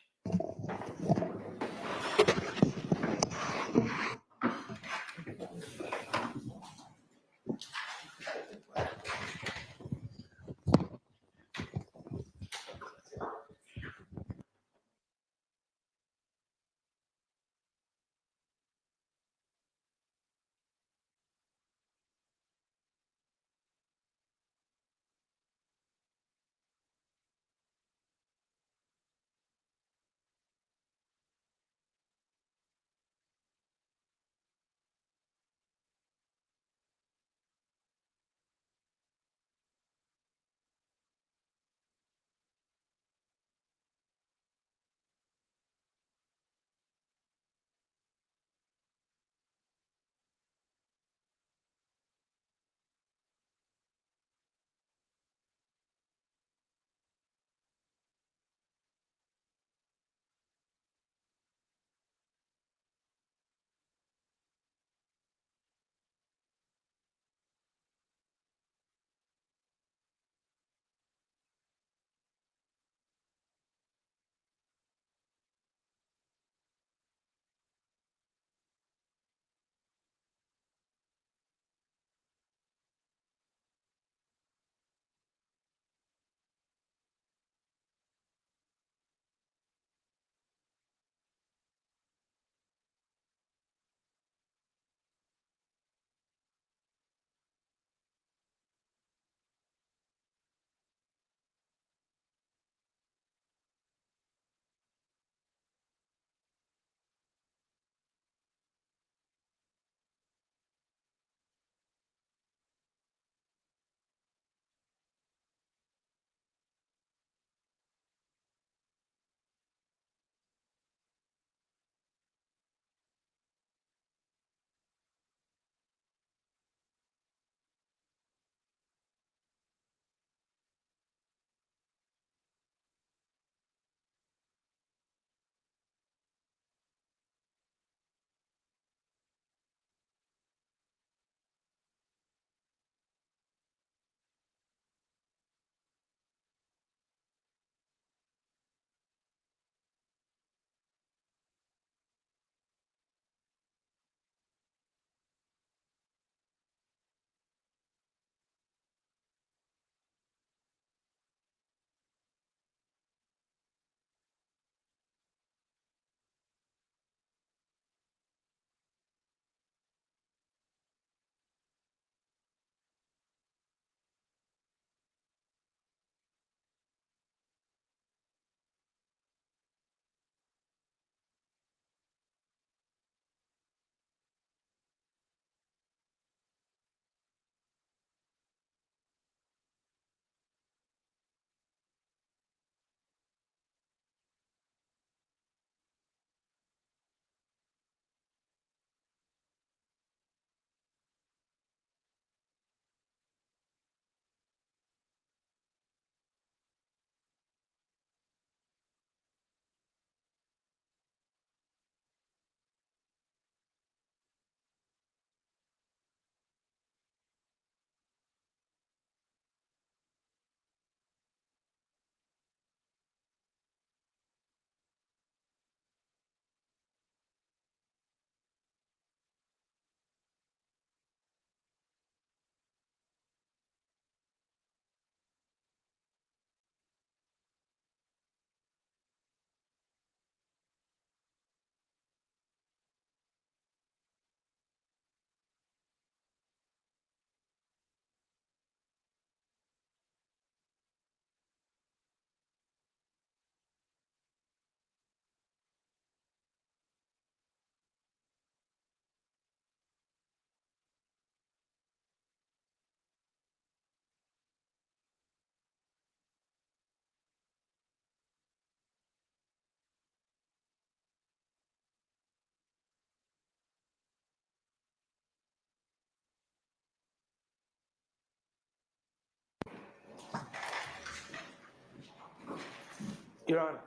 Your Honor,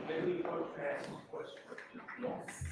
maybe you can ask a question. Yes.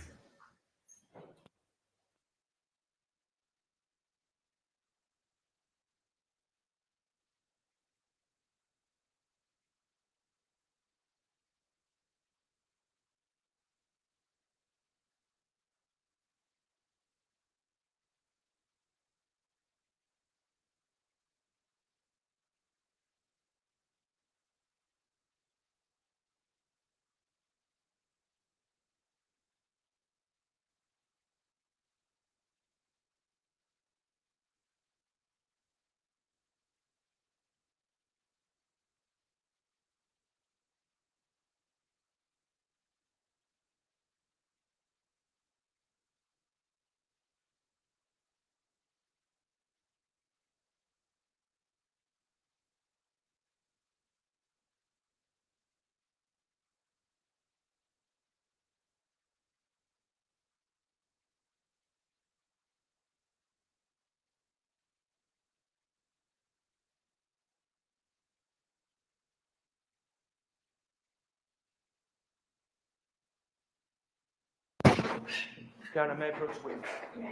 Your Honor, may I approach the witness? I'm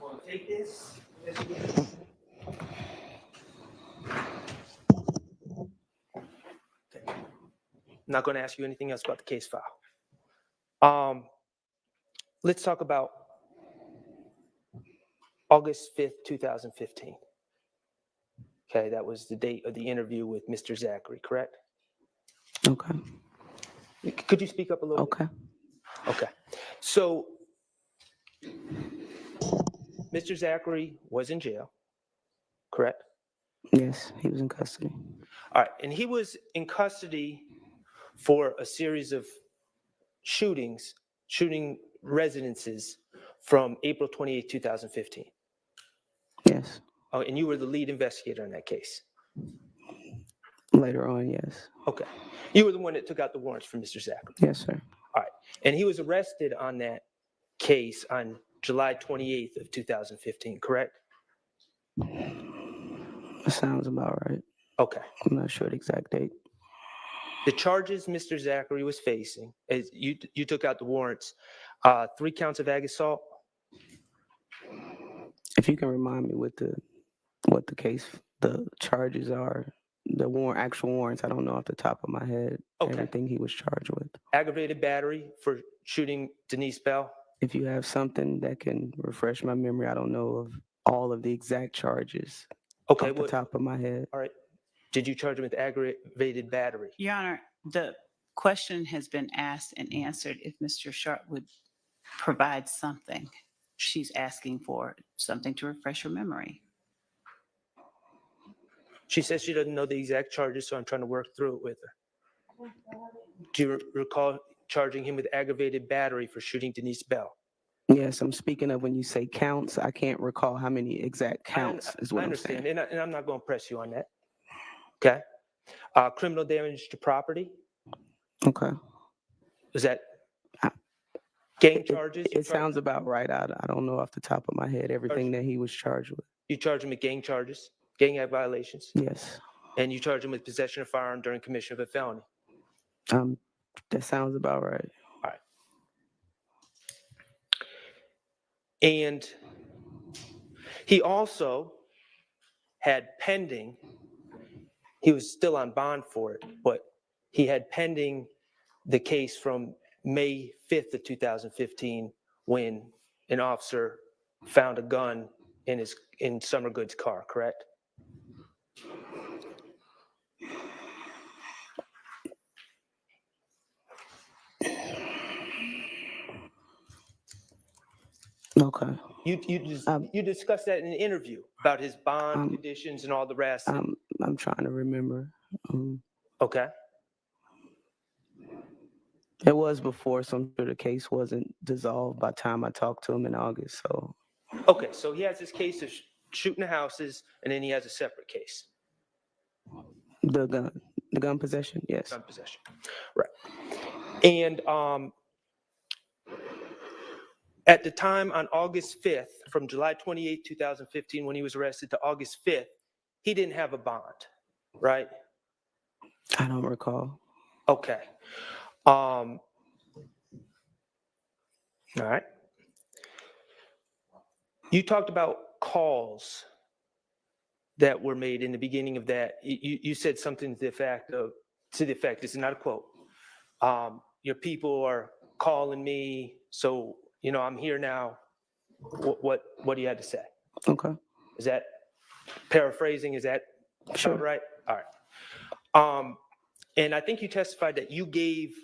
going to take this. Okay. I'm not going to ask you anything else about the case file. Let's talk about August 5th, 2015. Okay, that was the date of the interview with Mr. Zachary, correct? Okay. Could you speak up a little Okay. bit? Okay. So, Mr. Zachary was in jail, correct? Yes, he was in custody. All right, and he was in custody for a series of shooting residences from April 28, 2015. Yes. Oh, and you were the lead investigator in that case. Later on, yes. Okay. You were the one that took out the warrants for Mr. Zachary. Yes, sir. All right. And he was arrested on that case on July 28th of 2015, correct? That sounds about right. Okay. I'm not sure the exact date. The charges Mr. Zachary was facing, as you took out the warrants, 3 counts of ag assault. If you can remind me what the case, the charges are, the actual warrants, I don't know off the top of my head. Okay. Everything he was charged with. Aggravated battery for shooting Denise Bell. If you have something that can refresh my memory, I don't know of all of the exact charges Okay. off the top of my head. All right. Did you charge him with aggravated battery? Your Honor, the question has been asked and answered. If Mr. Sharp would provide something, she's asking for something to refresh her memory. She says she doesn't know the exact charges, so I'm trying to work through it with her. Do you recall charging him with aggravated battery for shooting Denise Bell? Yes, I'm speaking of when you say counts, I can't recall how many exact counts is what I I'm saying. understand, and I'm not going to press you on that. Okay. Criminal damage to property. Okay. Is that gang charges? It sounds about right. I don't know off the top of my head everything that he was charged with. You charge him with gang charges, gang act violations? Yes. And you charge him with possession of firearm during commission of a felony? That sounds about right. All right. And he also had pending, he was still on bond for it, but he had pending the case from May 5th of 2015 when an officer found a gun in Summer Good's car, correct? Okay. You discussed that in an interview about his bond conditions and all the rest. I'm trying to remember. Okay. It was before, so I'm sure the case wasn't dissolved by the time I talked to him in August. So. Okay, so he has this case of shooting the houses, and then he has a separate case. The gun possession, yes. Gun possession, right. And at the time on August 5th, from July 28, 2015, when he was arrested to August 5th, he didn't have a bond, right? I don't recall. Okay. All right. You talked about calls that were made in the beginning of that. You said something to the effect, this is not a quote. Your people are calling me, so, I'm here now. What do you have to say? Okay. Is that paraphrasing? Is that Sure. sound right? All right. And I think you testified that you gave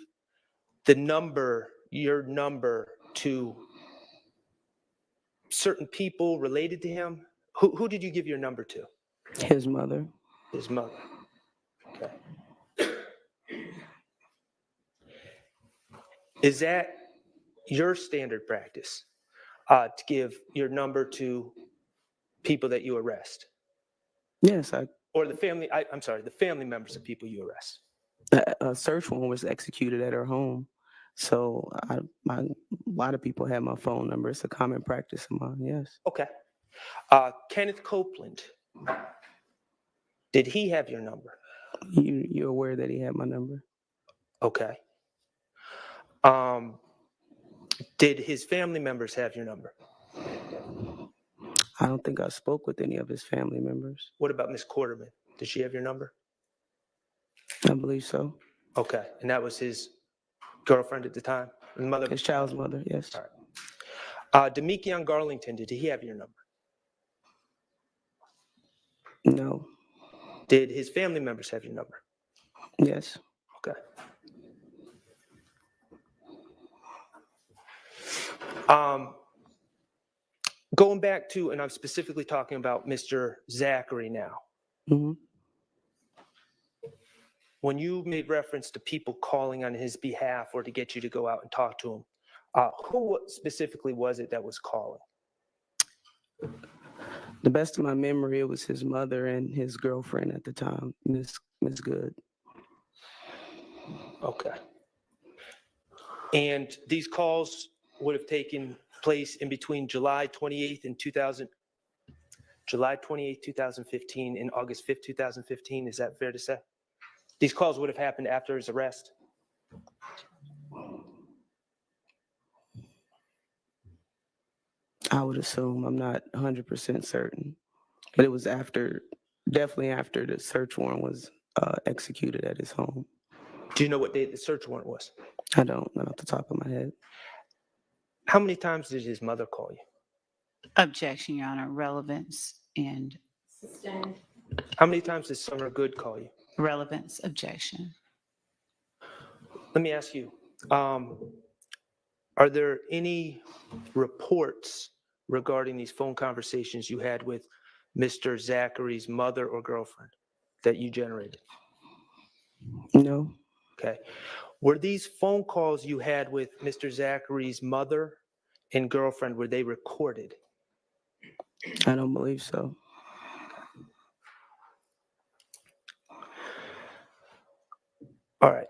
your number to certain people related to him. Who did you give your number to? His mother. His mother. Okay. Is that your standard practice, to give your number to people that you arrest? Yes, Or the family, I'm sorry, the family members of people you arrest? a search warrant was executed at her home. So a lot of people have my phone number. It's a common practice of mine, yes. Okay. Kenneth Copeland, did he have your number? You're aware that he had my number? Okay. Did his family members have your number? I don't think I spoke with any of his family members. What about Miss Quarterman? Did she have your number? I believe so. Okay. And that was his girlfriend at the time? Mother? His child's mother, yes. All right. Demekion Garlington, did he have your number? No. Did his family members have your number? Yes. Okay. Going back to, and I'm specifically talking about Mr. Zachary now. Mm-hmm. When you made reference to people calling on his behalf or to get you to go out and talk to him, who specifically was it that was calling? The best of my memory, it was his mother and his girlfriend at the time, Miss Good. Okay. And these calls would have taken place in between July 28th, 2015 and August 5th, 2015. Is that fair to say? These calls would have happened after his arrest? I would assume. I'm not 100% certain. But it was definitely after the search warrant was executed at his home. Do you know what date the search warrant was? I don't, not off the top of my head. How many times did his mother call you? Objection, Your Honor. Relevance and Sustained. How many times did Summer Good call you? relevance. Objection. Let me ask you, are there any reports regarding these phone conversations you had with Mr. Zachary's mother or girlfriend that you generated? No. Okay. Were these phone calls you had with Mr. Zachary's mother and girlfriend, were they recorded? I don't believe so. All right.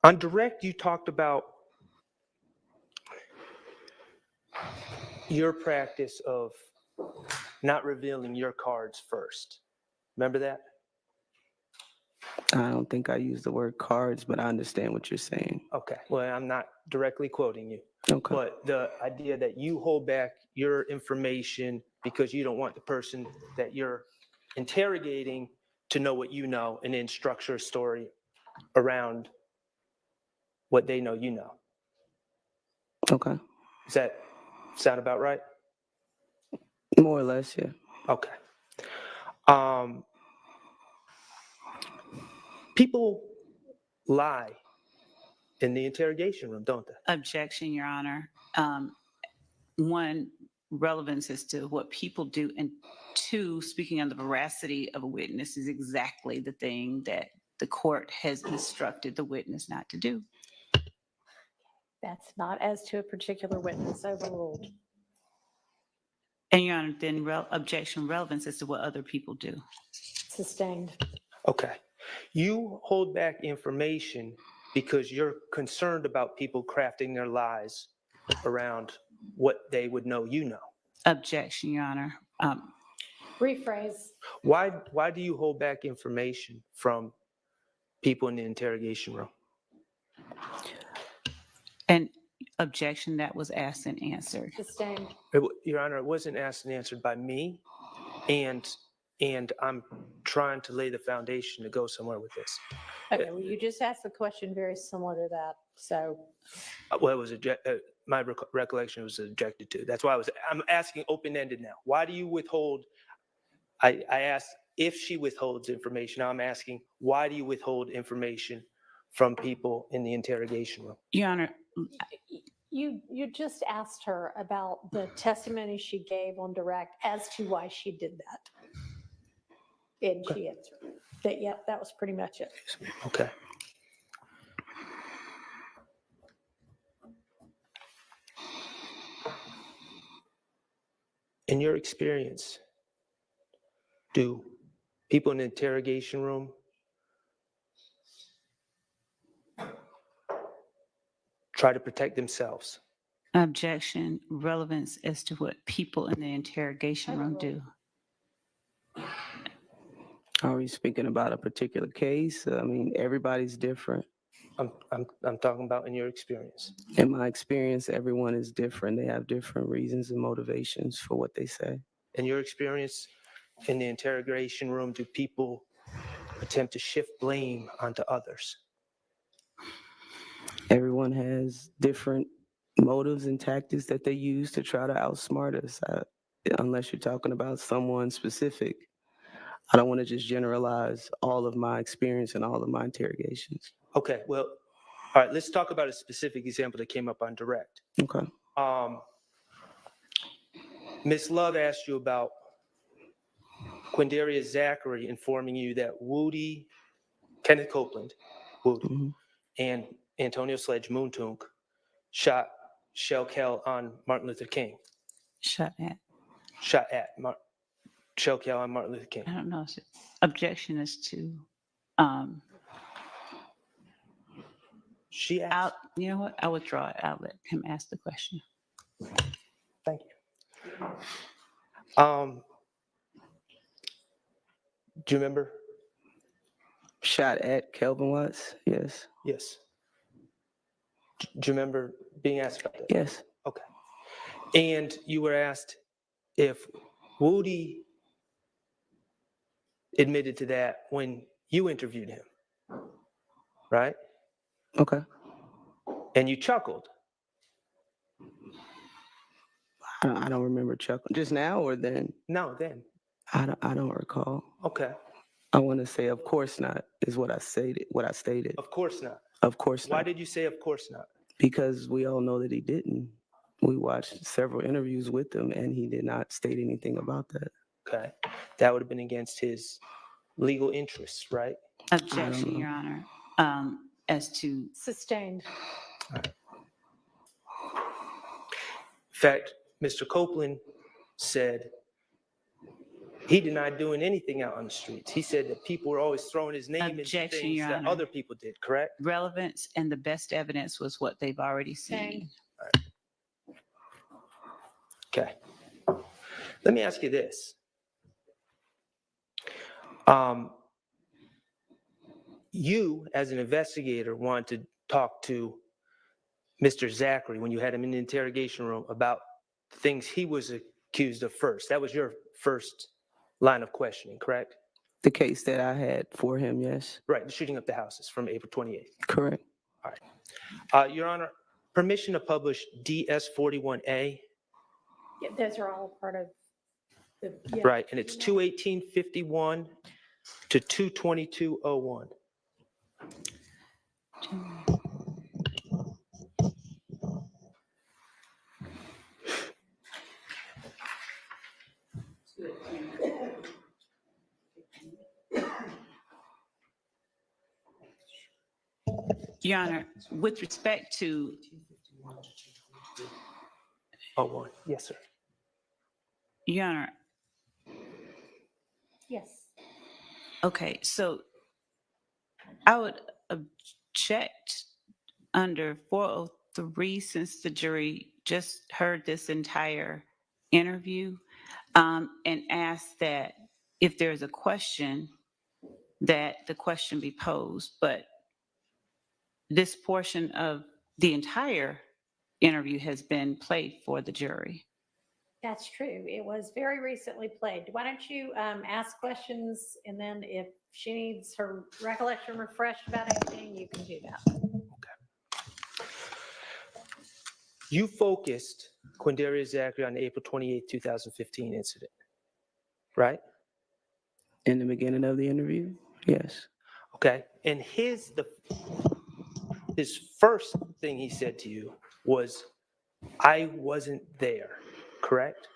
On direct, you talked about your practice of not revealing your cards first. Remember that? I don't think I used the word cards, but I understand what you're saying. Okay. Well, I'm not directly quoting you. Okay. But the idea that you hold back your information because you don't want the person that you're interrogating to know what you know and then structure a story around what they know you know. Okay. Does that sound about right? More or less, yeah. Okay. People lie in the interrogation room, don't they? Objection, Your Honor. One, relevance as to what people do, and two, speaking on the veracity of a witness is exactly the thing that the court has instructed the witness not to do. That's not as to a particular witness overruled. And Your Honor, then objection, relevance as to what other people do. Sustained. Okay. You hold back information because you're concerned about people crafting their lies around what they would know you know. Objection, Your Honor. Rephrase. Why do you hold back information from people in the interrogation room? An objection that was asked and answered. Sustained. Your Honor, it wasn't asked and answered by me, and I'm trying to lay the foundation to go somewhere with this. Okay, well, you just asked a question very similar to that, so. Well, it was my recollection was objected to. That's why I'm asking open-ended now. Why do you withhold? I asked if she withholds information. Now I'm asking, why do you withhold information from people in the interrogation room? Your Honor, You just asked her about the testimony she gave on direct as to why she did that. And she answered that, yeah, that was pretty much it. Okay. In your experience, do people in the interrogation room try to protect themselves? objection, relevance as to what people in the interrogation room do. Are we speaking about a particular case? I mean, everybody's different. I'm talking about in your experience. In my experience, everyone is different. They have different reasons and motivations for what they say. In your experience in the interrogation room, do people attempt to shift blame onto others? Everyone has different motives and tactics that they use to try to outsmart us. Unless you're talking about someone specific, I don't want to just generalize all of my experience and all of my interrogations. Okay, well, all right, let's talk about a specific example that came up on direct. Okay. Ms. Love asked you about Quindaria Zachary informing you that Kenneth Copeland, and Antonio Sledge Moontunk shot shell kill on Martin Luther King. Shot at shell kill on Martin Luther King. I don't know. Objection is to, she asked. You know what? I withdraw it. I'll let him ask the question. Thank you. Do you remember? Shot at Kelvin Watts? Yes. Yes. Do you remember being asked about that? Yes. Okay. And you were asked if Woody admitted to that when you interviewed him, right? Okay. And you chuckled. I don't remember chuckling. Just now or then? No, then. I don't recall. Okay. I want to say, of course not, is what I stated. Of course not. Of course not. Why did you say of course not? Because we all know that he didn't. We watched several interviews with him, and he did not state anything about that. Okay. That would have been against his legal interests, right? Objection, Your Honor, as to. Sustained. In fact, Mr. Copeland said he denied doing anything out on the streets. He said that people were always throwing his name into things Your that Honor. other people did, correct? Relevance and the best evidence was what they've already seen. Okay. Let me ask you this. You, as an investigator, wanted to talk to Mr. Zachary when you had him in the interrogation room about things he was accused of first. That was your first line of questioning, correct? The case that I had for him, yes. Right, the shooting up the houses from April 28th. Correct. All right. Your Honor, permission to publish DS41A. Yeah, those are all part of the. Yeah. Right, and it's 21851 to 22201. Your Honor, with respect to. 01, yes, sir. Your Honor, Yes. okay, so I would object under 403 since the jury just heard this entire interview and ask that if there's a question, that the question be posed. But this portion of the entire interview has been played for the jury. That's true. It was very recently played. Why don't you ask questions, and then if she needs her recollection refreshed about anything, you can do that. You focused Quindarius Zachary on the April 28, 2015 incident, right? In the beginning of the interview, yes. Okay. And his first thing he said to you was, I wasn't there, correct?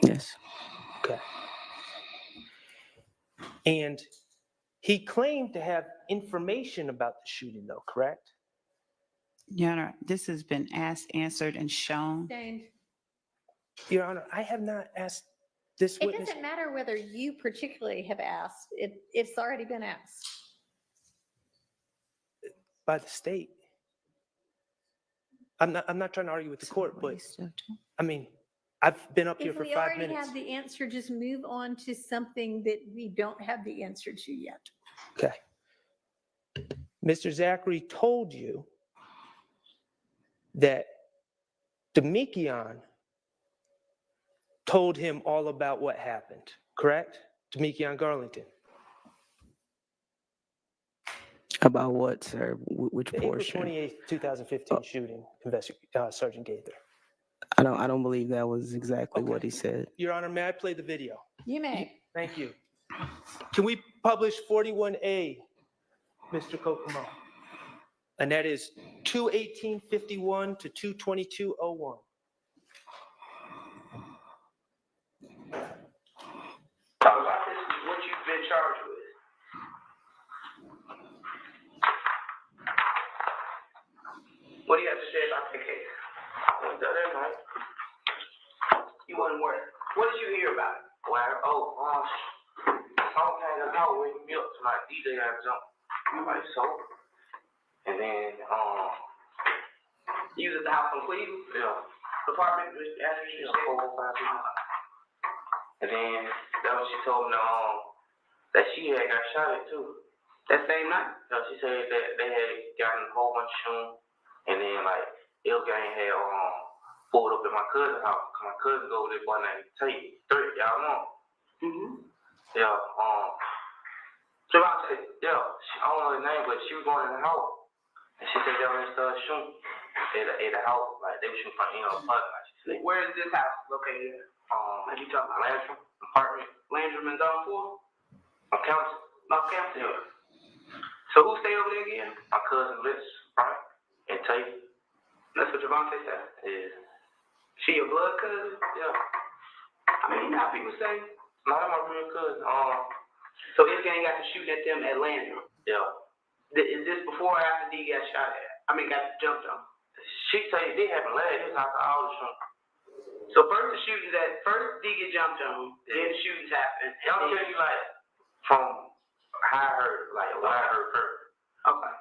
Yes. Okay. And he claimed to have information about the shooting, though, correct? Your Honor, this has been asked, answered, and shown. Your Honor, I have not asked this It witness doesn't matter whether you particularly have asked. It's already been asked. by the state. I'm not trying to argue with the court, but I mean, I've been up here If for we 5 already minutes. have the answer, just move on to something that we don't have the answer to yet. Okay. Mr. Zachary told you that Demekion told him all about what happened, correct? Demekion Garlington. About what, sir? Which The April portion? 28th, 2015 shooting, Sergeant Gaither. I don't believe that was exactly what he said. Your Honor, may I play the video? You may. Thank you. Can we publish 41A, Mr. Kokomo? And that is 2/18/51 to 2/22/01. Talk about this, what you've been charged with. What do you have to say about the case? I went there that night. You wasn't where? What did you hear about it? Well, some kind of out with milk to my DJ had jumped. I'm like, so? And then, You was at the house in Cleveland? yeah, Apartment, after you said? 4 or 5 people. And then, that when she told me, that she had got shot at too. That same night? She said that they had gotten a whole bunch of shooting, and then, like, Ill Gang had, pulled up at my cousin's house. My cousin go with this boy named Tate. Y'all know him? Mm-hmm. Yeah, Javante, yeah, I don't know his name, but she was going in the house. And she said they were started shooting at the house, like they were shooting from, like she said. Where is this house located at? What you talking about? Landrum apartment. Landrum and Zone 4? On campus. Off campus? Yeah. So who stayed over there again? My cousin Liz, Frank, and Tate. That's what Javante said? Yeah. She your blood cousin? Yeah. I mean, you know how people say? No, that's my real cousin. So this gang got to shooting at them at Landrum? Yeah. Is this before or after D got shot at? Got jumped on? She said it happened last. It was after all the shooting. So first D get jumped on, then the shootings happened. Y'all tell you like from how I heard, like what I heard her. Okay.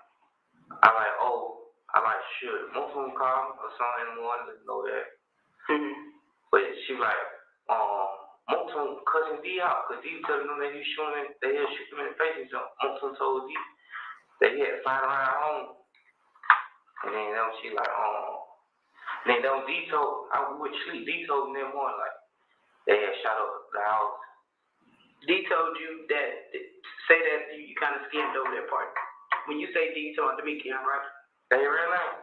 I like should most of them call me or something in the morning to know that. But she like most of them cussing D out because D was telling them that he shooting, they had shoot him in the face and jump. Most of them told D that he had to find around home. And then that was she like then that was D told I would sleep. D told me that morning like they had shot up the house. D told you that, say that you kind of skimmed over that part. When you say D, you talking about Demekion, right? They real name.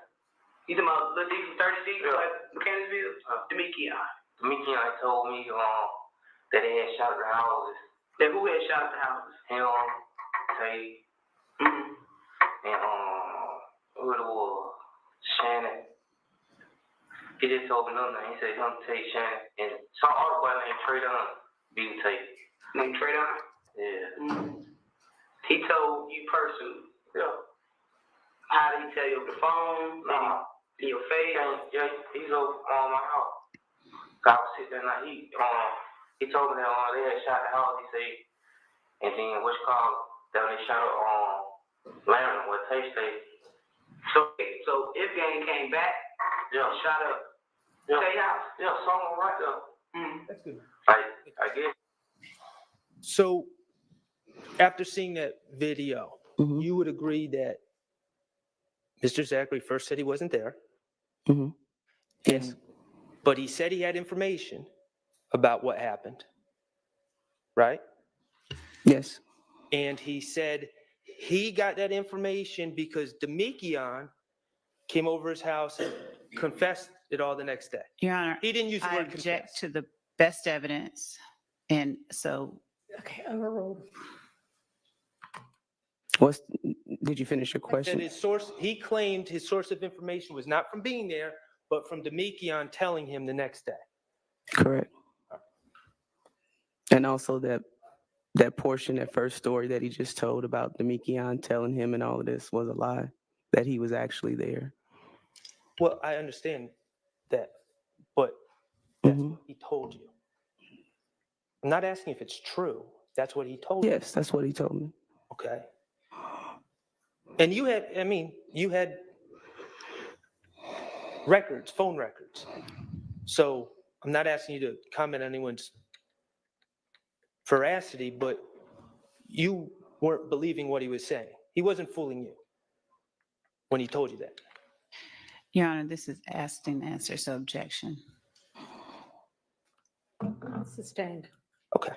You talking about Lil D from 30D, yeah. like Mechanicsville? Demekion. Demekion told me that they had shot at the houses. That who had shot at the houses? Him, Tay, and who it was? Shannon. He just told me another name. He said him, Tay, Shannon, and some other boy named Traydon be with Tay. Named Traydon? Yeah. He told you personally? Yeah. How did he tell you over the phone? Nah. In your face? Yeah, he's over my house. I was sitting there and he told me that they had shot the house, he said, and then that when they shot up Larry where Tay stayed. So if gang came back, shot up Tay house? Yeah, someone right there. That's good. Like, I guess So after seeing that video, Mhm. you would agree that Mr. Zachary first said he wasn't there, Mhm. Yes. but he said he had information about what happened, right? Yes. And he said he got that information because Demikian came over his house and confessed it all the next day. Your Honor, He didn't use the I word object confess. to the best evidence. And so Okay, overruled. What's, did you finish your That question? his source, he claimed his source of information was not from being there, but from Demikian telling him the next day. Correct. And also that portion, that first story that he just told about Demikian telling him and all of this was a lie, that he was actually there. Well, I understand that, but that's Mhm. what he told you. I'm not asking if it's true. That's what he told you. Yes, that's what he told me. Okay. And you had, you had records, phone records. So I'm not asking you to comment on anyone's veracity, but you weren't believing what he was saying. He wasn't fooling you when he told you that. Your Honor, this is asked and answered, so objection. Sustained. Okay.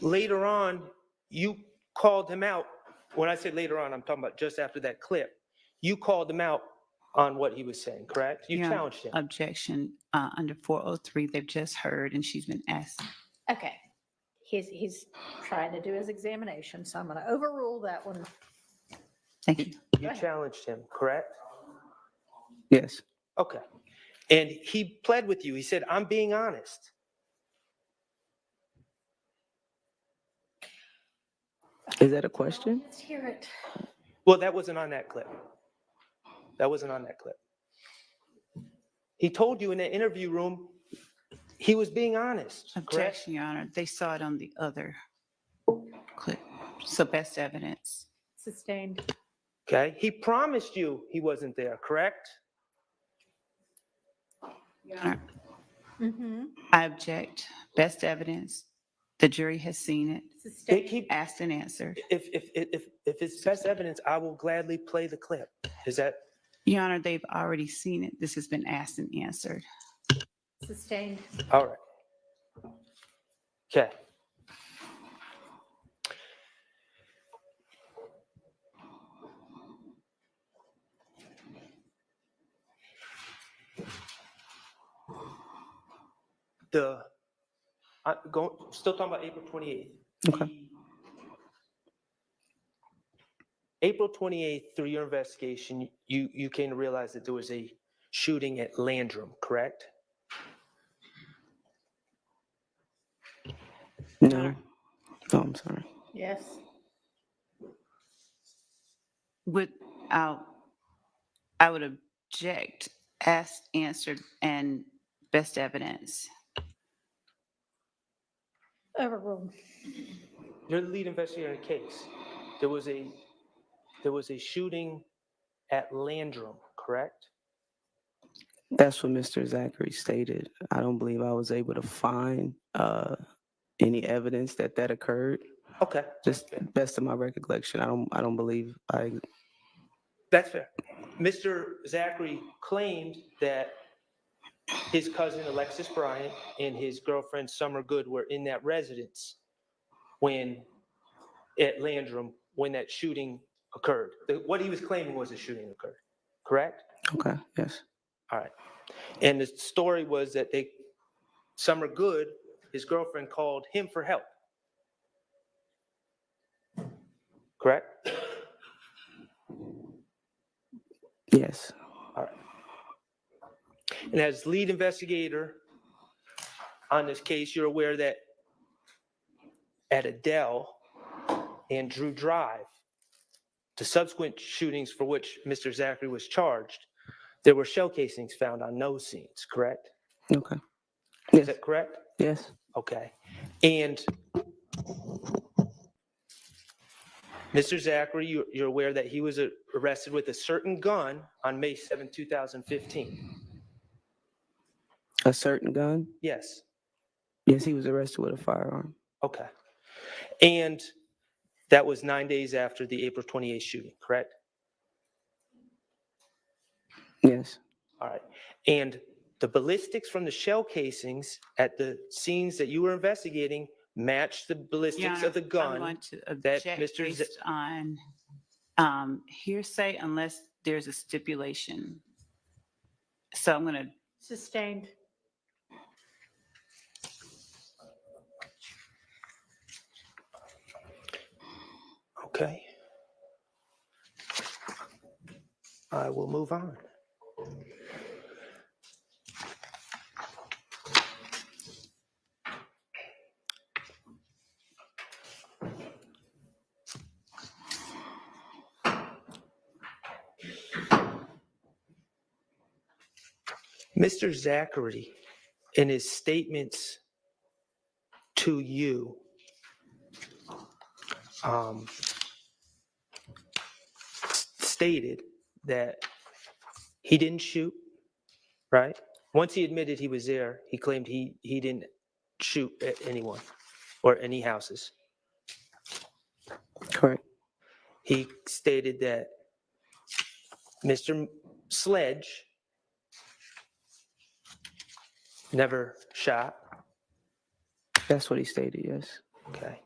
Later on, you called him out. When I say later on, I'm talking about just after that clip. You called him out on what he was saying, correct? You Your Honor, challenged him. Objection under 403, they've just heard and she's been asked. Okay. He's trying to do his examination, so I'm going to overrule that one. Thank you. You challenged him, correct? Yes. Okay. And he pled with you. He said, I'm being honest. Is that a question? Let's hear it. Well, that wasn't on that clip. That wasn't on that clip. He told you in the interview room he was being honest, correct? Objection, Your Honor. They saw it on the other clip. So best evidence. Sustained. Okay. He promised you he wasn't there, correct? Your Honor, Mm-hmm. I object. Best evidence. The jury has seen it. They Sustained. keep, Asked and answered. if it's best evidence, I will gladly play the clip. Is that? Your Honor, they've already seen it. This has been asked and answered. Sustained. All right. Okay. Still talking about April 28th. Okay. April 28th, through your investigation, you came to realize that there was a shooting at Landrum, correct? No. Oh, I'm sorry. Yes. I would object. Asked, answered, and best evidence. Overruled. You're the lead investigator in the case. There was a shooting at Landrum, correct? That's what Mr. Zachary stated. I don't believe I was able to find any evidence that occurred. Okay. Just best of my recollection. I don't believe I. That's fair. Mr. Zachary claimed that his cousin Alexis Bryant and his girlfriend Summer Good were in that residence at Landrum when that shooting occurred. What he was claiming was a shooting occurred, correct? Okay. Yes. All right. And the story was that Summer Good, his girlfriend, called him for help. Correct? Yes. All right. And as lead investigator on this case, you're aware that at Adele and Drew Drive, the subsequent shootings for which Mr. Zachary was charged, there were shell casings found on those scenes, correct? Okay. Is Yes. that correct? Yes. Okay. And Mr. Zachary, you're aware that he was arrested with a certain gun on May 7, 2015. A certain gun? Yes. Yes, he was arrested with a firearm. Okay. And that was 9 days after the April 28th shooting, correct? Yes. All right. And the ballistics from the shell casings at the scenes that you were investigating matched the Your ballistics Honor, of the I'm gun going to that object Mr. based on hearsay unless there's a stipulation. So I'm going to Sustained. Okay. I will move on. Mr. Zachary, in his statements to you, stated that he didn't shoot, right? Once he admitted he was there, he claimed he didn't shoot at anyone or any houses. Correct. He stated that Mr. Sledge never shot. That's what he stated, yes. Okay.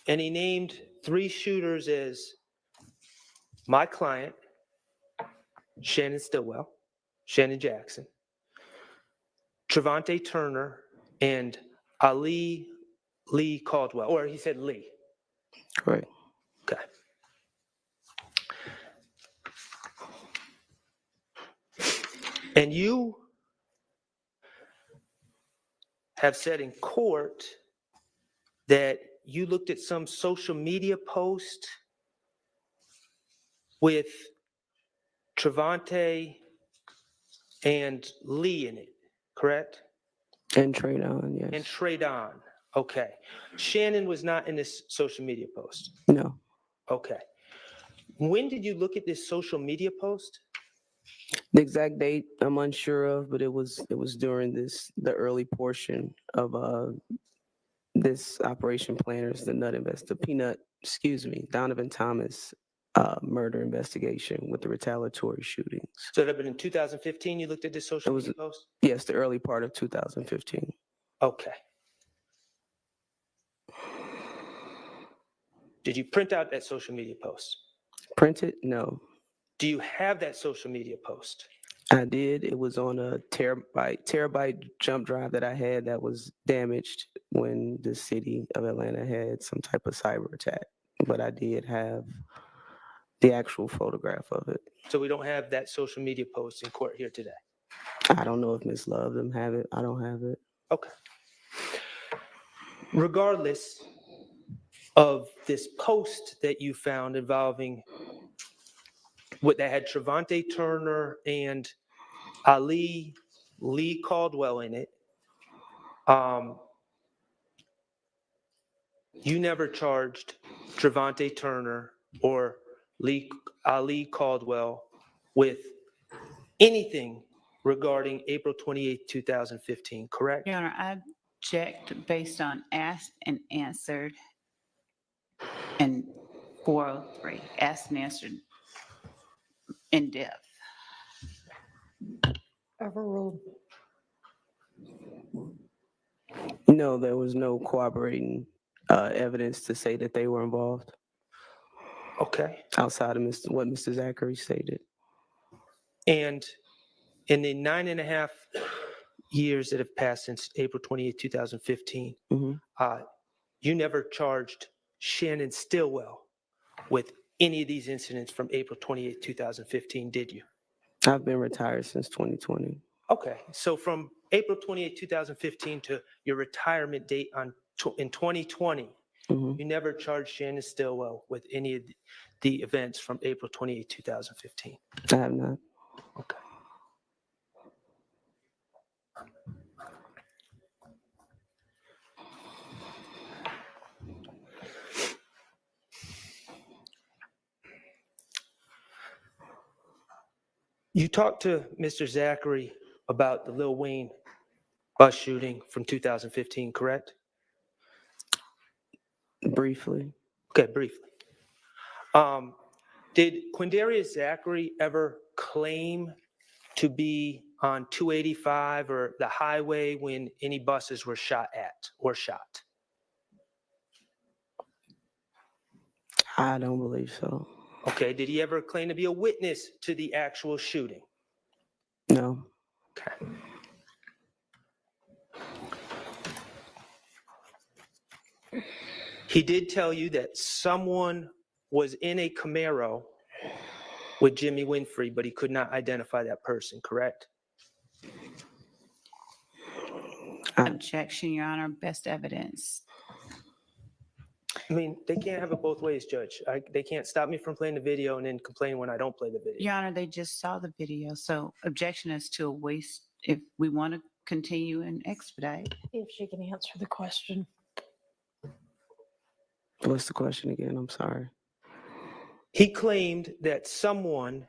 And he named 3 shooters as my client, Shannon Stillwell, Shannon Jackson, Trevante Turner, and Ali Lee Caldwell, or he said Lee. Correct. Okay. And you have said in court that you looked at some social media post with Trevante and Lee in it, correct? And trade on, yes. And trade on. Okay. Shannon was not in this social media post. No. Okay. When did you look at this social media post? The exact date I'm unsure of, but it was during the early portion of this Operation Planners, Donovan Thomas murder investigation with the retaliatory shootings. So that had been in 2015 you looked at this social media post? Yes, the early part of 2015. Okay. Did you print out that social media post? Printed? No. Do you have that social media post? I did. It was on a terabyte jump drive that I had that was damaged when the city of Atlanta had some type of cyber attack. But I did have the actual photograph of it. So we don't have that social media post in court here today? I don't know if Ms. Love them have it. I don't have it. Okay. Regardless of this post that you found involving that had Trevante Turner and Ali Lee Caldwell in it, you never charged Trevante Turner or Ali Caldwell with anything regarding April 28, 2015, correct? Your Honor, I object based on asked and answered and 403, asked and answered in depth. Overruled. No, there was no corroborating evidence to say that they were involved. Okay. Outside of what Mr. Zachary stated. And in the 9.5 years that have passed since April 28, 2015, you never charged Shannon Stillwell with any of these incidents from April 28, 2015, did you? I've been retired since 2020. Okay, so from April 28, 2015 to your retirement date in 2020, you never charged Shannon Stillwell with any of the events from April 28, 2015? I have not. Okay. You talked to Mr. Zachary about the Lil Wayne bus shooting from 2015, correct? Briefly. Okay, briefly. Did Quindarius Zachary ever claim to be on 285 or the highway when any buses were shot at or shot? I don't believe so. Okay, did he ever claim to be a witness to the actual shooting? No. Okay. He did tell you that someone was in a Camaro with Jimmy Winfrey, but he could not identify that person, correct? Objection, Your Honor, best evidence. I mean, they can't have it both ways, Judge. They can't stop me from playing the video and then complain when I don't play the video. Your Honor, they just saw the video, so objection is to a waste. If we want to continue and expedite. If she can answer the question. What's the question again? I'm sorry. He claimed that someone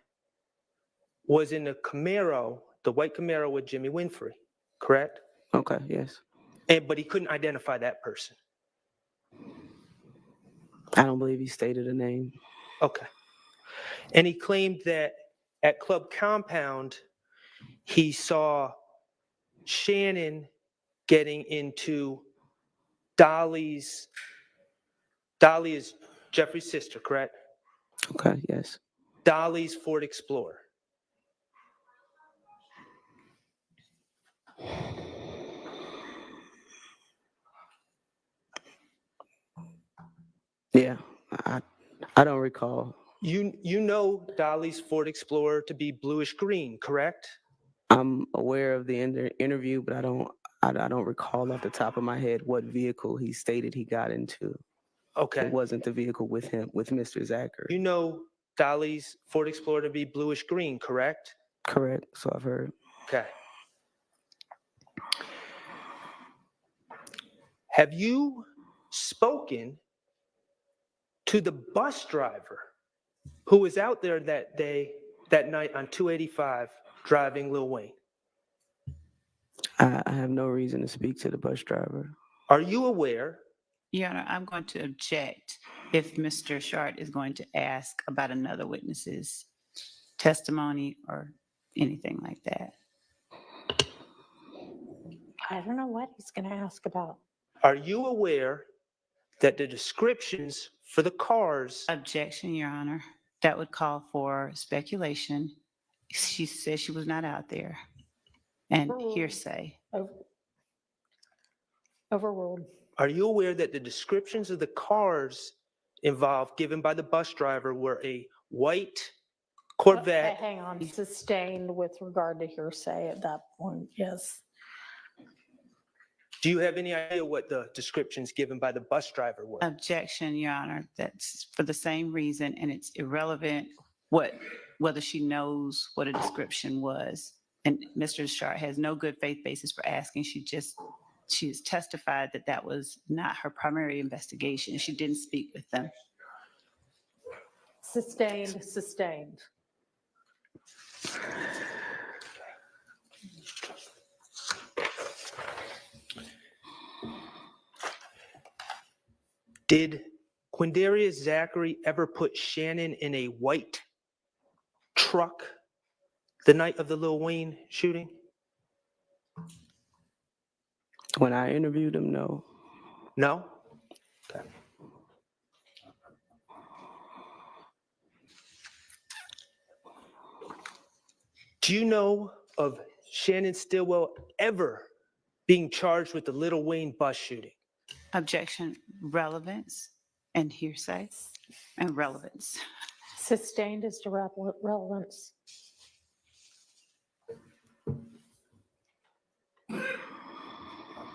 was in the Camaro, the white Camaro with Jimmy Winfrey, correct? Okay, yes. But he couldn't identify that person. I don't believe he stated a name. Okay. And he claimed that at Club Compound, he saw Shannon getting into Dolly is Jeffrey's sister, correct? Okay, yes. Dolly's Ford Explorer. Yeah, I don't recall. You know Dolly's Ford Explorer to be bluish green, correct? I'm aware of the interview, but I don't recall off the top of my head what vehicle he stated he got into. Okay. It wasn't the vehicle with him, with Mr. Zachary. You know Dolly's Ford Explorer to be bluish green, correct? Correct, so I've heard. Okay. Have you spoken to the bus driver who was out there that night on 285 driving Lil Wayne? I have no reason to speak to the bus driver. Are you aware? Your Honor, I'm going to object if Mr. Shart is going to ask about another witness's testimony or anything like that. I don't know what he's going to ask about. Are you aware that the descriptions for the cars? Objection, Your Honor. That would call for speculation. She said she was not out there. And hearsay. Overruled. Are you aware that the descriptions of the cars involved given by the bus driver were a white Corvette? Okay, hang on. Sustained with regard to hearsay at that point, yes. Do you have any idea what the descriptions given by the bus driver were? Objection, Your Honor. That's for the same reason, and it's irrelevant whether she knows what a description was. And Mr. Shart has no good faith basis for asking. She has testified that that was not her primary investigation. She didn't speak with them. Sustained, sustained. Did Quindarius Zachary ever put Shannon in a white truck the night of the Lil Wayne shooting? When I interviewed him, no. No? Okay. Do you know of Shannon Stillwell ever being charged with the Lil Wayne bus shooting? Objection, relevance and hearsay and relevance. Sustained as to relevance.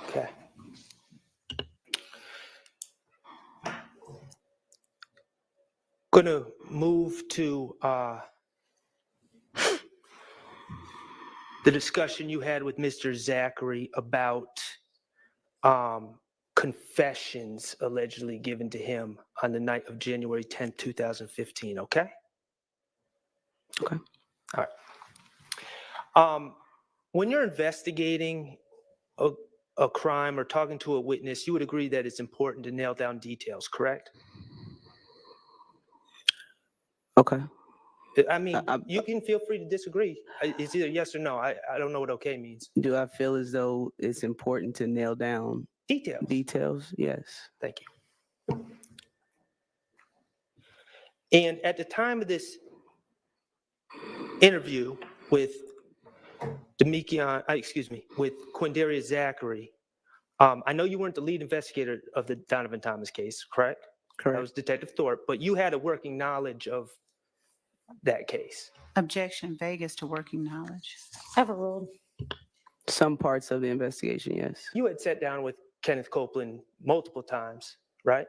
Okay. Going to move to the discussion you had with Mr. Zachary about confessions allegedly given to him on the night of January 10th, 2015, okay? Okay. All right. When you're investigating a crime or talking to a witness, you would agree that it's important to nail down details, correct? Okay. I mean, you can feel free to disagree. It's either yes or no. I don't know what okay means. Do I feel as though it's important to nail down details? Yes. Thank you. And at the time of this interview with with Quindaria Zachary, I know you weren't the lead investigator of the Donovan Thomas case, correct? Correct. That was Detective Thorpe, but you had a working knowledge of that case. Objection, Vegas to working knowledge. Overruled. Some parts of the investigation, yes. You had sat down with Kenneth Copeland multiple times, right?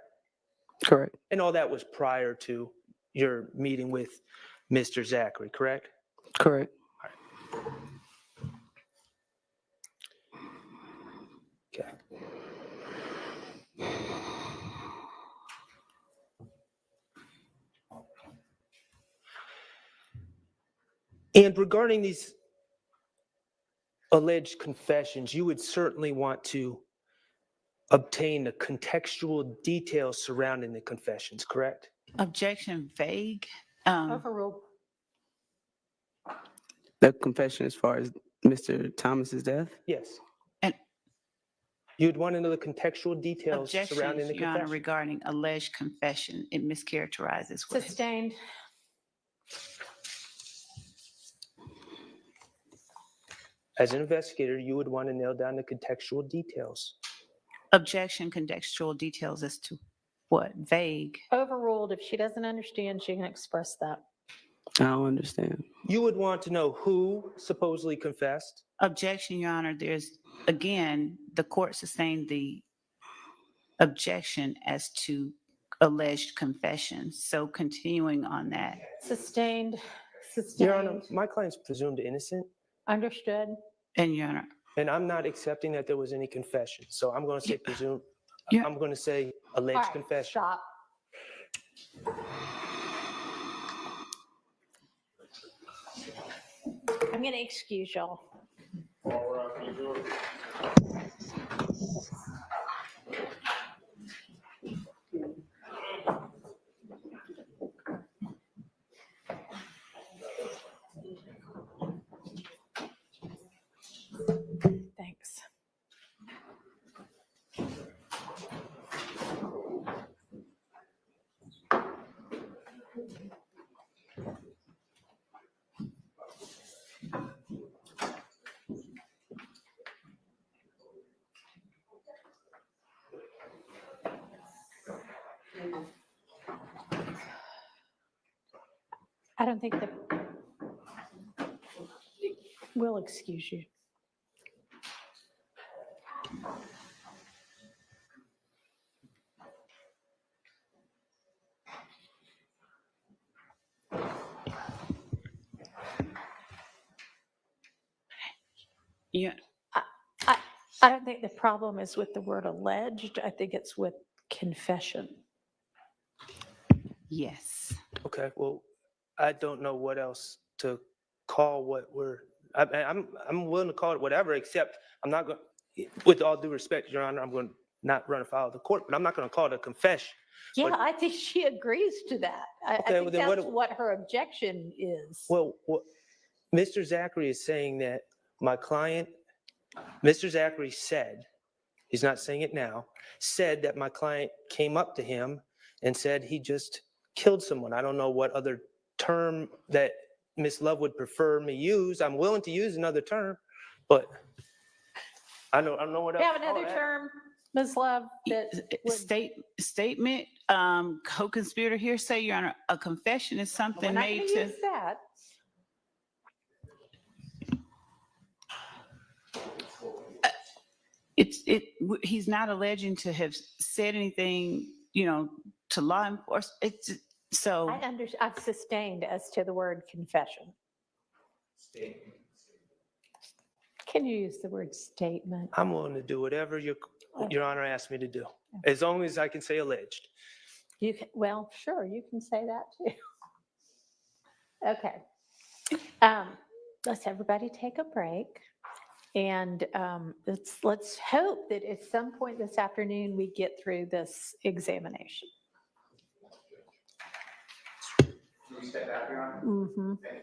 Correct. And all that was prior to your meeting with Mr. Zachary, correct? Correct. Okay. And regarding these alleged confessions, you would certainly want to obtain the contextual details surrounding the confessions, correct? Objection, vague. Overruled. The confession as far as Mr. Thomas's death? Yes. And you'd want to know the contextual details surrounding objections, the Your Honor, confession. regarding alleged confession. It mischaracterizes what. Sustained. As an investigator, you would want to nail down the contextual details. Objection, contextual details as to what? Vague. Overruled. If she doesn't understand, she can express that. I don't understand. You would want to know who supposedly confessed. Objection, Your Honor. There's, again, the court sustained the objection as to alleged confessions. So continuing on that. Sustained. Your Honor, my client's presumed innocent. Understood. And Your Honor. And I'm not accepting that there was any confession. So I'm going to say presumed. Yeah. I'm going to say alleged All right, confession. Stop. I'm going to excuse y'all. Thanks. I don't think that we'll excuse you. Yeah. I don't think the problem is with the word alleged. I think it's with confession. Yes. Okay, well, I don't know what else to call what we're, I'm willing to call it whatever, except I'm not going, with all due respect, Your Honor, I'm going to not run afoul of the court, but I'm not going to call it a confession. Yeah, But- I think she agrees to that. I Okay, well, think then that's what her objection is. Well, Mr. Zachary is saying that my client, Mr. Zachary said, he's not saying it now, said that my client came up to him and said he just killed someone. I don't know what other term that Ms. Love would prefer me use. I'm willing to use another term, but I don't know what else. You have to call another that. term, Ms. Love, that would, Statement, co-conspirator hearsay, Your Honor. A confession is we're something not made going to to. use that. He's not alleging to have said anything, to law enforcement. It's so. I've sustained as to the word confession. Can you use the word statement? I'm willing to do whatever Your Honor asked me to do, as long as I can say alleged. You can, well, sure, you can say that too. Okay. Let's everybody take a break. And let's hope that at some point this afternoon, we get through this examination. Can you step back, Your Honor? Mm-hmm. Thank you.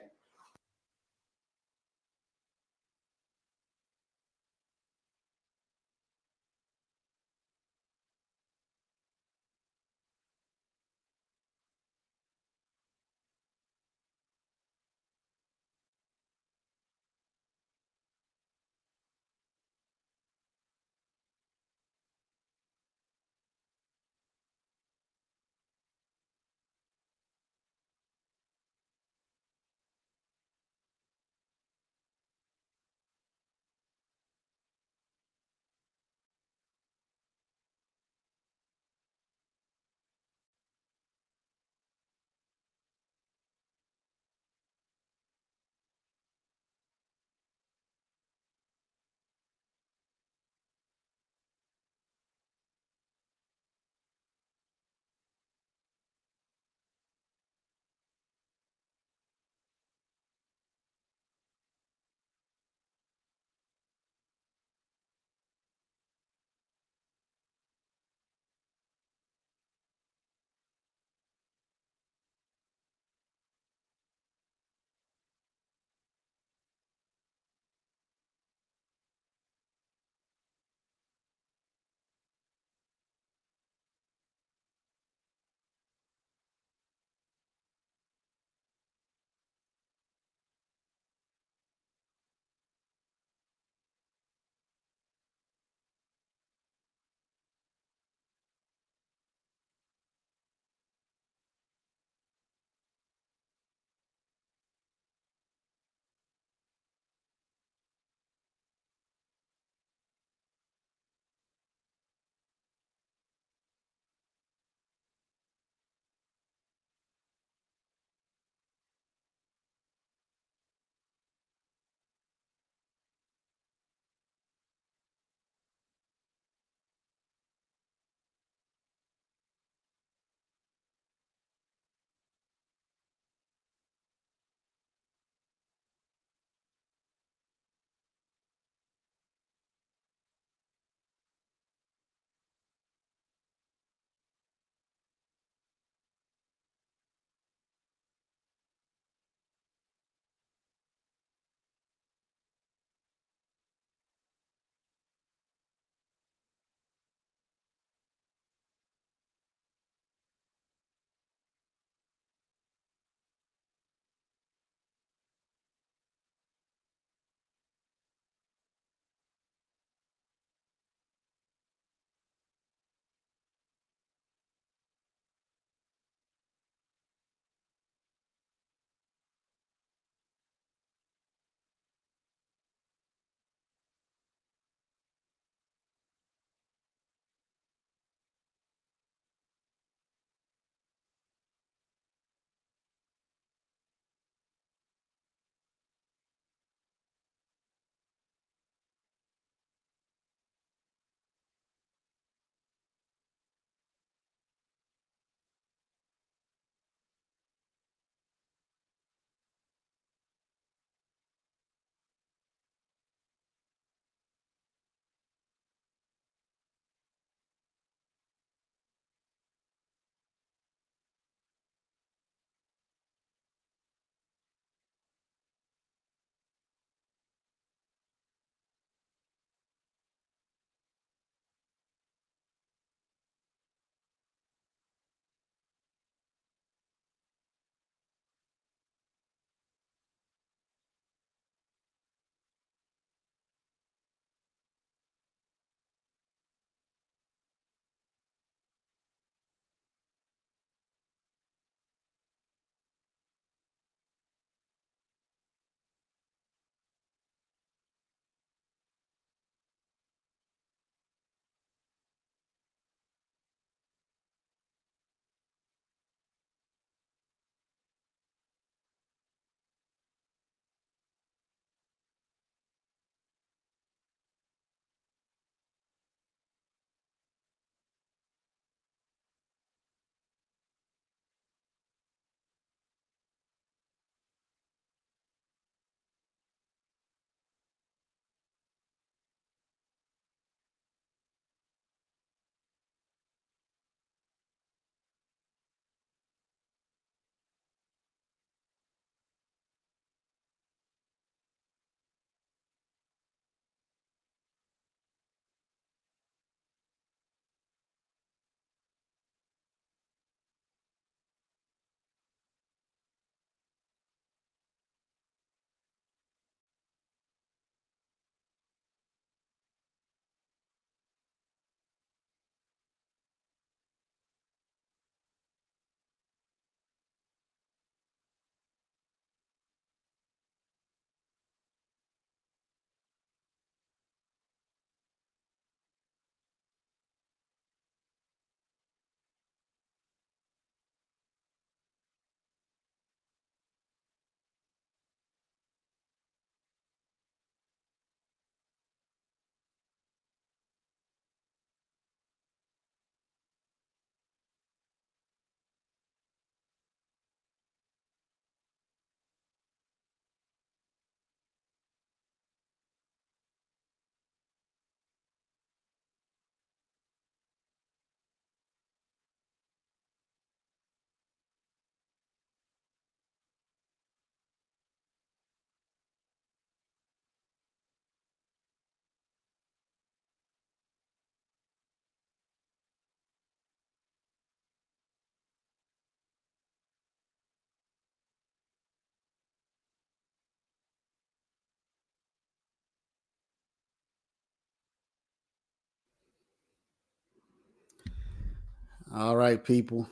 All right, people.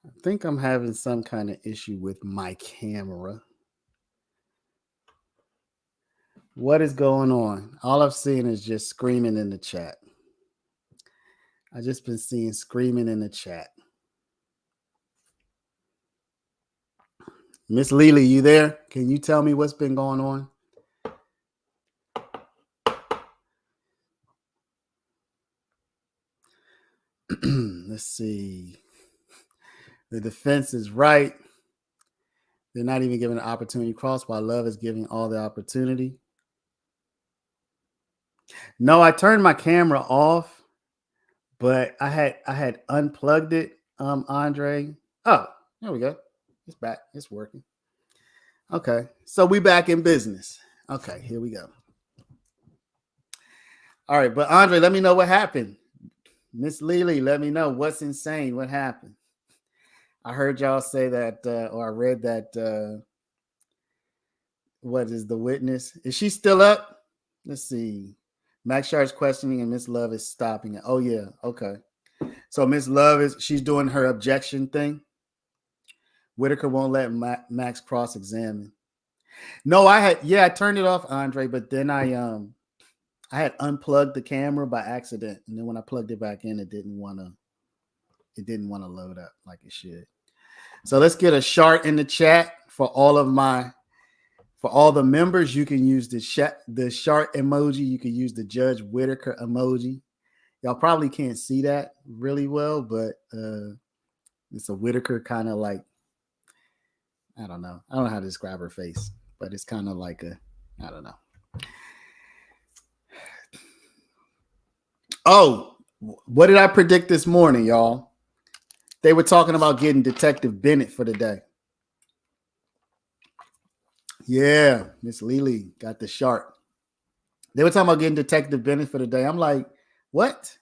I think I'm having some kind of issue with my camera. What is going on? All I've seen is just screaming in the chat. I just been seeing screaming in the chat. Miss Lily, you there? Can you tell me what's been going on? Let's see. The defense is right. They're not even giving an opportunity cross while love is giving all the opportunity. No, I turned my camera off, but I had unplugged it, Andre. Oh, there we go. It's back. It's working. Okay. So we back in business. Okay, here we go. All right, but Andre, let me know what happened. Miss Lily, let me know what's insane. What happened? I heard y'all say that, or I read that. What is the witness? Is she still up? Let's see. Max Sharp's questioning and Miss Love is stopping it. Oh yeah, okay. So Miss Love she's doing her objection thing. Whitaker won't let Max cross-examine. No, I turned it off, Andre, but then I had unplugged the camera by accident, and then when I plugged it back in, it didn't want to load up like it should. So let's get a chart in the chat for all the members. You can use the chart emoji. You can use the Judge Whitaker emoji. Y'all probably can't see that really well, but it's a Whitaker kind of like, I don't know how to describe her face, but it's kind of like I don't know. Oh, what did I predict this morning, y'all? They were talking about getting Detective Bennett for the day. Yeah, Miss Lily got the shark. They were talking about getting Detective Bennett for the day. I'm like, what?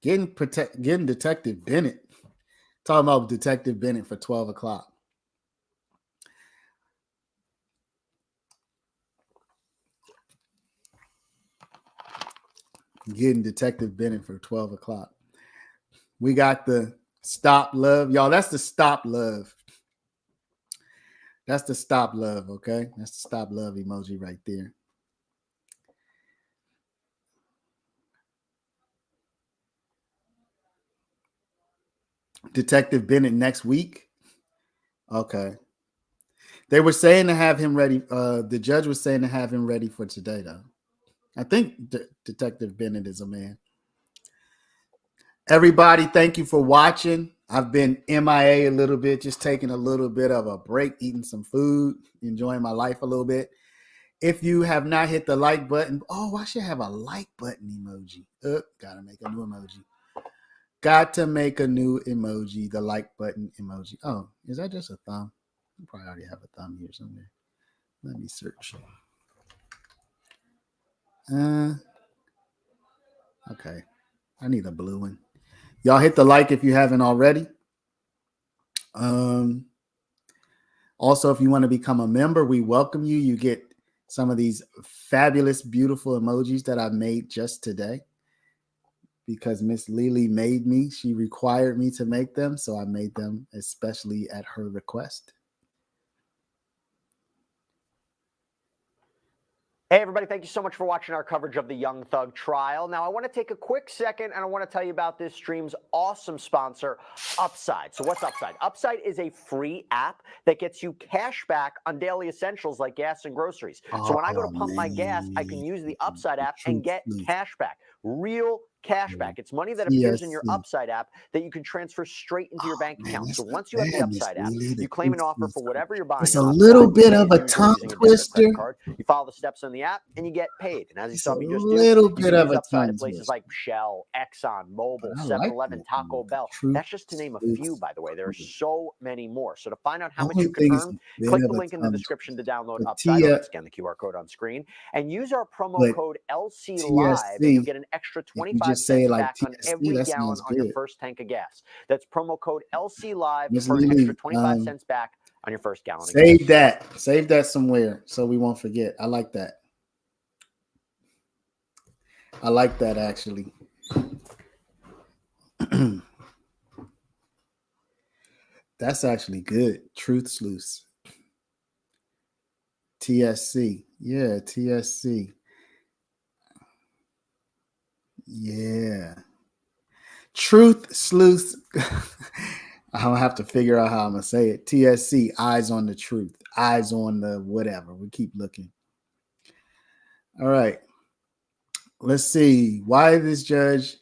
Getting Detective Bennett. Talking about Detective Bennett for 12 o'clock. Getting Detective Bennett for 12 o'clock. We got the stop love. Y'all, that's the stop love. That's the stop love, okay? That's the stop love emoji right there. Detective Bennett next week. Okay. They were saying to have him ready. The judge was saying to have him ready for today, though. I think Detective Bennett is a man. Everybody, thank you for watching. I've been MIA a little bit, just taking a little bit of a break, eating some food, enjoying my life a little bit. If you have not hit the like button, I should have a like button emoji. Gotta make a new emoji. Got to make a new emoji, the like button emoji. Oh, is that just a thumb? I probably already have a thumb here somewhere. Let me search. Okay. I need a blue one. Y'all hit the like if you haven't already. Also, if you want to become a member, we welcome you. You get some of these fabulous, beautiful emojis that I made just today because Miss Lily made me. She required me to make them, so I made them especially at her request. Hey, everybody, thank you so much for watching our coverage of the Young Thug trial. Now, I want to take a quick second and I want to tell you about this stream's awesome sponsor, Upside. So what's Upside? Upside is a free app that gets you cash back on daily essentials like gas and groceries. So when I go to pump my gas, I can use the Upside app and get cash back. Real cash back. It's money that appears in your Upside app that you can transfer straight into your bank account. So once you have the Upside app, you claim an offer for whatever you're buying. It's a little bit of a tongue twister. You follow the steps on the app and you get paid. And as you saw me just do, little you bit can of use a Upside tongue at places twister. like Shell, Exxon, Mobil, I 7-Eleven, like Taco Bell. That's just to name a few, by the way. There are so many more. So to find out how much you can earn, click the link in the description to download Upside, or scan the QR code on screen, and use our promo code LC Live, and you'll get an extra 25 cents back on every gallon on your first tank of gas. That's promo code LC Live for an extra 25 cents back on your first gallon of gas. Save that somewhere so we won't forget. I like that. I like that, actually. That's actually good. Truth Sleuths. TSC. Yeah, TSC. Yeah. Truth Sleuths. I'll have to figure out how I'm going to say it. TSC, eyes on the truth. Eyes on the whatever. We keep looking. All right. Let's see. Why this judge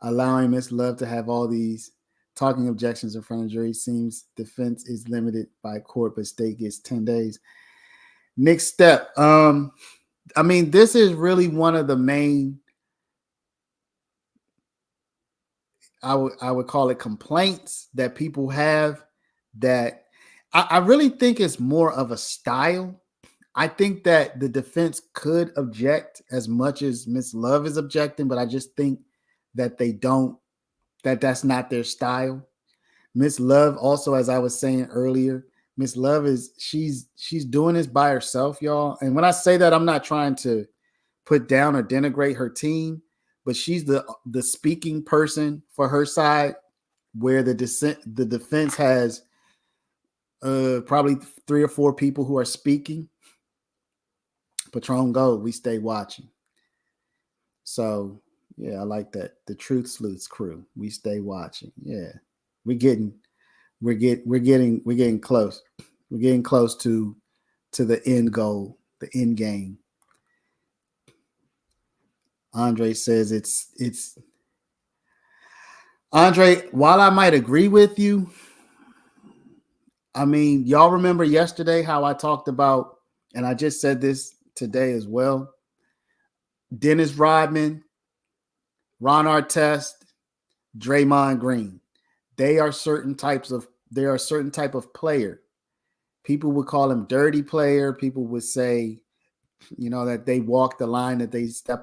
allowing Miss Love to have all these talking objections in front of jury? Seems defense is limited by court, but state gets 10 days. Next step. I mean, this is really one of the main, I would call it complaints that people have, that I really think it's more of a style. I think that the defense could object as much as Miss Love is objecting, but I just think that they don't, that's not their style. Miss Love also, as I was saying earlier, Miss Love is, she's doing this by herself, y'all. And when I say that, I'm not trying to put down or denigrate her team, but she's the speaking person for her side, where the defense has probably 3 or 4 people who are speaking. Patron Gold, we stay watching. So yeah, I like that. The Truth Sleuths crew, we stay watching. Yeah, we're getting close. We're getting close to the end goal, the end game. Andre says it's Andre, while I might agree with you, I mean, y'all remember yesterday how I talked about, and I just said this today as well, Dennis Rodman, Ron Artest, Draymond Green. They are certain type of player. People would call them dirty player. People would say, that they walk the line, that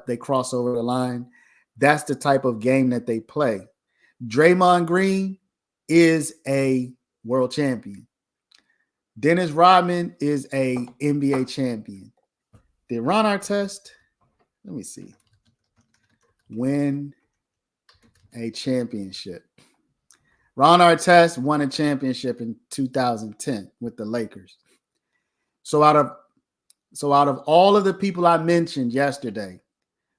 they cross over the line. That's the type of game that they play. Draymond Green is a world champion. Dennis Rodman is a NBA champion. Did Ron Artest, let me see, win a championship? Ron Artest won a championship in 2010 with the Lakers. So out of all of the people I mentioned yesterday,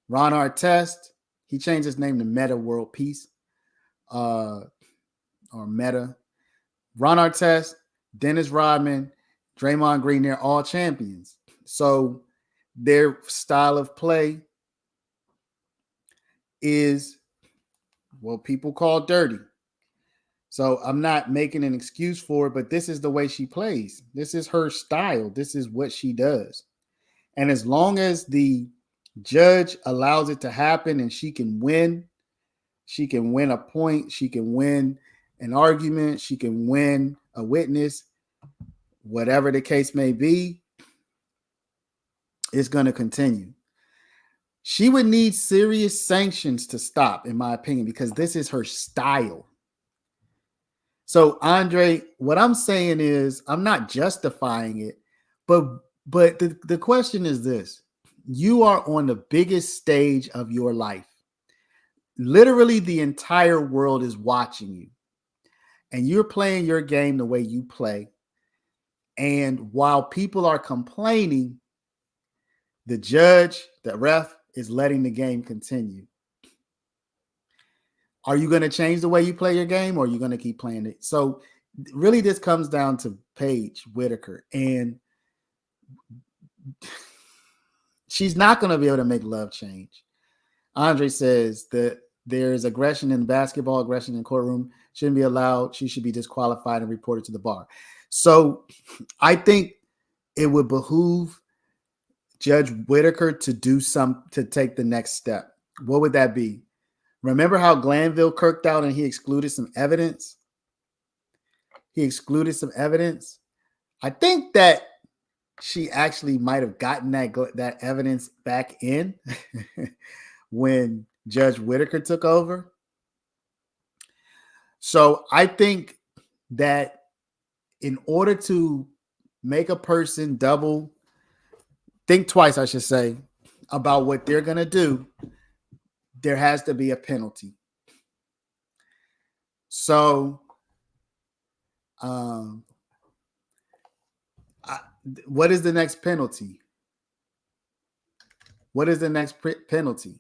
Ron Artest, he changed his name to Meta World Peace, or Meta. Ron Artest, Dennis Rodman, Draymond Green, they're all champions. So their style of play is what people call dirty. So I'm not making an excuse for it, but this is the way she plays. This is her style. This is what she does. And as long as the judge allows it to happen and she can win a point, she can win an argument, she can win a witness, whatever the case may be, it's going to continue. She would need serious sanctions to stop, in my opinion, because this is her style. So, Andre, what I'm saying is, I'm not justifying it, but the question is this. You are on the biggest stage of your life. Literally, the entire world is watching you. And you're playing your game the way you play. And while people are complaining, the judge, the ref, is letting the game continue. Are you going to change the way you play your game, or are you going to keep playing it? So really, this comes down to Paige Whitaker. And she's not going to be able to make Love change. Andre says that there is aggression in basketball, aggression in courtroom, shouldn't be allowed. She should be disqualified and reported to the bar. So I think it would behoove Judge Whitaker to take the next step. What would that be? Remember how Glanville kirked out and he excluded some evidence? I think that she actually might have gotten that evidence back in when Judge Whitaker took over. So I think that in order to make a person think twice, I should say, about what they're going to do, there has to be a penalty. So, what is the next penalty? What is the next penalty?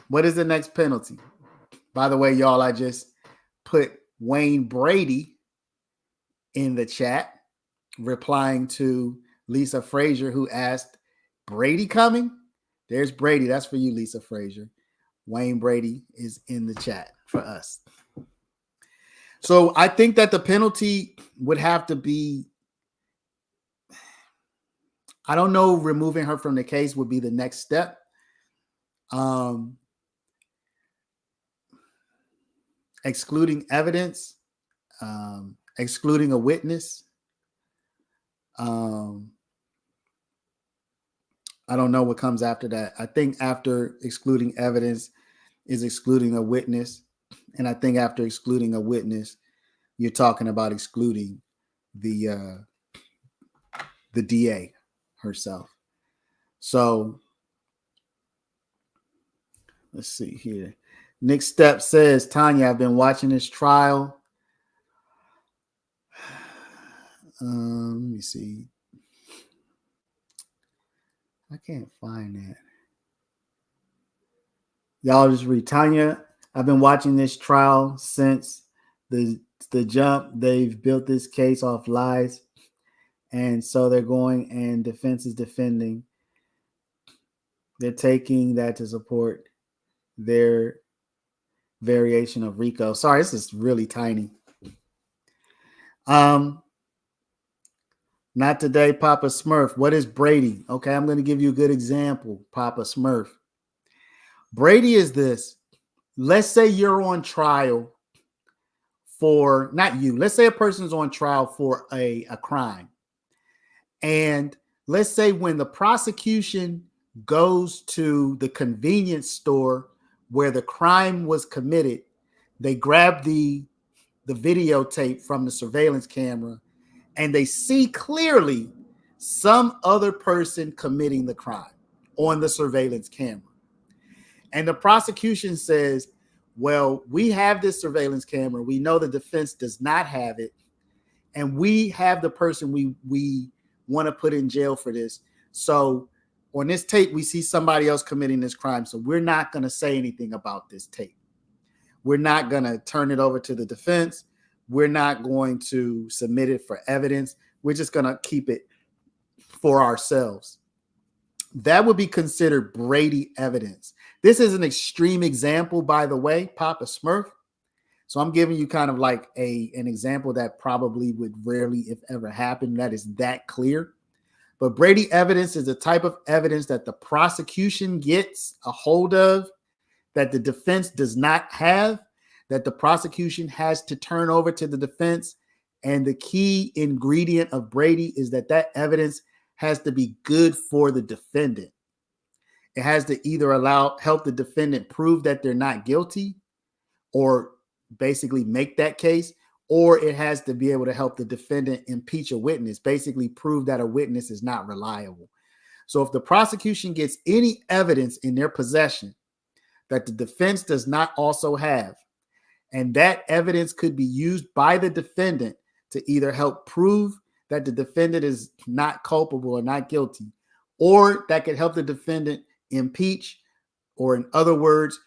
What is the next penalty? By the way, y'all, I just put Wayne Brady in the chat, replying to Lisa Frazier, who asked, Brady coming? There's Brady. That's for you, Lisa Frazier. Wayne Brady is in the chat for us. So I think that the penalty would have to be, I don't know, removing her from the case would be the next step. Excluding evidence, excluding a witness. I don't know what comes after that. I think after excluding evidence is excluding a witness. And I think after excluding a witness, you're talking about excluding the DA herself. So let's see here. Nick Step says, Tanya, I've been watching this trial. Let me see. I can't find that. Y'all just read. Tanya, I've been watching this trial since the jump. They've built this case off lies. And so they're going and defense is defending. They're taking that to support their variation of RICO. Sorry, this is really tiny. Not today, Papa Smurf. What is Brady? Okay, I'm going to give you a good example, Papa Smurf. Brady is this. Let's say you're on trial for, not you, let's say a person's on trial for a crime. And let's say when the prosecution goes to the convenience store where the crime was committed, they grab the videotape from the surveillance camera and they see clearly some other person committing the crime on the surveillance camera. And the prosecution says, well, we have this surveillance camera. We know the defense does not have it. And we have the person we want to put in jail for this. So on this tape, we see somebody else committing this crime. So we're not going to say anything about this tape. We're not going to turn it over to the defense. We're not going to submit it for evidence. We're just going to keep it for ourselves. That would be considered Brady evidence. This is an extreme example, by the way, Papa Smurf. So I'm giving you kind of like an example that probably would rarely, if ever, happen. That is that clear. But Brady evidence is a type of evidence that the prosecution gets a hold of, that the defense does not have, that the prosecution has to turn over to the defense. And the key ingredient of Brady is that that evidence has to be good for the defendant. It has to either help the defendant prove that they're not guilty or basically make that case, or it has to be able to help the defendant impeach a witness, basically prove that a witness is not reliable. So if the prosecution gets any evidence in their possession that the defense does not also have, and that evidence could be used by the defendant to either help prove that the defendant is not culpable or not guilty, or that could help the defendant impeach, or in other words,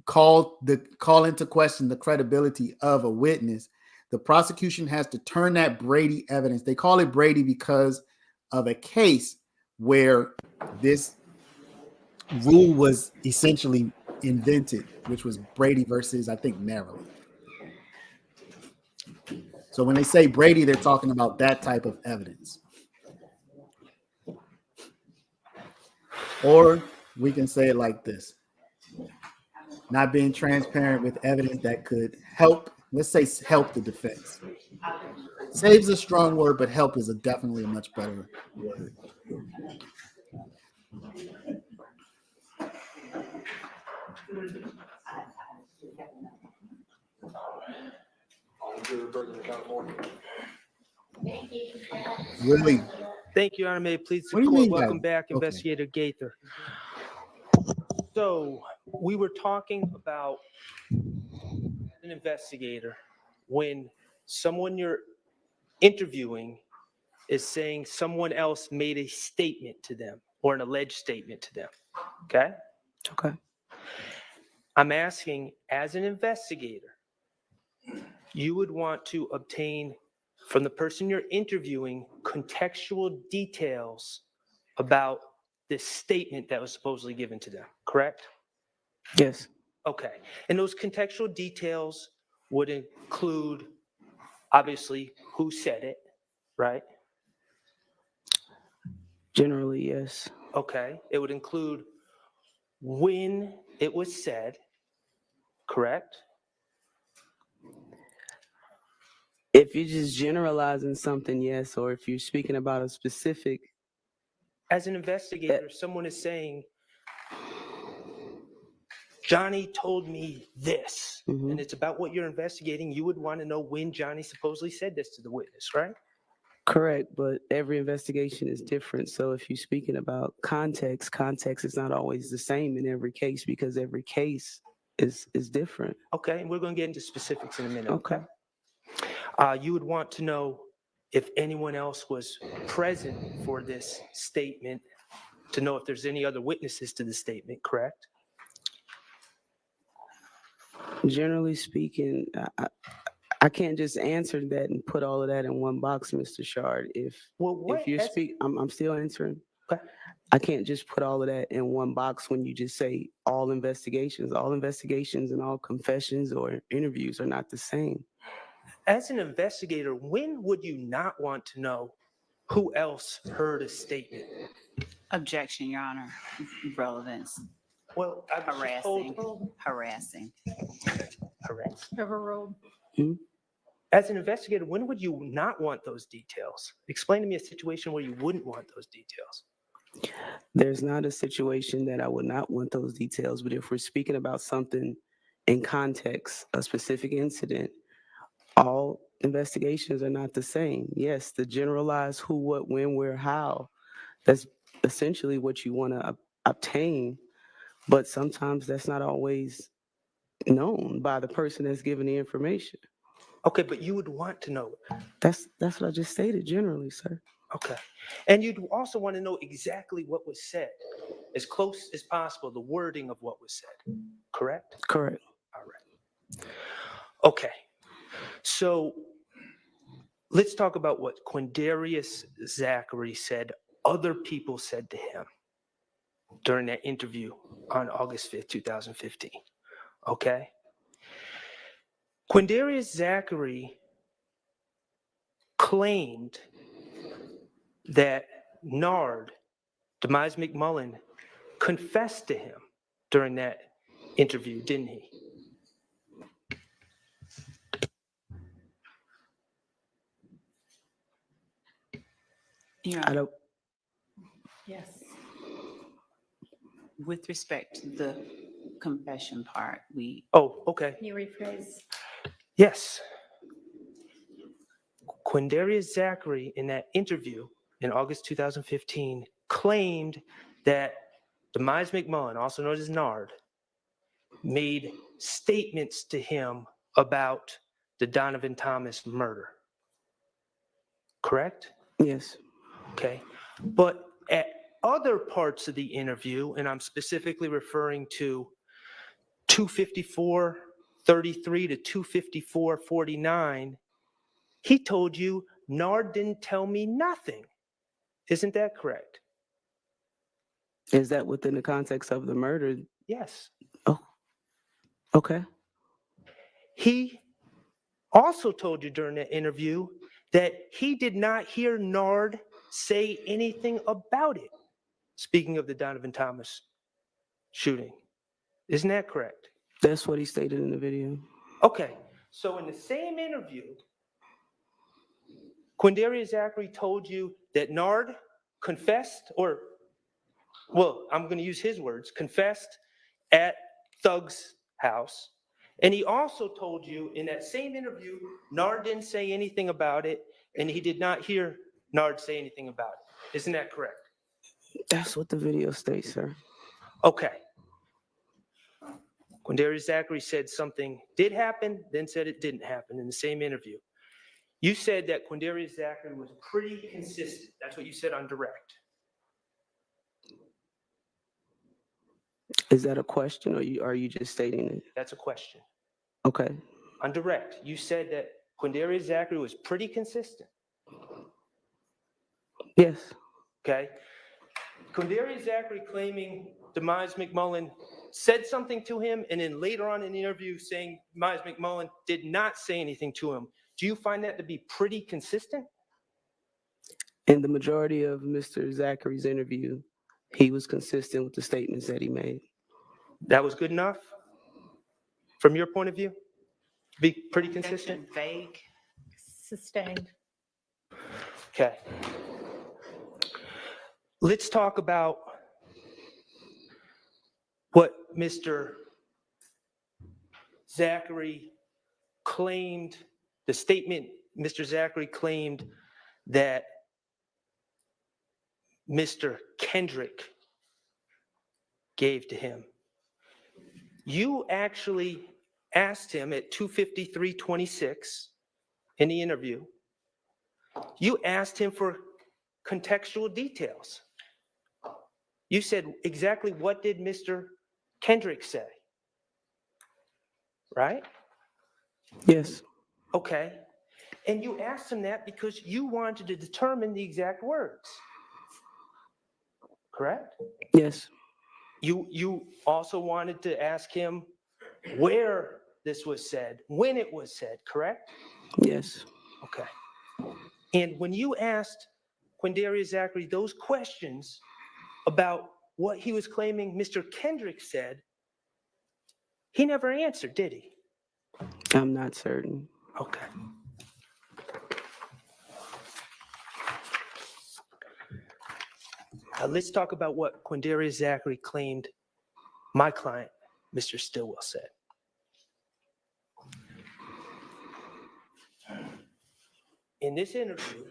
call into question the credibility of a witness, the prosecution has to turn that Brady evidence. They call it Brady because of a case where this rule was essentially invented, which was Brady versus, I think, Maryland. So when they say Brady, they're talking about that type of evidence. Or we can say it like this: not being transparent with evidence that could help, let's say help the defense. Save's a strong word, but help is definitely a much better word. Really? Thank you, Your Honor. May it please the What do you court. mean by Welcome that? back, Okay. Investigator Gaither. So we were talking about an investigator when someone you're interviewing is saying someone else made a statement to them or an alleged statement to them. Okay? Okay. I'm asking, as an investigator, you would want to obtain from the person you're interviewing contextual details about this statement that was supposedly given to them, correct? Yes. Okay. And those contextual details would include, obviously, who said it, right? Generally, yes. Okay. It would include when it was said, correct? If you're just generalizing something, yes, or if you're speaking about a specific. As an investigator, if someone is saying, Johnny told me this, and it's about what you're investigating, you would want to know when Johnny supposedly said this to the witness, right? Correct, but every investigation is different. So if you're speaking about context is not always the same in every case because every case is different. Okay, and we're going to get into specifics in a minute. Okay. You would want to know if anyone else was present for this statement to know if there's any other witnesses to the statement, correct? Generally speaking, I can't just answer that and put all of that in one box, Mr. Shard. If you speak, I'm still answering. Okay. I can't just put all of that in one box when you just say all investigations. All investigations and all confessions or interviews are not the same. As an investigator, when would you not want to know who else heard a statement? Objection, Your Honor. Relevance. Well, I was just told- Harassing. Overruled. As an investigator, when would you not want those details? Explain to me a situation where you wouldn't want those details. There's not a situation that I would not want those details, but if we're speaking about something in context, a specific incident, all investigations are not the same. Yes, the generalized who, what, when, where, how, that's essentially what you want to obtain, but sometimes that's not always known by the person that's giving the information. Okay, but you would want to know it. That's what I just stated generally, sir. Okay. And you'd also want to know exactly what was said, as close as possible, the wording of what was said, correct? Correct. All right. Okay. So let's talk about what Quindarius Zachary said other people said to him during that interview on August 5th, 2015. Okay? Quindarius Zachary claimed that Nard, Demise McMullen, confessed to him during that interview, didn't he? Yeah. Yes. With respect to the confession part, Oh, okay. Can you rephrase? Yes. Quindarius Zachary, in that interview in August 2015, claimed that Demise McMullen, also known as Nard, made statements to him about the Donovan Thomas murder. Correct? Yes. Okay. But at other parts of the interview, and I'm specifically referring to 254:33 to 254:49, he told you Nard didn't tell me nothing. Isn't that correct? Is that within the context of the murder? Yes. Oh, okay. He also told you during that interview that he did not hear Nard say anything about it. Speaking of the Donovan Thomas shooting. Isn't that correct? That's what he stated in the video. Okay. So in the same interview, Quindarius Zachary told you that Nard confessed, or, well, I'm going to use his words, confessed at Thug's house. And he also told you in that same interview, Nard didn't say anything about it, and he did not hear Nard say anything about it. Isn't that correct? That's what the video states, sir. Okay. Quindarius Zachary said something did happen, then said it didn't happen in the same interview. You said that Quindarius Zachary was pretty consistent. That's what you said on direct. Is that a question, or are you just stating it? That's a question. Okay. On direct, you said that Quindarius Zachary was pretty consistent. Yes. Okay. Quindarius Zachary claiming Demise McMullen said something to him, and then later on in the interview saying Demise McMullen did not say anything to him. Do you find that to be pretty consistent? In the majority of Mr. Zachary's interview, he was consistent with the statements that he made. That was good enough from your point of view? Be pretty consistent? Vague. Sustained. Okay. Let's talk about what Mr. Zachary claimed, the statement Mr. Zachary claimed that Mr. Kendrick gave to him. You actually asked him at 2:53:26 in the interview, you asked him for contextual details. You said, exactly what did Mr. Kendrick say? Right? Yes. Okay. And you asked him that because you wanted to determine the exact words. Correct? Yes. You also wanted to ask him where this was said, when it was said, correct? Yes. Okay. And when you asked Quindarius Zachary those questions about what he was claiming Mr. Kendrick said, he never answered, did he? I'm not certain. Okay. Now let's talk about what Quindarius Zachary claimed my client, Mr. Stillwell, said. In this interview,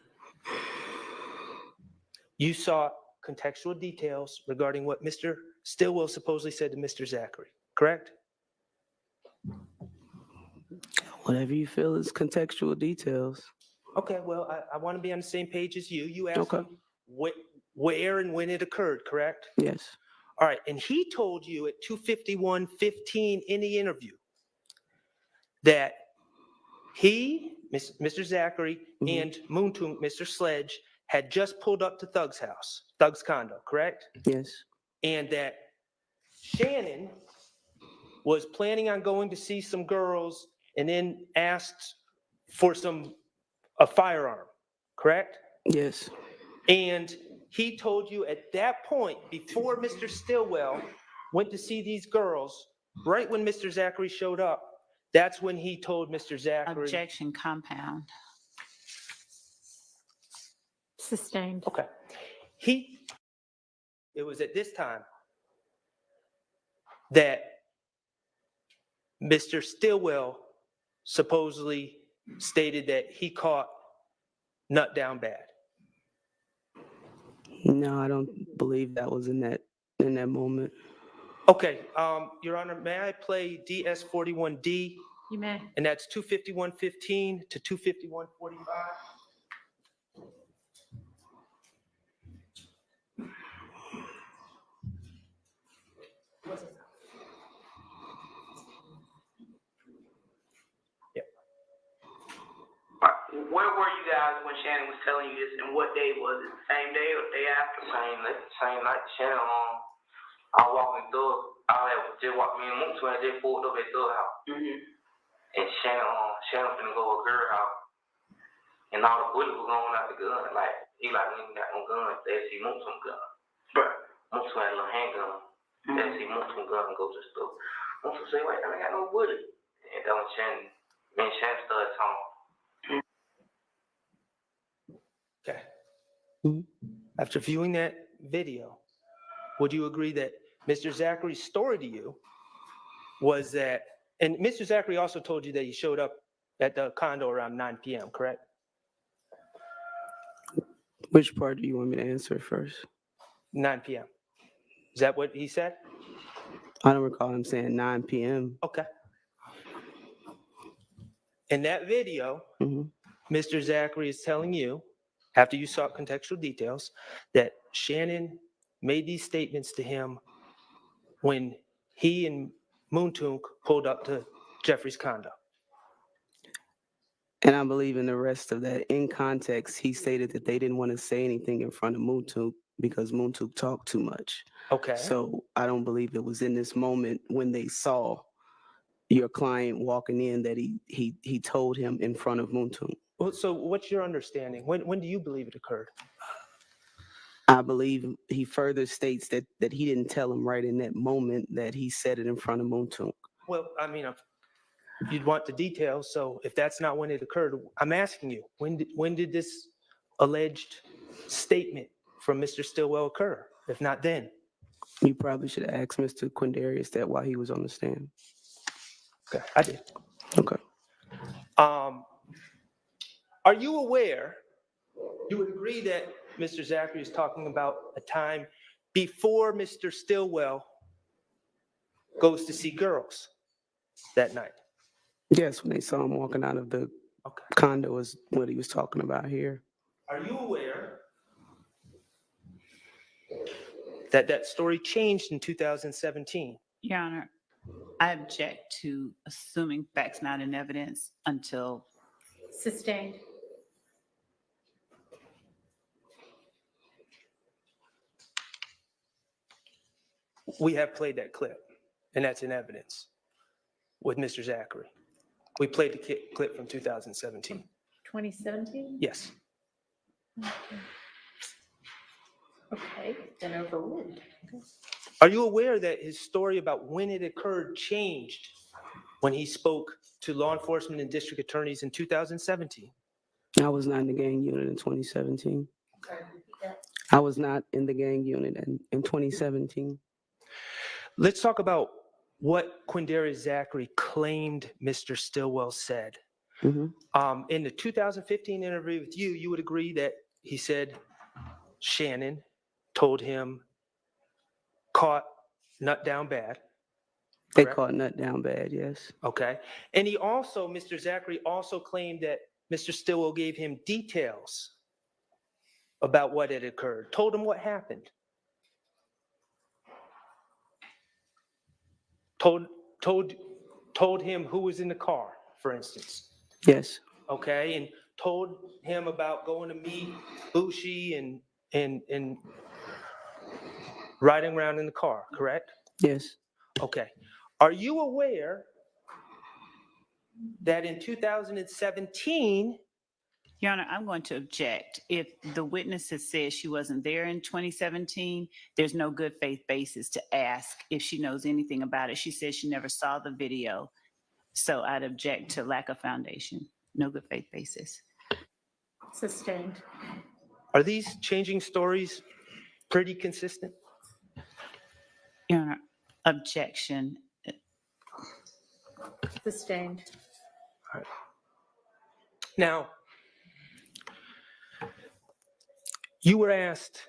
you saw contextual details regarding what Mr. Stillwell supposedly said to Mr. Zachary, correct? Whatever you feel is contextual details. Okay, well, I want to be on the same page as you. You asked him where and when it occurred, correct? Yes. All right, and he told you at 2:51:15 in the interview that he, Mr. Zachary, and Moontoon, Mr. Sledge, had just pulled up to Thug's house, Thug's condo, correct? Yes. And that Shannon was planning on going to see some girls and then asked for a firearm, correct? Yes. And he told you at that point, before Mr. Stillwell went to see these girls, right when Mr. Zachary showed up, that's when he told Mr. Zachary. Objection compound. Sustained. Okay. It was at this time that Mr. Stillwell supposedly stated that he caught Nut down bad. No, I don't believe that was in that moment. Okay, Your Honor, may I play DS41D? You may. And that's 2:51:15 to 2:51:45. Where were you guys when Shannon was telling you this, and what day was it? Same day or day after? Same night. Shannon, I was walking through. I had just walked me and Moontoon had just pulled up at the house. And Shannon finna go to a girl house. And all the bullets were going out the gun. Like, he like, we ain't got no guns. They see Moontoon gun. Right. Moontoon had a little handgun. They see Moontoon gun and go to the store. Moontoon say, wait, I ain't got no bullet. And that was Shannon. Me and Shannon started talking. Okay. After viewing that video, would you agree that Mr. Zachary's story to you was that, and Mr. Zachary also told you that he showed up at the condo around 9 p.m., correct? Which part do you want me to answer first? 9 p.m. Is that what he said? I don't recall him saying 9 p.m. Okay. In that video, Mr. Zachary is telling you, after you saw contextual details, that Shannon made these statements to him when he and Moontunk pulled up to Jeffrey's condo. And I believe in the rest of that. In context, he stated that they didn't want to say anything in front of Moontuk because Moontuk talked too much. Okay. So I don't believe it was in this moment when they saw your client walking in that he told him in front of Moontuk. Well, so what's your understanding? When do you believe it occurred? I believe he further states that he didn't tell him right in that moment, that he said it in front of Moontuk. Well, I mean, you'd want the details, so if that's not when it occurred, I'm asking you, when did this alleged statement from Mr. Stillwell occur? If not then? You probably should ask Mr. Quindarius that while he was on the stand. Okay, I did. Okay. Are you aware, you would agree that Mr. Zachary is talking about a time before Mr. Stillwell goes to see girls that night? Yes, when they saw him walking out of the condo is what he was talking about here. Are you aware that that story changed in 2017? Your Honor, I object to assuming facts not in evidence until. Sustained. We have played that clip, and that's in evidence with Mr. Zachary. We played the clip from 2017. 2017? Yes. Okay, then overruled. Are you aware that his story about when it occurred changed when he spoke to law enforcement and district attorneys in 2017? I was not in the gang unit in 2017. I was not in the gang unit in 2017. Let's talk about what Quindarius Zachary claimed Mr. Stillwell said. In the 2015 interview with you, you would agree that he said Shannon told him caught nut down bad. They caught nut down bad, yes. Okay. And he also, Mr. Zachary also claimed that Mr. Stillwell gave him details about what had occurred, told him what happened. Told him who was in the car, for instance. Yes. Okay, and told him about going to meet Bushi and riding around in the car, correct? Yes. Okay. Are you aware that in 2017, Your Honor, I'm going to object. If the witness has said she wasn't there in 2017, there's no good faith basis to ask if she knows anything about it. She says she never saw the video. So I'd object to lack of foundation. No good faith basis. Sustained. are these changing stories pretty consistent? Your Honor, objection. Sustained. Now, you were asked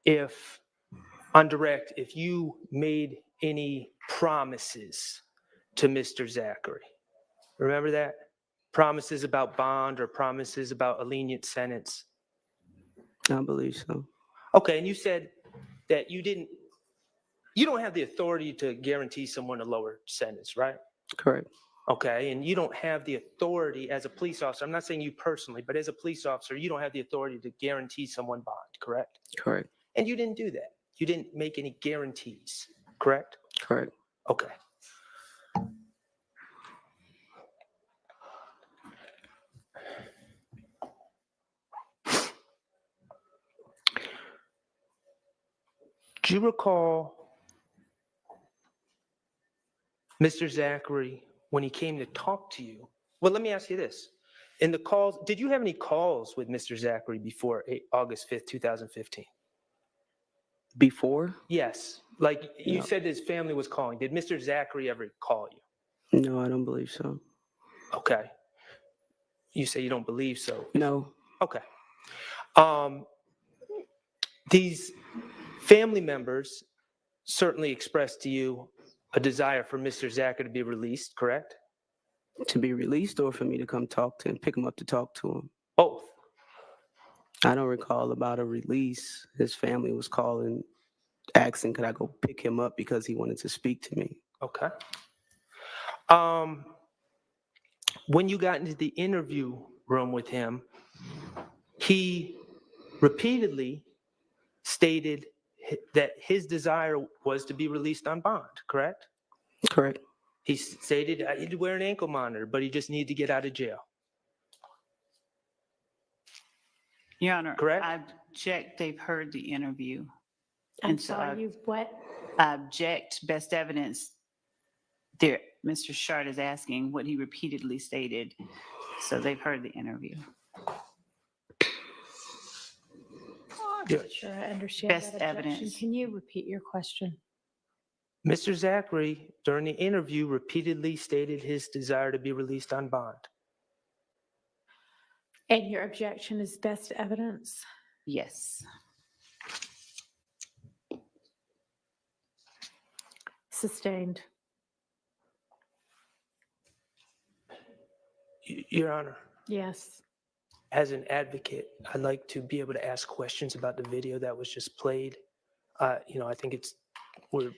if, on direct, if you made any promises to Mr. Zachary. Remember that? Promises about bond or promises about a lenient sentence. I believe so. Okay, and you said that you don't have the authority to guarantee someone a lower sentence, right? Correct. Okay, and you don't have the authority as a police officer, I'm not saying you personally, but as a police officer, you don't have the authority to guarantee someone bond, correct? Correct. And you didn't do that. You didn't make any guarantees, correct? Correct. Okay. Do you recall Mr. Zachary when he came to talk to you? Well, let me ask you this. In the calls, did you have any calls with Mr. Zachary before August 5th, 2015? Before? Yes. Like you No. said his family was calling. Did Mr. Zachary ever call you? No, I don't believe so. Okay. You say you don't believe so. No. Okay. These family members certainly expressed to you a desire for Mr. Zachary to be released, correct? To be released or for me to come talk to him, pick him up to talk to him? Both. I don't recall about a release. His family was calling, asking could I go pick him up because he wanted to speak to me. Okay. When you got into the interview room with him, he repeatedly stated that his desire was to be released on bond, correct? Correct. He stated I need to wear an ankle monitor, but he just needed to get out of jail. Your Honor, Correct? I object they've heard the interview. I'm And so sorry, you what? I object best evidence. There, Mr. Shard is asking what he repeatedly stated. So they've heard the interview. I'm not sure I understand Best that objection. evidence. Can you repeat your question? Mr. Zachary, during the interview, repeatedly stated his desire to be released on bond. And your objection is best evidence? Yes. Sustained. Your Honor, Yes. as an advocate, I'd like to be able to ask questions about the video that was just played. I think we're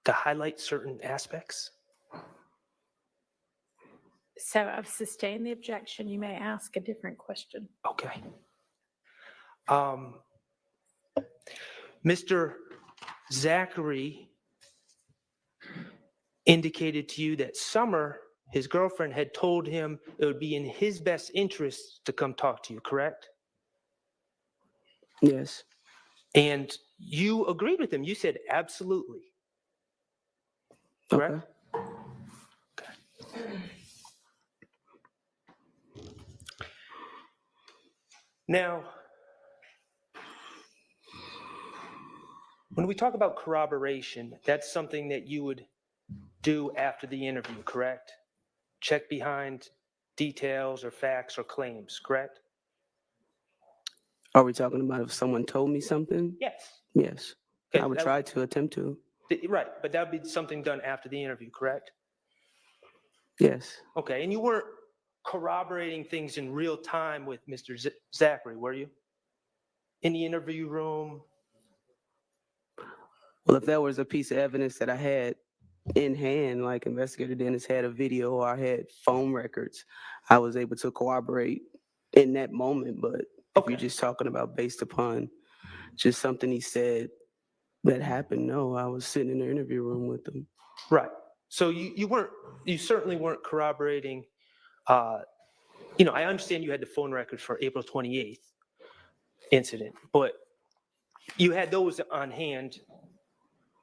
to highlight certain aspects. So I've sustained the objection. You may ask a different question. Okay. Mr. Zachary indicated to you that Summer, his girlfriend, had told him it would be in his best interest to come talk to you, correct? Yes. And you agreed with him. You said absolutely. Correct? Okay. Now, when we talk about corroboration, that's something that you would do after the interview, correct? Check behind details or facts or claims, correct? Are we talking about if someone told me something? Yes. Yes. Okay, I would try to attempt to. Right, but that would be something done after the interview, correct? Yes. Okay, and you weren't corroborating things in real time with Mr. Zachary, were you? In the interview room? Well, if there was a piece of evidence that I had in hand, like Investigator Dennis had a video or I had phone records, I was able to corroborate in that moment. But if you're just talking about based upon just something he said that happened, no, I was sitting in the interview room with him. Right. So you certainly weren't corroborating. I understand you had the phone records for April 28th incident, but you had those on hand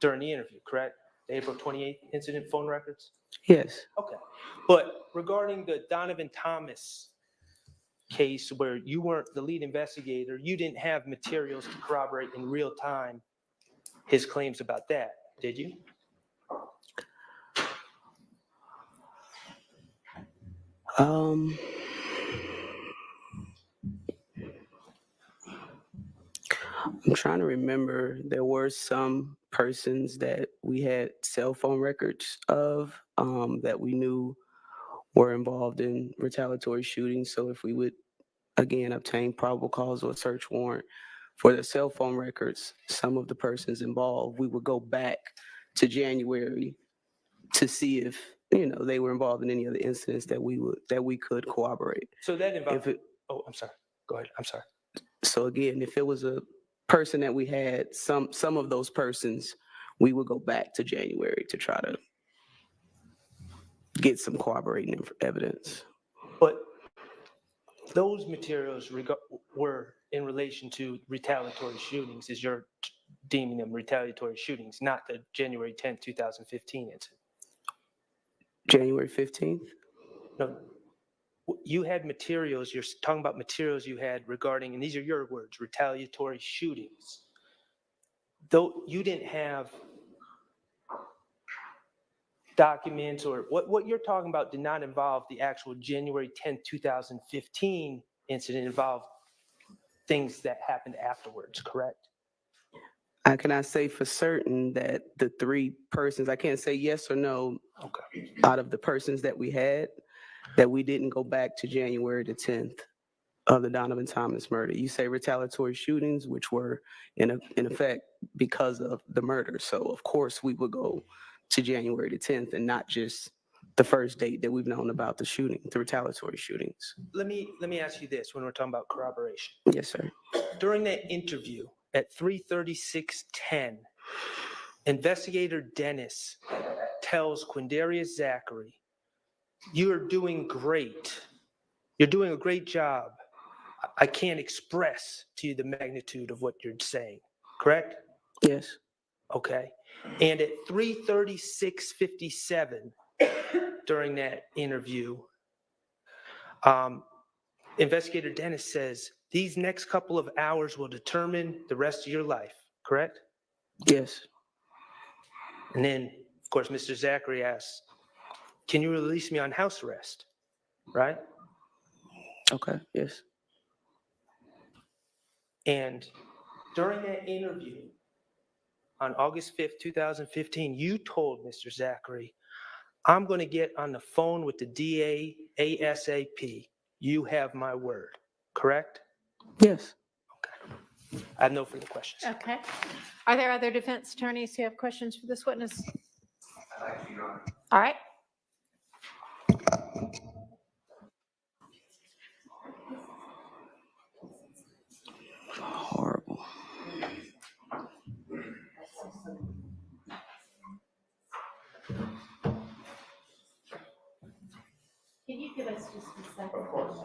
during the interview, correct? The April 28th incident phone records? Yes. Okay. But regarding the Donovan Thomas case where you weren't the lead investigator, you didn't have materials to corroborate in real time his claims about that, did you? I'm trying to remember. There were some persons that we had cell phone records of that we knew were involved in retaliatory shootings. So if we would, again, obtain probable cause or a search warrant for the cell phone records, some of the persons involved, we would go back to January to see if they were involved in any of the incidents that we could corroborate. So that involved. I'm sorry. Go ahead. I'm sorry. So again, if it was a person that we had, some of those persons, we would go back to January to try to get some corroborating evidence. But those materials were in relation to retaliatory shootings, as you're deeming them retaliatory shootings, not the January 10th, 2015 incident. January 15th? No. You had materials, you're talking about materials you had regarding, and these are your words, retaliatory shootings. Though you didn't have documents or what you're talking about did not involve the actual January 10th, 2015 incident, involved things that happened afterwards, correct? I cannot say for certain that the 3 persons, I can't say yes or no out of the persons that we had, that we didn't go back to January the 10th of the Donovan Thomas murder. You say retaliatory shootings, which were in effect because of the murder. So of course we would go to January the 10th and not just the first date that we've known about the shooting, the retaliatory shootings. Let me ask you this when we're talking about corroboration. Yes, sir. During that interview at 3:36:10, investigator Dennis tells Quindarius Zachary, "You're doing great. You're doing a great job. I can't express to you the magnitude of what you're saying." Correct? Yes. Okay. And at 3:36:57, during that interview, investigator Dennis says, "These next couple of hours will determine the rest of your life." Correct? Yes. And then, of course, Mr. Zachary asks, "Can you release me on house arrest?" Right? Okay. Yes. And during that interview on August 5th, 2015, you told Mr. Zachary, "I'm going to get on the phone with the DA ASAP. You have my word." Correct? Yes. I have no further questions. Okay. Are there other defense attorneys who have questions for this witness? All right. Horrible. Can you give us just a second? Of course.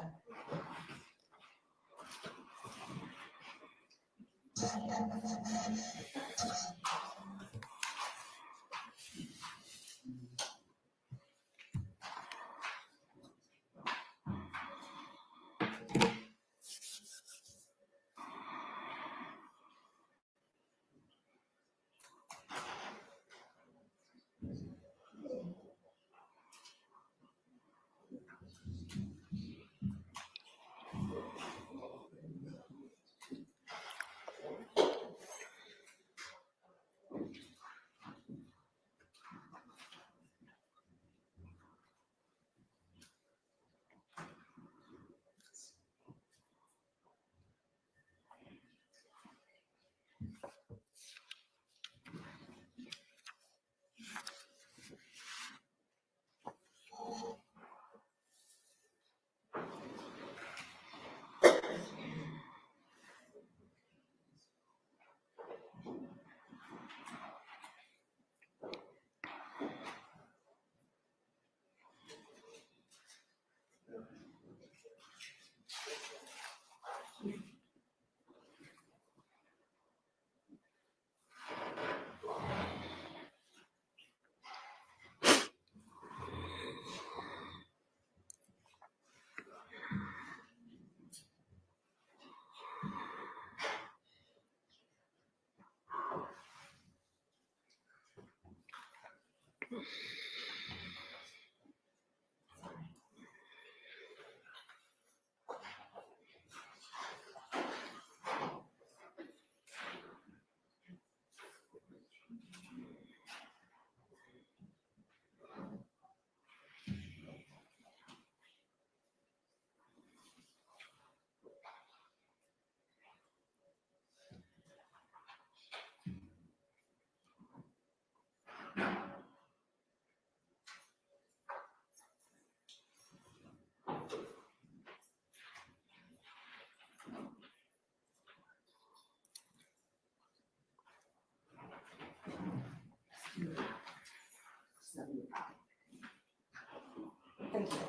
Thank you.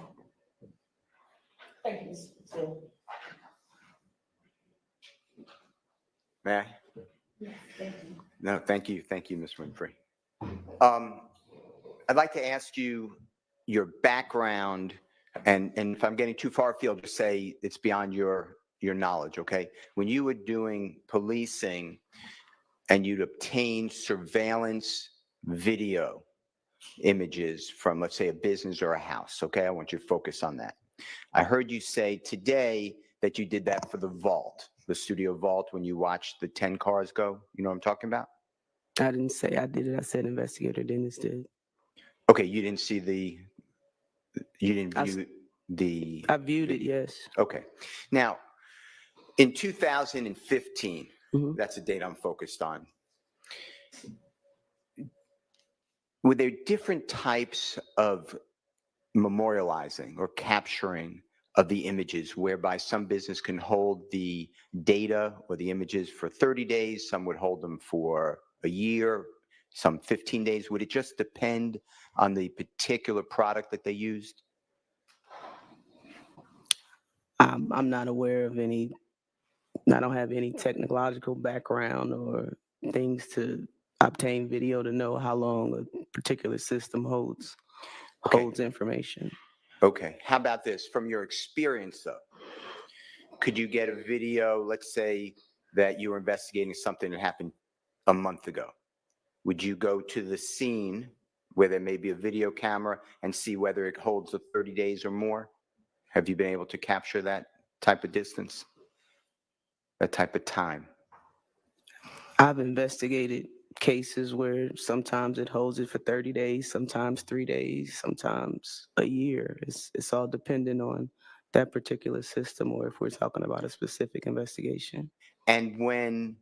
Thank you, Ms. Phil. May I? Yes, thank you. No, thank you. Thank you, Ms. Winfrey. I'd like to ask you your background, and if I'm getting too far afield, just say it's beyond your knowledge, okay? When you were doing policing and you'd obtain surveillance video images from, let's say, a business or a house, okay? I want you to focus on that. I heard you say today that you did that for the vault, the studio vault when you watched the 10 cars go? You know what I'm talking about? I didn't say I did it. I said investigator Dennis did. Okay, you didn't see you didn't view the. I viewed it, yes. Okay. Now, in 2015, that's the date I'm focused on. Were there different types of memorializing or capturing of the images whereby some business can hold the data or the images for 30 days, some would hold them for a year, some 15 days? Would it just depend on the particular product that they used? I'm not aware of any, I don't have any technological background or things to obtain video to know how long a particular system holds information. Okay, how about this? From your experience though, could you get a video, let's say that you were investigating something that happened a month ago? Would you go to the scene where there may be a video camera and see whether it holds the 30 days or more? Have you been able to capture that type of distance, that type of time? I've investigated cases where sometimes it holds it for 30 days, sometimes 3 days, sometimes a year. It's all dependent on that particular system or if we're talking about a specific investigation. And when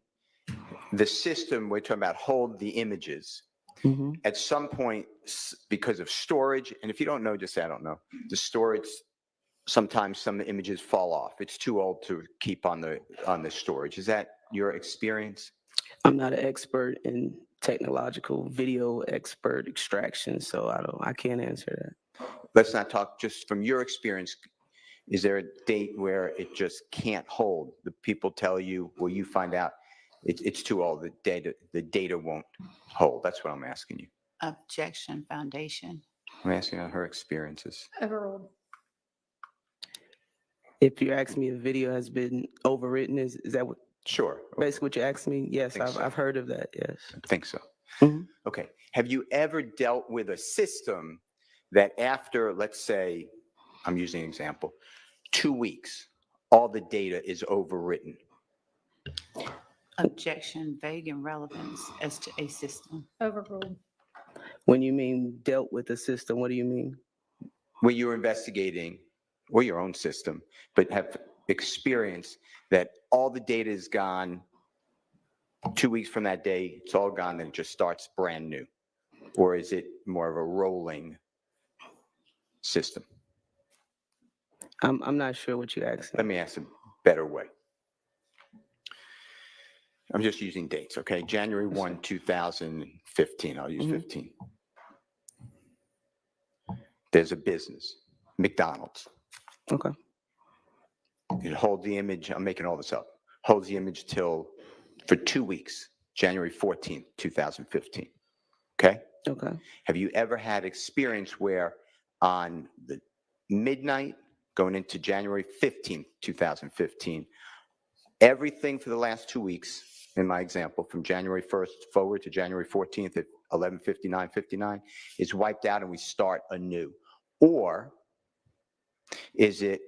the system, we're talking about hold the images, at some point, because of storage, and if you don't know, just say, I don't know, the storage, sometimes some images fall off. It's too old to keep on the storage. Is that your experience? I'm not an expert in technological video expert extraction, so I can't answer that. Let's not talk, just from your experience, is there a date where it just can't hold? The people tell you, well, you find out it's too old, the data won't hold. That's what I'm asking you. Objection, Foundation. I'm asking her experiences. Overruled. If you're asking me if video has been overwritten, is that what? Sure. Basically what you're asking me? Yes, so. I've heard of that, yes. I think so. Okay. Have you ever dealt with a system that after, let's say, I'm using an example, 2 weeks, all the data is overwritten? Objection, vague and relevance as to a system. Overruled. When you mean dealt with the system, what do you mean? When you're investigating, or your own system, but have experienced that all the data is gone 2 weeks from that day, it's all gone, and it just starts brand new? Or is it more of a rolling system? I'm not sure what you're asking. Let me ask a better way. I'm just using dates, okay? January 1, 2015, I'll use 15. There's a business, McDonald's. Okay. It holds the image, I'm making all this up, holds the image for 2 weeks, January 14th, 2015, okay? Okay. Have you ever had experience where on the midnight going into January 15th, 2015, everything for the last 2 weeks, in my example, from January 1st forward to January 14th at 11:59 is wiped out and we start anew? Or is it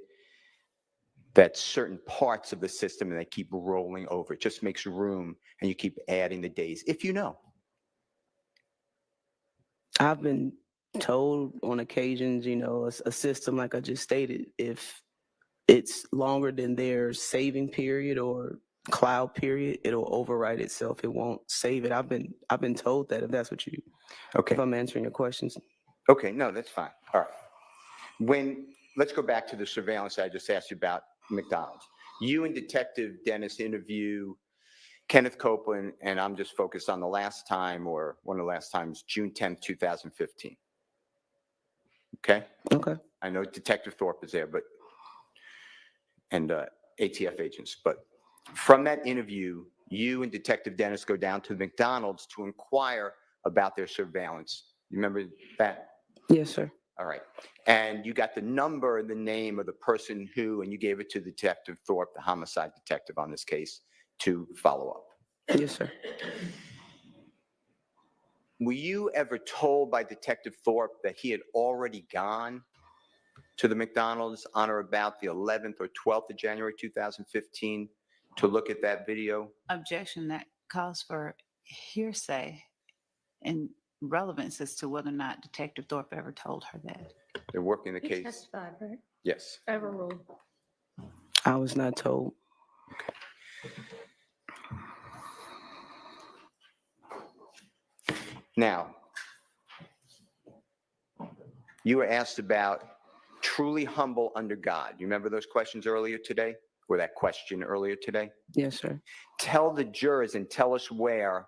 that certain parts of the system and they keep rolling over? It just makes room and you keep adding the days, if you know. I've been told on occasions, a system like I just stated, if it's longer than their saving period or cloud period, it'll overwrite itself. It won't save it. I've been told that, if that's what you, okay, if I'm answering your questions. Okay, no, that's fine. All right. Let's go back to the surveillance I just asked you about McDonald's. You and Detective Dennis interview Kenneth Copeland, and I'm just focused on the last time, or one of the last times, June 10th, 2015. Okay? Okay. I know Detective Thorpe is there, and ATF agents, but from that interview, you and Detective Dennis go down to McDonald's to inquire about their surveillance. You remember that? Yes, sir. All right. And you got the number and the name of the person and you gave it to Detective Thorpe, the homicide detective on this case, to follow up. Yes, sir. Were you ever told by Detective Thorpe that he had already gone to the McDonald's on or about the 11th or 12th of January 2015 to look at that video? Objection, that calls for hearsay and relevance as to whether or not Detective Thorpe ever told her that. They're working the You case. testified, right? Yes. Overruled. I was not told. Now, you were asked about truly humble under God. You remember those questions earlier today? Or that question earlier today? Yes, sir. Tell the jurors and tell us where,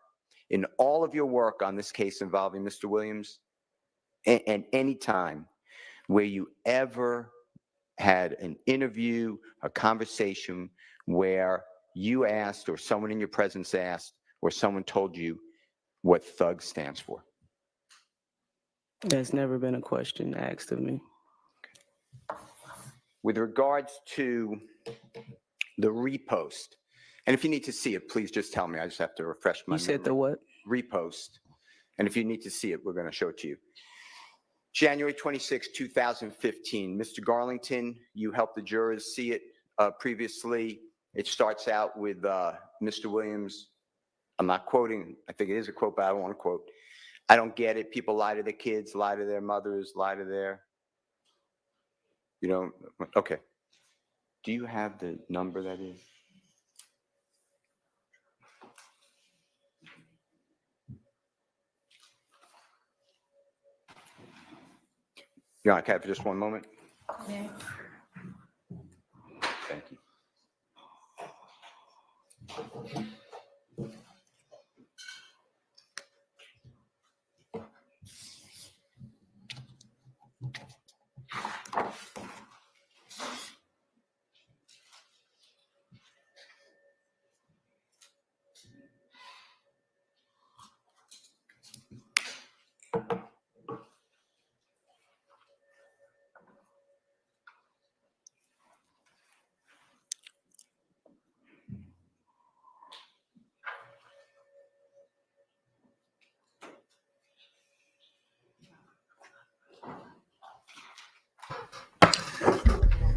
in all of your work on this case involving Mr. Williams, and any time where you ever had an interview, a conversation where you asked, or someone in your presence asked, or someone told you what THUG stands for. That's never been a question asked of me. With regards to the repost, and if you need to see it, please just tell me. I just have to refresh my You said the memory. what? Repost. And if you need to see it, we're going to show it to you. January 26, 2015. Mr. Garlington, you helped the jurors see it previously. It starts out with Mr. Williams. I'm not quoting. I think it is a quote, but I don't want to quote. I don't get it. People lie to their kids, lie to their mothers, lie to their... You don't? Okay. Do you have the number that is? Your Honor, can I have just one moment? Yeah. Thank you.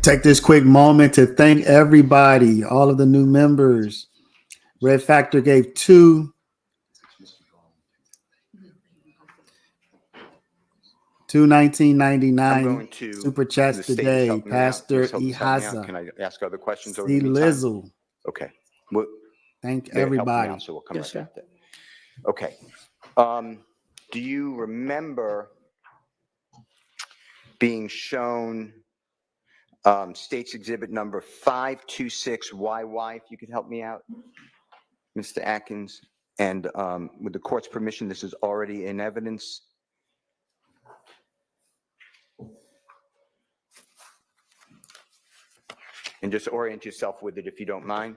Take this quick moment to thank everybody, all of the new members. Red Factor gave 2. I'm $19.99 going to super chats the state is today. helping me out. Pastor Ms. Hilton's helping me out. Ihaza, Can I ask other questions over C. the meantime? Lizzle. Okay. Well, Thank they're helping me everybody. out, so we'll come Yes, right sir. back there. Okay. Do you remember being shown State's Exhibit number 526YY? If you could help me out, Mr. Atkins. And with the court's permission, this is already in evidence. And just orient yourself with it if you don't mind.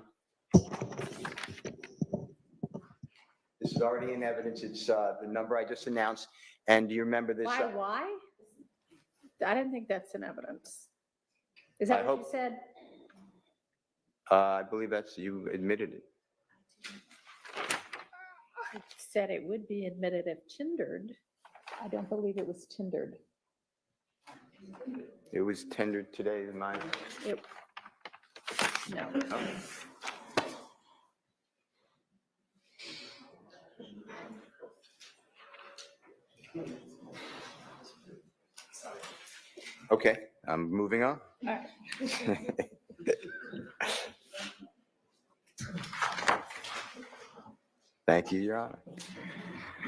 This is already in evidence. It's the number I just announced. And do you remember this? Why? I didn't think that's in evidence. Is that I what you hope- said? I believe you admitted it. I said it would be admitted if tendered. I don't believe it was tendered. It was tendered today, in my... No. Okay, I'm moving on. All right. Thank you, Your Honor.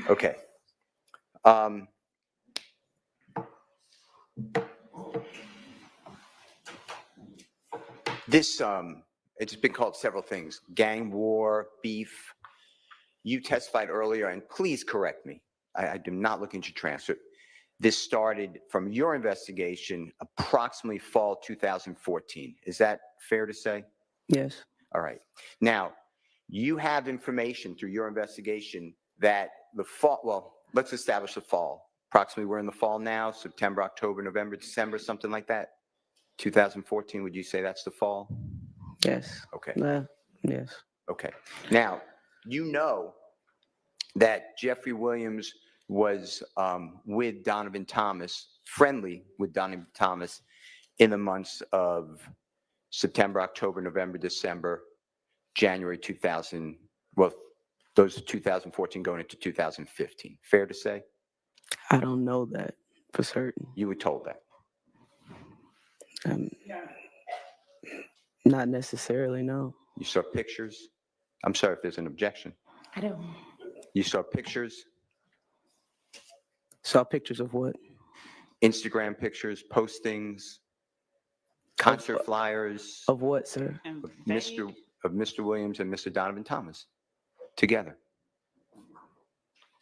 Okay. This, it's been called several things: gang war, beef. You testified earlier, and please correct me. I do not look into your transcript. This started from your investigation approximately fall 2014. Is that fair to say? Yes. All right. Now, you have information through your investigation that the fall, well, let's establish the fall. Approximately, we're in the fall now, September, October, November, December, something like that. 2014, would you say that's the fall? Yes. Okay. Yes. Okay. Now, you know that Jeffrey Williams was with Donovan Thomas, friendly with Donovan Thomas, in the months of September, October, November, December January 2000, well, those 2014 going into 2015. Fair to say? I don't know that for certain. You were told that. Not necessarily, no. You saw pictures? I'm sorry if there's an objection. I don't. You saw pictures, Saw pictures of what? Instagram pictures, postings, concert flyers Of what, sir? of Mr. Williams and Mr. Donovan Thomas together.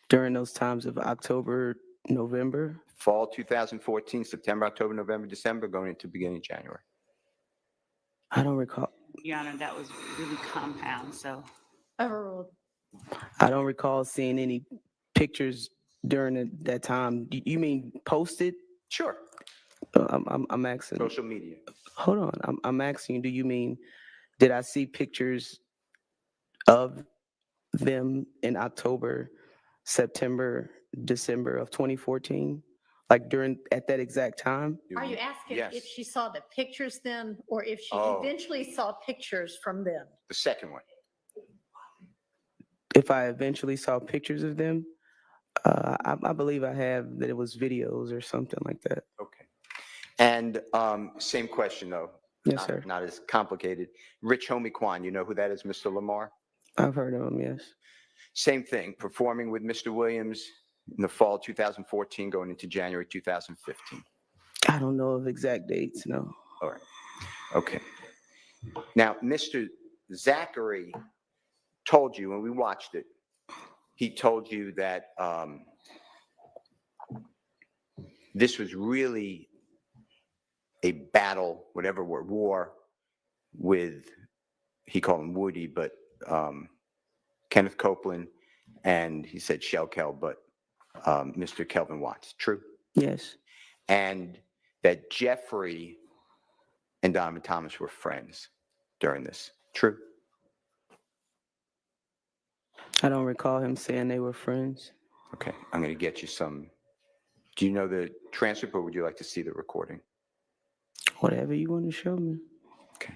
During those times of October, November? Fall 2014, September, October, November, December, going into beginning of January. I don't recall. Your Honor, that was really compound, so. Overruled. I don't recall seeing any pictures during that time. You mean posted? Sure. I'm asking. Social media. Hold on. I'm asking you, do you mean, did I see pictures of them in October, September, December of 2014? Like at that exact time? Are you asking Yes. if she saw the pictures then, or if she Oh. eventually saw pictures from them? The second one. If I eventually saw pictures of them, I believe I have that it was videos or something like that. Okay. And same question though. Yes, sir. Not as complicated. Rich Homie Quan, you know who that is, Mr. Lamar? I've heard of them, yes. Same thing, performing with Mr. Williams in the fall 2014, going into January 2015. I don't know of exact dates, no. All right. Okay. Now, Mr. Zachary told you, when we watched it, he told you that this was really a battle, whatever word, war with, he called him Woody, but Kenneth Copeland, and he said Shell Kel, but Mr. Kelvin Watts. True? Yes. And that Jeffrey and Donovan Thomas were friends during this. True? I don't recall him saying they were friends. Okay, I'm going to get you some. Do you know the transcript, or would you like to see the recording? Whatever you want to show me. Okay.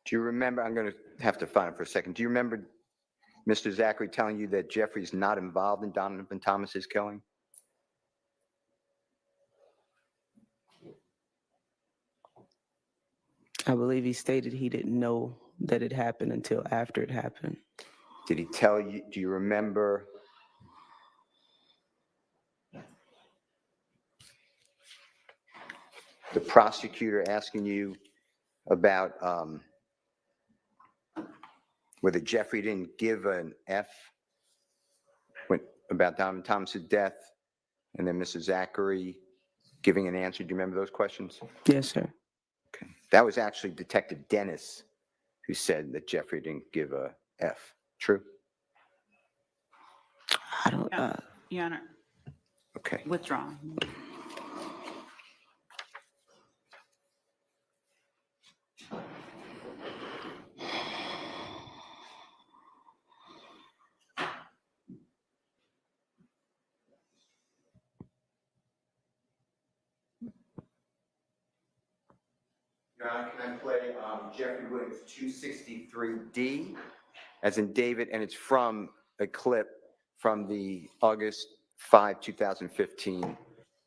Do you remember, I'm going to have to find it for a second. Do you remember Mr. Zachary telling you that Jeffrey's not involved in Donovan Thomas's killing? I believe he stated he didn't know that it happened until after it happened. Did he tell you, do you remember the prosecutor asking you about whether Jeffrey didn't give an F about Donovan Thomas's death, and then Mr. Zachary giving an answer? Do you remember those questions? Yes, sir. Okay. That was actually Detective Dennis who said that Jeffrey didn't give a F. True? I don't. Your Honor. Okay. Withdrawn. Can I play Jeffrey Williams 263D, as in David, and it's from a clip from the August 5, 2015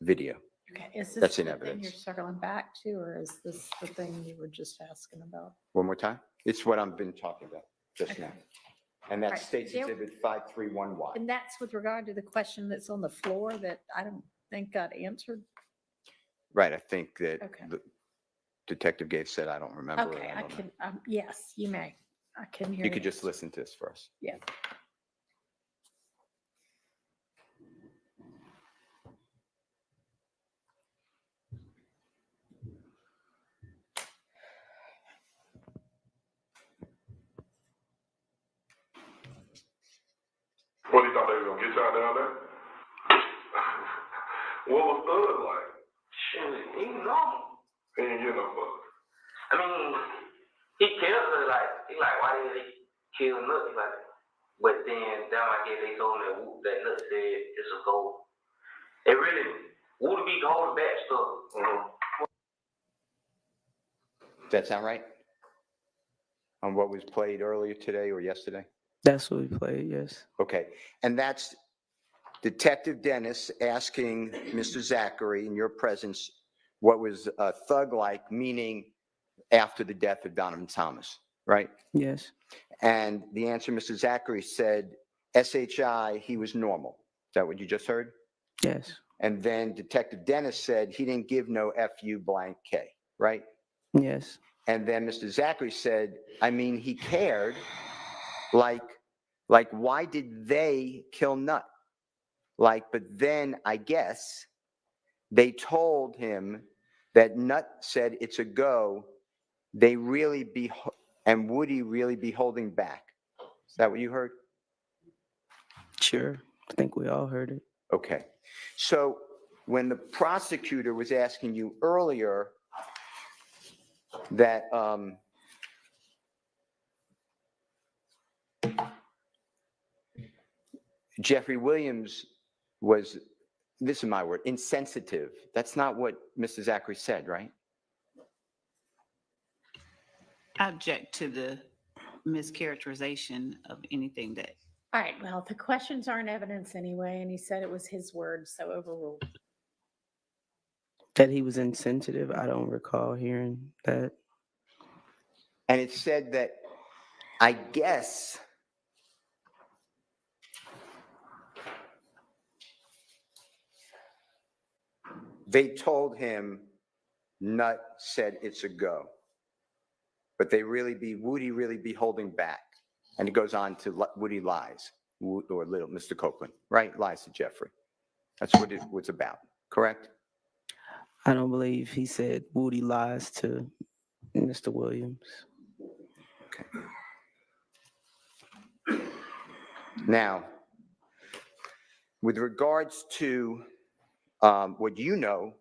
video. Okay, is this That's in the thing you're evidence. circling back to, or is this the thing you were just asking about? One more time? It's what I've been talking about just now. And that's Right. State's There- Exhibit 531Y. And that's with regard to the question that's on the floor that I don't think got answered? Right, I think that Okay. the Detective Gates said, I don't remember. Okay, I I don't know. can, yes, you may. I can hear You could you. just listen to this first. Yeah. What do you thought they were gonna get y'all down there? What was Thug like? Shit, he normal. He ain't get no fuck. I mean, he killed her, like, he like, why did they kill Nut? Like, but then, down like they told him that that Nut said it's a goal. It really, would be holding back stuff. Does that sound right? On what was played earlier today or yesterday? That's what we played, yes. Okay, and that's Detective Dennis asking Mr. Zachary in your presence what was thug-like, meaning after the death of Donovan Thomas, right? Yes. And the answer, Mr. Zachary said, SHI, he was normal. Is that what you just heard? Yes. And then Detective Dennis said he didn't give no FU blank K, right? Yes. And then Mr. Zachary said, I mean, he cared, like why did they kill Nut? Like, but then I guess they told him that Nut said it's a go. They really be, and would he really be holding back? Is that what you heard? Sure. I think we all heard it. Okay. So when the prosecutor was asking you earlier that, Jeffrey Williams was, this is my word, insensitive. That's not what Mr. Zachary said, right? I object to the mischaracterization of anything that. All right, well, the questions aren't evidence anyway, and he said it was his words, so overruled. That he was insensitive, I don't recall hearing that. And it said that, I guess, they told him Nut said it's a go. But would he really be holding back? And it goes on to Woody lies, or little Mr. Copeland, right? Lies to Jeffrey. That's what it was about, correct? I don't believe he said Woody lies to Mr. Williams. Okay. Now, with regards to what you know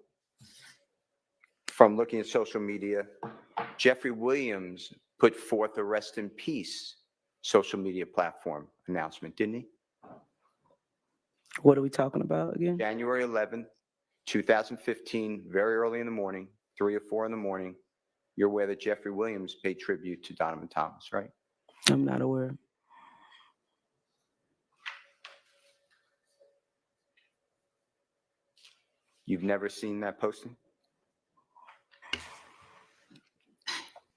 from looking at social media, Jeffrey Williams put forth a rest in peace social media platform announcement, didn't he? What are we talking about again? January 11th, 2015, very early in the morning, 3 or 4 in the morning, you're aware that Jeffrey Williams paid tribute to Donovan Thomas, right? I'm not aware. You've never seen that posting?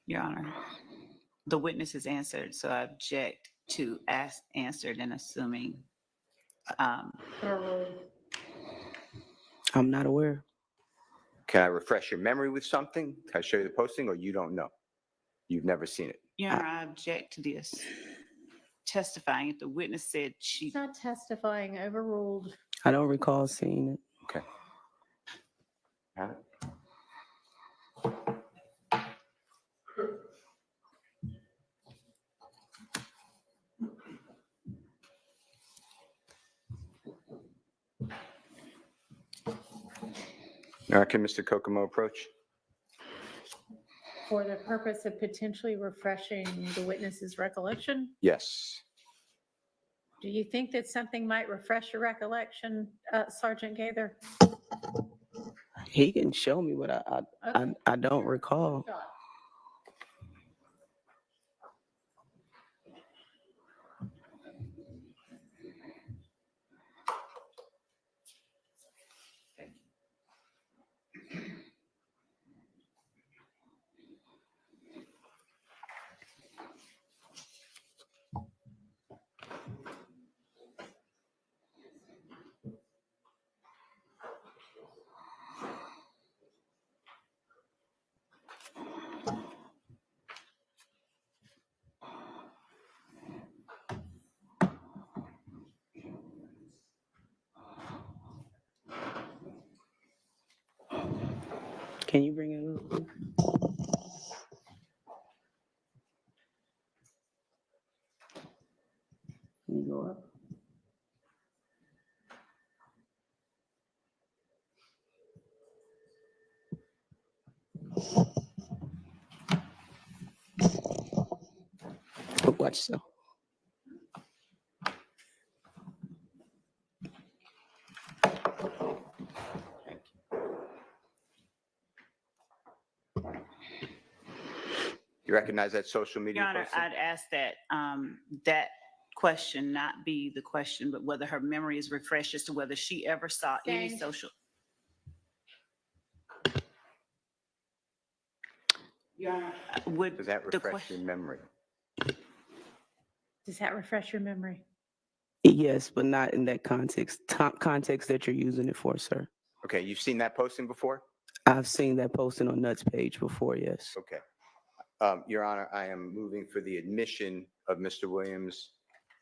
Your Honor, the witness has answered, so I object to answered and assuming. I'm not aware. Can I refresh your memory with something? Can I show you the posting, or you don't know? You've never seen it? Your Honor, I object to this testifying. If the witness said She's not testifying, overruled. I don't recall seeing it. Okay. Have it? Can Mr. Kokomo approach? For the purpose of potentially refreshing the witness's recollection? Yes. Do you think that something might refresh your recollection, Sergeant Gaither? He can show me, but I don't recall. Can you bring it up? Can you go up? Watch yourself. You recognize that social media Your Honor, posting? I'd ask that that question not be the question, but whether her memory is refreshed as to whether she ever saw any Same. social. Your Honor, would Does that the refresh your memory? Does that refresh your memory? Yes, but not in that context. Context that you're using it for, sir. Okay, you've seen that posting before? I've seen that posting on Nuts page before, yes. Okay. Your Honor, I am moving for the admission of Mr. Williams'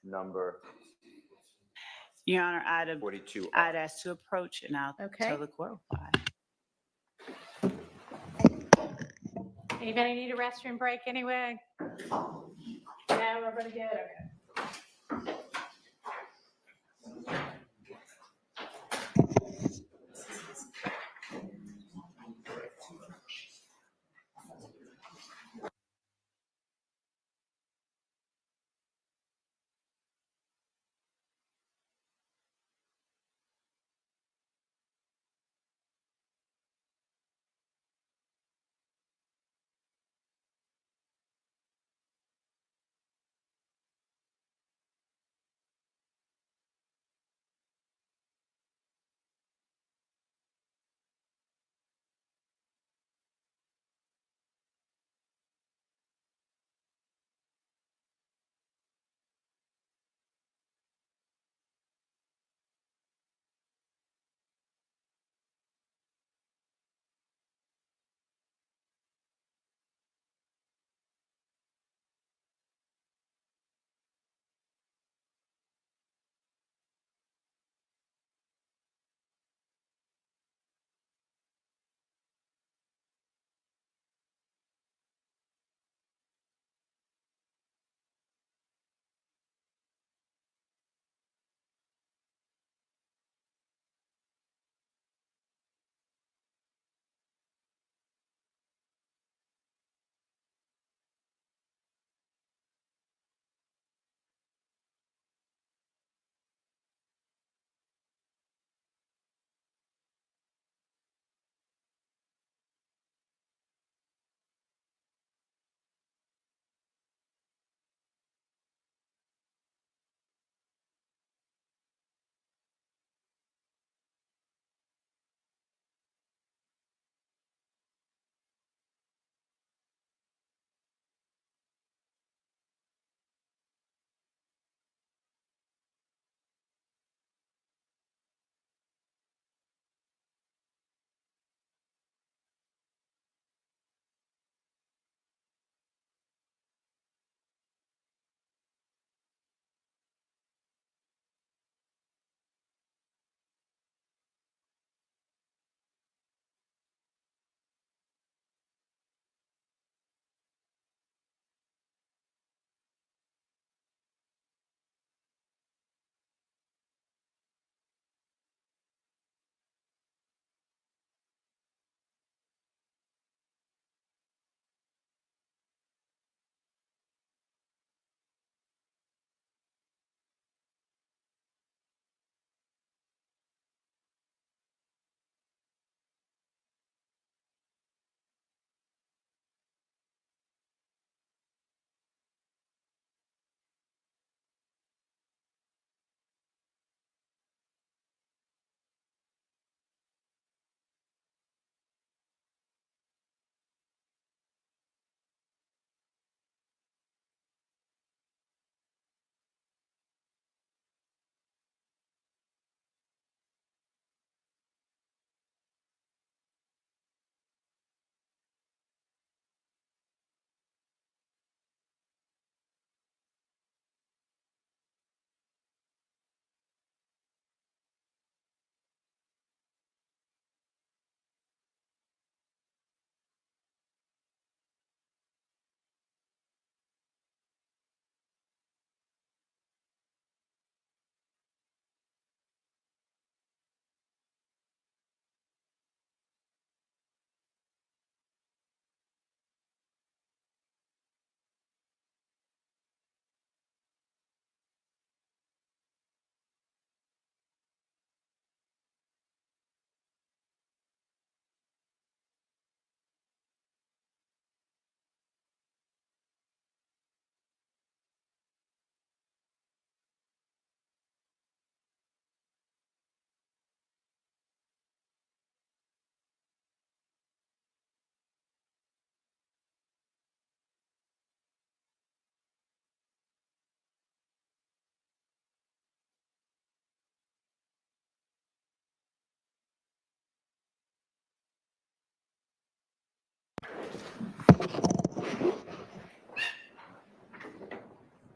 number Your Honor, 42. I'd ask to approach and I'll Okay. tell the court why. Anybody need a restroom break anyway? Yeah, we're pretty good. Okay.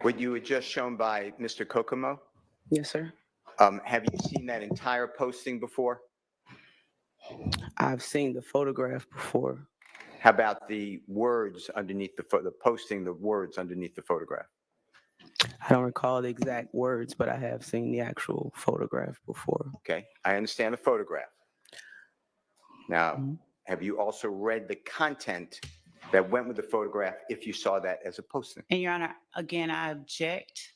What you were just shown by Mr. Kokomo, Yes, sir. have you seen that entire posting before? I've seen the photograph before. How about the words underneath the posting, the words underneath the photograph? I don't recall the exact words, but I have seen the actual photograph before. Okay, I understand the photograph. Now, Mhm. have you also read the content that went with the photograph if you saw that as a posting? And Your Honor, again, I object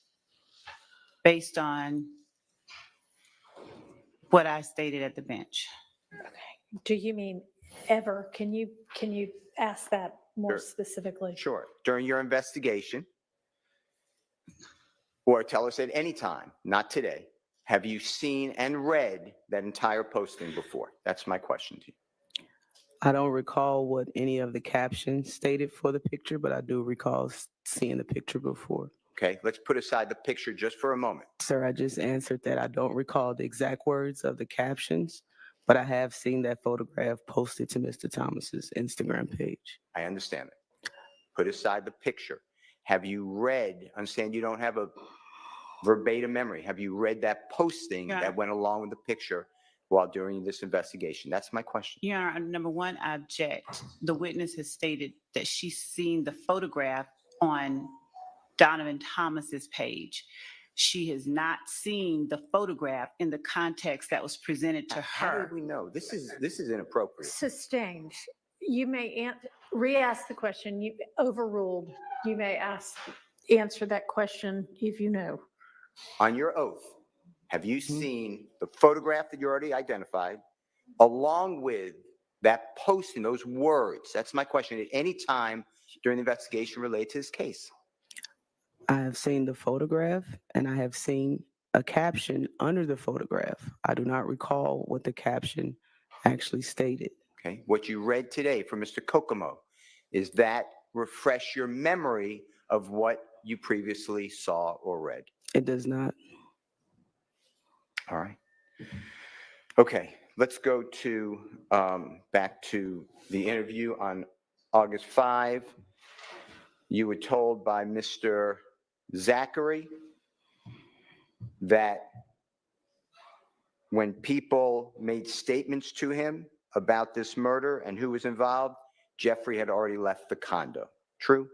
based on what I stated at the bench. Do you mean ever? Can you ask that more Sure. specifically? Sure. During your investigation, or tell us at any time, not today, have you seen and read that entire posting before? That's my question to you. I don't recall what any of the captions stated for the picture, but I do recall seeing the picture before. Okay, let's put aside the picture just for a moment. Sir, I just answered that I don't recall the exact words of the captions, but I have seen that photograph posted to Mr. Thomas's Instagram page. I understand it. Put aside the picture. Have you read, understand you don't have a verbatim memory, have you read that posting Yeah. that went along with the picture while during this investigation? That's my question. Your Honor, number one, I object. The witness has stated that she's seen the photograph on Donovan Thomas's page. She has not seen the photograph in the context that was presented to How her. do we know? This is inappropriate. Sustained. You may re-ask the question. You overruled. You may answer that question if you know. On your oath, have you seen the photograph that you already identified along with that posting, those words? That's my question. At any time during the investigation related to this case? I have seen the photograph and I have seen a caption under the photograph. I do not recall what the caption actually stated. Okay. What you read today from Mr. Kokomo, is that refresh your memory of what you previously saw or read? It does not. All right. Okay, let's go to back to the interview on August 5. You were told by Mr. Zachary that when people made statements to him about this murder and who was involved, Jeffrey had already left the condo. True?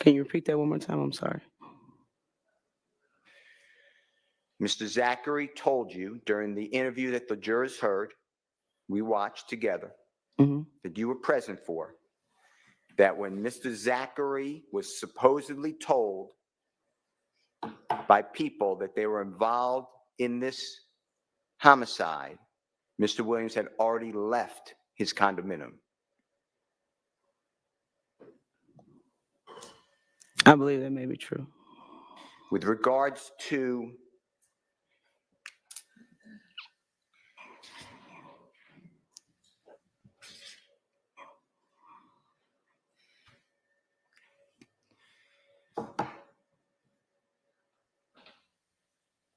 Can you repeat that one more time? I'm sorry. Mr. Zachary told you during the interview that the jurors heard, we watched together, that you were present for, that when Mr. Zachary was supposedly told by people that they were involved in this homicide, Mr. Williams had already left his condominium. I believe that may be true. With regards to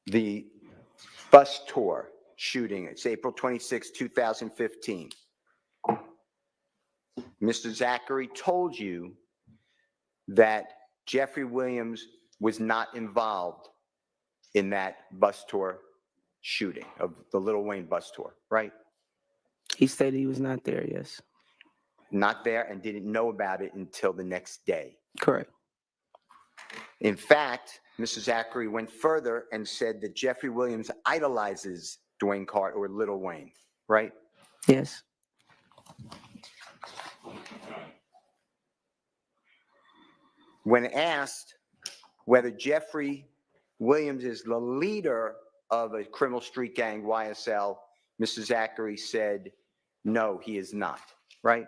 the bus tour shooting, it's April 26, 2015. Mr. Zachary told you that Jeffrey Williams was not involved in that bus tour shooting of the Lil Wayne bus tour, right? He stated he was not there, yes. Not there and didn't know about it until the next day. Correct. In fact, Mr. Zachary went further and said that Jeffrey Williams idolizes Dwayne Carter or Lil Wayne, right? Yes. When asked whether Jeffrey Williams is the leader of a criminal street gang, YSL, Mr. Zachary said, no, he is not, right?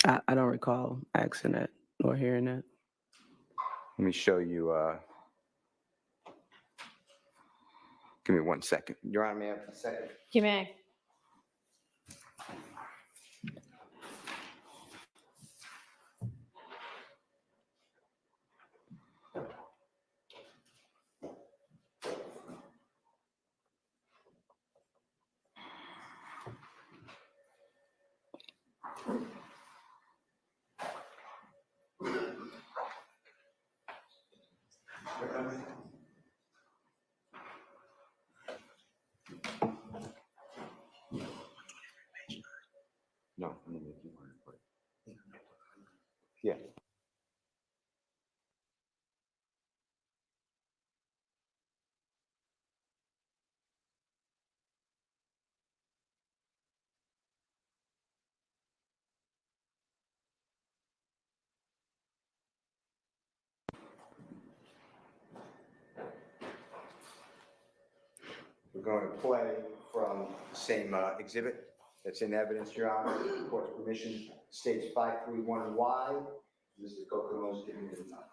I don't recall asking that or hearing that. Let me show you. Give me 1 second. Your Honor, may I have a second? You may. No, I'm gonna make you one. Yeah. We're going to play from the same exhibit that's in evidence, Your Honor. The court's permission states 531Y. Mr. Kokomo is giving you the time.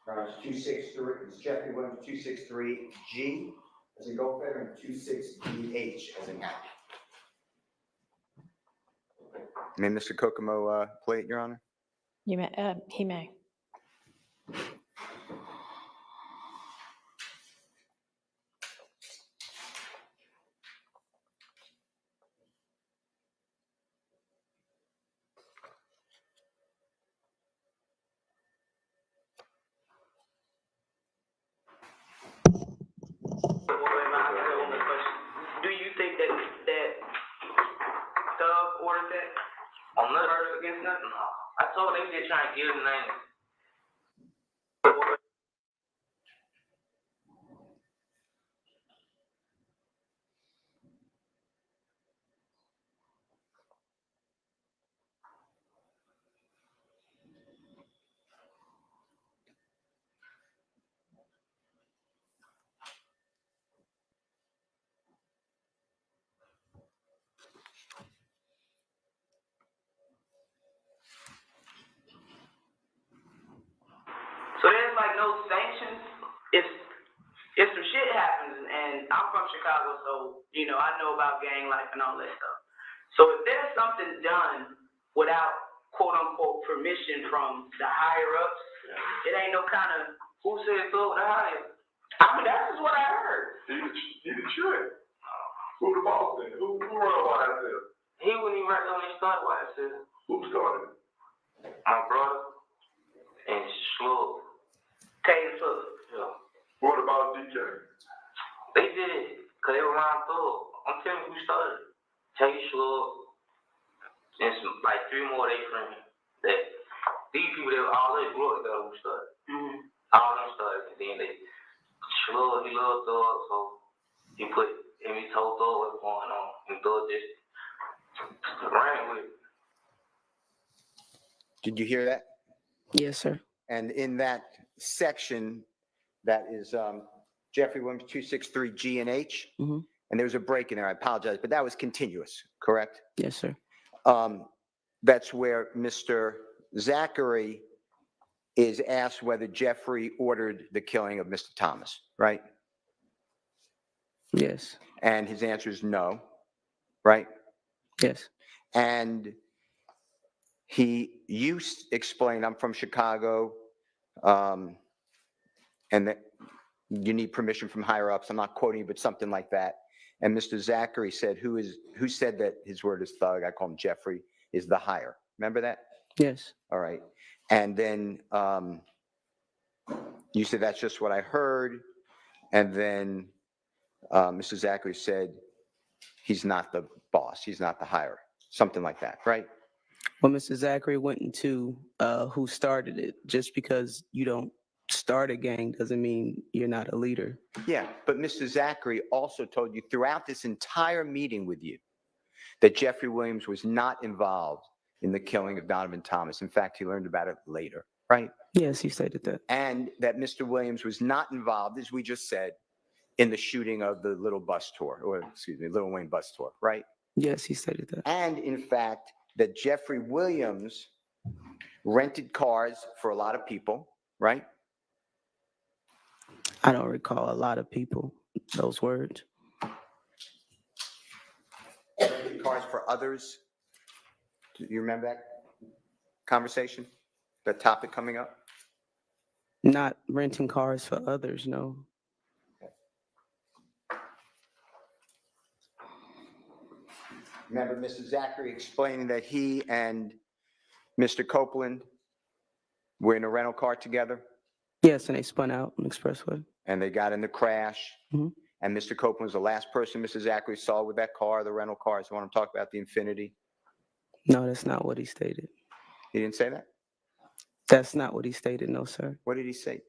It's 263, it's Jeffrey Williams, 263G, as in Goldfeder, and 26BH, as in happy. May Mr. Kokomo play it, Your Honor? You may, he may. Do you think that Thug ordered that? On nothing. Charges against nothing? No. I told them they trying to get his name. So there's like no sanctions if some shit happens, and I'm from Chicago, so you know I know about gang life and all that stuff. So if there's something done without quote unquote permission from the higher ups, it ain't no kind of who said so the higher. I mean that's just what I heard. He the trick. Who the boss then? Who run YSL? He wouldn't even right when they started YSL. Who started? My brother and Slug. Taylor Slug. Yeah. What about DK? They did it, because they were around Thug. I'm telling you who started it. Taylor Slug and some, like 3 more of their friends. That these people, they all they grew up together who started. Mm-hmm. All of them started. And then they, Slug, he loved Thug, so he told Thug what's going on. And Thug just ran with it. Did you hear that? Yes, sir. And in that section, that is Jeffrey Williams, 263G and H. Mm-hmm. And there was a break in there. I apologize, but that was continuous, correct? Yes, sir. That's where Mr. Zachary is asked whether Jeffrey ordered the killing of Mr. Thomas, right? Yes. And his answer is no, right? Yes. And you explained, I'm from Chicago, and that you need permission from higher ups. I'm not quoting you, but something like that. And Mr. Zachary said, who said that his word is Thug? I call him Jeffrey, is the higher. Remember that? Yes. All right. And then you said, that's just what I heard. And then Mr. Zachary said, he's not the boss. He's not the higher. Something like that, right? Well, Mr. Zachary went into who started it. Just because you don't start a gang doesn't mean you're not a leader. Yeah, but Mr. Zachary also told you throughout this entire meeting with you that Jeffrey Williams was not involved in the killing of Donovan Thomas. In fact, he learned about it later, right? Yes, he stated that. And that Mr. Williams was not involved, as we just said, in the shooting of the Little Wayne bus tour, right? Yes, he stated that. And in fact, that Jeffrey Williams rented cars for a lot of people, right? I don't recall a lot of people, those words. Rented cars for others. Do you remember that conversation? That topic coming up? Not renting cars for others, no. Remember Mr. Zachary explaining that he and Mr. Copeland were in a rental car together Yes, and they spun out on the expressway. and they got in the crash. Mhm. And Mr. Copeland was the last person Mr. Zachary saw with that car, the rental car. So I want to talk about the Infinity. No, that's not what he stated. He didn't say that? That's not what he stated, no, sir. What did he say?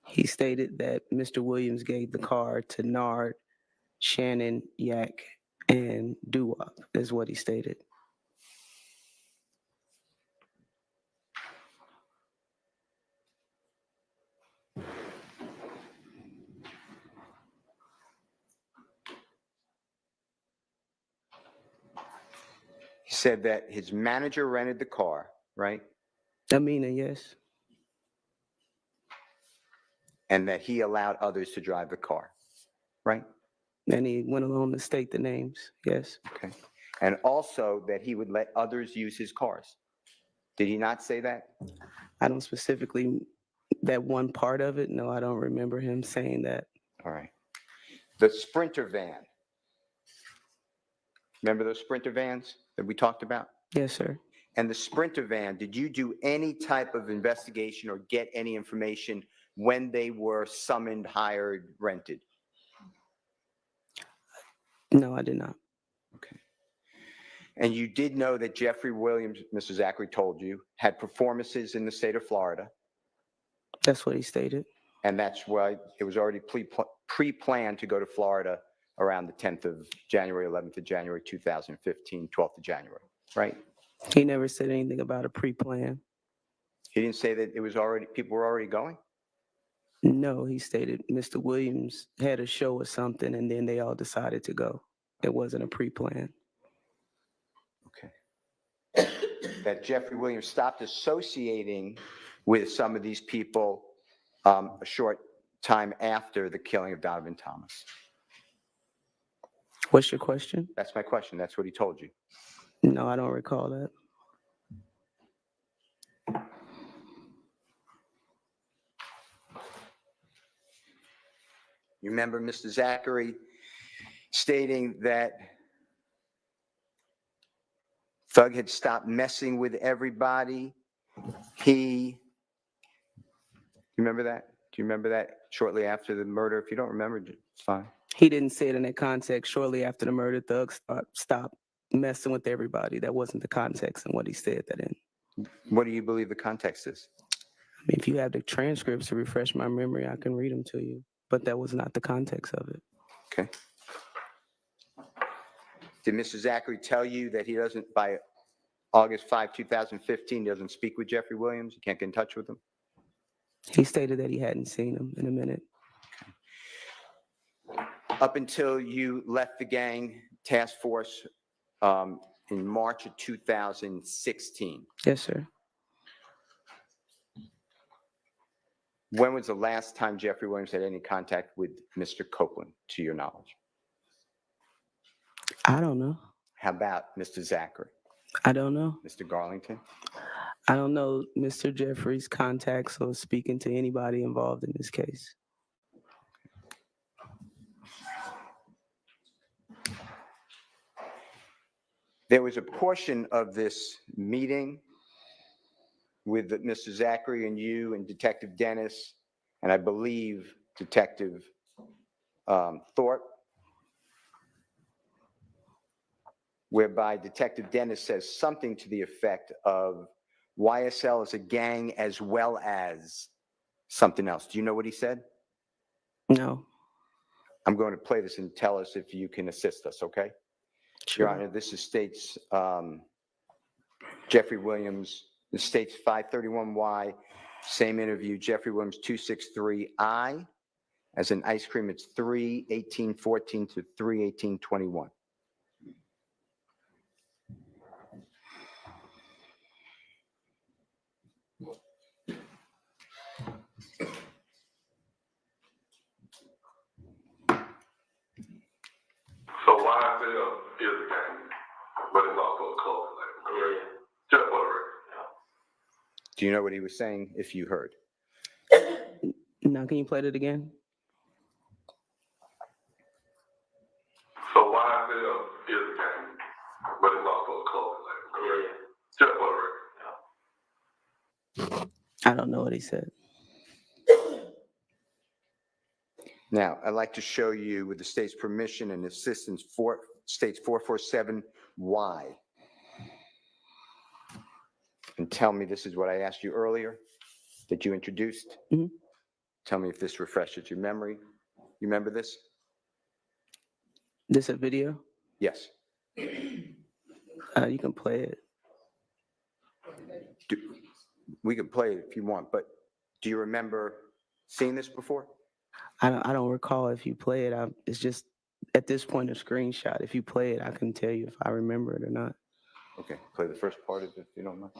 He stated that Mr. Williams gave the car to Nard, Shannon, Yak, and Doo-Wop, is what he stated. He said that his manager rented the car, right? Amina, yes. And that he allowed others to drive the car, right? And he went along to state the names, yes. Okay. And also that he would let others use his cars. Did he not say that? I don't specifically, that one part of it, no, I don't remember him saying that. All right. The Sprinter van. Remember those Sprinter vans that we talked about? Yes, sir. And the Sprinter van, did you do any type of investigation or get any information when they were summoned, hired, rented? No, I did not. Okay. And you did know that Jeffrey Williams, Mr. Zachary told you, had performances in the state of Florida. That's what he stated. And that's why it was already pre-planned to go to Florida around the 10th of January, 11th of January, 2015, 12th of January, right? He never said anything about a pre-plan. He didn't say that it was already, people were already going? No, he stated Mr. Williams had a show or something, and then they all decided to go. It wasn't a pre-plan. Okay. That Jeffrey Williams stopped associating with some of these people a short time after the killing of Donovan Thomas. What's your question? That's my question. That's what he told you. No, I don't recall that. You remember Mr. Zachary stating that Thug had stopped messing with everybody. You remember that? Do you remember that shortly after the murder? If you don't remember, it's fine. He didn't say it in that context. Shortly after the murder, Thug stopped messing with everybody. That wasn't the context and what he said that in. What do you believe the context is? I mean, if you have the transcripts to refresh my memory, I can read them to you. But that was not the context of it. Okay. Did Mr. Zachary tell you that he doesn't, by August 5, 2015, doesn't speak with Jeffrey Williams? He can't get in touch with him? He stated that he hadn't seen him in a minute. Up until you left the gang task force in March of 2016. Yes, sir. When was the last time Jeffrey Williams had any contact with Mr. Copeland, to your knowledge? I don't know. How about Mr. Zachary? I don't know. Mr. Garlington? I don't know Mr. Jeffrey's contacts or speaking to anybody involved in this case. There was a portion of this meeting with Mr. Zachary and you and Detective Dennis, and I believe Detective Thorpe, whereby Detective Dennis says something to the effect of YSL is a gang as well as something else. Do you know what he said? No. I'm going to play this and tell us if you can assist us, okay? Sure. Your Honor, this is states Jeffrey Williams, the states 531Y, same interview, Jeffrey Williams 263I, as in ice cream, it's 3/18/14 to 3/18/21. So YSL is a gang, but it's also a clothing label, correct? Just for the record. Do you know what he was saying, if you heard? Now, can you play that again? So YSL is a gang, but it's I don't know what he said. Now, I'd like to show you, with the state's permission and assistance, states 447Y. And tell me, this is what I asked you earlier that you introduced. Mhm. Tell me if this refreshes your memory. You remember this? This a video? Yes. You can play it. We can play it if you want, but do you remember seeing this before? I don't recall if you play it. It's just at this point a screenshot. If you play it, I can tell you if I remember it or not. Okay, play the first part of it if you don't mind.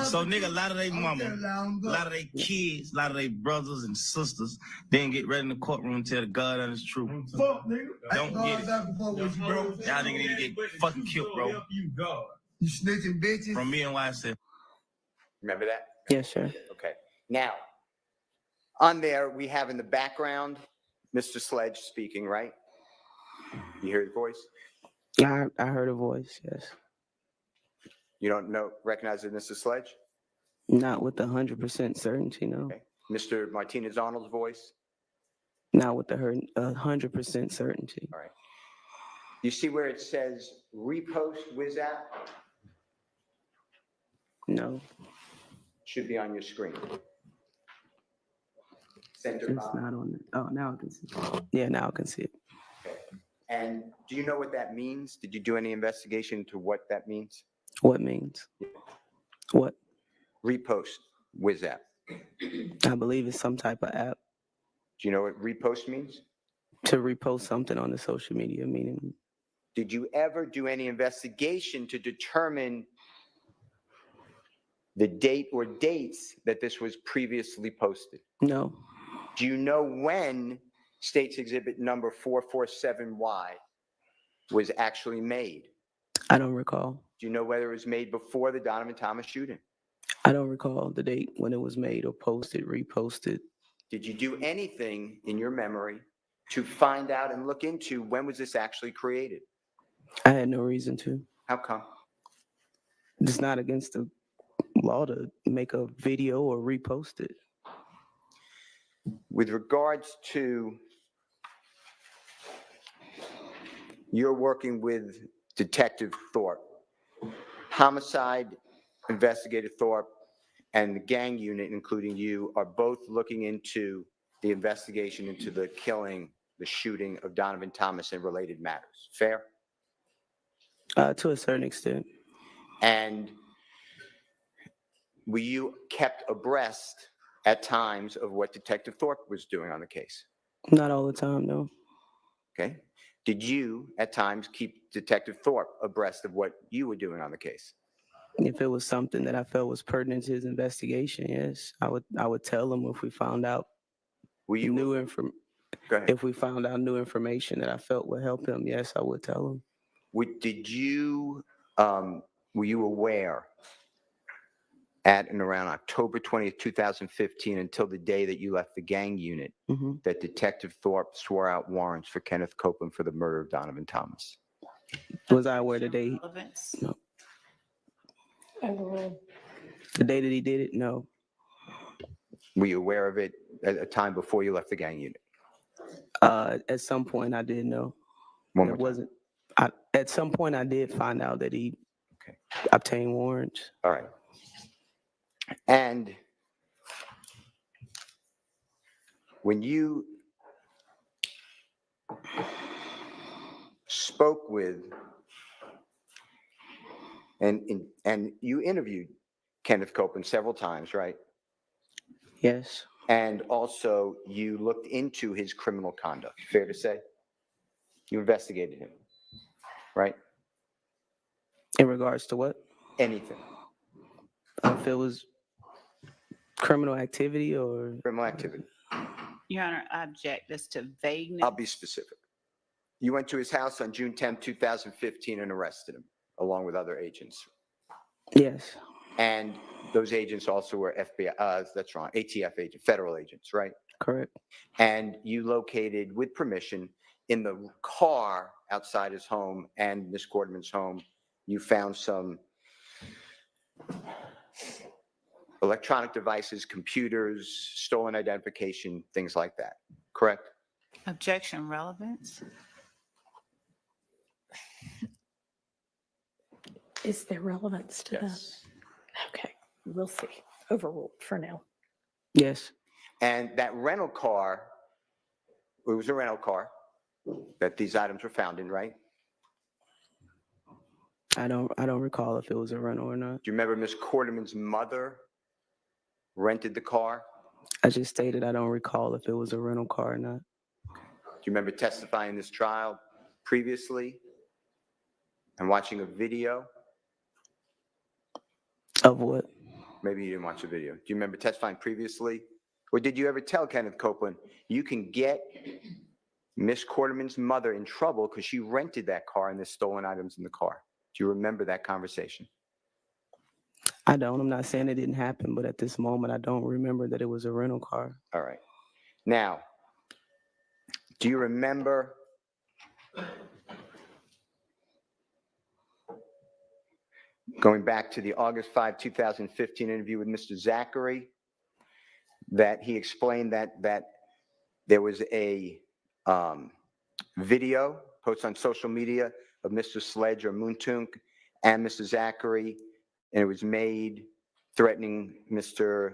So nigga, a lot of they mama, a lot of they kids, a lot of they brothers and sisters, then get ready in the courtroom and tell the God and his truth. Fuck, nigga. Don't get it. Y'all nigga need to get fucking killed, bro. You snitching bitches. From me and YSL. Remember that? Yes, sir. Okay. Now, on there, we have in the background, Mr. Sledge speaking, right? You hear the voice? I heard a voice, yes. You don't recognize it, Mr. Sledge? Not with 100% certainty, no. Okay. Mr. Martinez Arnold's voice? Not with 100% certainty. All right. You see where it says repost WizApp? No. Should be on your screen. Center It's bottom. not on it. Oh, now I can see it. Yeah, now I can see it. Okay. And do you know what that means? Did you do any investigation into what that means? What means? What? Repost WizApp. I believe it's some type of app. Do you know what repost means? To repost something on the social media, meaning. Did you ever do any investigation to determine the date or dates that this was previously posted? No. Do you know when State's Exhibit number 447Y was actually made? I don't recall. Do you know whether it was made before the Donovan Thomas shooting? I don't recall the date when it was made or posted, reposted. Did you do anything in your memory to find out and look into when was this actually created? I had no reason to. How come? It's not against the law to make a video or repost it. With regards to you're working with Detective Thorpe, Homicide Investigator Thorpe and the gang unit, including you, are both looking into the investigation into the killing, the shooting of Donovan Thomas and related matters. Fair? To a certain extent. And were you kept abreast at times of what Detective Thorpe was doing on the case? Not all the time, no. Okay. Did you at times keep Detective Thorpe abreast of what you were doing on the case? If it was something that I felt was pertinent to his investigation, yes, I would tell him if we found out new information. If we found out new information that I felt would help him, yes, I would tell him. Were you aware at and around October 20th, 2015, until the day that you left the gang unit, that Detective Thorpe swore out warrants for Kenneth Copeland for the murder of Donovan Thomas? Was I aware the day? No. The day that he did it? No. Were you aware of it at a time before you left the gang unit? At some point I did know. One more time. At some point I did find out that he obtained warrants. All right. And when you spoke with and you interviewed Kenneth Copeland several times, right? Yes. And also you looked into his criminal conduct, fair to say? You investigated him, right? In regards to what? Anything. If it was criminal activity or? Criminal activity. Your Honor, I object this to vagueness. I'll be specific. You went to his house on June 10th, 2015 and arrested him along with other agents. Yes, And those agents also were FBI, that's wrong, ATF agents, federal agents, right? correct. And you located with permission in the car outside his home and Ms. Quarterman's home, you found some electronic devices, computers, stolen identification, things like that, correct? Objection relevance? Is there relevance to that? Yes. Okay, we'll see. Overruled for now. Yes, And that rental car, it was a rental car that these items were found in, right? I don't recall if it was a rental or not. Do you remember Ms. Quarterman's mother rented the car? I just stated I don't recall if it was a rental car or not. Do you remember testifying in this trial previously and watching a video? Of what? Maybe you didn't watch the video. Do you remember testifying previously? Or did you ever tell Kenneth Copeland, you can get Miss Quarterman's mother in trouble because she rented that car and there's stolen items in the car? Do you remember that conversation? I don't. I'm not saying it didn't happen, but at this moment, I don't remember that it was a rental car. All right. Now, do you remember going back to the August 5, 2015 interview with Mr. Zachary, that he explained that there was a video posted on social media of Mr. Sledge or Moontunk and Mr. Zachary, and it was made threatening Mr.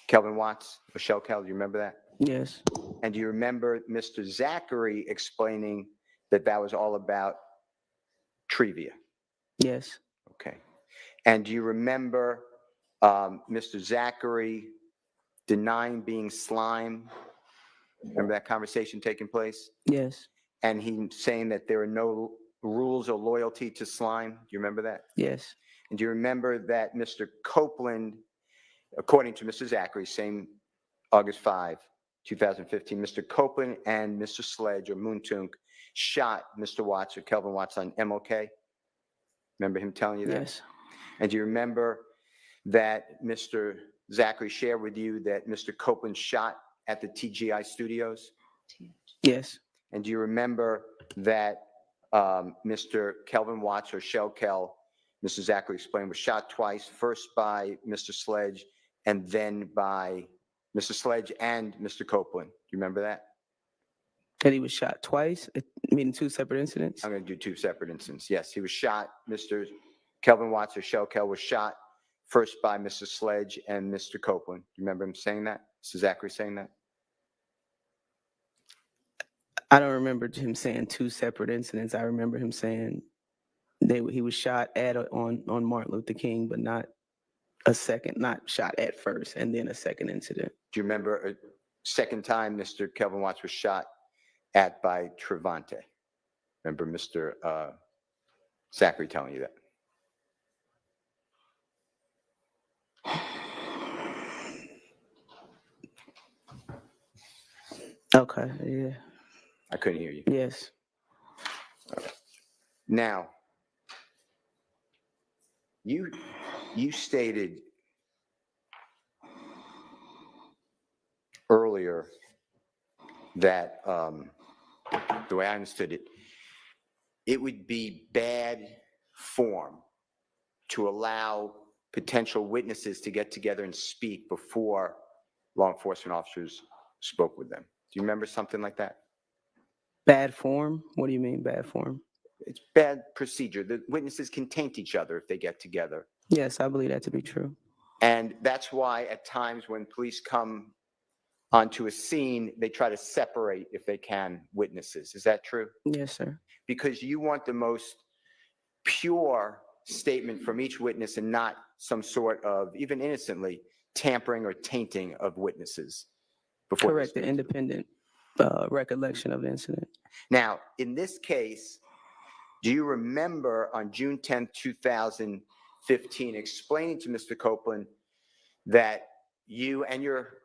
Kelvin Watts or Shell Cal. Do you remember that? Yes, And do you remember Mr. Zachary explaining that that was all about trivia? yes, Okay. And do you remember Mr. Zachary denying being slime? Remember that conversation taking place? yes, And he saying that there are no rules or loyalty to slime? Do you remember that? yes, And do you remember that Mr. Copeland, according to Mr. Zachary, same August 5, 2015, Mr. Copeland and Mr. Sledge or Moontunk shot Mr. Watts or Kelvin Watts on MLK? Remember him telling you that? yes, And do you remember that Mr. Zachary shared with you that Mr. Copeland shot at the TGI studios? yes, And do you remember that Mr. Kelvin Watts or Shell Kel, Mr. Zachary explained, was shot twice, first by Mr. Sledge and then by Mr. Sledge and Mr. Copeland? Do you remember that? that he was shot twice, meaning two separate incidents? I'm going to do two separate incidents. Yes, he was shot. Mr. Kelvin Watts or Shell Kel was shot first by Mr. Sledge and Mr. Copeland. Do you remember him saying that? Mr. Zachary saying that? I don't remember him saying two separate incidents. I remember him saying he was shot on Martin Luther King, but not shot at first and then a second incident. Do you remember a second time Mr. Kelvin Watts was shot at by Trevante? Remember Mr. Zachary telling you that? Okay, yeah. I couldn't hear you. Yes. Now, you stated earlier that the way I understood it, it would be bad form to allow potential witnesses to get together and speak before law enforcement officers spoke with them. Do you remember something like that? Bad form? What do you mean bad form? It's bad procedure. The witnesses can taint each other if they get together. Yes, I believe that to be true. And that's why at times when police come onto a scene, they try to separate, if they can, witnesses. Is that true? Yes, sir. Because you want the most pure statement from each witness and not some sort of, even innocently, tampering or tainting of witnesses. Before Correct, the independent recollection of the incident. Now, in this case, do you remember on June 10th, 2015, explaining to Mr. Copeland that you and your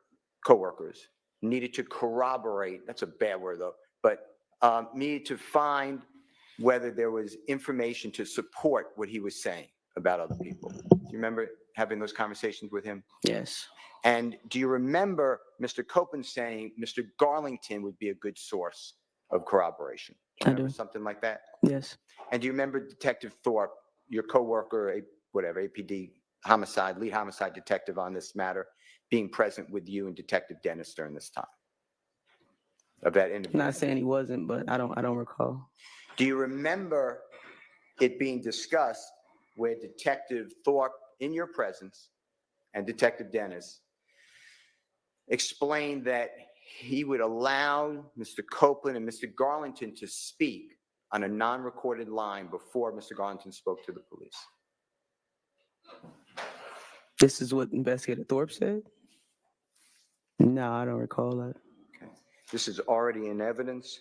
coworkers needed to corroborate, that's a bad word though, but me to find whether there was information to support what he was saying about other people. Do you remember having those conversations with him? Yes. And do you remember Mr. Copeland saying Mr. Garlington would be a good source of corroboration? Do you remember something like that? Yes. And do you remember Detective Thorpe, your coworker, whatever, APD homicide, lead homicide detective on this matter, being present with you and Detective Dennis during this time of that interview? I'm not saying he wasn't, but I don't recall. Do you remember it being discussed where Detective Thorpe, in your presence, and Detective Dennis explained that he would allow Mr. Copeland and Mr. Garlington to speak on a non-recorded line before Mr. Garlington spoke to the police? This is what Investigator Thorpe said? No, I don't recall that. Okay. This is already in evidence.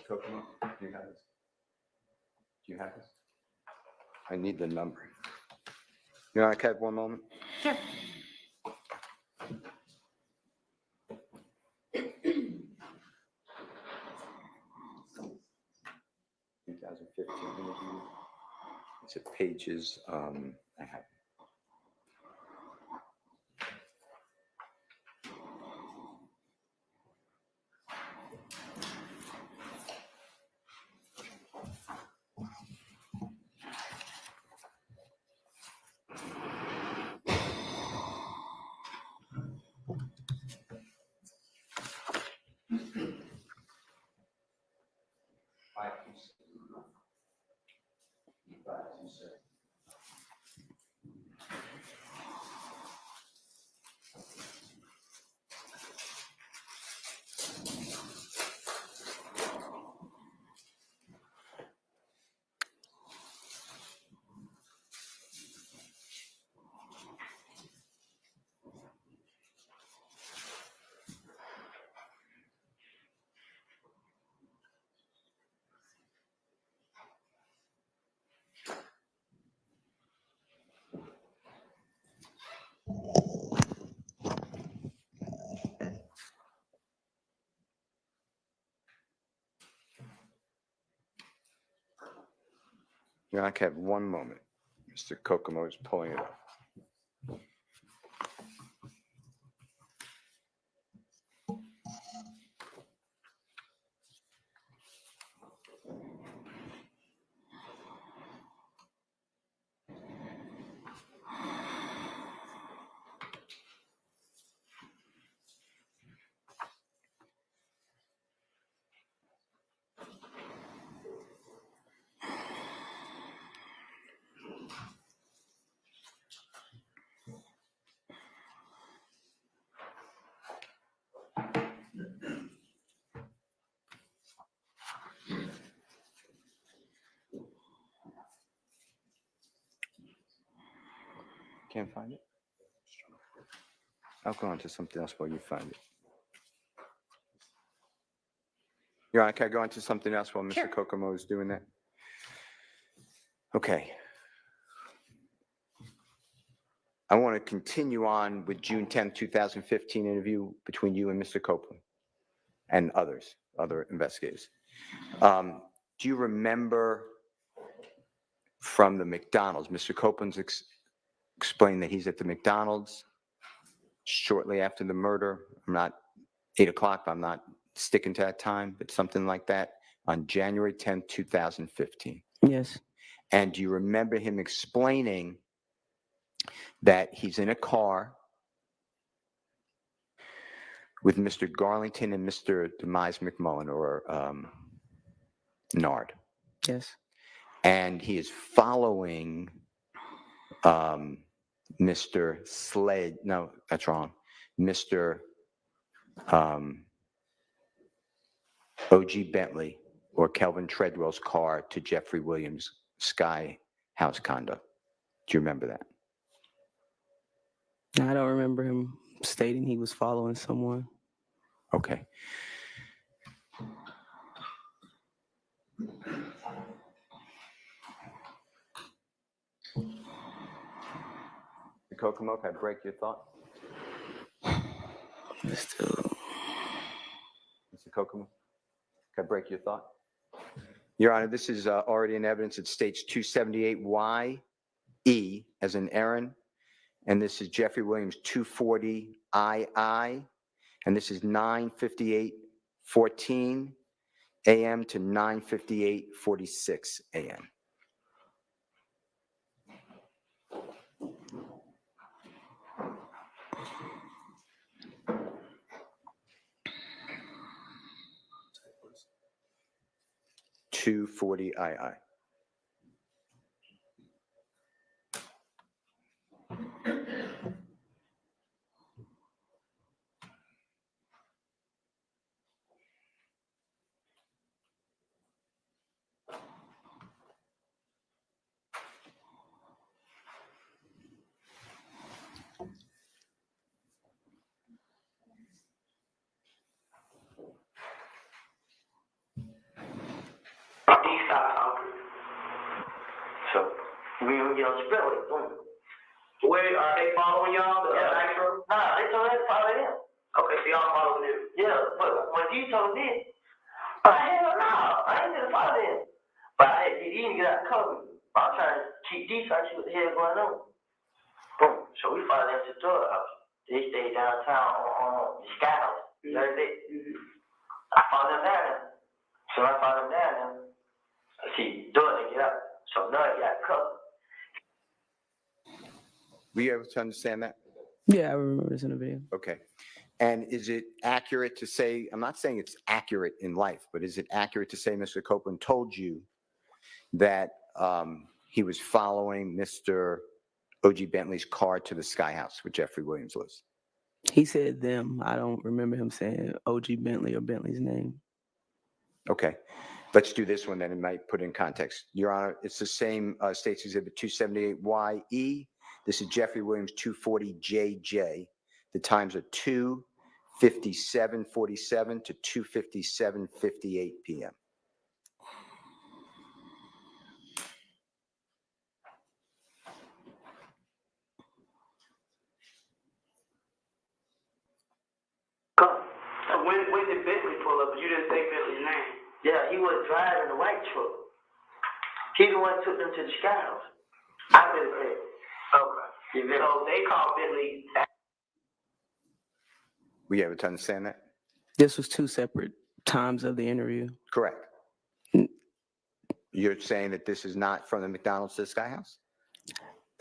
Kokomo, do you have this? Do you have this? I need the number. You know, I have one moment. Sure. Interview. It's at pages, I have. You know, I have one moment. Mr. Kokomo is pulling it up. Can't find it? I'll go on to something else while you find it. Yeah, can I go on to something else while Mr. Kokomo is doing that? Okay. I want to continue on with June 10th, 2015 interview between you and Mr. Copeland and others, other investigators. Do you remember from the McDonald's, Mr. Copeland's explained that he's at the McDonald's shortly after the murder? I'm not 8 o'clock, I'm not sticking to that time, but something like that on January 10th, 2015. Yes. And do you remember him explaining that he's in a car with Mr. Garlington and Mr. Demise McMullen, or Nard? Yes. And he is following Mr. Sled, no, that's wrong, Mr. O.G. Bentley or Kelvin Treadwell's car to Jeffrey Williams' Sky House condo. Do you remember that? I don't remember him stating he was following someone. Okay. Kokomo, can I break your thought? Mr. Kokomo, can I break your thought? Your Honor, this is already in evidence. It states 278YE as in Aaron, and this is Jeffrey Williams 240II, and this is 9:58:14 a.m. to 9:58:46 a.m. II. He stopped talking. So we get on spill it. Where are they following y'all? Nah, they told us to follow them. Okay, so y'all follow them. Yeah, but when you told me, hell no, I ain't gonna follow them. But I had to get out of cover. I'm trying to keep these, trying to see what the hell going on. Boom. So we followed them to the drug house. They stayed downtown on the Sky House. You heard that? I followed them down there. So I followed them down there. I see, door to get up. So now he got covered. Were you able to understand that? Yeah, I remember this in the video. Okay. And is it accurate to say, I'm not saying it's accurate in life, but is it accurate to say Mr. Copeland told you that he was following Mr. O.G. Bentley's car to the Sky House where Jeffrey Williams lives? He said them. I don't remember him saying O.G. Bentley or Bentley's name. Okay. Let's do this one then. It might put in context. Your Honor, it's the same States Exhibit 278YE. This is Jeffrey Williams 240JJ. The times are 2:57:47 to 2:57:58 p.m. When did Bentley pull up? You didn't say Bentley's name. Yeah, he was driving the white truck. He the one took them to the Sky House. I did it. Okay. So they called Bentley. Were you able to understand that? This was two separate times of the interview. Correct. You're saying that this is not from the McDonald's to the Sky House?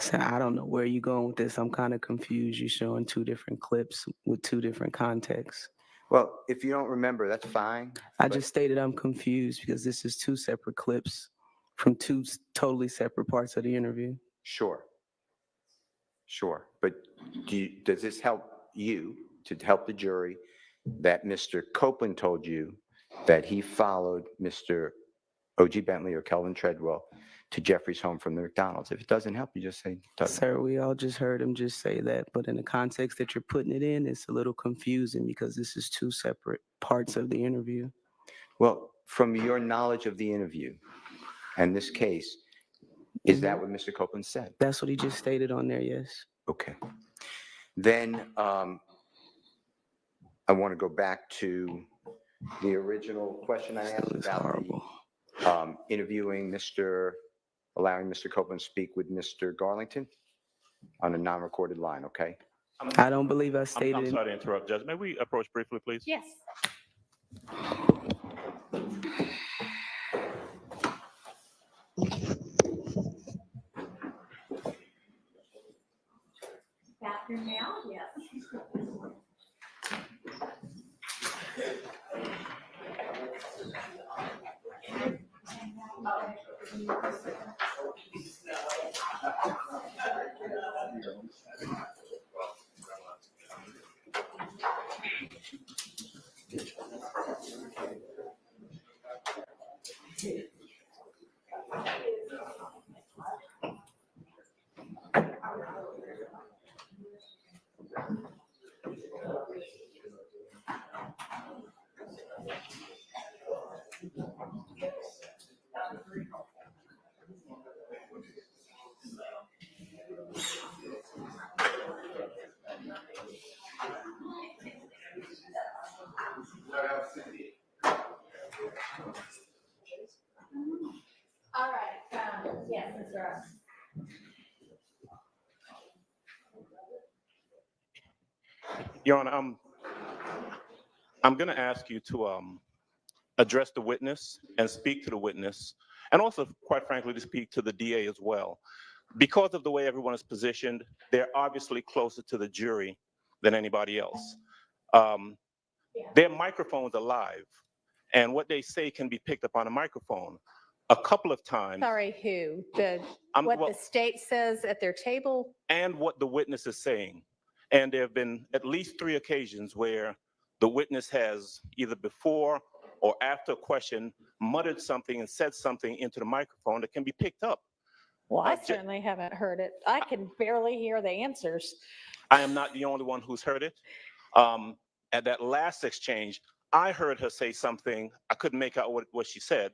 So I don't know where you're going with this. I'm kind of confused. You're showing two different clips with two different contexts. Well, if you don't remember, that's fine. I just stated I'm confused because this is two separate clips from two totally separate parts of the interview. Sure. Sure. But does this help you to help the jury that Mr. Copeland told you that he followed Mr. O.G. Bentley or Kelvin Treadwell to Jeffrey's home from the McDonald's? If it doesn't help, you just say, doesn't. Sir, we all just heard him just say that, but in the context that you're putting it in, it's a little confusing because this is two separate parts of the interview. Well, from your knowledge of the interview and this case, is that what Mr. Copeland said? That's what he just stated on there, yes. Okay. Then I want to go back to the original question I asked about interviewing allowing Mr. Copeland to speak with Mr. Garlington on a non-recorded line, okay? I don't believe I stated. I'm sorry to interrupt, Judge. May we approach briefly, please? Yes. Bathroom now, yes. Your Honor, I'm going to ask you to address the witness and speak to the witness, and also, quite frankly, to speak to the DA as well. Because of the way everyone is positioned, they're obviously closer to the jury than anybody else. Their microphones are live, and what they say can be picked up on a microphone. A couple of times. Sorry, who? What well, the state says at their table? And what the witness is saying. And there have been at least 3 occasions where the witness has either before or after a question muttered something and said something into the microphone that can be picked up. Well, I certainly haven't heard it. I can barely hear the answers. I am not the only one who's heard it. At that last exchange, I heard her say something, I couldn't make out what she said,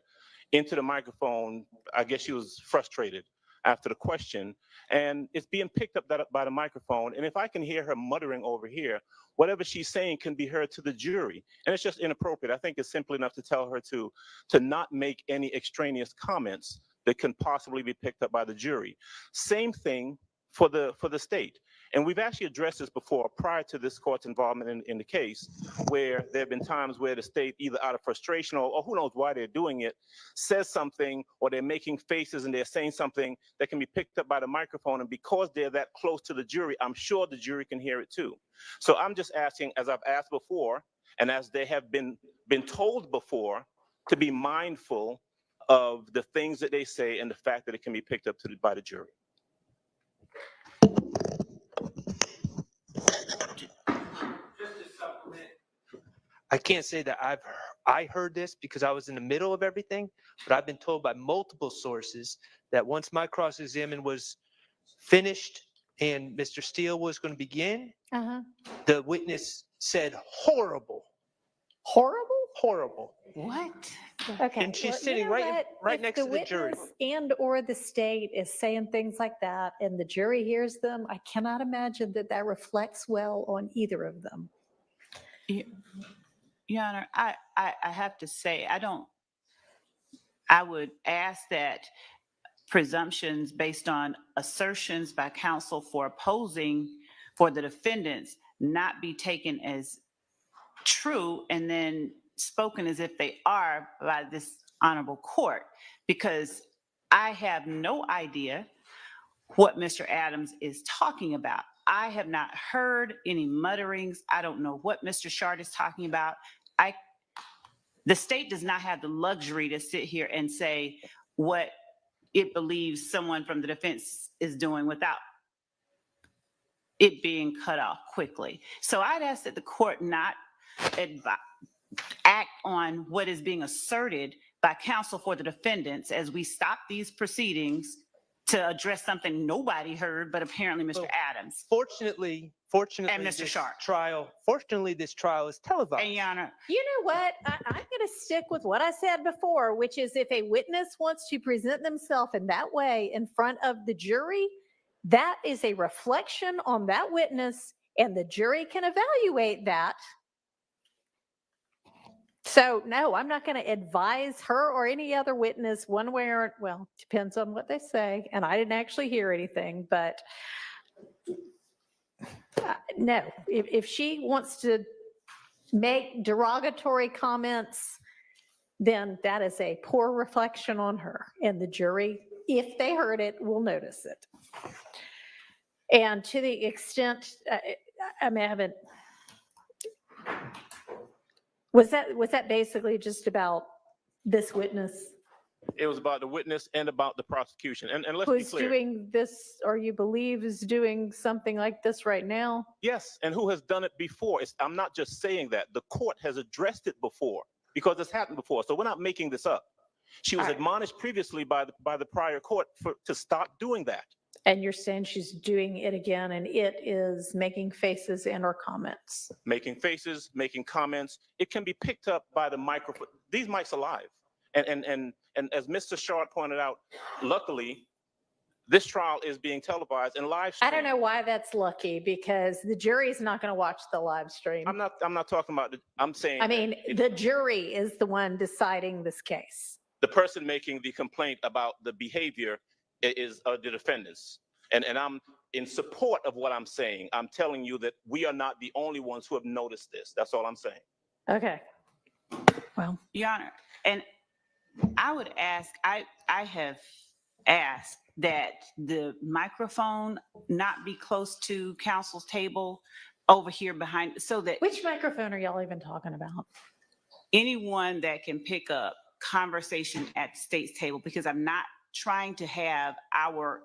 into the microphone. I guess she was frustrated after the question, and it's being picked up by the microphone. And if I can hear her muttering over here, whatever she's saying can be heard to the jury, and it's just inappropriate. I think it's simple enough to tell her to not make any extraneous comments that can possibly be picked up by the jury. Same thing for the state. And we've actually addressed this before prior to this court's involvement in the case, where there have been times where the state, either out of frustration or who knows why they're doing it, says something, or they're making faces and they're saying something that can be picked up by the microphone. And because they're that close to the jury, I'm sure the jury can hear it too. So I'm just asking, as I've asked before, and as they have been told before, to be mindful of the things that they say and the fact that it can be picked up by the jury. I can't say that I heard this because I was in the middle of everything, but I've been told by multiple sources that once my cross-examination was finished and Mr. Steele was going to begin, the witness said horrible. Horrible? Horrible. What? Okay. And she's well, sitting you know right what? next to the jury. If the witness and or the state is saying things like that and the jury hears them, I cannot imagine that reflects well on either of them. Your Honor, I have to say, I would ask that presumptions based on assertions by counsel for opposing for the defendants not be taken as true and then spoken as if they are by this honorable court, because I have no idea what Mr. Adams is talking about. I have not heard any mutterings. I don't know what Mr. Shard is talking about. The state does not have the luxury to sit here and say what it believes someone from the defense is doing without it being cut off quickly. So I'd ask that the court not act on what is being asserted by counsel for the defendants as we stop these proceedings to address something nobody heard, but apparently Mr. Adams. Fortunately, and Mr. Sharp. Fortunately, this trial is televised. And Your Honor, you know what? I'm going to stick with what I said before, which is if a witness wants to present themselves in that way in front of the jury, that is a reflection on that witness, and the jury can evaluate that. So no, I'm not going to advise her or any other witness one way or, well, depends on what they say. And I didn't actually hear anything, but no, if she wants to make derogatory comments, then that is a poor reflection on her. And the jury, if they heard it, will notice it. And to the extent, I mean, I haven't, was that basically just about this witness? It was about the witness and about the prosecution. And let's Who's be clear. doing this, or you believe is doing something like this right now? Yes, and who has done it before? I'm not just saying that. The court has addressed it before because it's happened before. So we're not making this up. She was admonished previously by the prior court to stop doing that. And you're saying she's doing it again, and it is making faces and or comments. Making faces, making comments. It can be picked up by the microphone. These mics are live. And as Mr. Shard pointed out, luckily, this trial is being televised and live streamed. I don't know why that's lucky, because the jury is not going to watch the live stream. I'm not talking about I'm saying. I mean, the jury is the one deciding this case. The person making the complaint about the behavior are the defendants. And I'm in support of what I'm saying. I'm telling you that we are not the only ones who have noticed this. That's all I'm saying. Okay. Well, Your Honor, and I would ask, I have asked that the microphone not be close to counsel's table over here behind, so that Which microphone are y'all even talking about? anyone that can pick up conversation at the state's table, because I'm not trying to have our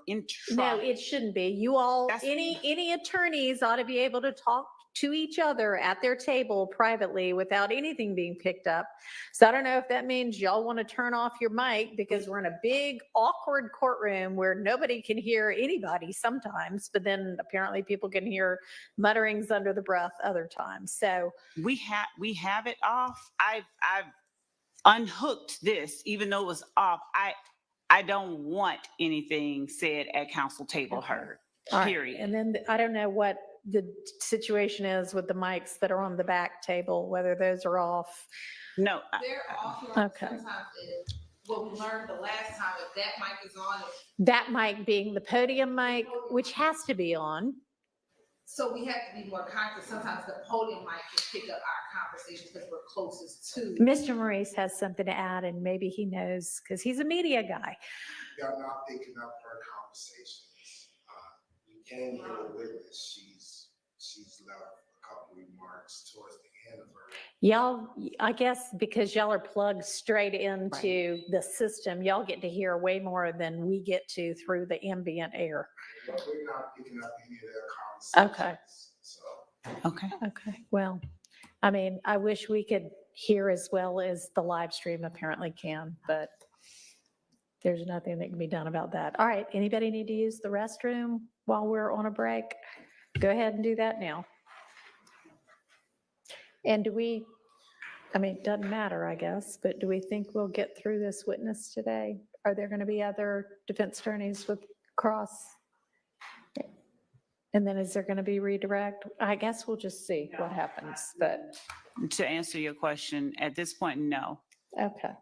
No, it shouldn't be. You all, That's- any attorneys ought to be able to talk to each other at their table privately without anything being picked up. So I don't know if that means y'all want to turn off your mic because we're in a big awkward courtroom where nobody can hear anybody sometimes, but then apparently people can hear mutterings under the breath other times. So we have it off. I've unhooked this, even though it was off. I don't want anything said at council table heard. all right. Period. And then I don't know what the situation is with the mics that are on the back table, whether those are off. No. They're off. Okay. Sometimes what we learned the last time, if that mic is on, That mic being the podium mic, which has to be on. so we have to be more conscious. Sometimes the podium mic can pick up our conversation because we're closest to. Mr. Maurice has something to add, and maybe he knows because he's a media guy. Y'all not picking up her conversations. You can hear the witness. She's left a couple remarks towards the end of her. Y'all, I guess because y'all are plugged straight into the system, y'all get to hear way more than we get to through the ambient air. But we're not picking up any of their conversations. Okay. Okay. Well, I mean, I wish we could hear as well as the live stream apparently can, but there's nothing that can be done about that. All right. Anybody need to use the restroom while we're on a break? Go ahead and do that now. And I mean, it doesn't matter, I guess, but do we think we'll get through this witness today? Are there going to be other defense attorneys with cross? And then is there going to be redirect? I guess we'll just see what happens, but. To answer your question, at this point, no. Okay.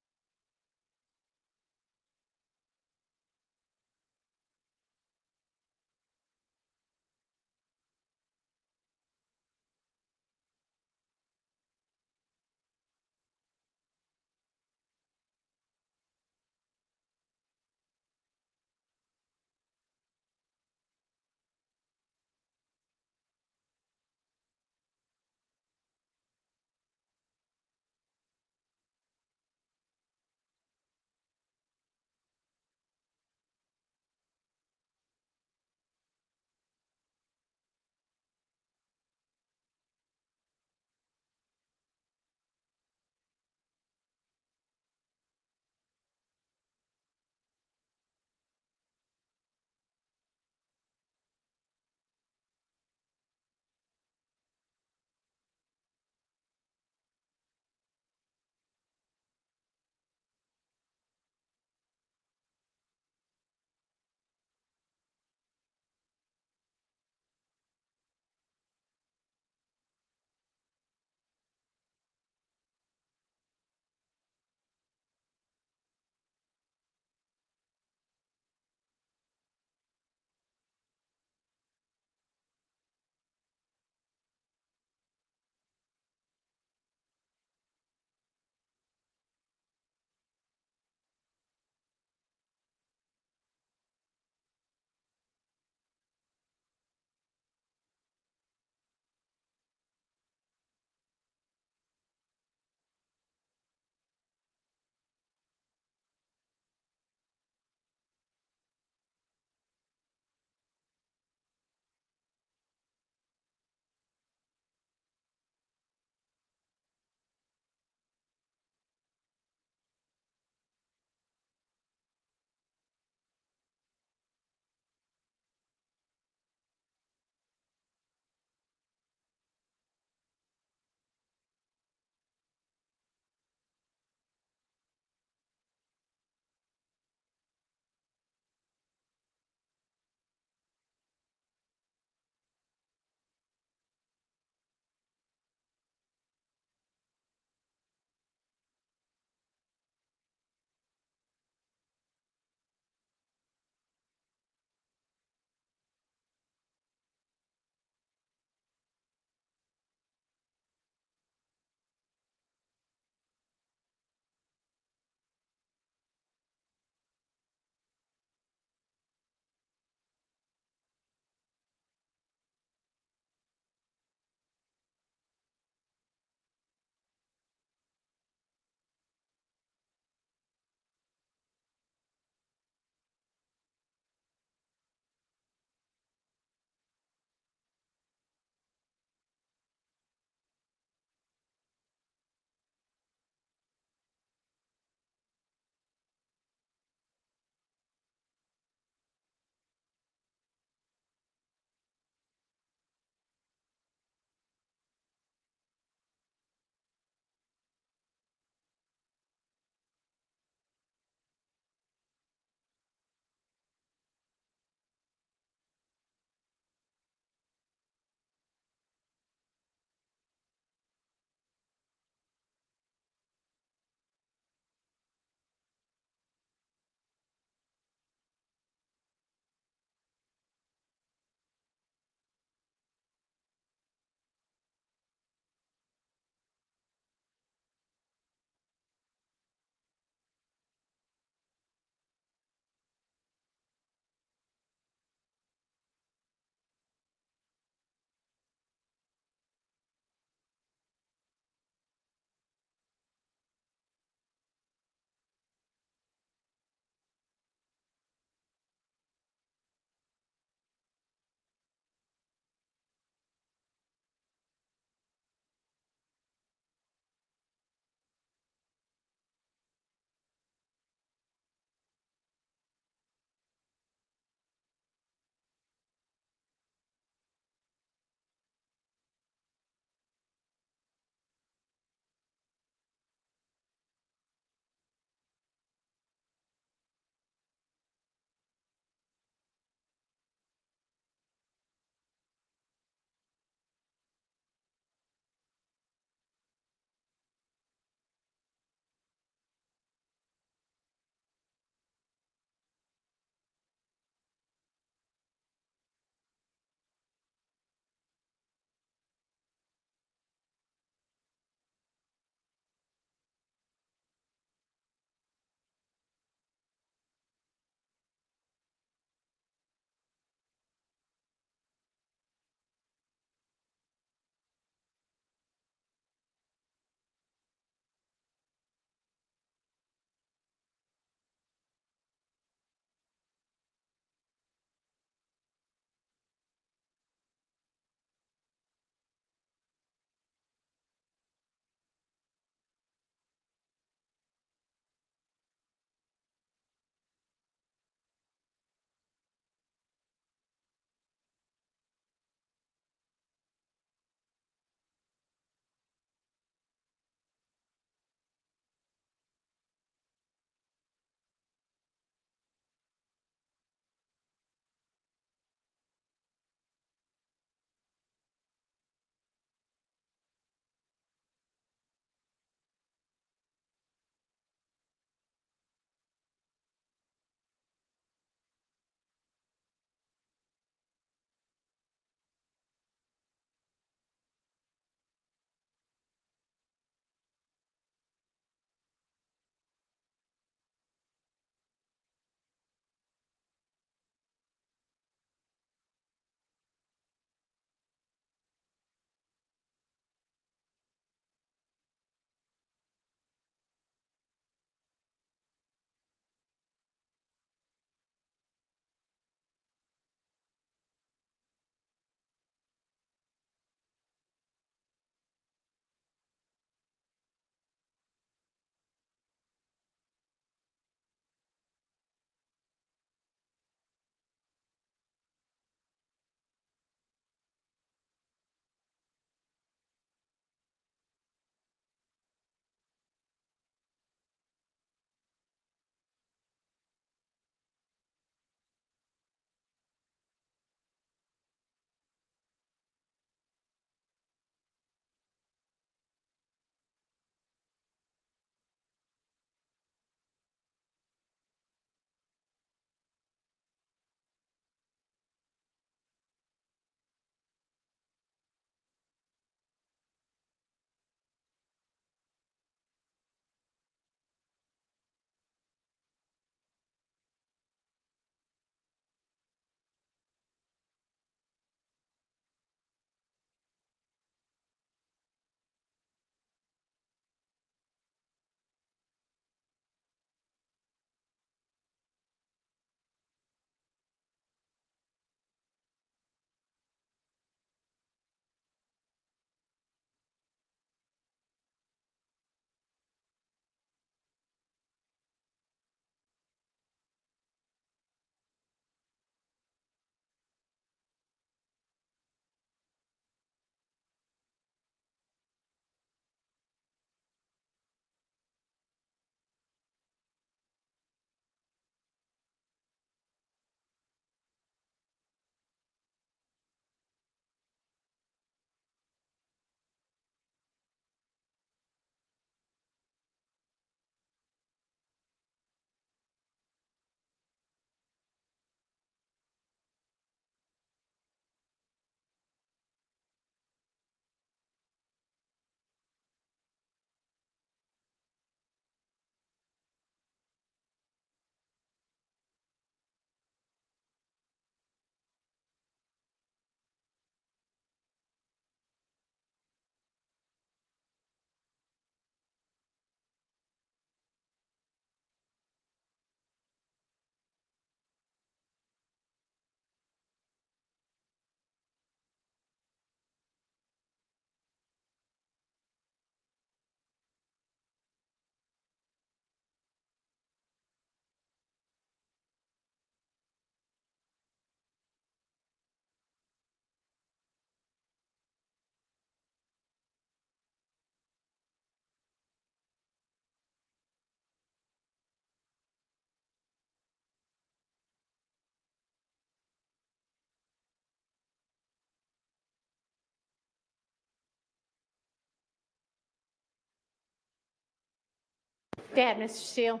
Go ahead, Mr. Steele.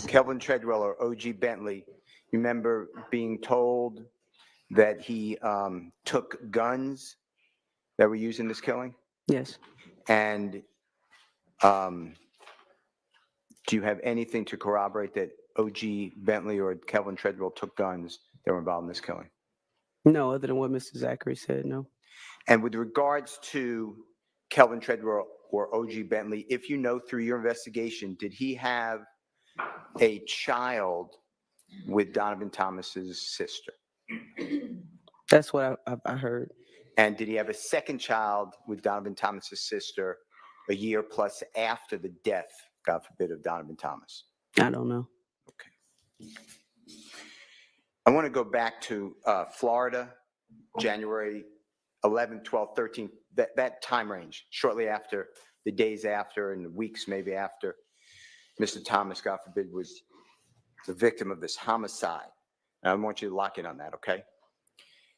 Kelvin Treadwell or O.G. Bentley, you remember being told that he took guns that were used in this killing? Yes. And do you have anything to corroborate that O.G. Bentley or Kelvin Treadwell took guns that were involved in this killing? No, other than what Mr. Zachary said, no. And with regards to Kelvin Treadwell or O.G. Bentley, if you know through your investigation, did he have a child with Donovan Thomas's sister? That's what I heard. And did he have a second child with Donovan Thomas's sister a year plus after the death, God forbid, of Donovan Thomas? I don't know. I want to go back to Florida, January 11th, 12th, 13th, that time range, shortly after, the days after and the weeks maybe after Mr. Thomas, God forbid, was the victim of this homicide. And I want you to lock in on that, okay?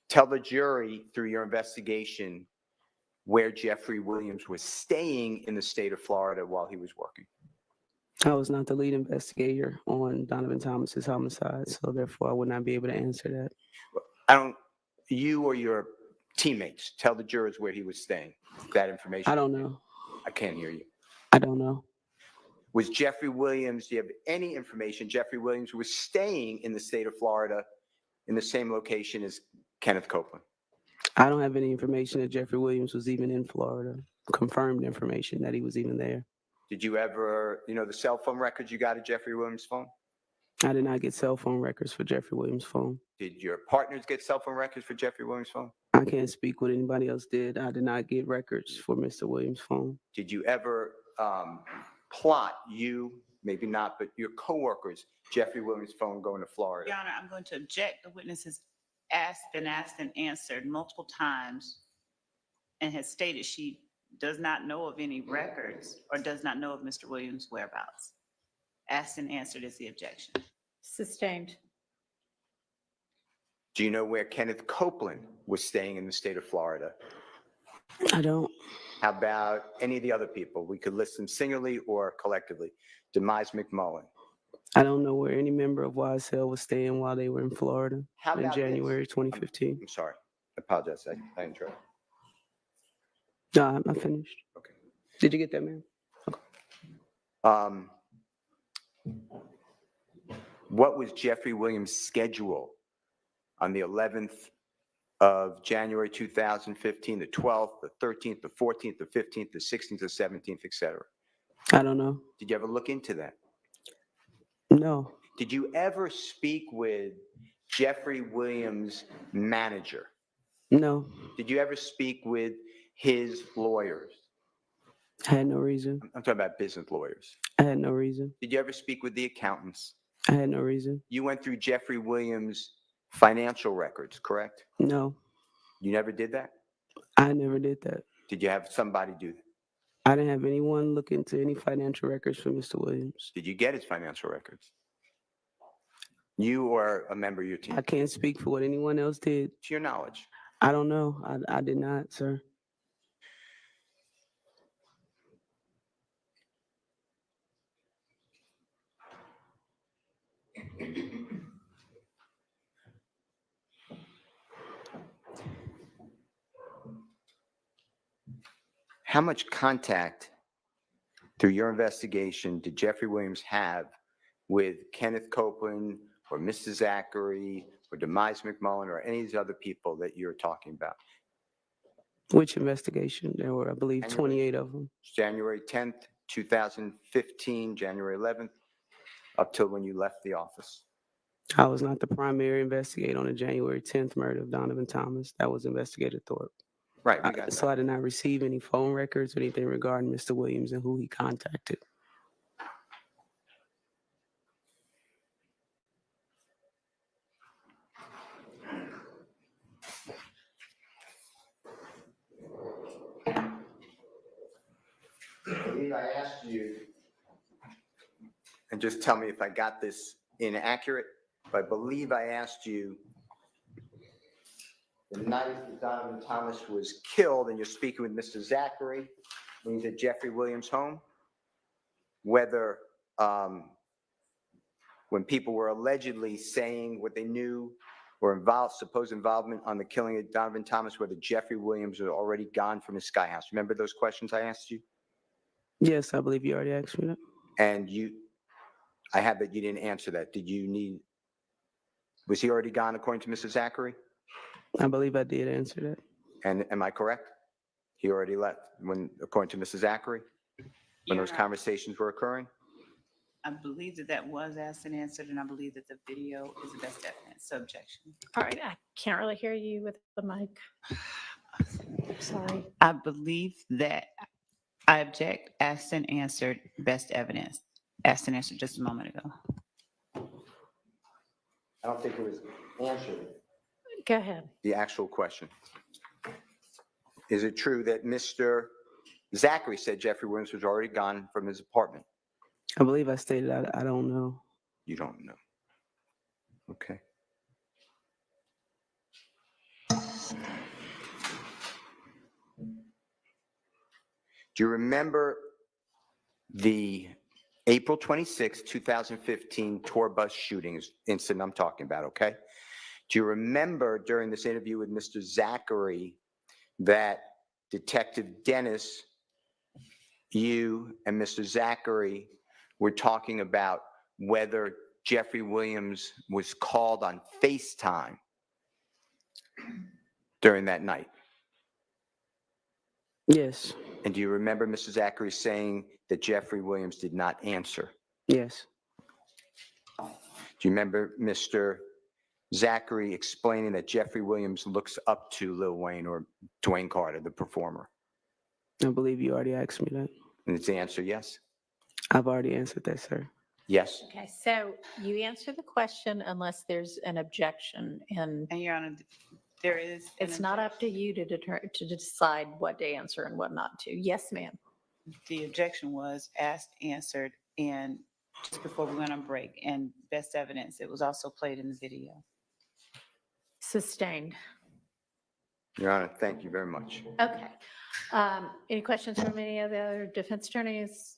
Tell the jury through your investigation where Jeffrey Williams was staying in the state of Florida while he was working. I was not the lead investigator on Donovan Thomas's homicide, so therefore I would not be able to answer that. You or your teammates, tell the jurors where he was staying. That information. I don't know. I can't hear you. I don't know. Was Jeffrey Williams, do you have any information, Jeffrey Williams was staying in the state of Florida in the same location as Kenneth Copeland? I don't have any information that Jeffrey Williams was even in Florida. Confirmed information that he was even there. Did you ever, the cell phone records you got at Jeffrey Williams' phone? I did not get cell phone records for Jeffrey Williams' phone. Did your partners get cell phone records for Jeffrey Williams' phone? I can't speak what anybody else did. I did not get records for Mr. Williams' phone. Did you ever plot, you, maybe not, but your coworkers, Jeffrey Williams' phone going to Florida? Your Honor, I'm going to object. The witness has been asked and answered multiple times and has stated she does not know of any records or does not know of Mr. Williams' whereabouts. Asked and answered is the objection. Sustained. Do you know where Kenneth Copeland was staying in the state of Florida? I don't. How about any of the other people? We could list them singularly or collectively. Demise McMullen. I don't know where any member of YSL was staying while they were in Florida in about January 2015. I'm sorry. I apologize. I interrupted. No, I'm not finished. Okay. Did you get that, ma'am? What was Jeffrey Williams' schedule on the 11th of January 2015, the 12th, the 13th, the 14th, the 15th, the 16th, the 17th, et cetera? I don't know. Did you ever look into that? No. Did you ever speak with Jeffrey Williams' manager? No. Did you ever speak with his lawyers? I had no reason. I'm talking about business lawyers. I had no reason. Did you ever speak with the accountants? I had no reason. You went through Jeffrey Williams' financial records, correct? No. You never did that? I never did that. Did you have somebody do that? I didn't have anyone look into any financial records for Mr. Williams. Did you get his financial records? You or a member of your team? I can't speak for what anyone else did. To your knowledge. I don't know. I did not, sir. How much contact through your investigation did Jeffrey Williams have with Kenneth Copeland or Mr. Zachary or Demise McMullen or any of these other people that you're talking about? Which investigation? There were, I believe, 28 of them. January 10th, 2015, January 11th, up till when you left the office. I was not the primary investigator on the January 10th murder of Donovan Thomas. That was Investigator Thorpe. Right, we got So I did not receive any phone records or anything regarding Mr. Williams and who he contacted. I believe I asked you, and just tell me if I got this inaccurate, but I believe I asked you the night that Donovan Thomas was killed, and you're speaking with Mr. Zachary when he's at Jeffrey Williams' home, whether when people were allegedly saying what they knew or supposed involvement on the killing of Donovan Thomas, whether Jeffrey Williams was already gone from his Sky House. Remember those questions I asked you? Yes, I believe you already asked me that. And I have that you didn't answer that. Was he already gone according to Mr. Zachary? I believe I did answer that. And am I correct? He already left according to Mr. Zachary, when those conversations were occurring? I believe that was asked and answered, and I believe that the video is the best evidence. So objection. All right, I can't really hear you with the mic. Sorry. I believe that I object, asked and answered, best evidence. Asked and answered just a moment ago. I don't think it was answered. Go ahead. The actual question. Is it true that Mr. Zachary said Jeffrey Williams was already gone from his apartment? I believe I stated I don't know. You don't know. Okay. Do you remember the April 26, 2015 tour bus shootings incident I'm talking about, okay? Do you remember during this interview with Mr. Zachary that Detective Dennis, you and Mr. Zachary were talking about whether Jeffrey Williams was called on FaceTime during that night? Yes. And do you remember Mr. Zachary saying that Jeffrey Williams did not answer? Yes. Do you remember Mr. Zachary explaining that Jeffrey Williams looks up to Lil Wayne or Dwayne Carter, the performer? I believe you already asked me that. And it's the answer yes? I've already answered that, sir. Yes? Okay, so you answer the question unless there's an objection, and Your Honor, there is. it's not up to you to decide what to answer and what not to. Yes, ma'am. The objection was asked, answered, and just before we went on break, and best evidence, it was also played in the video. Sustained. Your Honor, thank you very much. Okay. Any questions from any of the other defense attorneys?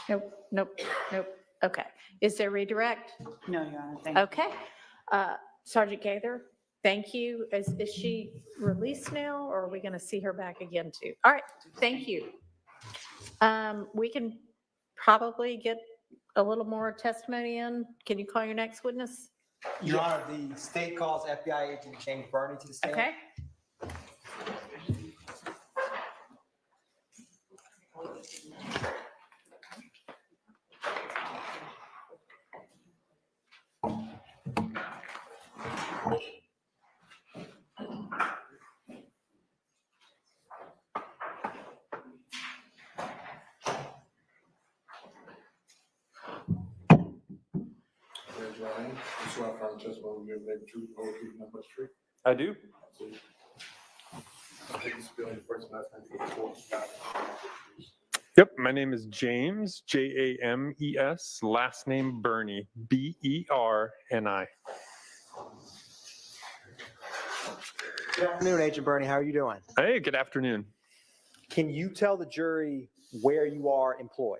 Nope, nope, nope. Okay. Is there redirect? No, Your Honor, thank you. Okay. Sergeant Gaither, thank you. Is she released now, or are we going to see her back again too? All right, thank you. We can probably get a little more testimony in. Can you call your next witness? Your Honor, the state calls FBI agent James Burney to the stand. Okay. I do. Yep, my name is James, James, last name Burney, Berni. Good afternoon, Agent Burney. How are you doing? Hey, good afternoon. Can you tell the jury where you are employed?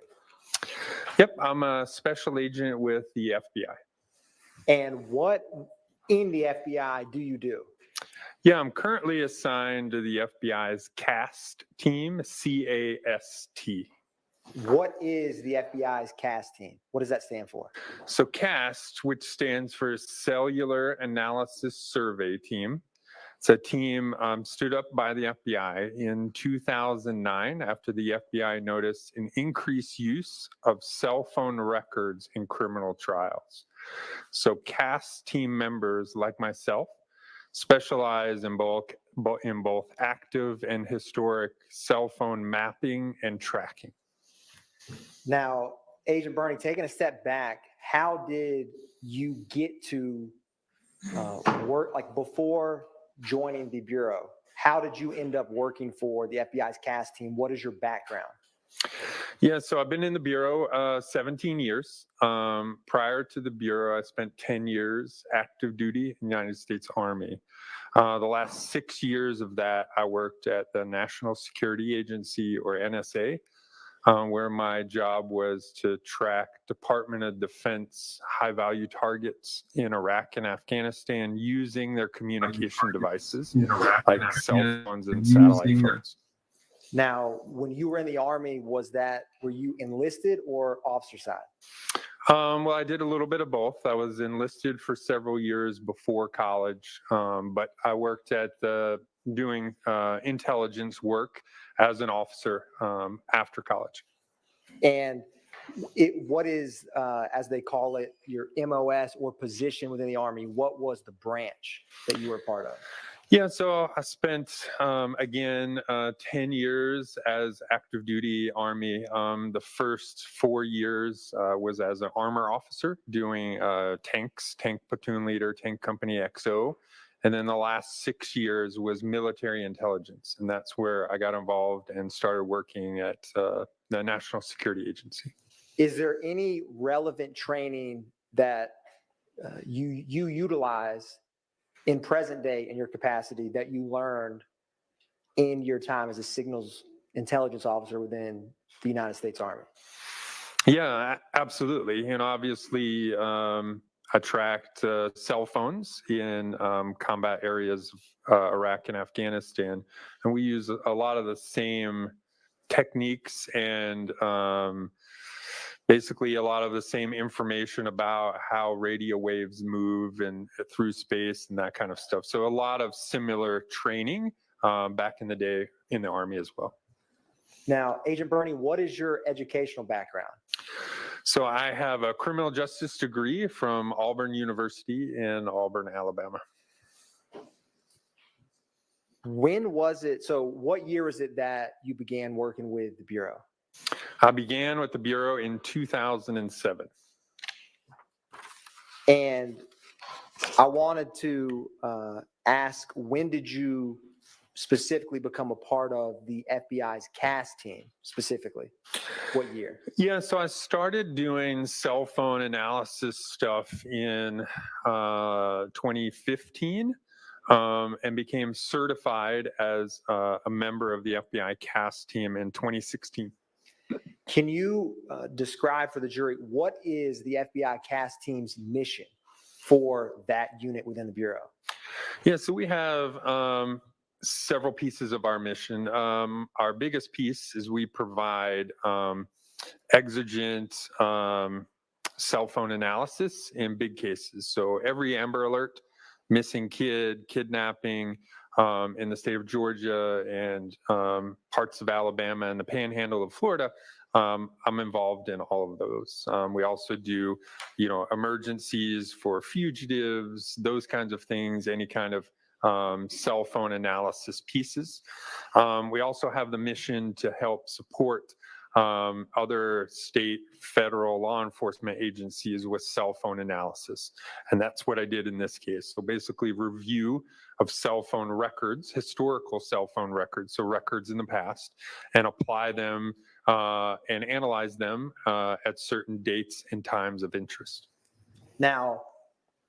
Yep, I'm a special agent with the FBI. And what in the FBI do you do? Yeah, I'm currently assigned to the FBI's CAST team, C-A-S-T. What is the FBI's CAST team? What does that stand for? So CAST, which stands for Cellular Analysis Survey Team. It's a team stood up by the FBI in 2009 after the FBI noticed an increased use of cell phone records in criminal trials. So CAST team members like myself specialize in both active and historic cell phone mapping and tracking. Now, Agent Burney, taking a step back, how did you get to work, like before joining the Bureau? How did you end up working for the FBI's CAST team? What is your background? Yeah, so I've been in the Bureau 17 years. Prior to the Bureau, I spent 10 years active duty in the United States Army. The last 6 years of that, I worked at the National Security Agency, or NSA, where my job was to track Department of Defense high-value targets in Iraq and Afghanistan using their communication devices, like cell phones and satellite phones. Now, when you were in the Army, were you enlisted or officer side? Well, I did a little bit of both. I was enlisted for several years before college, but I worked at doing intelligence work as an officer after college. And what is, as they call it, your MOS or position within the Army? What was the branch that you were a part of? Yeah, so I spent, again, 10 years as active duty Army. The first 4 years was as an armor officer doing tanks, tank platoon leader, tank company XO. And then the last 6 years was military intelligence. And that's where I got involved and started working at the National Security Agency. Is there any relevant training that you utilize in present day in your capacity that you learned in your time as a signals intelligence officer within the United States Army? Yeah, absolutely. Obviously, I tracked cell phones in combat areas of Iraq and Afghanistan, and we use a lot of the same techniques and basically a lot of the same information about how radio waves move and through space and that kind of stuff. So a lot of similar training back in the day in the Army as well. Now, Agent Bernie, what is your educational background? So I have a criminal justice degree from Auburn University in Auburn, Alabama. When was it? So what year was it that you began working with the Bureau? I began with the Bureau in 2007. And I wanted to ask, when did you specifically become a part of the FBI's CAS team specifically? What year? Yeah, so I started doing cell phone analysis stuff in 2015 and became certified as a member of the FBI CAS team in 2016. Can you describe for the jury what is the FBI CAS team's mission for that unit within the Bureau? Yeah, so we have several pieces of our mission. Our biggest piece is we provide exigent cell phone analysis in big cases. So every Amber Alert, missing kid, kidnapping in the state of Georgia and parts of Alabama and the panhandle of Florida, I'm involved in all of those. We also do, emergencies for fugitives, those kinds of things, any kind of cell phone analysis pieces. We also have the mission to help support other state, federal law enforcement agencies with cell phone analysis. And that's what I did in this case. So basically review of cell phone records, historical cell phone records, so records in the past, and apply them and analyze them at certain dates and times of interest. Now,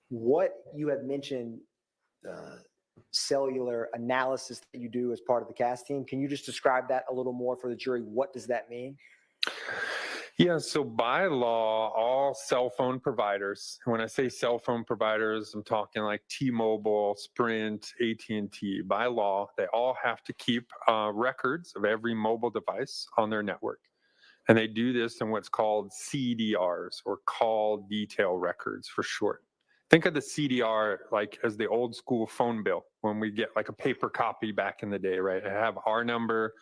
what you have mentioned, cellular analysis that you do as part of the CAS team, can you just describe that a little more for the jury? What does that mean? Yeah, so by law, all cell phone providers, when I say cell phone providers, I'm talking like T-Mobile, Sprint, AT&T. By law, they all have to keep records of every mobile device on their network. And they do this in what's called CDRs, or call detail records for short. Think of the CDR like as the old school phone bill when we get like a paper copy back in the day, right? I have our number,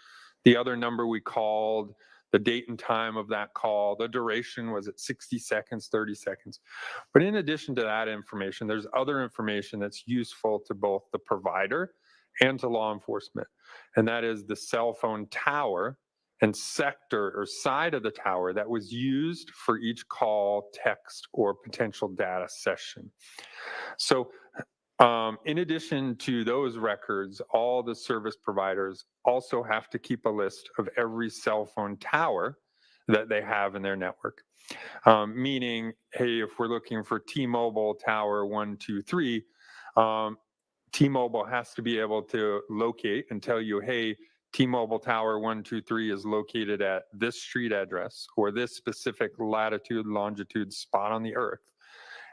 the other number we called, the date and time of that call, the duration, was it 60 seconds, 30 seconds? But in addition to that information, there's other information that's useful to both the provider and to law enforcement. And that is the cell phone tower and sector or side of the tower that was used for each call, text, or potential data session. So in addition to those records, all the service providers also have to keep a list of every cell phone tower that they have in their network. Meaning, hey, if we're looking for T-Mobile tower 123, T-Mobile has to be able to locate and tell you, hey, T-Mobile Tower 123 is located at this street address or this specific latitude, longitude spot on the Earth.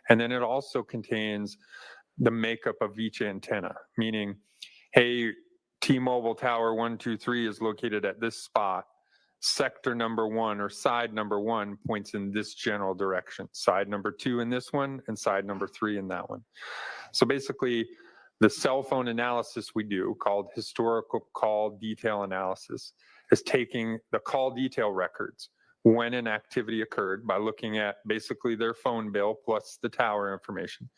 And then it also contains the makeup of each antenna, meaning, hey, T-Mobile Tower 123 is located at this spot. Sector number 1 or side number 1 points in this general direction. Side number 2 in this one, and side number 3 in that one. So basically, the cell phone analysis we do, called historical call detail analysis, is taking the call detail records when an activity occurred by looking at basically their phone bill plus the tower information,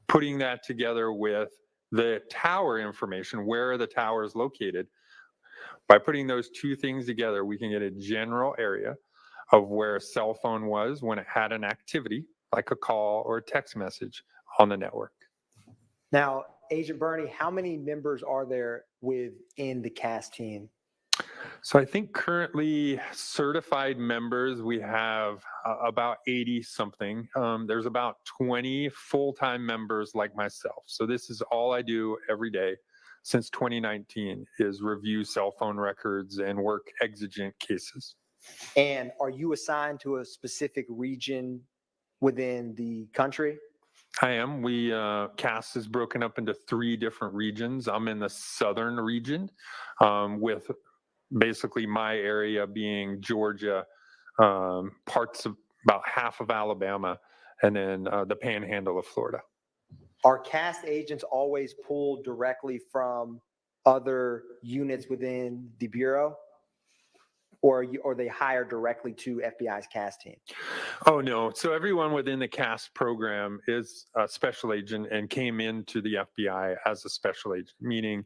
putting that together with the tower information, where the tower is located. By putting those two things together, we can get a general area of where a cell phone was when it had an activity, like a call or a text message on the network. Now, Agent Bernie, how many members are there within the CAS team? So I think currently certified members, we have about 80 something. There's about 20 full-time members like myself. So this is all I do every day since 2019 is review cell phone records and work exigent cases. And are you assigned to a specific region within the country? I am. CAS is broken up into 3 different regions. I'm in the southern region with basically my area being Georgia, parts of about half of Alabama, and then the panhandle of Florida. Are CAS agents always pulled directly from other units within the Bureau? Or are they hired directly to FBI's CAS team? Oh, no. So everyone within the CAS program is a special agent and came into the FBI as a special agent, meaning,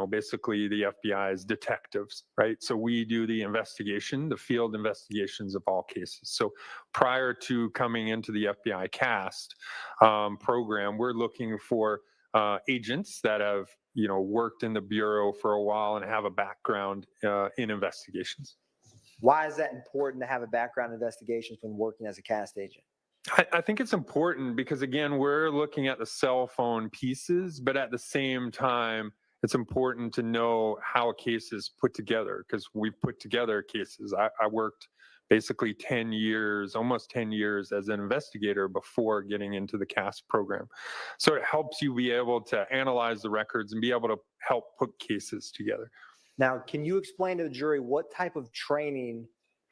basically the FBI's detectives, right? So we do the investigation, the field investigations of all cases. So prior to coming into the FBI CAS program, we're looking for agents that have, worked in the Bureau for a while and have a background in investigations. Why is that important to have a background in investigations when working as a CAS agent? I think it's important because, again, we're looking at the cell phone pieces, but at the same time, it's important to know how a case is put together because we've put together cases. I worked basically 10 years, almost 10 years as an investigator before getting into the CAS program. So it helps you be able to analyze the records and be able to help put cases together. Now, can you explain to the jury what type of training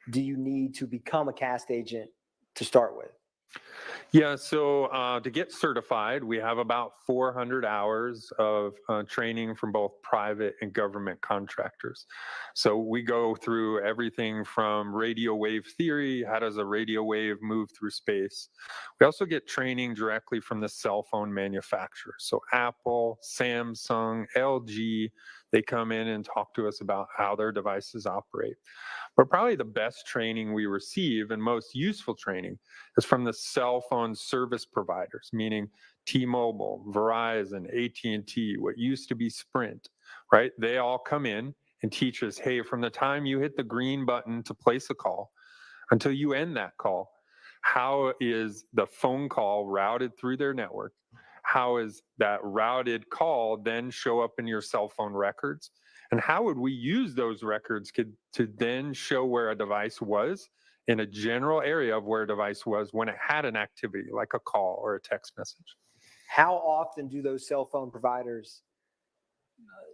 do you need to become a CAS agent to start with? Yeah, so to get certified, we have about 400 hours of training from both private and government contractors. So we go through everything from radio wave theory, how does a radio wave move through space. We also get training directly from the cell phone manufacturers. So Apple, Samsung, LG, they come in and talk to us about how their devices operate. But probably the best training we receive and most useful training is from the cell phone service providers, meaning T-Mobile, Verizon, AT&T, what used to be Sprint, right? They all come in and teach us, hey, from the time you hit the green button to place a call until you end that call, how is the phone call routed through their network? How is that routed call then show up in your cell phone records? And how would we use those records to then show where a device was in a general area of where a device was when it had an activity like a call or a text message? How often do those cell phone providers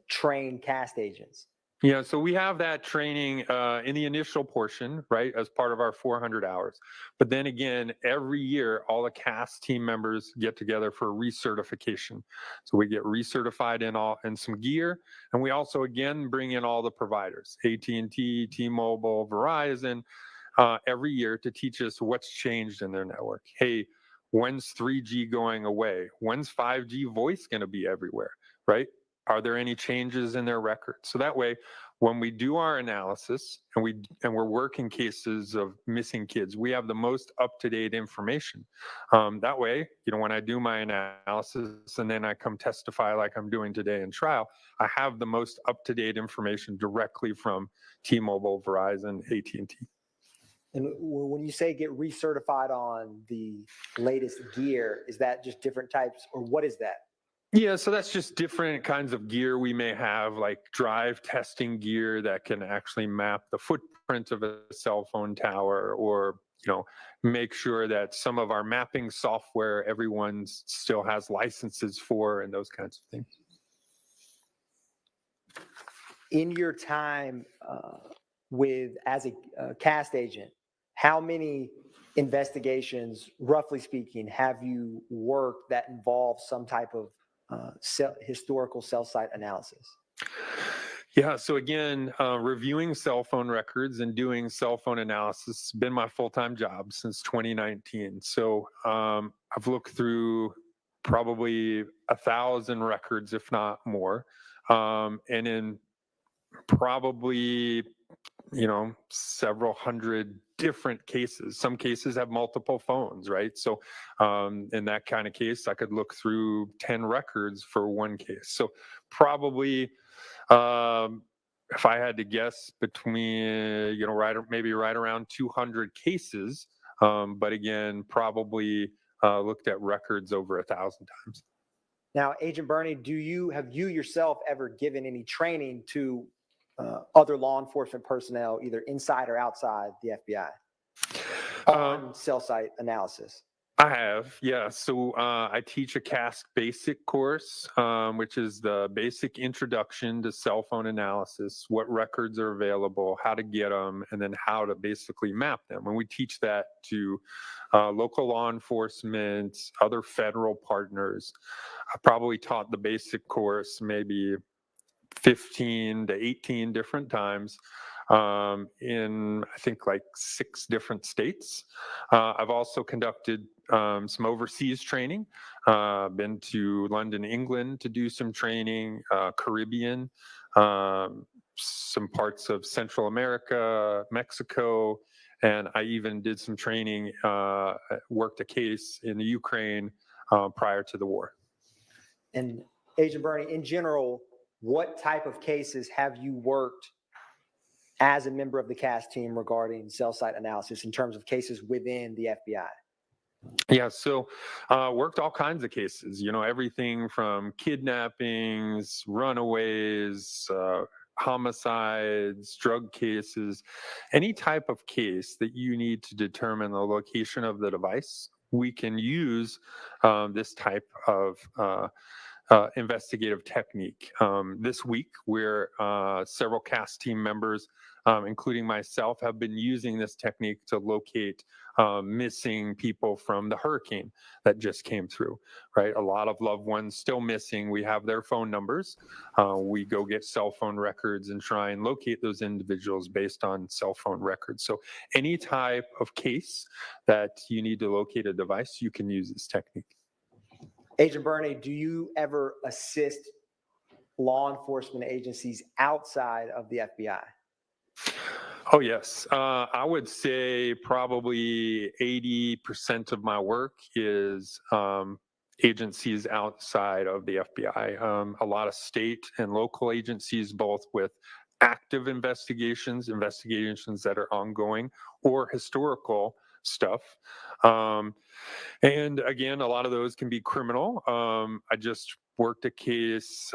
train CAS agents? Yeah, so we have that training in the initial portion, right, as part of our 400 hours. But then again, every year, all the CAS team members get together for recertification. So we get recertified in some gear, and we also, again, bring in all the providers, AT&T, T-Mobile, Verizon, every year to teach us what's changed in their network. Hey, when's 3G going away? When's 5G voice going to be everywhere, right? Are there any changes in their records? So that way, when we do our analysis and we're working cases of missing kids, we have the most up-to-date information. That way, when I do my analysis and then I come testify like I'm doing today in trial, I have the most up-to-date information directly from T-Mobile, Verizon, AT&T. And when you say get recertified on the latest gear, is that just different types, or what is that? Yeah, so that's just different kinds of gear we may have, like drive testing gear that can actually map the footprint of a cell phone tower, or make sure that some of our mapping software everyone still has licenses for, and those kinds of things. In your time as a cast agent, how many investigations, roughly speaking, have you worked that involve some type of historical cell site analysis? Yeah, so again, reviewing cell phone records and doing cell phone analysis has been my full-time job since 2019. So I've looked through probably 1,000 records, if not more, and in probably several hundred different cases. Some cases have multiple phones, right? So in that kind of case, I could look through 10 records for one case. So probably, if I had to guess, between maybe right around 200 cases, but again, probably looked at records over 1,000 times. Now, Agent Bernie, have you yourself ever given any training to other law enforcement personnel, either inside or outside the FBI, on cell site analysis? I have, yeah. So I teach a CASC basic course, which is the basic introduction to cell phone analysis, what records are available, how to get them, and then how to basically map them. And we teach that to local law enforcement, other federal partners. I probably taught the basic course maybe 15 to 18 different times in, I think, like 6 different states. I've also conducted some overseas training, been to London, England to do some training, Caribbean, some parts of Central America, Mexico, and I even did some training, worked a case in the Ukraine prior to the war. And Agent Bernie, in general, what type of cases have you worked as a member of the CAST team regarding cell site analysis in terms of cases within the FBI? Yeah, so worked all kinds of cases, everything from kidnappings, runaways, homicides, drug cases, any type of case that you need to determine the location of the device. We can use this type of investigative technique. This week, where several CAST team members, including myself, have been using this technique to locate missing people from the hurricane that just came through, right? A lot of loved ones still missing. We have their phone numbers. We go get cell phone records and try and locate those individuals based on cell phone records. So any type of case that you need to locate a device, you can use this technique. Agent Bernie, do you ever assist law enforcement agencies outside of the FBI? Oh, yes. I would say probably 80% of my work is agencies outside of the FBI. A lot of state and local agencies, both with active investigations that are ongoing, or historical stuff. And again, a lot of those can be criminal. I just worked a case,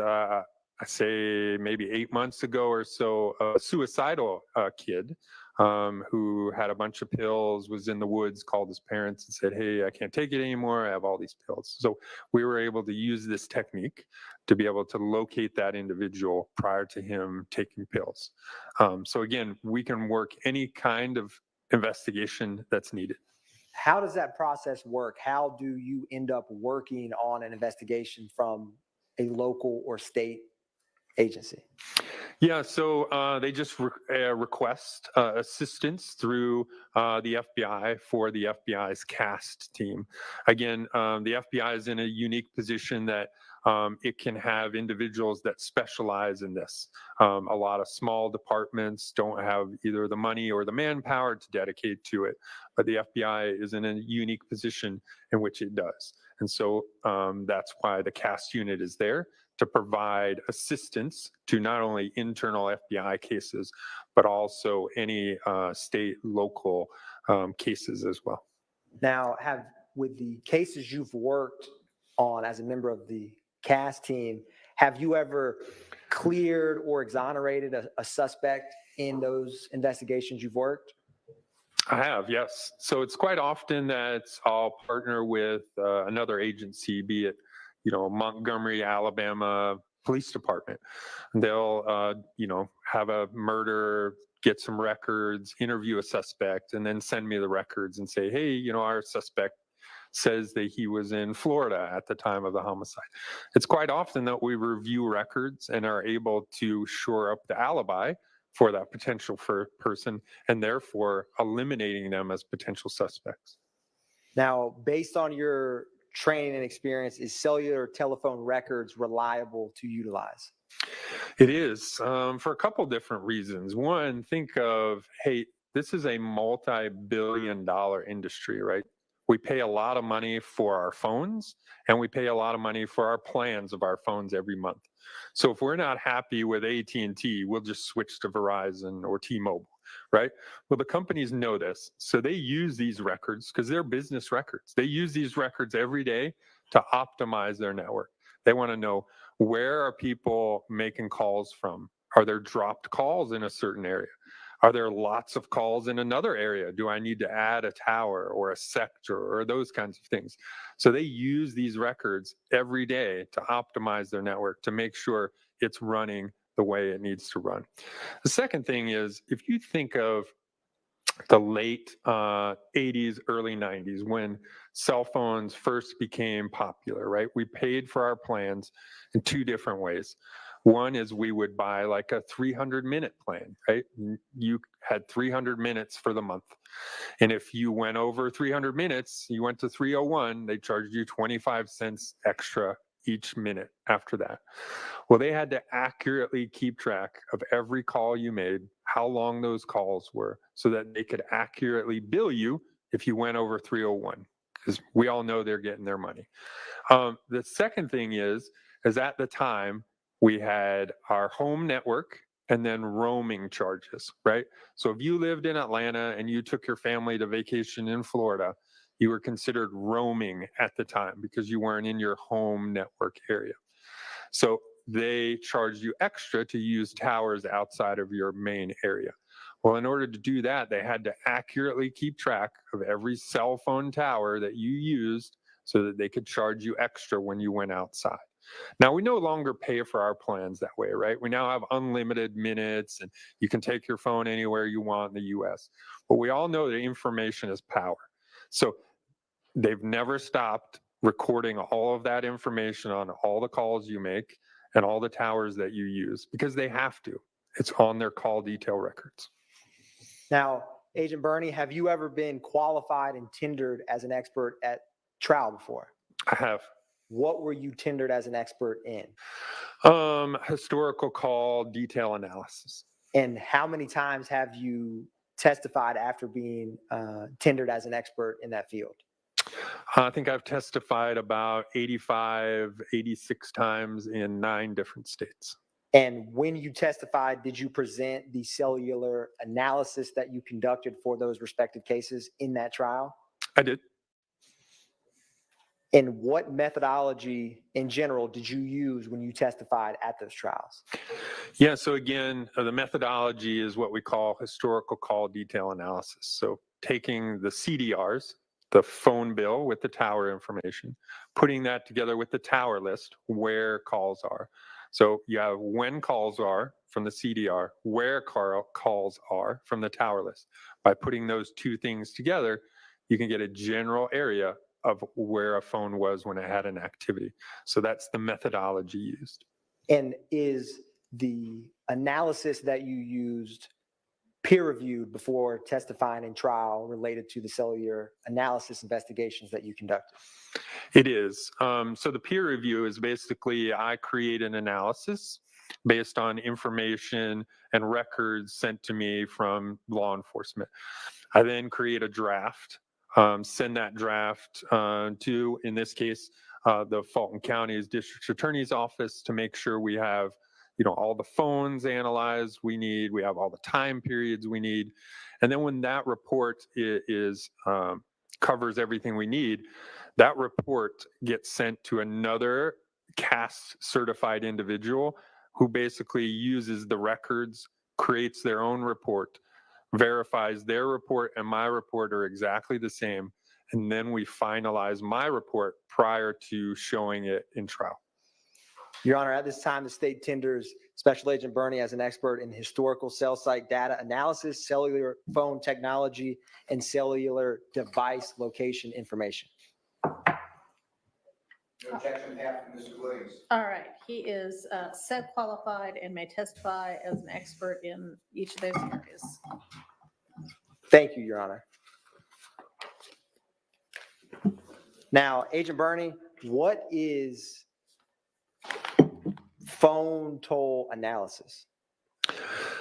I say maybe 8 months ago or so, a suicidal kid who had a bunch of pills, was in the woods, called his parents and said, "Hey, I can't take it anymore. I have all these pills." So we were able to use this technique to be able to locate that individual prior to him taking pills. So again, we can work any kind of investigation that's needed. How does that process work? How do you end up working on an investigation from a local or state agency? Yeah, so they just request assistance through the FBI for the FBI's CAST team. Again, the FBI is in a unique position that it can have individuals that specialize in this. A lot of small departments don't have either the money or the manpower to dedicate to it, but the FBI is in a unique position in which it does. And so that's why the CAST unit is there, to provide assistance to not only internal FBI cases, but also any state, local cases as well. Now, with the cases you've worked on as a member of the CAS team, have you ever cleared or exonerated a suspect in those investigations you've worked? I have, yes. So it's quite often that I'll partner with another agency, be it, Montgomery, Alabama Police Department. They'll, have a murder, get some records, interview a suspect, and then send me the records and say, hey, our suspect says that he was in Florida at the time of the homicide. It's quite often that we review records and are able to shore up the alibi for that potential person, and therefore eliminating them as potential suspects. Now, based on your training and experience, is cellular telephone records reliable to utilize? It is, for a couple different reasons. One, think of, hey, this is a multi-billion-dollar industry, right? We pay a lot of money for our phones, and we pay a lot of money for our plans of our phones every month. So if we're not happy with AT&T, we'll just switch to Verizon or T-Mobile, right? Well, the companies know this, so they use these records because they're business records. They use these records every day to optimize their network. They want to know, where are people making calls from? Are there dropped calls in a certain area? Are there lots of calls in another area? Do I need to add a tower or a sector or those kinds of things? So they use these records every day to optimize their network to make sure it's running the way it needs to run. The second thing is, if you think of the late 80s, early 90s, when cell phones first became popular, right? We paid for our plans in two different ways. One is we would buy like a 300-minute plan, right? You had 300 minutes for the month. And if you went over 300 minutes, you went to 301, they charged you 25 cents extra each minute after that. Well, they had to accurately keep track of every call you made, how long those calls were, so that they could accurately bill you if you went over 301, because we all know they're getting their money. The second thing is at the time, we had our home network and then roaming charges, right? So if you lived in Atlanta and you took your family to vacation in Florida, you were considered roaming at the time because you weren't in your home network area. So they charged you extra to use towers outside of your main area. Well, in order to do that, they had to accurately keep track of every cell phone tower that you used so that they could charge you extra when you went outside. Now, we no longer pay for our plans that way, right? We now have unlimited minutes and you can take your phone anywhere you want in the US. But we all know that information is power. So they've never stopped recording all of that information on all the calls you make and all the towers that you use because they have to. It's on their call detail records. Now, Agent Bernie, have you ever been qualified and tendered as an expert at trial before? I have. What were you tendered as an expert in? Historical call detail analysis. And how many times have you testified after being tendered as an expert in that field? I think I've testified about 85, 86 times in 9 different states. And when you testified, did you present the cellular analysis that you conducted for those respective cases in that trial? I did. And what methodology in general did you use when you testified at those trials? Yeah, so again, the methodology is what we call historical call detail analysis. So taking the CDRs, the phone bill with the tower information, putting that together with the tower list, where calls are. So you have when calls are from the CDR, where calls are from the tower list. By putting those two things together, you can get a general area of where a phone was when it had an activity. So that's the methodology used. And is the analysis that you used peer-reviewed before testifying in trial related to the cellular analysis investigations that you conducted? It is. So the peer review is basically I create an analysis based on information and records sent to me from law enforcement. I then create a draft, send that draft to, in this case, the Fulton County's District Attorney's Office to make sure we have all the phones analyzed we need, we have all the time periods we need. And then when that report is covers everything we need, that report gets sent to another CAST certified individual who basically uses the records, creates their own report, verifies their report and my report are exactly the same. And then we finalize my report prior to showing it in trial. Your Honor, at this time, the state tenders Special Agent Burney as an expert in historical cell site data analysis, cellular phone technology, and cellular device location information. No objection, half from Mr. Williams. All right, he is so qualified and may testify as an expert in each of those areas. Thank you, Your Honor. Now, Agent Burney, what is phone toll analysis?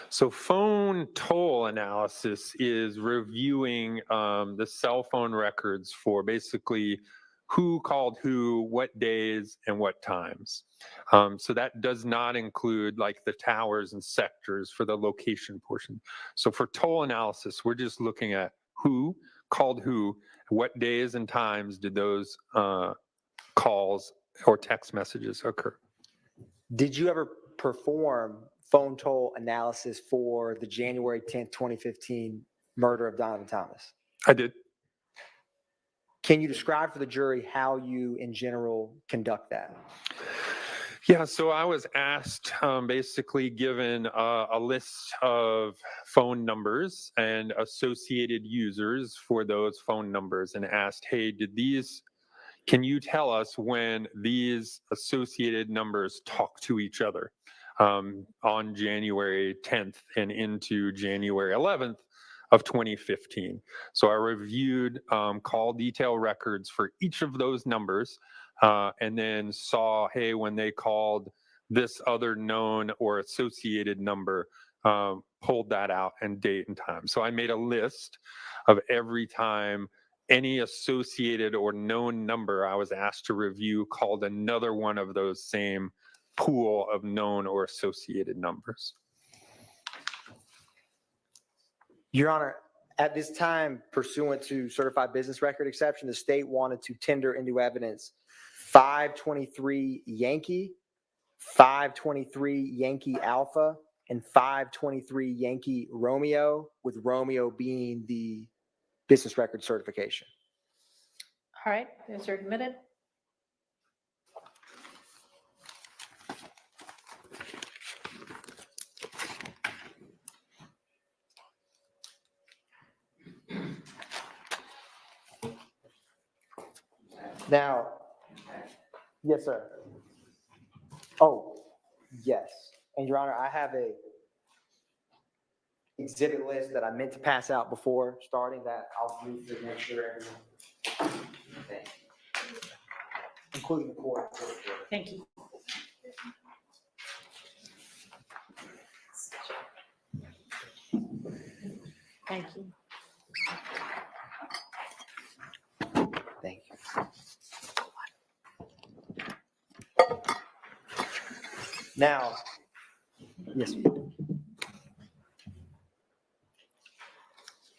So phone toll analysis is reviewing the cell phone records for basically who called who, what days, and what times. So that does not include like the towers and sectors for the location portion. So for toll analysis, we're just looking at who called who, what days and times did those calls or text messages occur. Did you ever perform phone toll analysis for the January 10th, 2015 murder of Donovan Thomas? I did. Can you describe for the jury how you, in general, conduct that? Yeah, so I was asked, basically given a list of phone numbers and associated users for those phone numbers and asked, hey, can you tell us when these associated numbers talk to each other on January 10th and into January 11th of 2015? So I reviewed call detail records for each of those numbers and then saw, hey, when they called this other known or associated number, pulled that out and date and time. So I made a list of every time any associated or known number I was asked to review called another one of those same pool of known or associated numbers. Your Honor, at this time, pursuant to certified business record exception, the state wanted to tender into evidence 523 Yankee, 523 Yankee Alpha, and 523 Yankee Romeo, with Romeo being the business record certification. All right, those are admitted. Now, yes, sir. Oh, yes. And Your Honor, I have a exhibit list that I meant to pass out before starting that. I'll briefly make sure everyone, including the court. Thank you. Thank you. Thank you. Now, yes.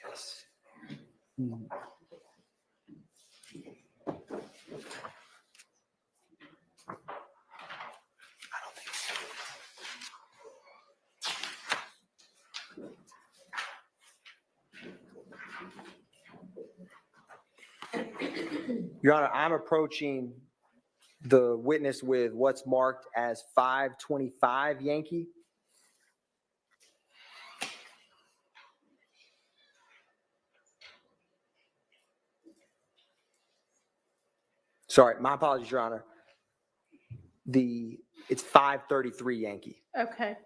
Yes. Your Honor, I'm approaching the witness with what's marked as 525 Yankee. Sorry, my apologies, Your Honor. It's 533 Yankee. Okay.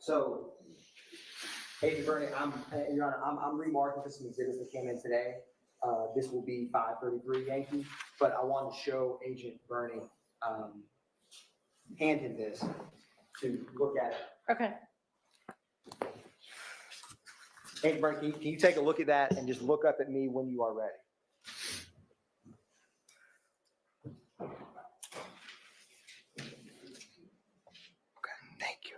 So, Agent Burney, Your Honor, I'm remarking for some exhibits that came in today. This will be 533 Yankee, but I wanted to show Agent Burney handed this. to look at it. Okay. Agent Bernie, can you take a look at that and just look up at me when you are ready? Thank you.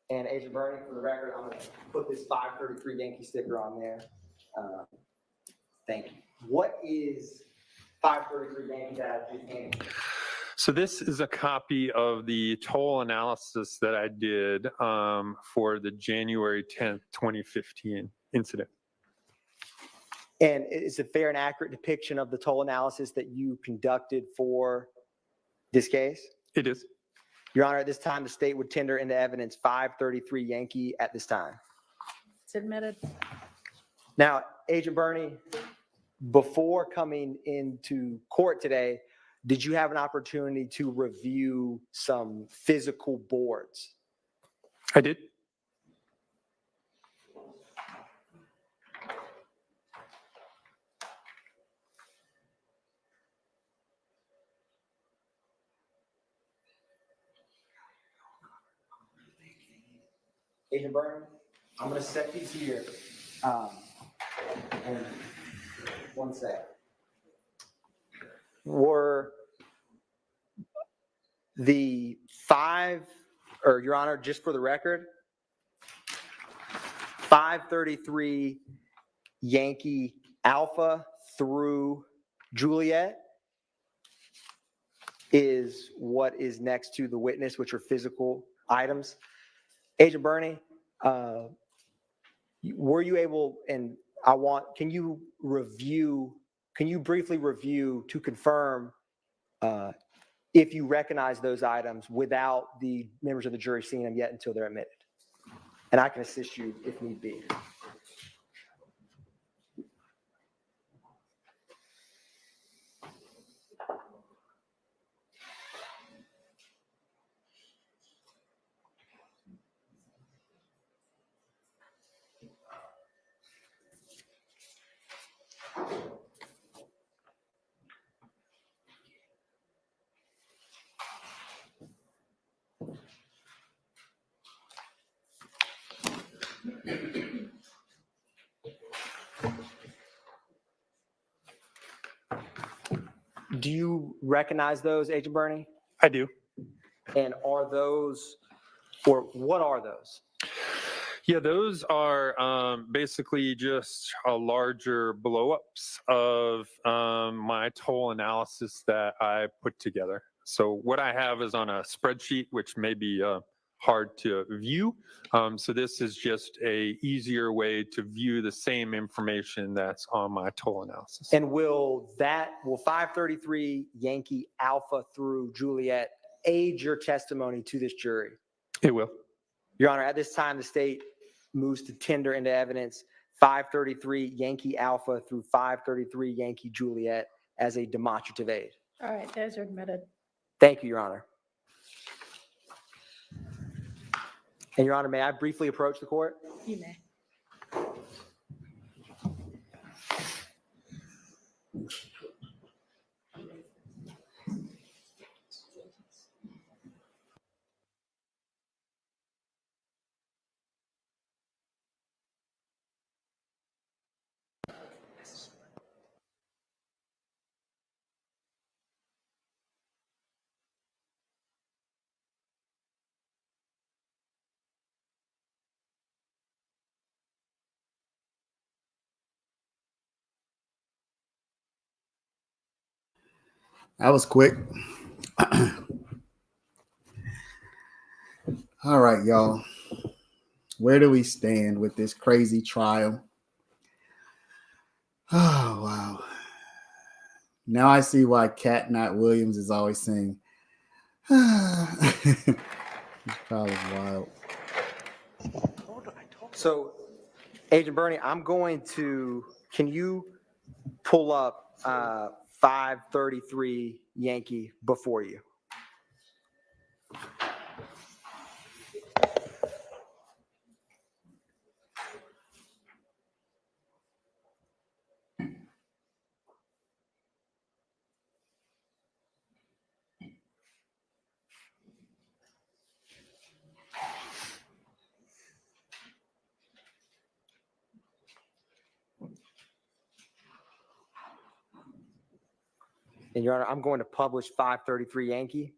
And Agent Bernie, for the record, I'm going to put this 533 Yankee sticker on there. Thank you. What is 533 Yankee that I just handed you? So this is a copy of the toll analysis that I did for the January 10th, 2015 incident. And is a fair and accurate depiction of the toll analysis that you conducted for this case? It is. Your Honor, at this time, the state would tender into evidence 533 Yankee at this time. It's admitted. Now, Agent Bernie, before coming into court today, did you have an opportunity to review some physical boards? I did. Agent Bernie, I'm going to set these here. And one sec. Were the five, or Your Honor, just for the record, 533 Yankee Alpha through Juliet is what is next to the witness, which are physical items. Agent Bernie, were you able, and can you briefly review to confirm if you recognize those items without the members of the jury seeing them yet until they're admitted? And I can assist you if need be. Do you recognize those, Agent Bernie? I do. And are those, or what are those? Yeah, those are basically just larger blow-ups of my toll analysis that I put together. So what I have is on a spreadsheet, which may be hard to view. So this is just a easier way to view the same information that's on my toll analysis. And will 533 Yankee Alpha through Juliet aid your testimony to this jury? It will. Your Honor, at this time, the state moves to tender into evidence 533 Yankee Alpha through 533 Yankee Juliet as a demonstrative aid. All right, those are admitted. Thank you, Your Honor. And Your Honor, may I briefly approach the court? You may. That was quick. All right, y'all. Where do we stand with this crazy trial? Oh, wow. Now I see why Cat Not Williams is always saying, this trial is wild. So, Agent Bernie, can you pull up 533 Yankee before you? And Your Honor, I'm going to publish 533 Yankee.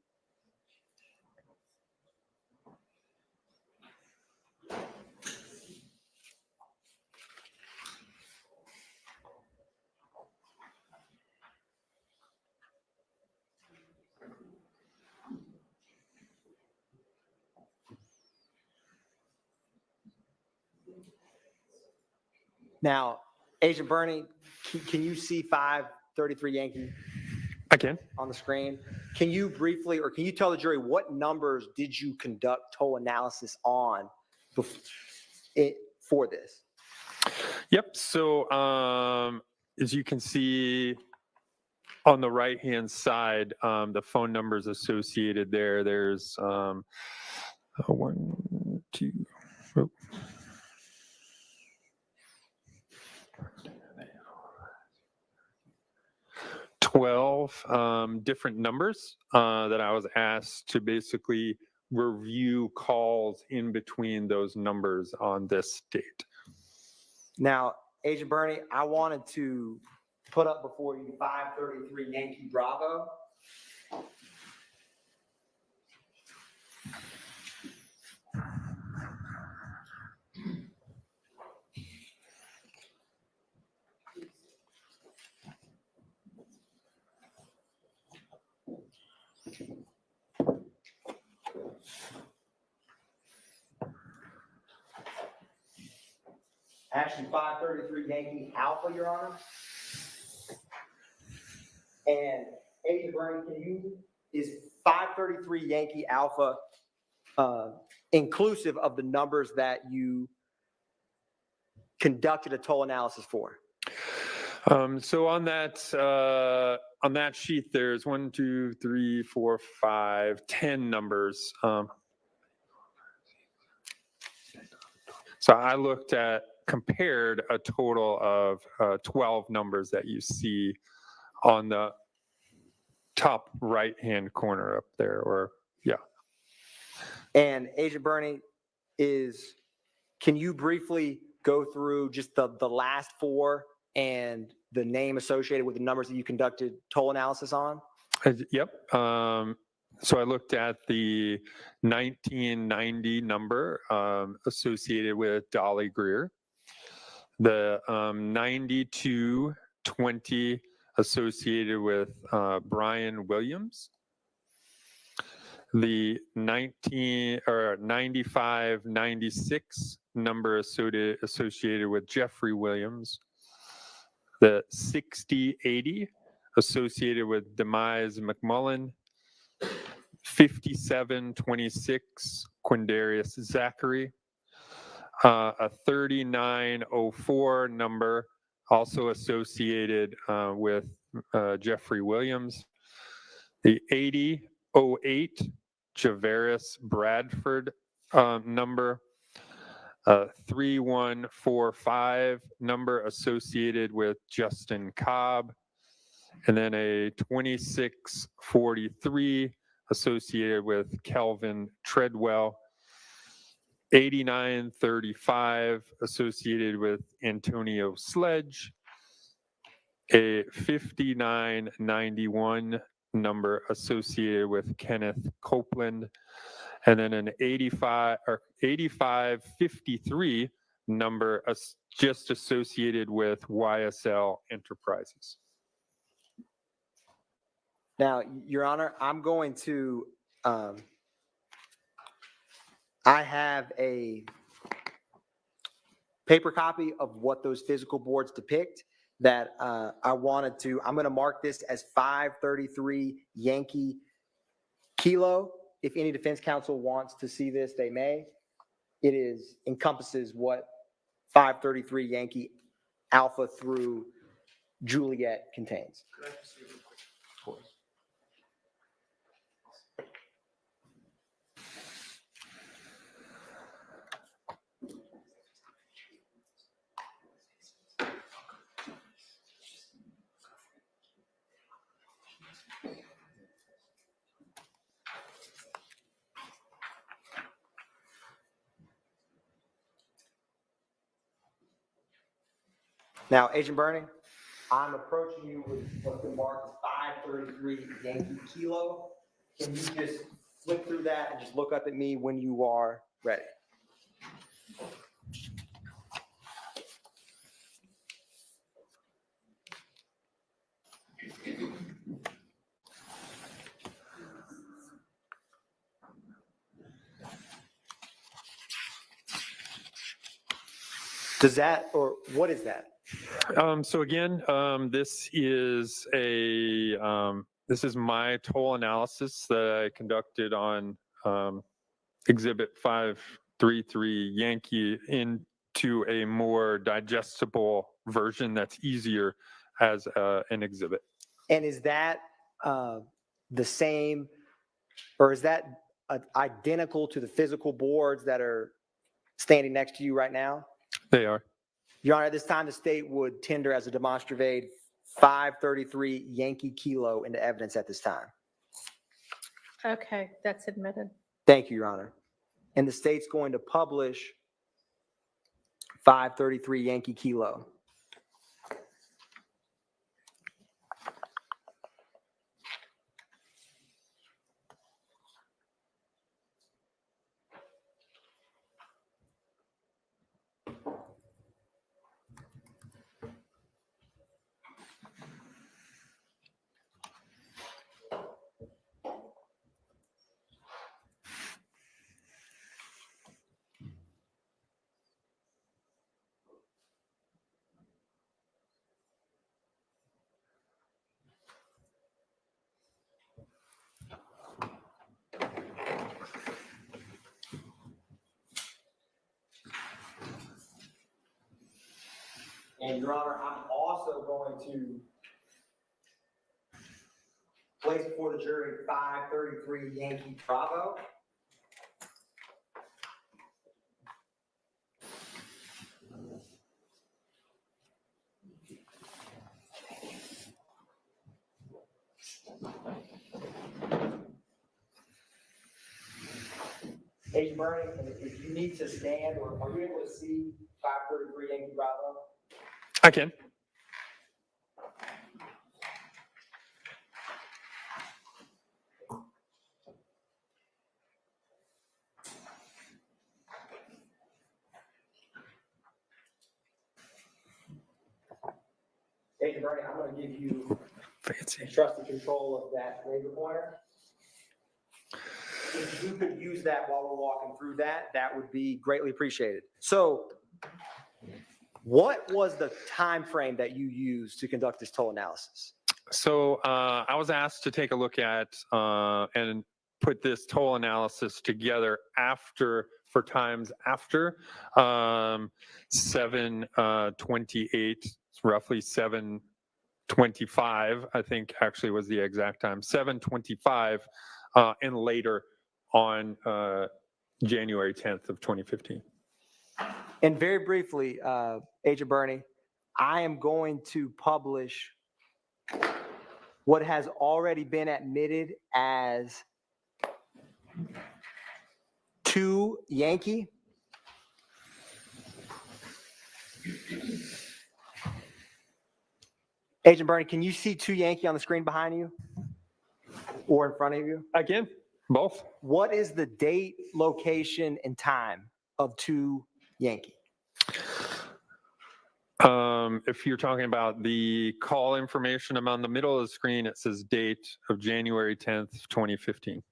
Now, Agent Bernie, can you see 533 Yankee I can. on the screen? Can you briefly, or can you tell the jury what numbers did you conduct toll analysis on for this? Yep. So as you can see on the right-hand side, the phone numbers associated there, there's 1, 2, 12 different numbers that I was asked to basically review calls in between those numbers on this date. Now, Agent Bernie, I wanted to put up before you 533 Yankee Bravo. Actually, 533 Yankee Alpha, Your Honor. And Agent Bernie, is 533 Yankee Alpha inclusive of the numbers that you conducted a toll analysis for? So on that sheet, there's 1, 2, 3, 4, 5, 10 numbers. So I compared a total of 12 numbers that you see on the top right-hand corner up there, or yeah. And Agent Bernie, can you briefly go through just the last 4 and the name associated with the numbers that you conducted toll analysis on? Yep. So I looked at the 1990 number associated with Dolly Greer, the 9220 associated with Brian Williams, the 9596 number associated with Jeffrey Williams, the 6080 associated with Demise McMullen, 5726 Quindarius Zachary, a 3904 number also associated with Jeffrey Williams, the 8008 Javaris Bradford number, 3145 number associated with Justin Cobb, and then a 2643 associated with Kelvin Treadwell, 8935 associated with Antonio Sledge, a 5991 number associated with Kenneth Copeland, and then an 8553 number just associated with YSL Enterprises. Now, Your Honor, I'm going to, I have a paper copy of what those physical boards depict that I'm going to mark this as 533 Yankee Kilo. If any defense counsel wants to see this, they may. It encompasses what 533 Yankee Alpha through Juliet contains. Could I just see real quick? Of course. Now, Agent Bernie, I'm approaching you with what's been marked as 533 Yankee Kilo. Can you just flip through that and just look up at me when you are ready? Does that, or what is that? So again, this is my toll analysis that I conducted on Exhibit 533 Yankee into a more digestible version that's easier as an exhibit. And is that the same, or is that identical to the physical boards that are standing next to you right now? They are. Your Honor, at this time, the state would tender as a demonstrative aid 533 Yankee Kilo into evidence at this time. Okay, that's admitted. Thank you, Your Honor. And the state's going to publish 533 Yankee Kilo. And Your Honor, I'm also going to place before the jury 533 Yankee Bravo. Agent Bernie, if you need to stand, or are you able to see 533 Yankee Bravo? I can. Agent Bernie, I'm going to give you trusted control of that laser pointer. If you could use that while we're walking through that, that would be greatly appreciated. So, what was the time frame that you used to conduct this toll analysis? So I was asked to take a look at and put this toll analysis together for times after 7:28, roughly 7:25, I think actually was the exact time, 7:25 and later on January 10th of 2015. And very briefly, Agent Bernie, I am going to publish what has already been admitted as 2 Yankee. Agent Bernie, can you see 2 Yankee on the screen behind you or in front of you? I can, both. What is the date, location, and time of 2 Yankee? If you're talking about the call information, I'm on the middle of the screen. It says date of January 10th, 2015.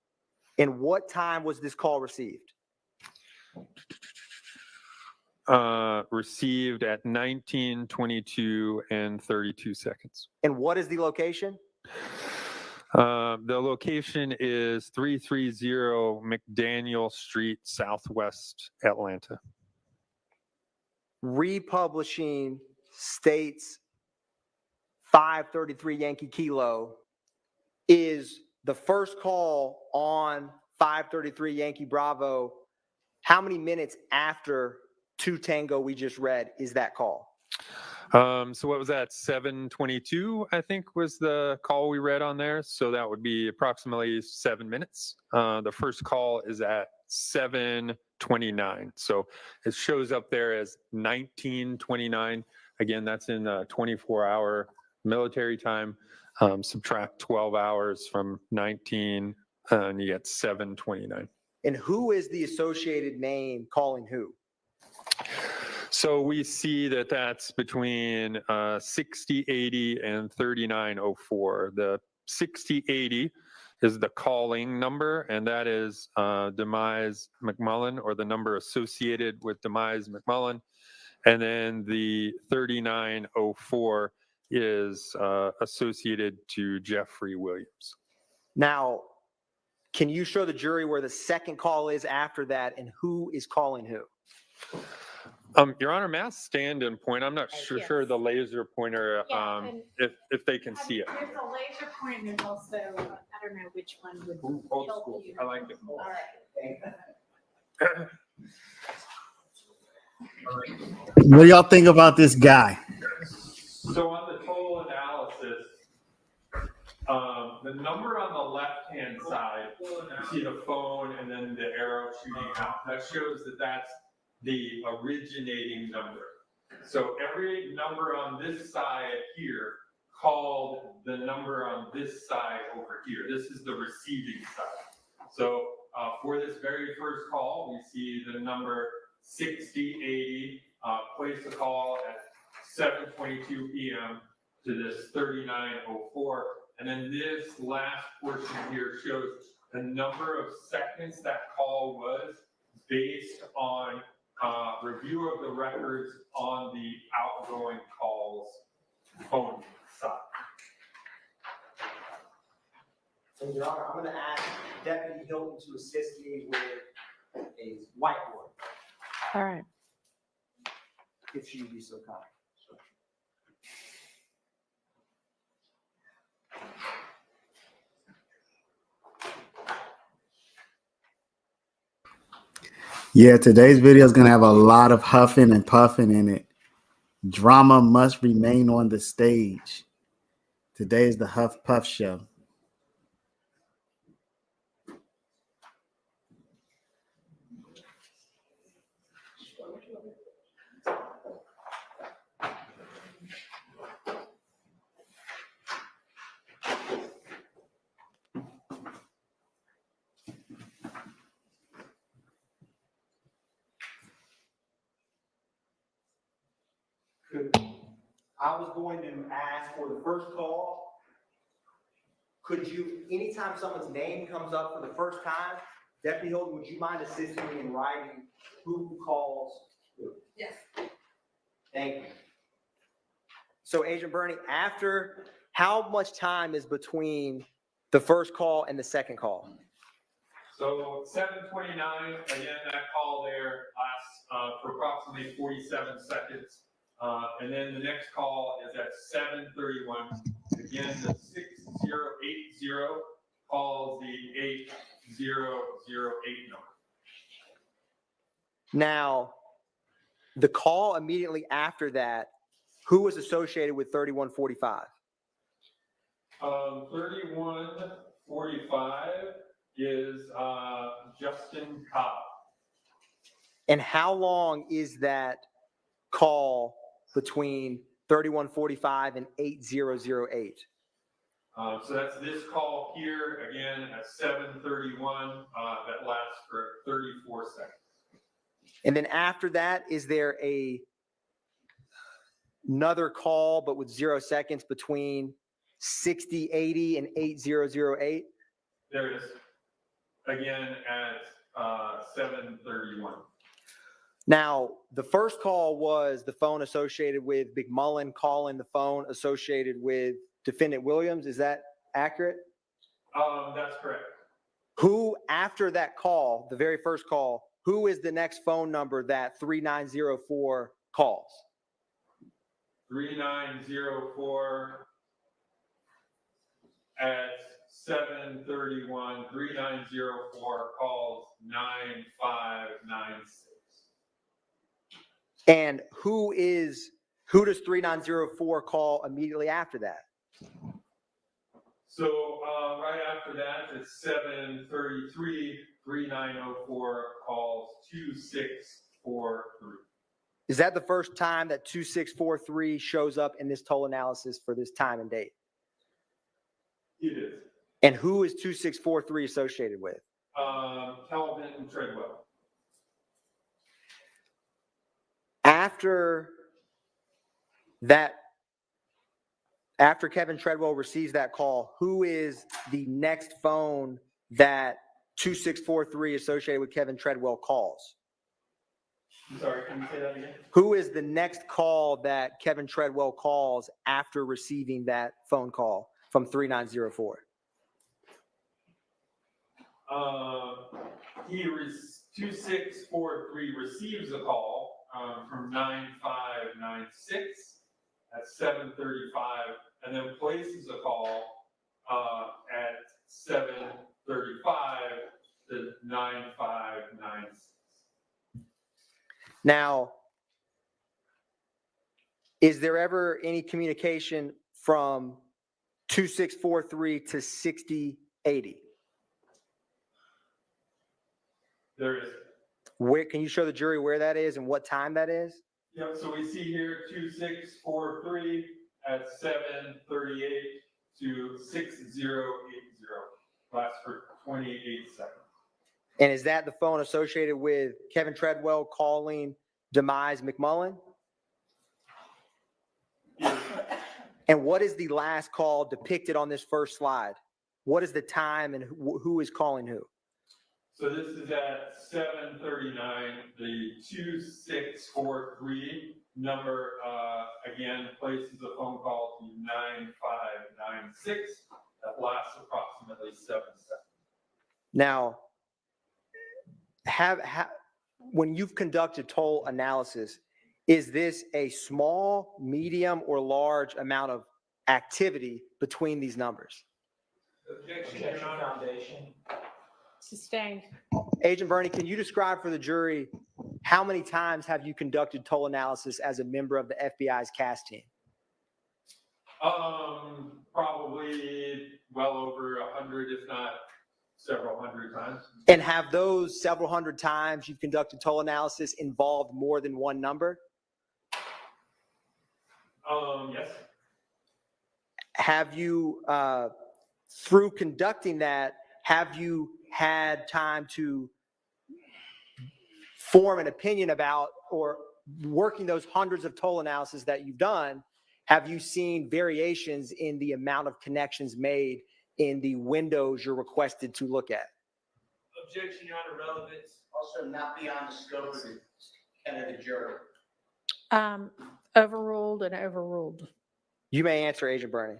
And what time was this call received? Received at 19:22 and 32 seconds. And what is the location? The location is 330 McDaniel Street, Southwest Atlanta. Republishing states 533 Yankee Kilo is the first call on 533 Yankee Bravo. How many minutes after 2 Tango we just read is that call? So what was that? 7:22, I think, was the call we read on there. So that would be approximately 7 minutes. The first call is at 7:29. So it shows up there as 19:29. Again, that's in a 24-hour military time. Subtract 12 hours from 19, and you get 729. And who is the associated name calling who? So we see that that's between 6080 and 3904. The 6080 is the calling number, and that is Demise McMullen, or the number associated with Demise McMullen. And then the 3904 is associated to Jeffrey Williams. Now, can you show the jury where the second call is after that and who is calling who? Your Honor, may I stand and point? I'm not sure the laser pointer, if they can see it. There's a laser point, and there's also, I don't know which one would Old help school. you. I like it. All right. What do y'all think about this guy? So on the total analysis, the number on the left-hand side, you see the phone and then the arrow shooting out. That shows that that's the originating number. So every number on this side here called the number on this side over here. This is the receiving side. So for this very first call, we see the number 6080 place a call at 7:22 p.m. to this 3904. And then this last portion here shows the number of seconds that call was based on review of the records on the outgoing calls phone side. So, Your Honor, I'm going to ask Deputy Hilton to assist me with a whiteboard, All right. if she would be so kind. Yeah, today's video is going to have a lot of huffing and puffing in it. Drama must remain on the stage. Today is the Huff Puff Show. I was going to ask for the first call. Could you, anytime someone's name comes up for the first time, Deputy Hilton, would you mind assisting me in writing who calls who? Yes. Thank you. So Agent Bernie, after, how much time is between the first call and the second call? So 7:29, again, that call there lasts for approximately 47 seconds. And then the next call is at 7:31. Again, the 6080 calls the 8008 number. Now, the call immediately after that, who was associated with 3145? 3145 is Justin Cobb. And how long is that call between 3145 and 8008? So that's this call here, again, at 7:31, that lasts for 34 seconds. And then after that, is there another call, but with 0 seconds between 6080 and 8008? There it is. Again, at 7:31. Now, the first call was the phone associated with McMullen calling the phone associated with Defendant Williams. Is that accurate? That's correct. Who, after that call, the very first call, who is the next phone number that 3904 calls? 3904 at 7:31. 3904 calls 9596. And who does 3904 call immediately after that? So right after that, it's 7:33. 3904 calls 2643. Is that the first time that 2643 shows up in this toll analysis for this time and date? It is. And who is 2643 associated with? Calvin and Treadwell. After Kevin Treadwell receives that call, who is the next phone that 2643 associated with Kevin Treadwell calls? I'm sorry, can you say that again? Who is the next call that Kevin Treadwell calls after receiving that phone call from 3904? 2643 receives a call from 9596 at 7:35, and then places a call at 7:35 to 9596. Now, is there ever any communication from 2643 to 6080? There is. Where can you show the jury where that is and what time that is? Yep, so we see here 2643 at 7:38 to 6080. Lasts for 28 seconds. And is that the phone associated with Kevin Treadwell calling Demise McMullen? And what is the last call depicted on this first slide? What is the time and who is calling who? So this is at 7:39. The 2643 number again places a phone call to 9596 that lasts approximately 7 seconds. Now, when you've conducted toll analysis, is this a small, medium, or large amount of activity between these numbers? Objection, Your Honor. Foundation. Sustained. Agent Bernie, can you describe for the jury how many times have you conducted toll analysis as a member of the FBI's CAS team? Probably well over 100, if not several hundred times. And have those several hundred times you've conducted toll analysis involved more than one number? Yes. Have you, through conducting that, have you had time to form an opinion about, or working those hundreds of toll analysis that you've done, have you seen variations in the amount of connections made in the windows you're requested to look at? Objection, Your Honor, relevance. Also not beyond the scope of the intent of the jury. Overruled and overruled. You may answer, Agent Bernie.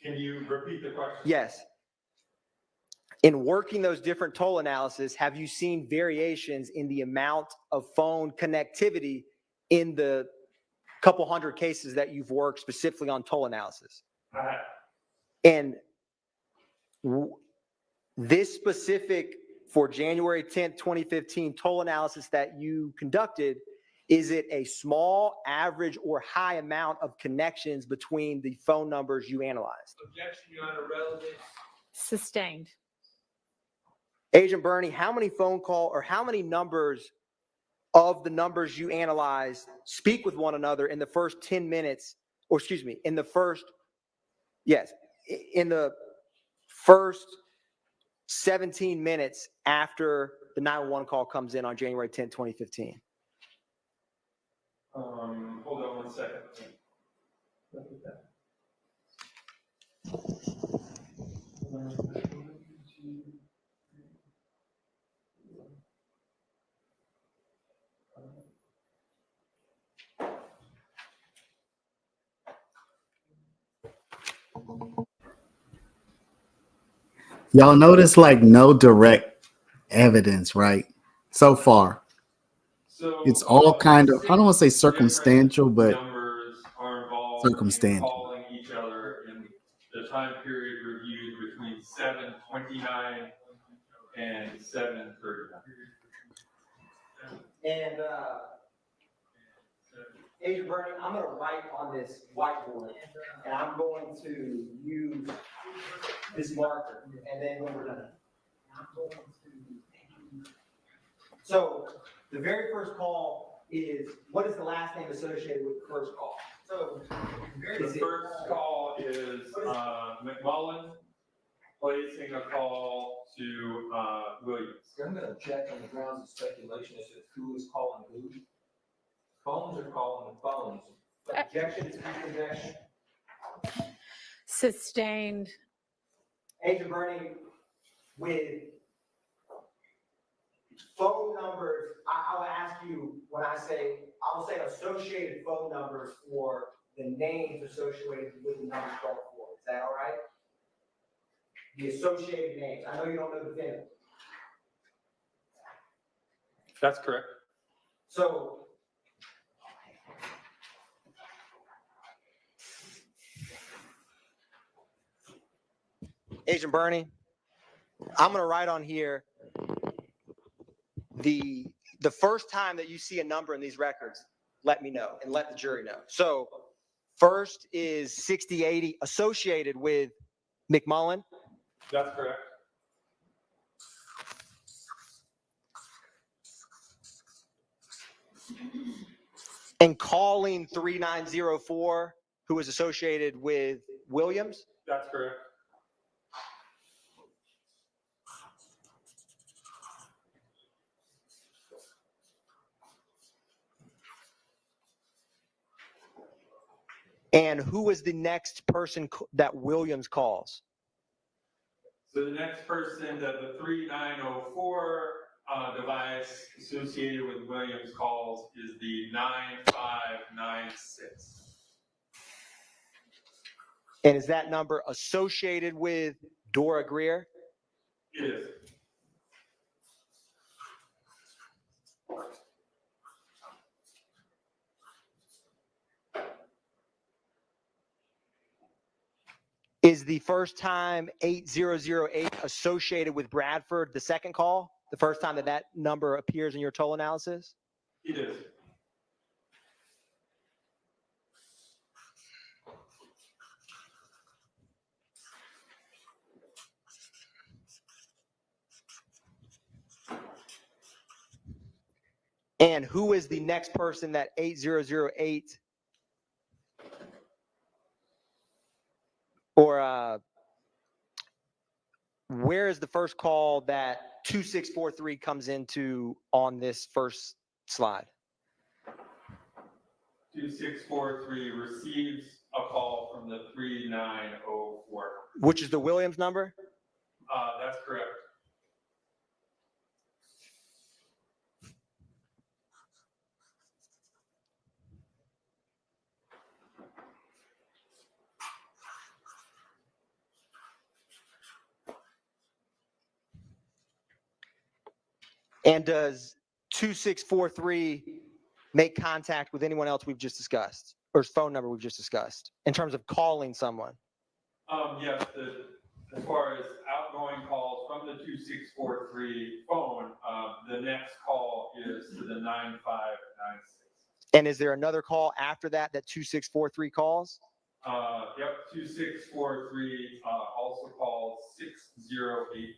Can you repeat the question? Yes. In working those different toll analysis, have you seen variations in the amount of phone connectivity in the couple hundred cases that you've worked specifically on toll analysis? And this specific for January 10th, 2015 toll analysis that you conducted, is it a small, average, or high amount of connections between the phone numbers you analyzed? Objection, Your Honor, relevance. Sustained. Agent Bernie, how many phone call or how many numbers of the numbers you analyzed speak with one another in the first 10 minutes, or excuse me, in the first 17 minutes after the 911 call comes in on January 10, 2015? Hold on 1 second. Y'all notice like no direct evidence, right? So far. So it's all kind of, I don't want to say circumstantial, but numbers are involved circumstantial. in calling each other in the time period reviewed between 7:29 and 7:39. And Agent Bernie, I'm going to write on this whiteboard, and I'm going to use this marker, and then when we're done. So the very first call is, what is the last name associated with the first call? So The first call is McMullen placing a call to Williams. I'm gonna object on the grounds of speculation as to who is calling who. Phones are calling phones. Objection is objection. Sustained. Agent Bernie, with phone numbers, I'll ask you when I'll say associated phone numbers for the names associated with the numbers called for. Is that all right? The associated names. I know you don't know the defendant. That's correct. So Agent Bernie, I'm going to write on here the first time that you see a number in these records, let me know and let the jury know. So first is 6080 associated with McMullen. That's correct. And calling 3904, who is associated with Williams. That's correct. And who is the next person that Williams calls? So the next person that the 3904 device associated with Williams calls is the 9596. And is that number associated with Dora Greer? It is. Is the first time 8008 associated with Bradford the second call? The first time that number appears in your toll analysis? It is. And who is the next person that 8008 or where is the first call that 2643 comes into on this first slide? 2643 receives a call from the 3904. Which is the Williams number? That's correct. And does 2643 make contact with anyone else we've just discussed, or phone number we've just discussed, in terms of calling someone? Yes, as far as outgoing calls from the 2643 phone, the next call is to the 9596. And is there another call after that 2643 calls? Yep, 2643 also calls 6080.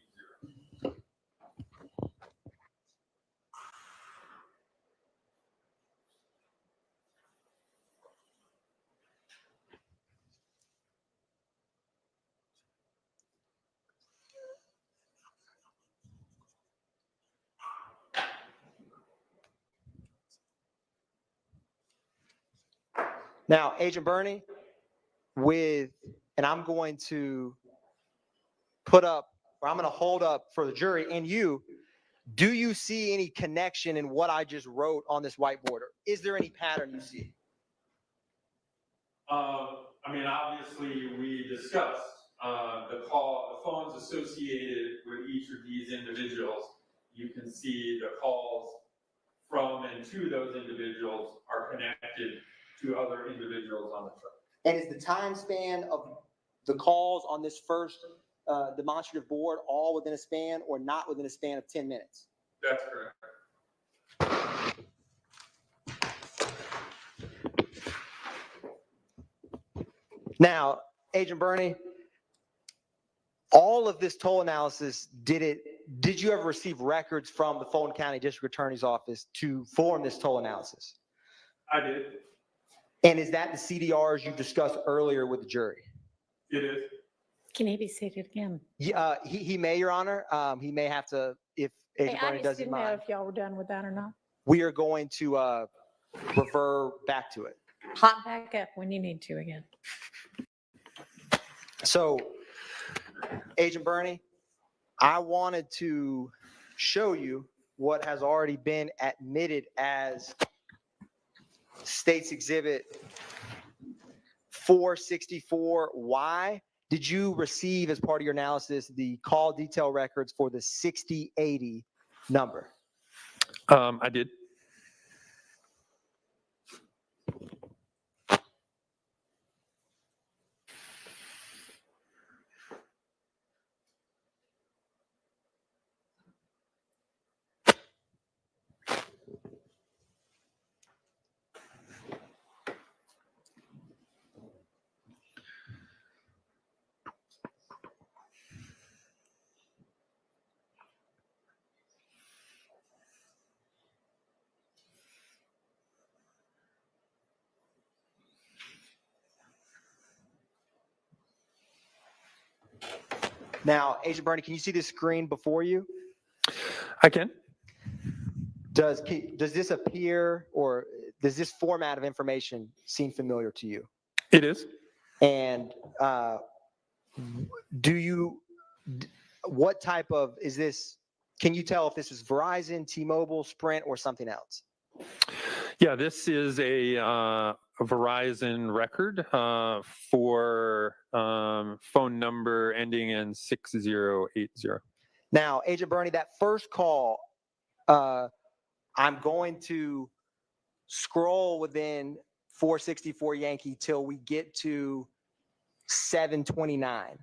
Now, Agent Bernie, and I'm going to I'm going to hold up for the jury and you, do you see any connection in what I just wrote on this whiteboard? Is there any pattern you see? I mean, obviously, we discussed the phones associated with each of these individuals. You can see the calls from and to those individuals are connected to other individuals on the truck. And is the time span of the calls on this first demonstrative board all within a span or not within a span of 10 minutes? That's correct. Now, Agent Bernie, all of this toll analysis, did it did you ever receive records from the Fulton County District Attorney's Office to form this toll analysis? I did. And is that the CDRs you discussed earlier with the jury? It is. Can he be seated again? Yeah, he may, Your Honor. He may have to, if Hey, Agent I Bernie just doesn't didn't know mind. if y'all were done with that or not. We are going to refer back to it. Hop back up when you need to again. So, Agent Bernie, I wanted to show you what has already been admitted as State's Exhibit 464Y. Did you receive, as part of your analysis, the call detail records for the 6080 number? I did. Now, Agent Bernie, can you see this screen before you? I can. Does this appear, or does this format of information seem familiar to you? It is. And what type of, is this, can you tell if this is Verizon, T-Mobile, Sprint, or something else? Yeah, this is a Verizon record for phone number ending in 6080. Now, Agent Bernie, that first call, I'm going to scroll within 464 Yankee till we get to 729.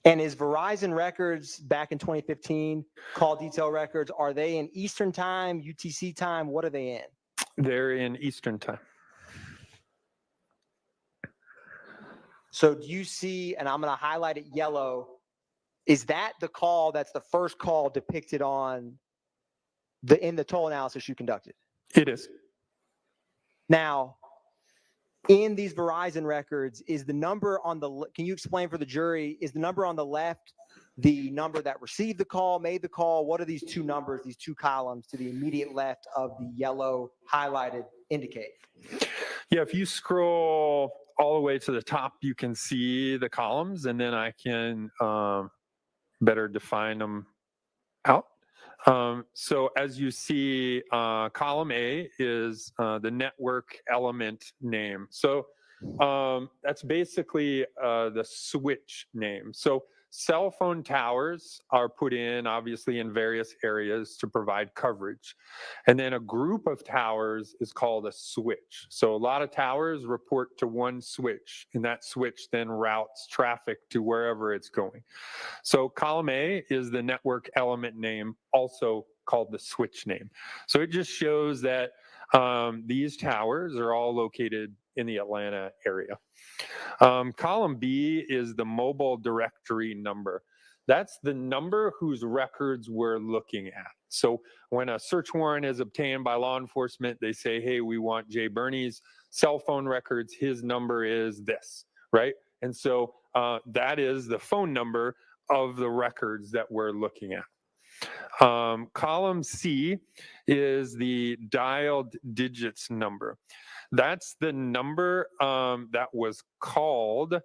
And is Verizon records back in 2015, call detail records, are they in Eastern time, UTC time? What are they in? They're in Eastern time. So do you see, and I'm going to highlight it yellow, is that the call that's the first call depicted on in the toll analysis you conducted? It is. Now, in these Verizon records, is the number on the, can you explain for the jury, is the number on the left the number that received the call, made the call? What are these two numbers, these two columns to the immediate left of the yellow highlighted indicate? Yeah, if you scroll all the way to the top, you can see the columns, and then I can better define them out. So as you see, column A is the network element name. So that's basically the switch name. So cell phone towers are put in, obviously, in various areas to provide coverage. And then a group of towers is called a switch. So a lot of towers report to one switch, and that switch then routes traffic to wherever it's going. So column A is the network element name, also called the switch name. So it just shows that these towers are all located in the Atlanta area. Column B is the mobile directory number. That's the number whose records we're looking at. So when a search warrant is obtained by law enforcement, they say, hey, we want Jay Bernie's cell phone records. His number is this, right? And so that is the phone number of the records that we're looking at. Column C is the dialed digits number. That's the number that was called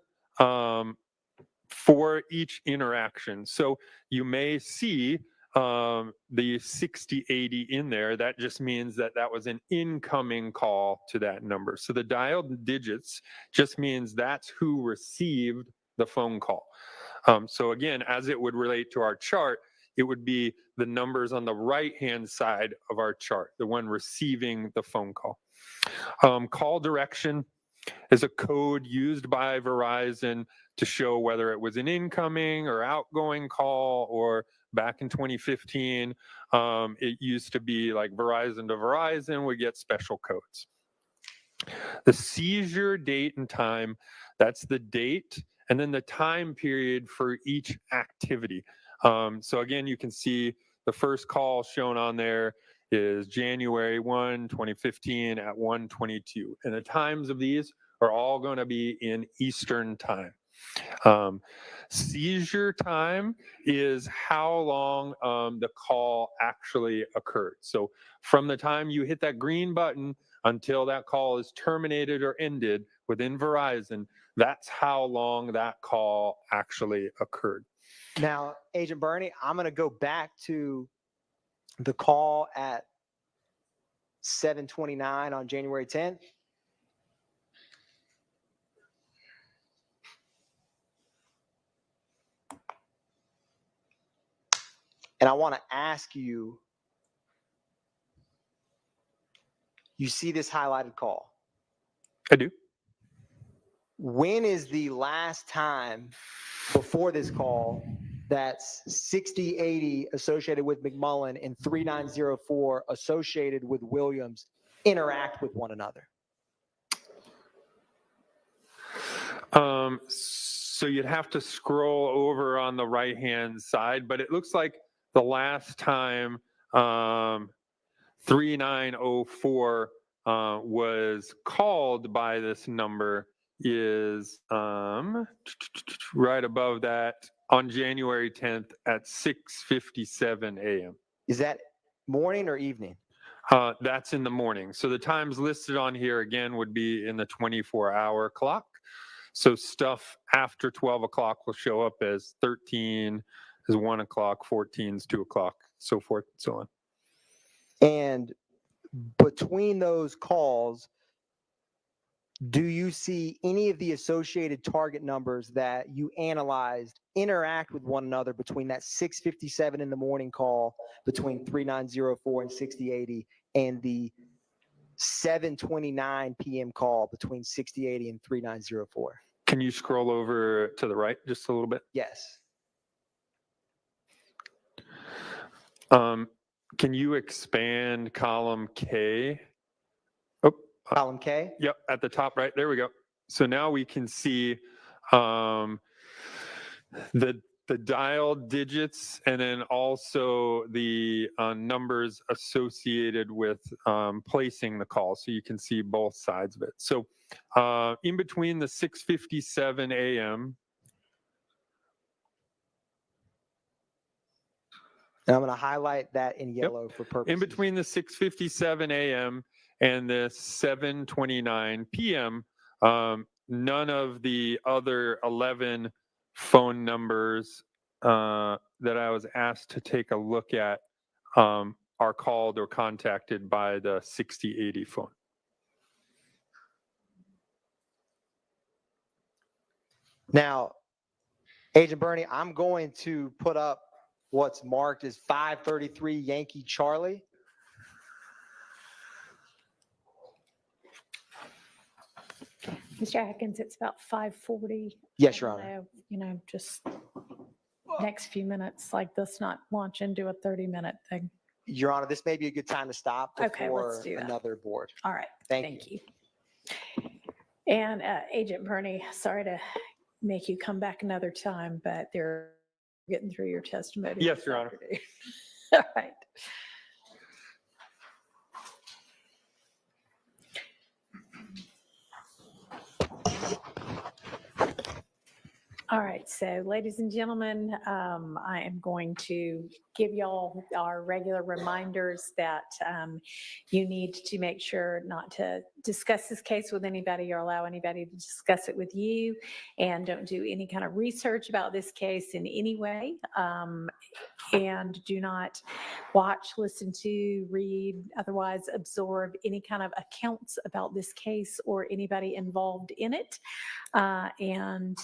for each interaction. So you may see the 6080 in there. That just means that that was an incoming call to that number. So the dialed digits just means that's who received the phone call. So again, as it would relate to our chart, it would be the numbers on the right-hand side of our chart, the one receiving the phone call. Call direction is a code used by Verizon to show whether it was an incoming or outgoing call, or back in 2015, it used to be like Verizon to Verizon would get special codes. The seizure date and time, that's the date, and then the time period for each activity. So again, you can see the first call shown on there is January 1, 2015 at 1:22. And the times of these are all going to be in Eastern time. Seizure time is how long the call actually occurred. So from the time you hit that green button until that call is terminated or ended within Verizon, that's how long that call actually occurred. Now, Agent Bernie, I'm going to go back to the call at 7:29 on January 10th. And I want to ask you, you see this highlighted call? I do. When is the last time before this call that's 6080 associated with McMullen and 3904 associated with Williams interact with one another? So you'd have to scroll over on the right-hand side, but it looks like the last time 3904 was called by this number is right above that on January 10th at 6:57 a.m. Is that morning or evening? That's in the morning. So the times listed on here again would be in the 24-hour clock. So stuff after 12 o'clock will show up as 13 is 1 o'clock, 14 is 2 o'clock, so forth and so on. And between those calls, do you see any of the associated target numbers that you analyzed interact with one another between that 6:57 in the morning call between 3904 and 6080 and the 7:29 p.m. call between 6080 and 3904? Can you scroll over to the right just a little bit? Yes. Can you expand column K? Column K? Yep, at the top right. There we go. So now we can see the dial digits and then also the numbers associated with placing the call. So you can see both sides of it. So in between the 6:57 a.m. And I'm going to highlight that in yellow for purposes. In between the 6:57 a.m. and the 7:29 p.m., none of the other 11 phone numbers that I was asked to take a look at are called or contacted by the 6080 phone. Now, Agent Bernie, I'm going to put up what's marked as 533 Yankee Charlie. Mr. Atkins, it's about 5:40. Yes, Your Honor. Just next few minutes, like this, not launch into a 30-minute thing. Your Honor, this may be a good time to stop before Okay, let's do that. another board. All right. Thank you. And Agent Bernie, sorry to make you come back another time, but they're getting through your testimony. Yes, this Your Honor. afternoon. All right. All right, so ladies and gentlemen, I am going to give y'all our regular reminders that you need to make sure not to discuss this case with anybody or allow anybody to discuss it with you, and don't do any kind of research about this case in any way, and do not watch, listen to, read, otherwise absorb any kind of accounts about this case or anybody involved in it, and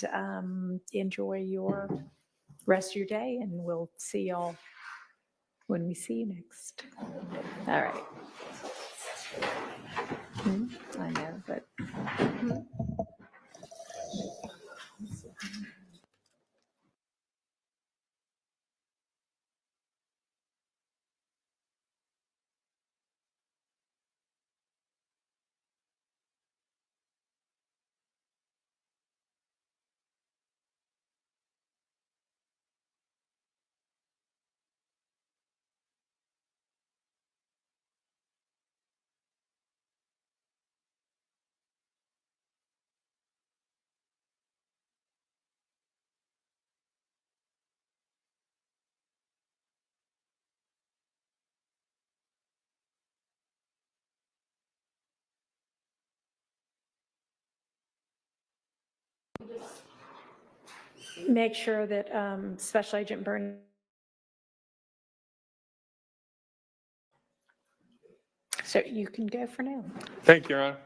enjoy your rest of your day, and we'll see y'all when we see you next. All right. I know, but. Make sure that Special Agent Byrne. So you can go for now. Thank you, Your Honor.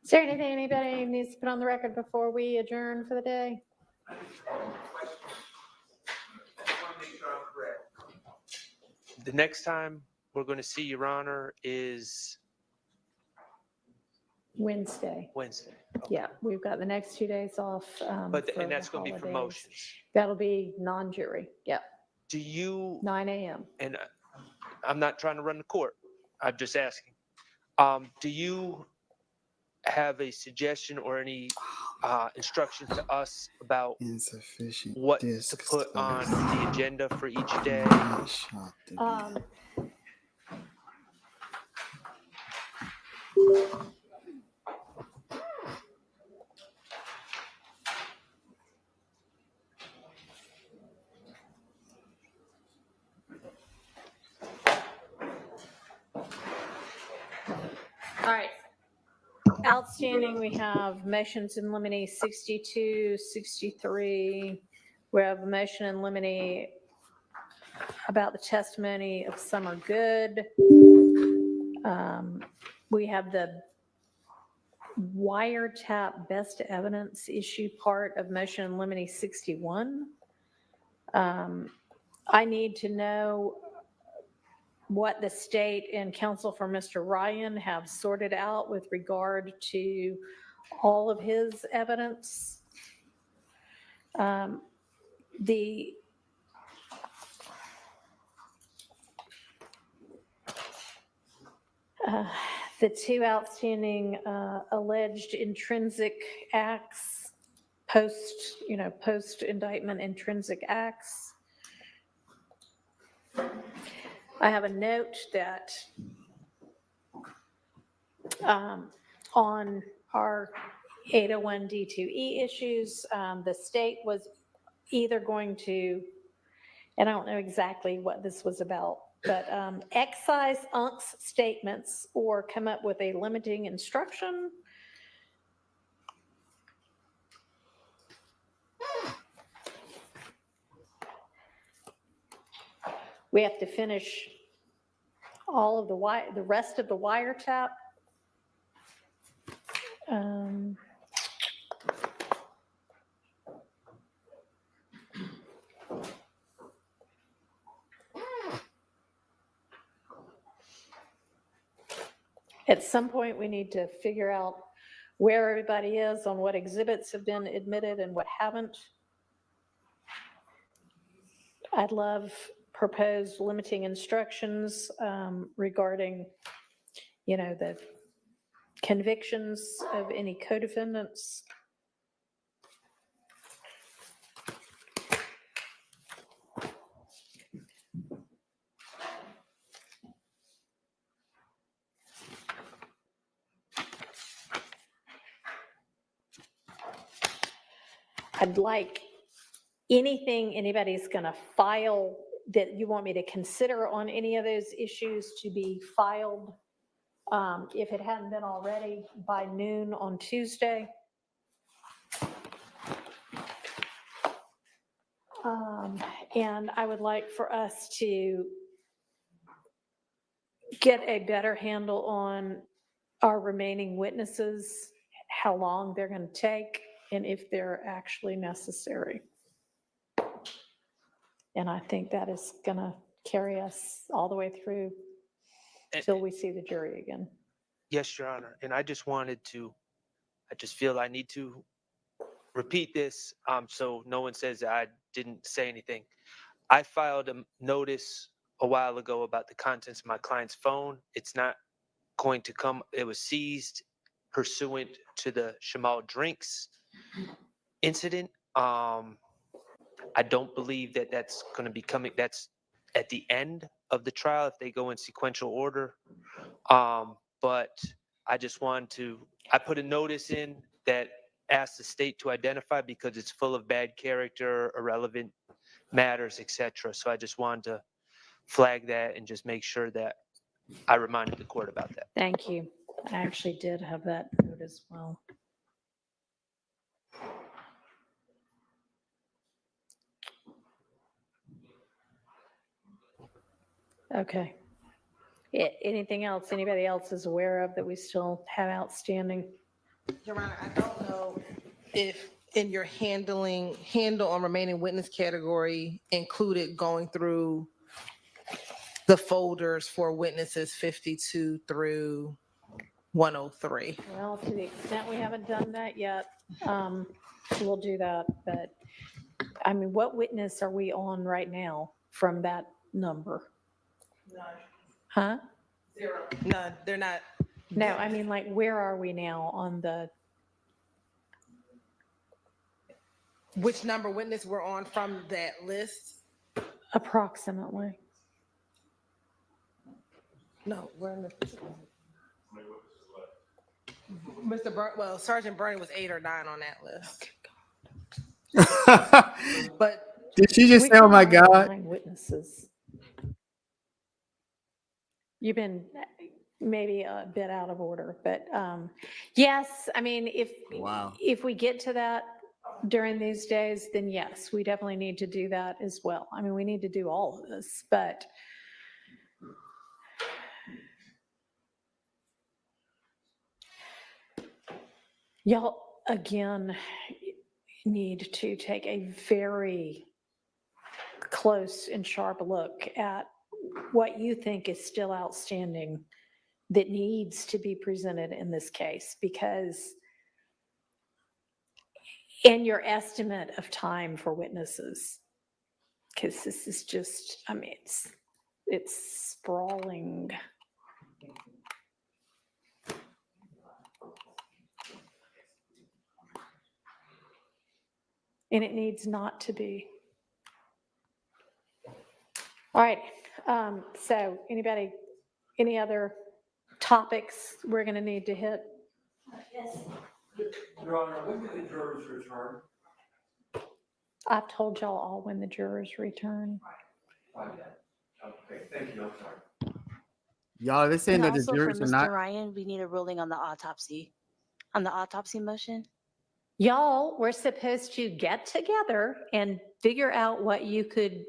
Is there anything anybody needs to put on the record before we adjourn for the day? The next time we're going to see Your Honor is Wednesday. Wednesday. Yeah, we've got the next 2 days off. And that's going to be for motions. That'll be non-jury. Yeah. Do you? 9 a.m. And I'm not trying to run the court. I'm just asking. Do you have a suggestion or any instructions to us about insufficient what to discs put on the agenda for each day? All right. Outstanding, we have motions in limine 62, 63. We have a motion in limine about the testimony of Summer Good. We have the wiretap best evidence issue part of motion in limine 61. I need to know what the state and counsel for Mr. Ryan have sorted out with regard to all of his evidence. The two outstanding alleged intrinsic acts, post indictment intrinsic acts. I have a note that on our 801 D2E issues, the state was either going to, and I don't know exactly what this was about, but excise UNC's statements or come up with a limiting instruction. We have to finish all of the rest of the wiretap. At some point, we need to figure out where everybody is on what exhibits have been admitted and what haven't. I'd love proposed limiting instructions regarding, the convictions of any co-defendants. I'd like anything anybody's going to file that you want me to consider on any of those issues to be filed, if it hadn't been already, by noon on Tuesday. And I would like for us to get a better handle on our remaining witnesses, how long they're going to take and if they're actually necessary. And I think that is going to carry us all the way through till we see the jury again. Yes, Your Honor. And I just feel I need to repeat this so no one says that I didn't say anything. I filed a notice a while ago about the contents of my client's phone. It's not going to come. It was seized pursuant to the Shamal Drinks incident. I don't believe that that's going to be coming. That's at the end of the trial if they go in sequential order. But I just wanted to, I put a notice in that asks the state to identify because it's full of bad character, irrelevant matters, etc. So I just wanted to flag that and just make sure that I reminded the court about that. Thank you. I actually did have that note as well. Okay. Anything else anybody else is aware of that we still have outstanding? Your Honor, I don't know if in your handle on remaining witness category included going through the folders for witnesses 52 through 103. Well, to the extent we haven't done that yet, we'll do that. But I mean, what witness are we on right now from that number? None. Huh? Zero. No, they're not. No, I mean, like, where are we now on the? Which number witness we're on from that list? Approximately. No, we're in the. Well, Sergeant Bernie was 8 or 9 on that list. But did she just say, "Oh my God"? 9 witnesses. You've been maybe a bit out of order, but yes, I mean, if we get to that during these days, then yes, we definitely need to do that as well. I mean, we need to do all of this, but y'all, again, need to take a very close and sharp look at what you think is still outstanding that needs to be presented in this case, because in your estimate of time for witnesses, because this is just, I mean, it's sprawling. And it needs not to be. All right, so anybody, any other topics we're going to need to hit? Yes. Your Honor, when did the jurors return? I've told y'all all when the jurors return. Okay, thank you. I'm sorry. Y'all, they're saying And that the also for jurors are Mr. not. Ryan, we need a ruling on the autopsy motion. Y'all, we're supposed to get together and figure out what you could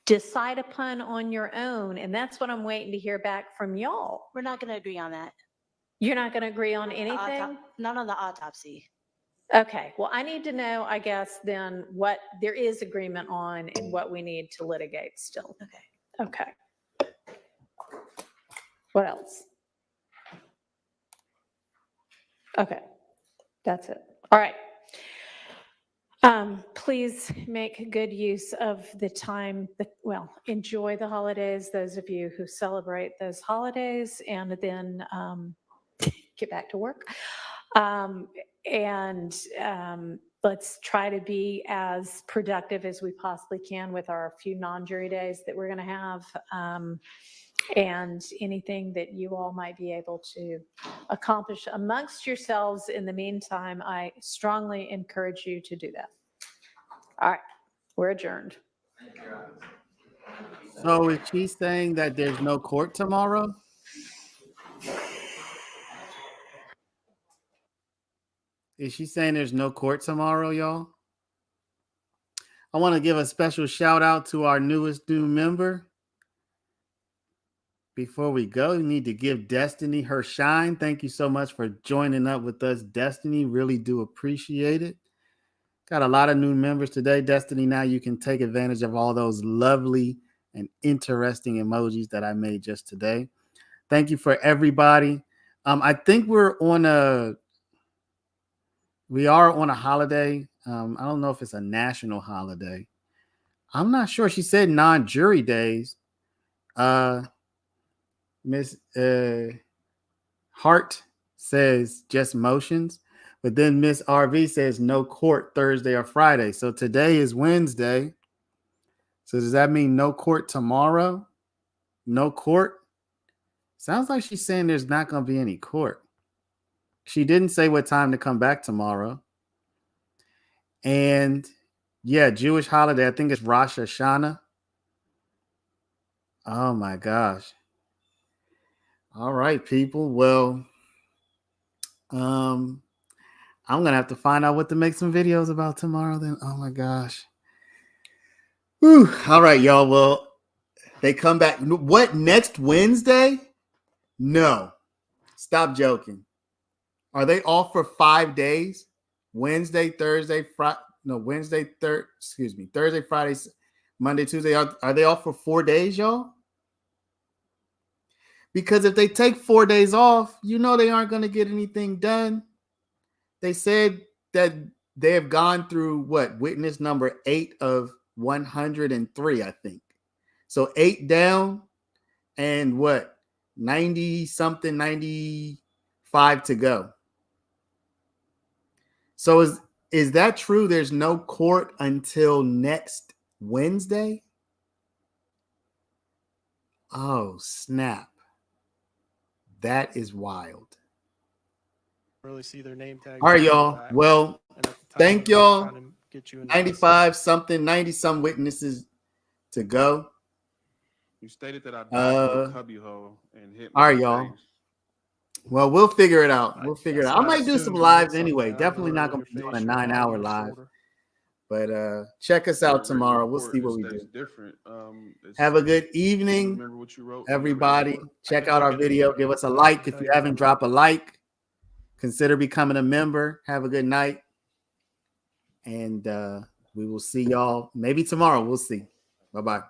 decide upon on your own. And that's what I'm waiting to hear back from y'all. We're not going to agree on that. You're not going to agree on anything? Not on the autopsy. Okay, well, I need to know, I guess, then what there is agreement on and what we need to litigate still. Okay. What else? Okay, that's it. All right. Please make good use of the time, enjoy the holidays, those of you who celebrate those holidays, and then get back to work. Let's try to be as productive as we possibly can with our few non-jury days that we're going to have. And anything that you all might be able to accomplish amongst yourselves in the meantime, I strongly encourage you to do that. All right, we're adjourned. So is she saying that there's no court tomorrow? Is she saying there's no court tomorrow, y'all? I want to give a special shout out to our newest new member, before we go, we need to give Destiny her shine. Thank you so much for joining up with us, Destiny. Really do appreciate it. Got a lot of new members today, Destiny. Now you can take advantage of all those lovely and interesting emojis that I made just today. Thank you for everybody. I think we are on a holiday. I don't know if it's a national holiday. I'm not sure. She said non-jury days. Miss Hart says just motions, but then Miss RV says no court Thursday or Friday. So today is Wednesday. So does that mean no court tomorrow? No court? Sounds like she's saying there's not going to be any court. She didn't say what time to come back tomorrow. And yeah, Jewish holiday. I think it's Rosh Hashanah. Oh my gosh. All right, people. Well, I'm gonna have to find out what to make some videos about tomorrow then. Oh my gosh. Whew. All right, y'all. Well, they come back. What, next Wednesday? No. Stop joking. Are they off for 5 days? Wednesday, Thursday, Friday. No, Wednesday, Thursday, Friday, Monday, Tuesday. Are they off for 4 days, y'all? Because if they take 4 days off, you know they aren't going to get anything done. They said that they have gone through witness number 8 of 103, I think. So 8 down and 90 something, 95 to go. So is that true? There's no court until next Wednesday? Oh, snap. That is wild. Really see their name tag. All right, y'all. Well, thank y'all. 95 something, 90 some witnesses to go. You stated that I died through a cubbyhole and hit my all right, y'all. face. Well, we'll figure it out. I might do some lives anyway. Definitely not going to be doing a 9-hour live. But check us out tomorrow. We'll see what we do. Different. Have a good evening, everybody. Check out our video. Give us a like. If you haven't dropped a like, consider becoming a member. Have a good night. And we will see y'all maybe tomorrow. We'll see. Bye-bye.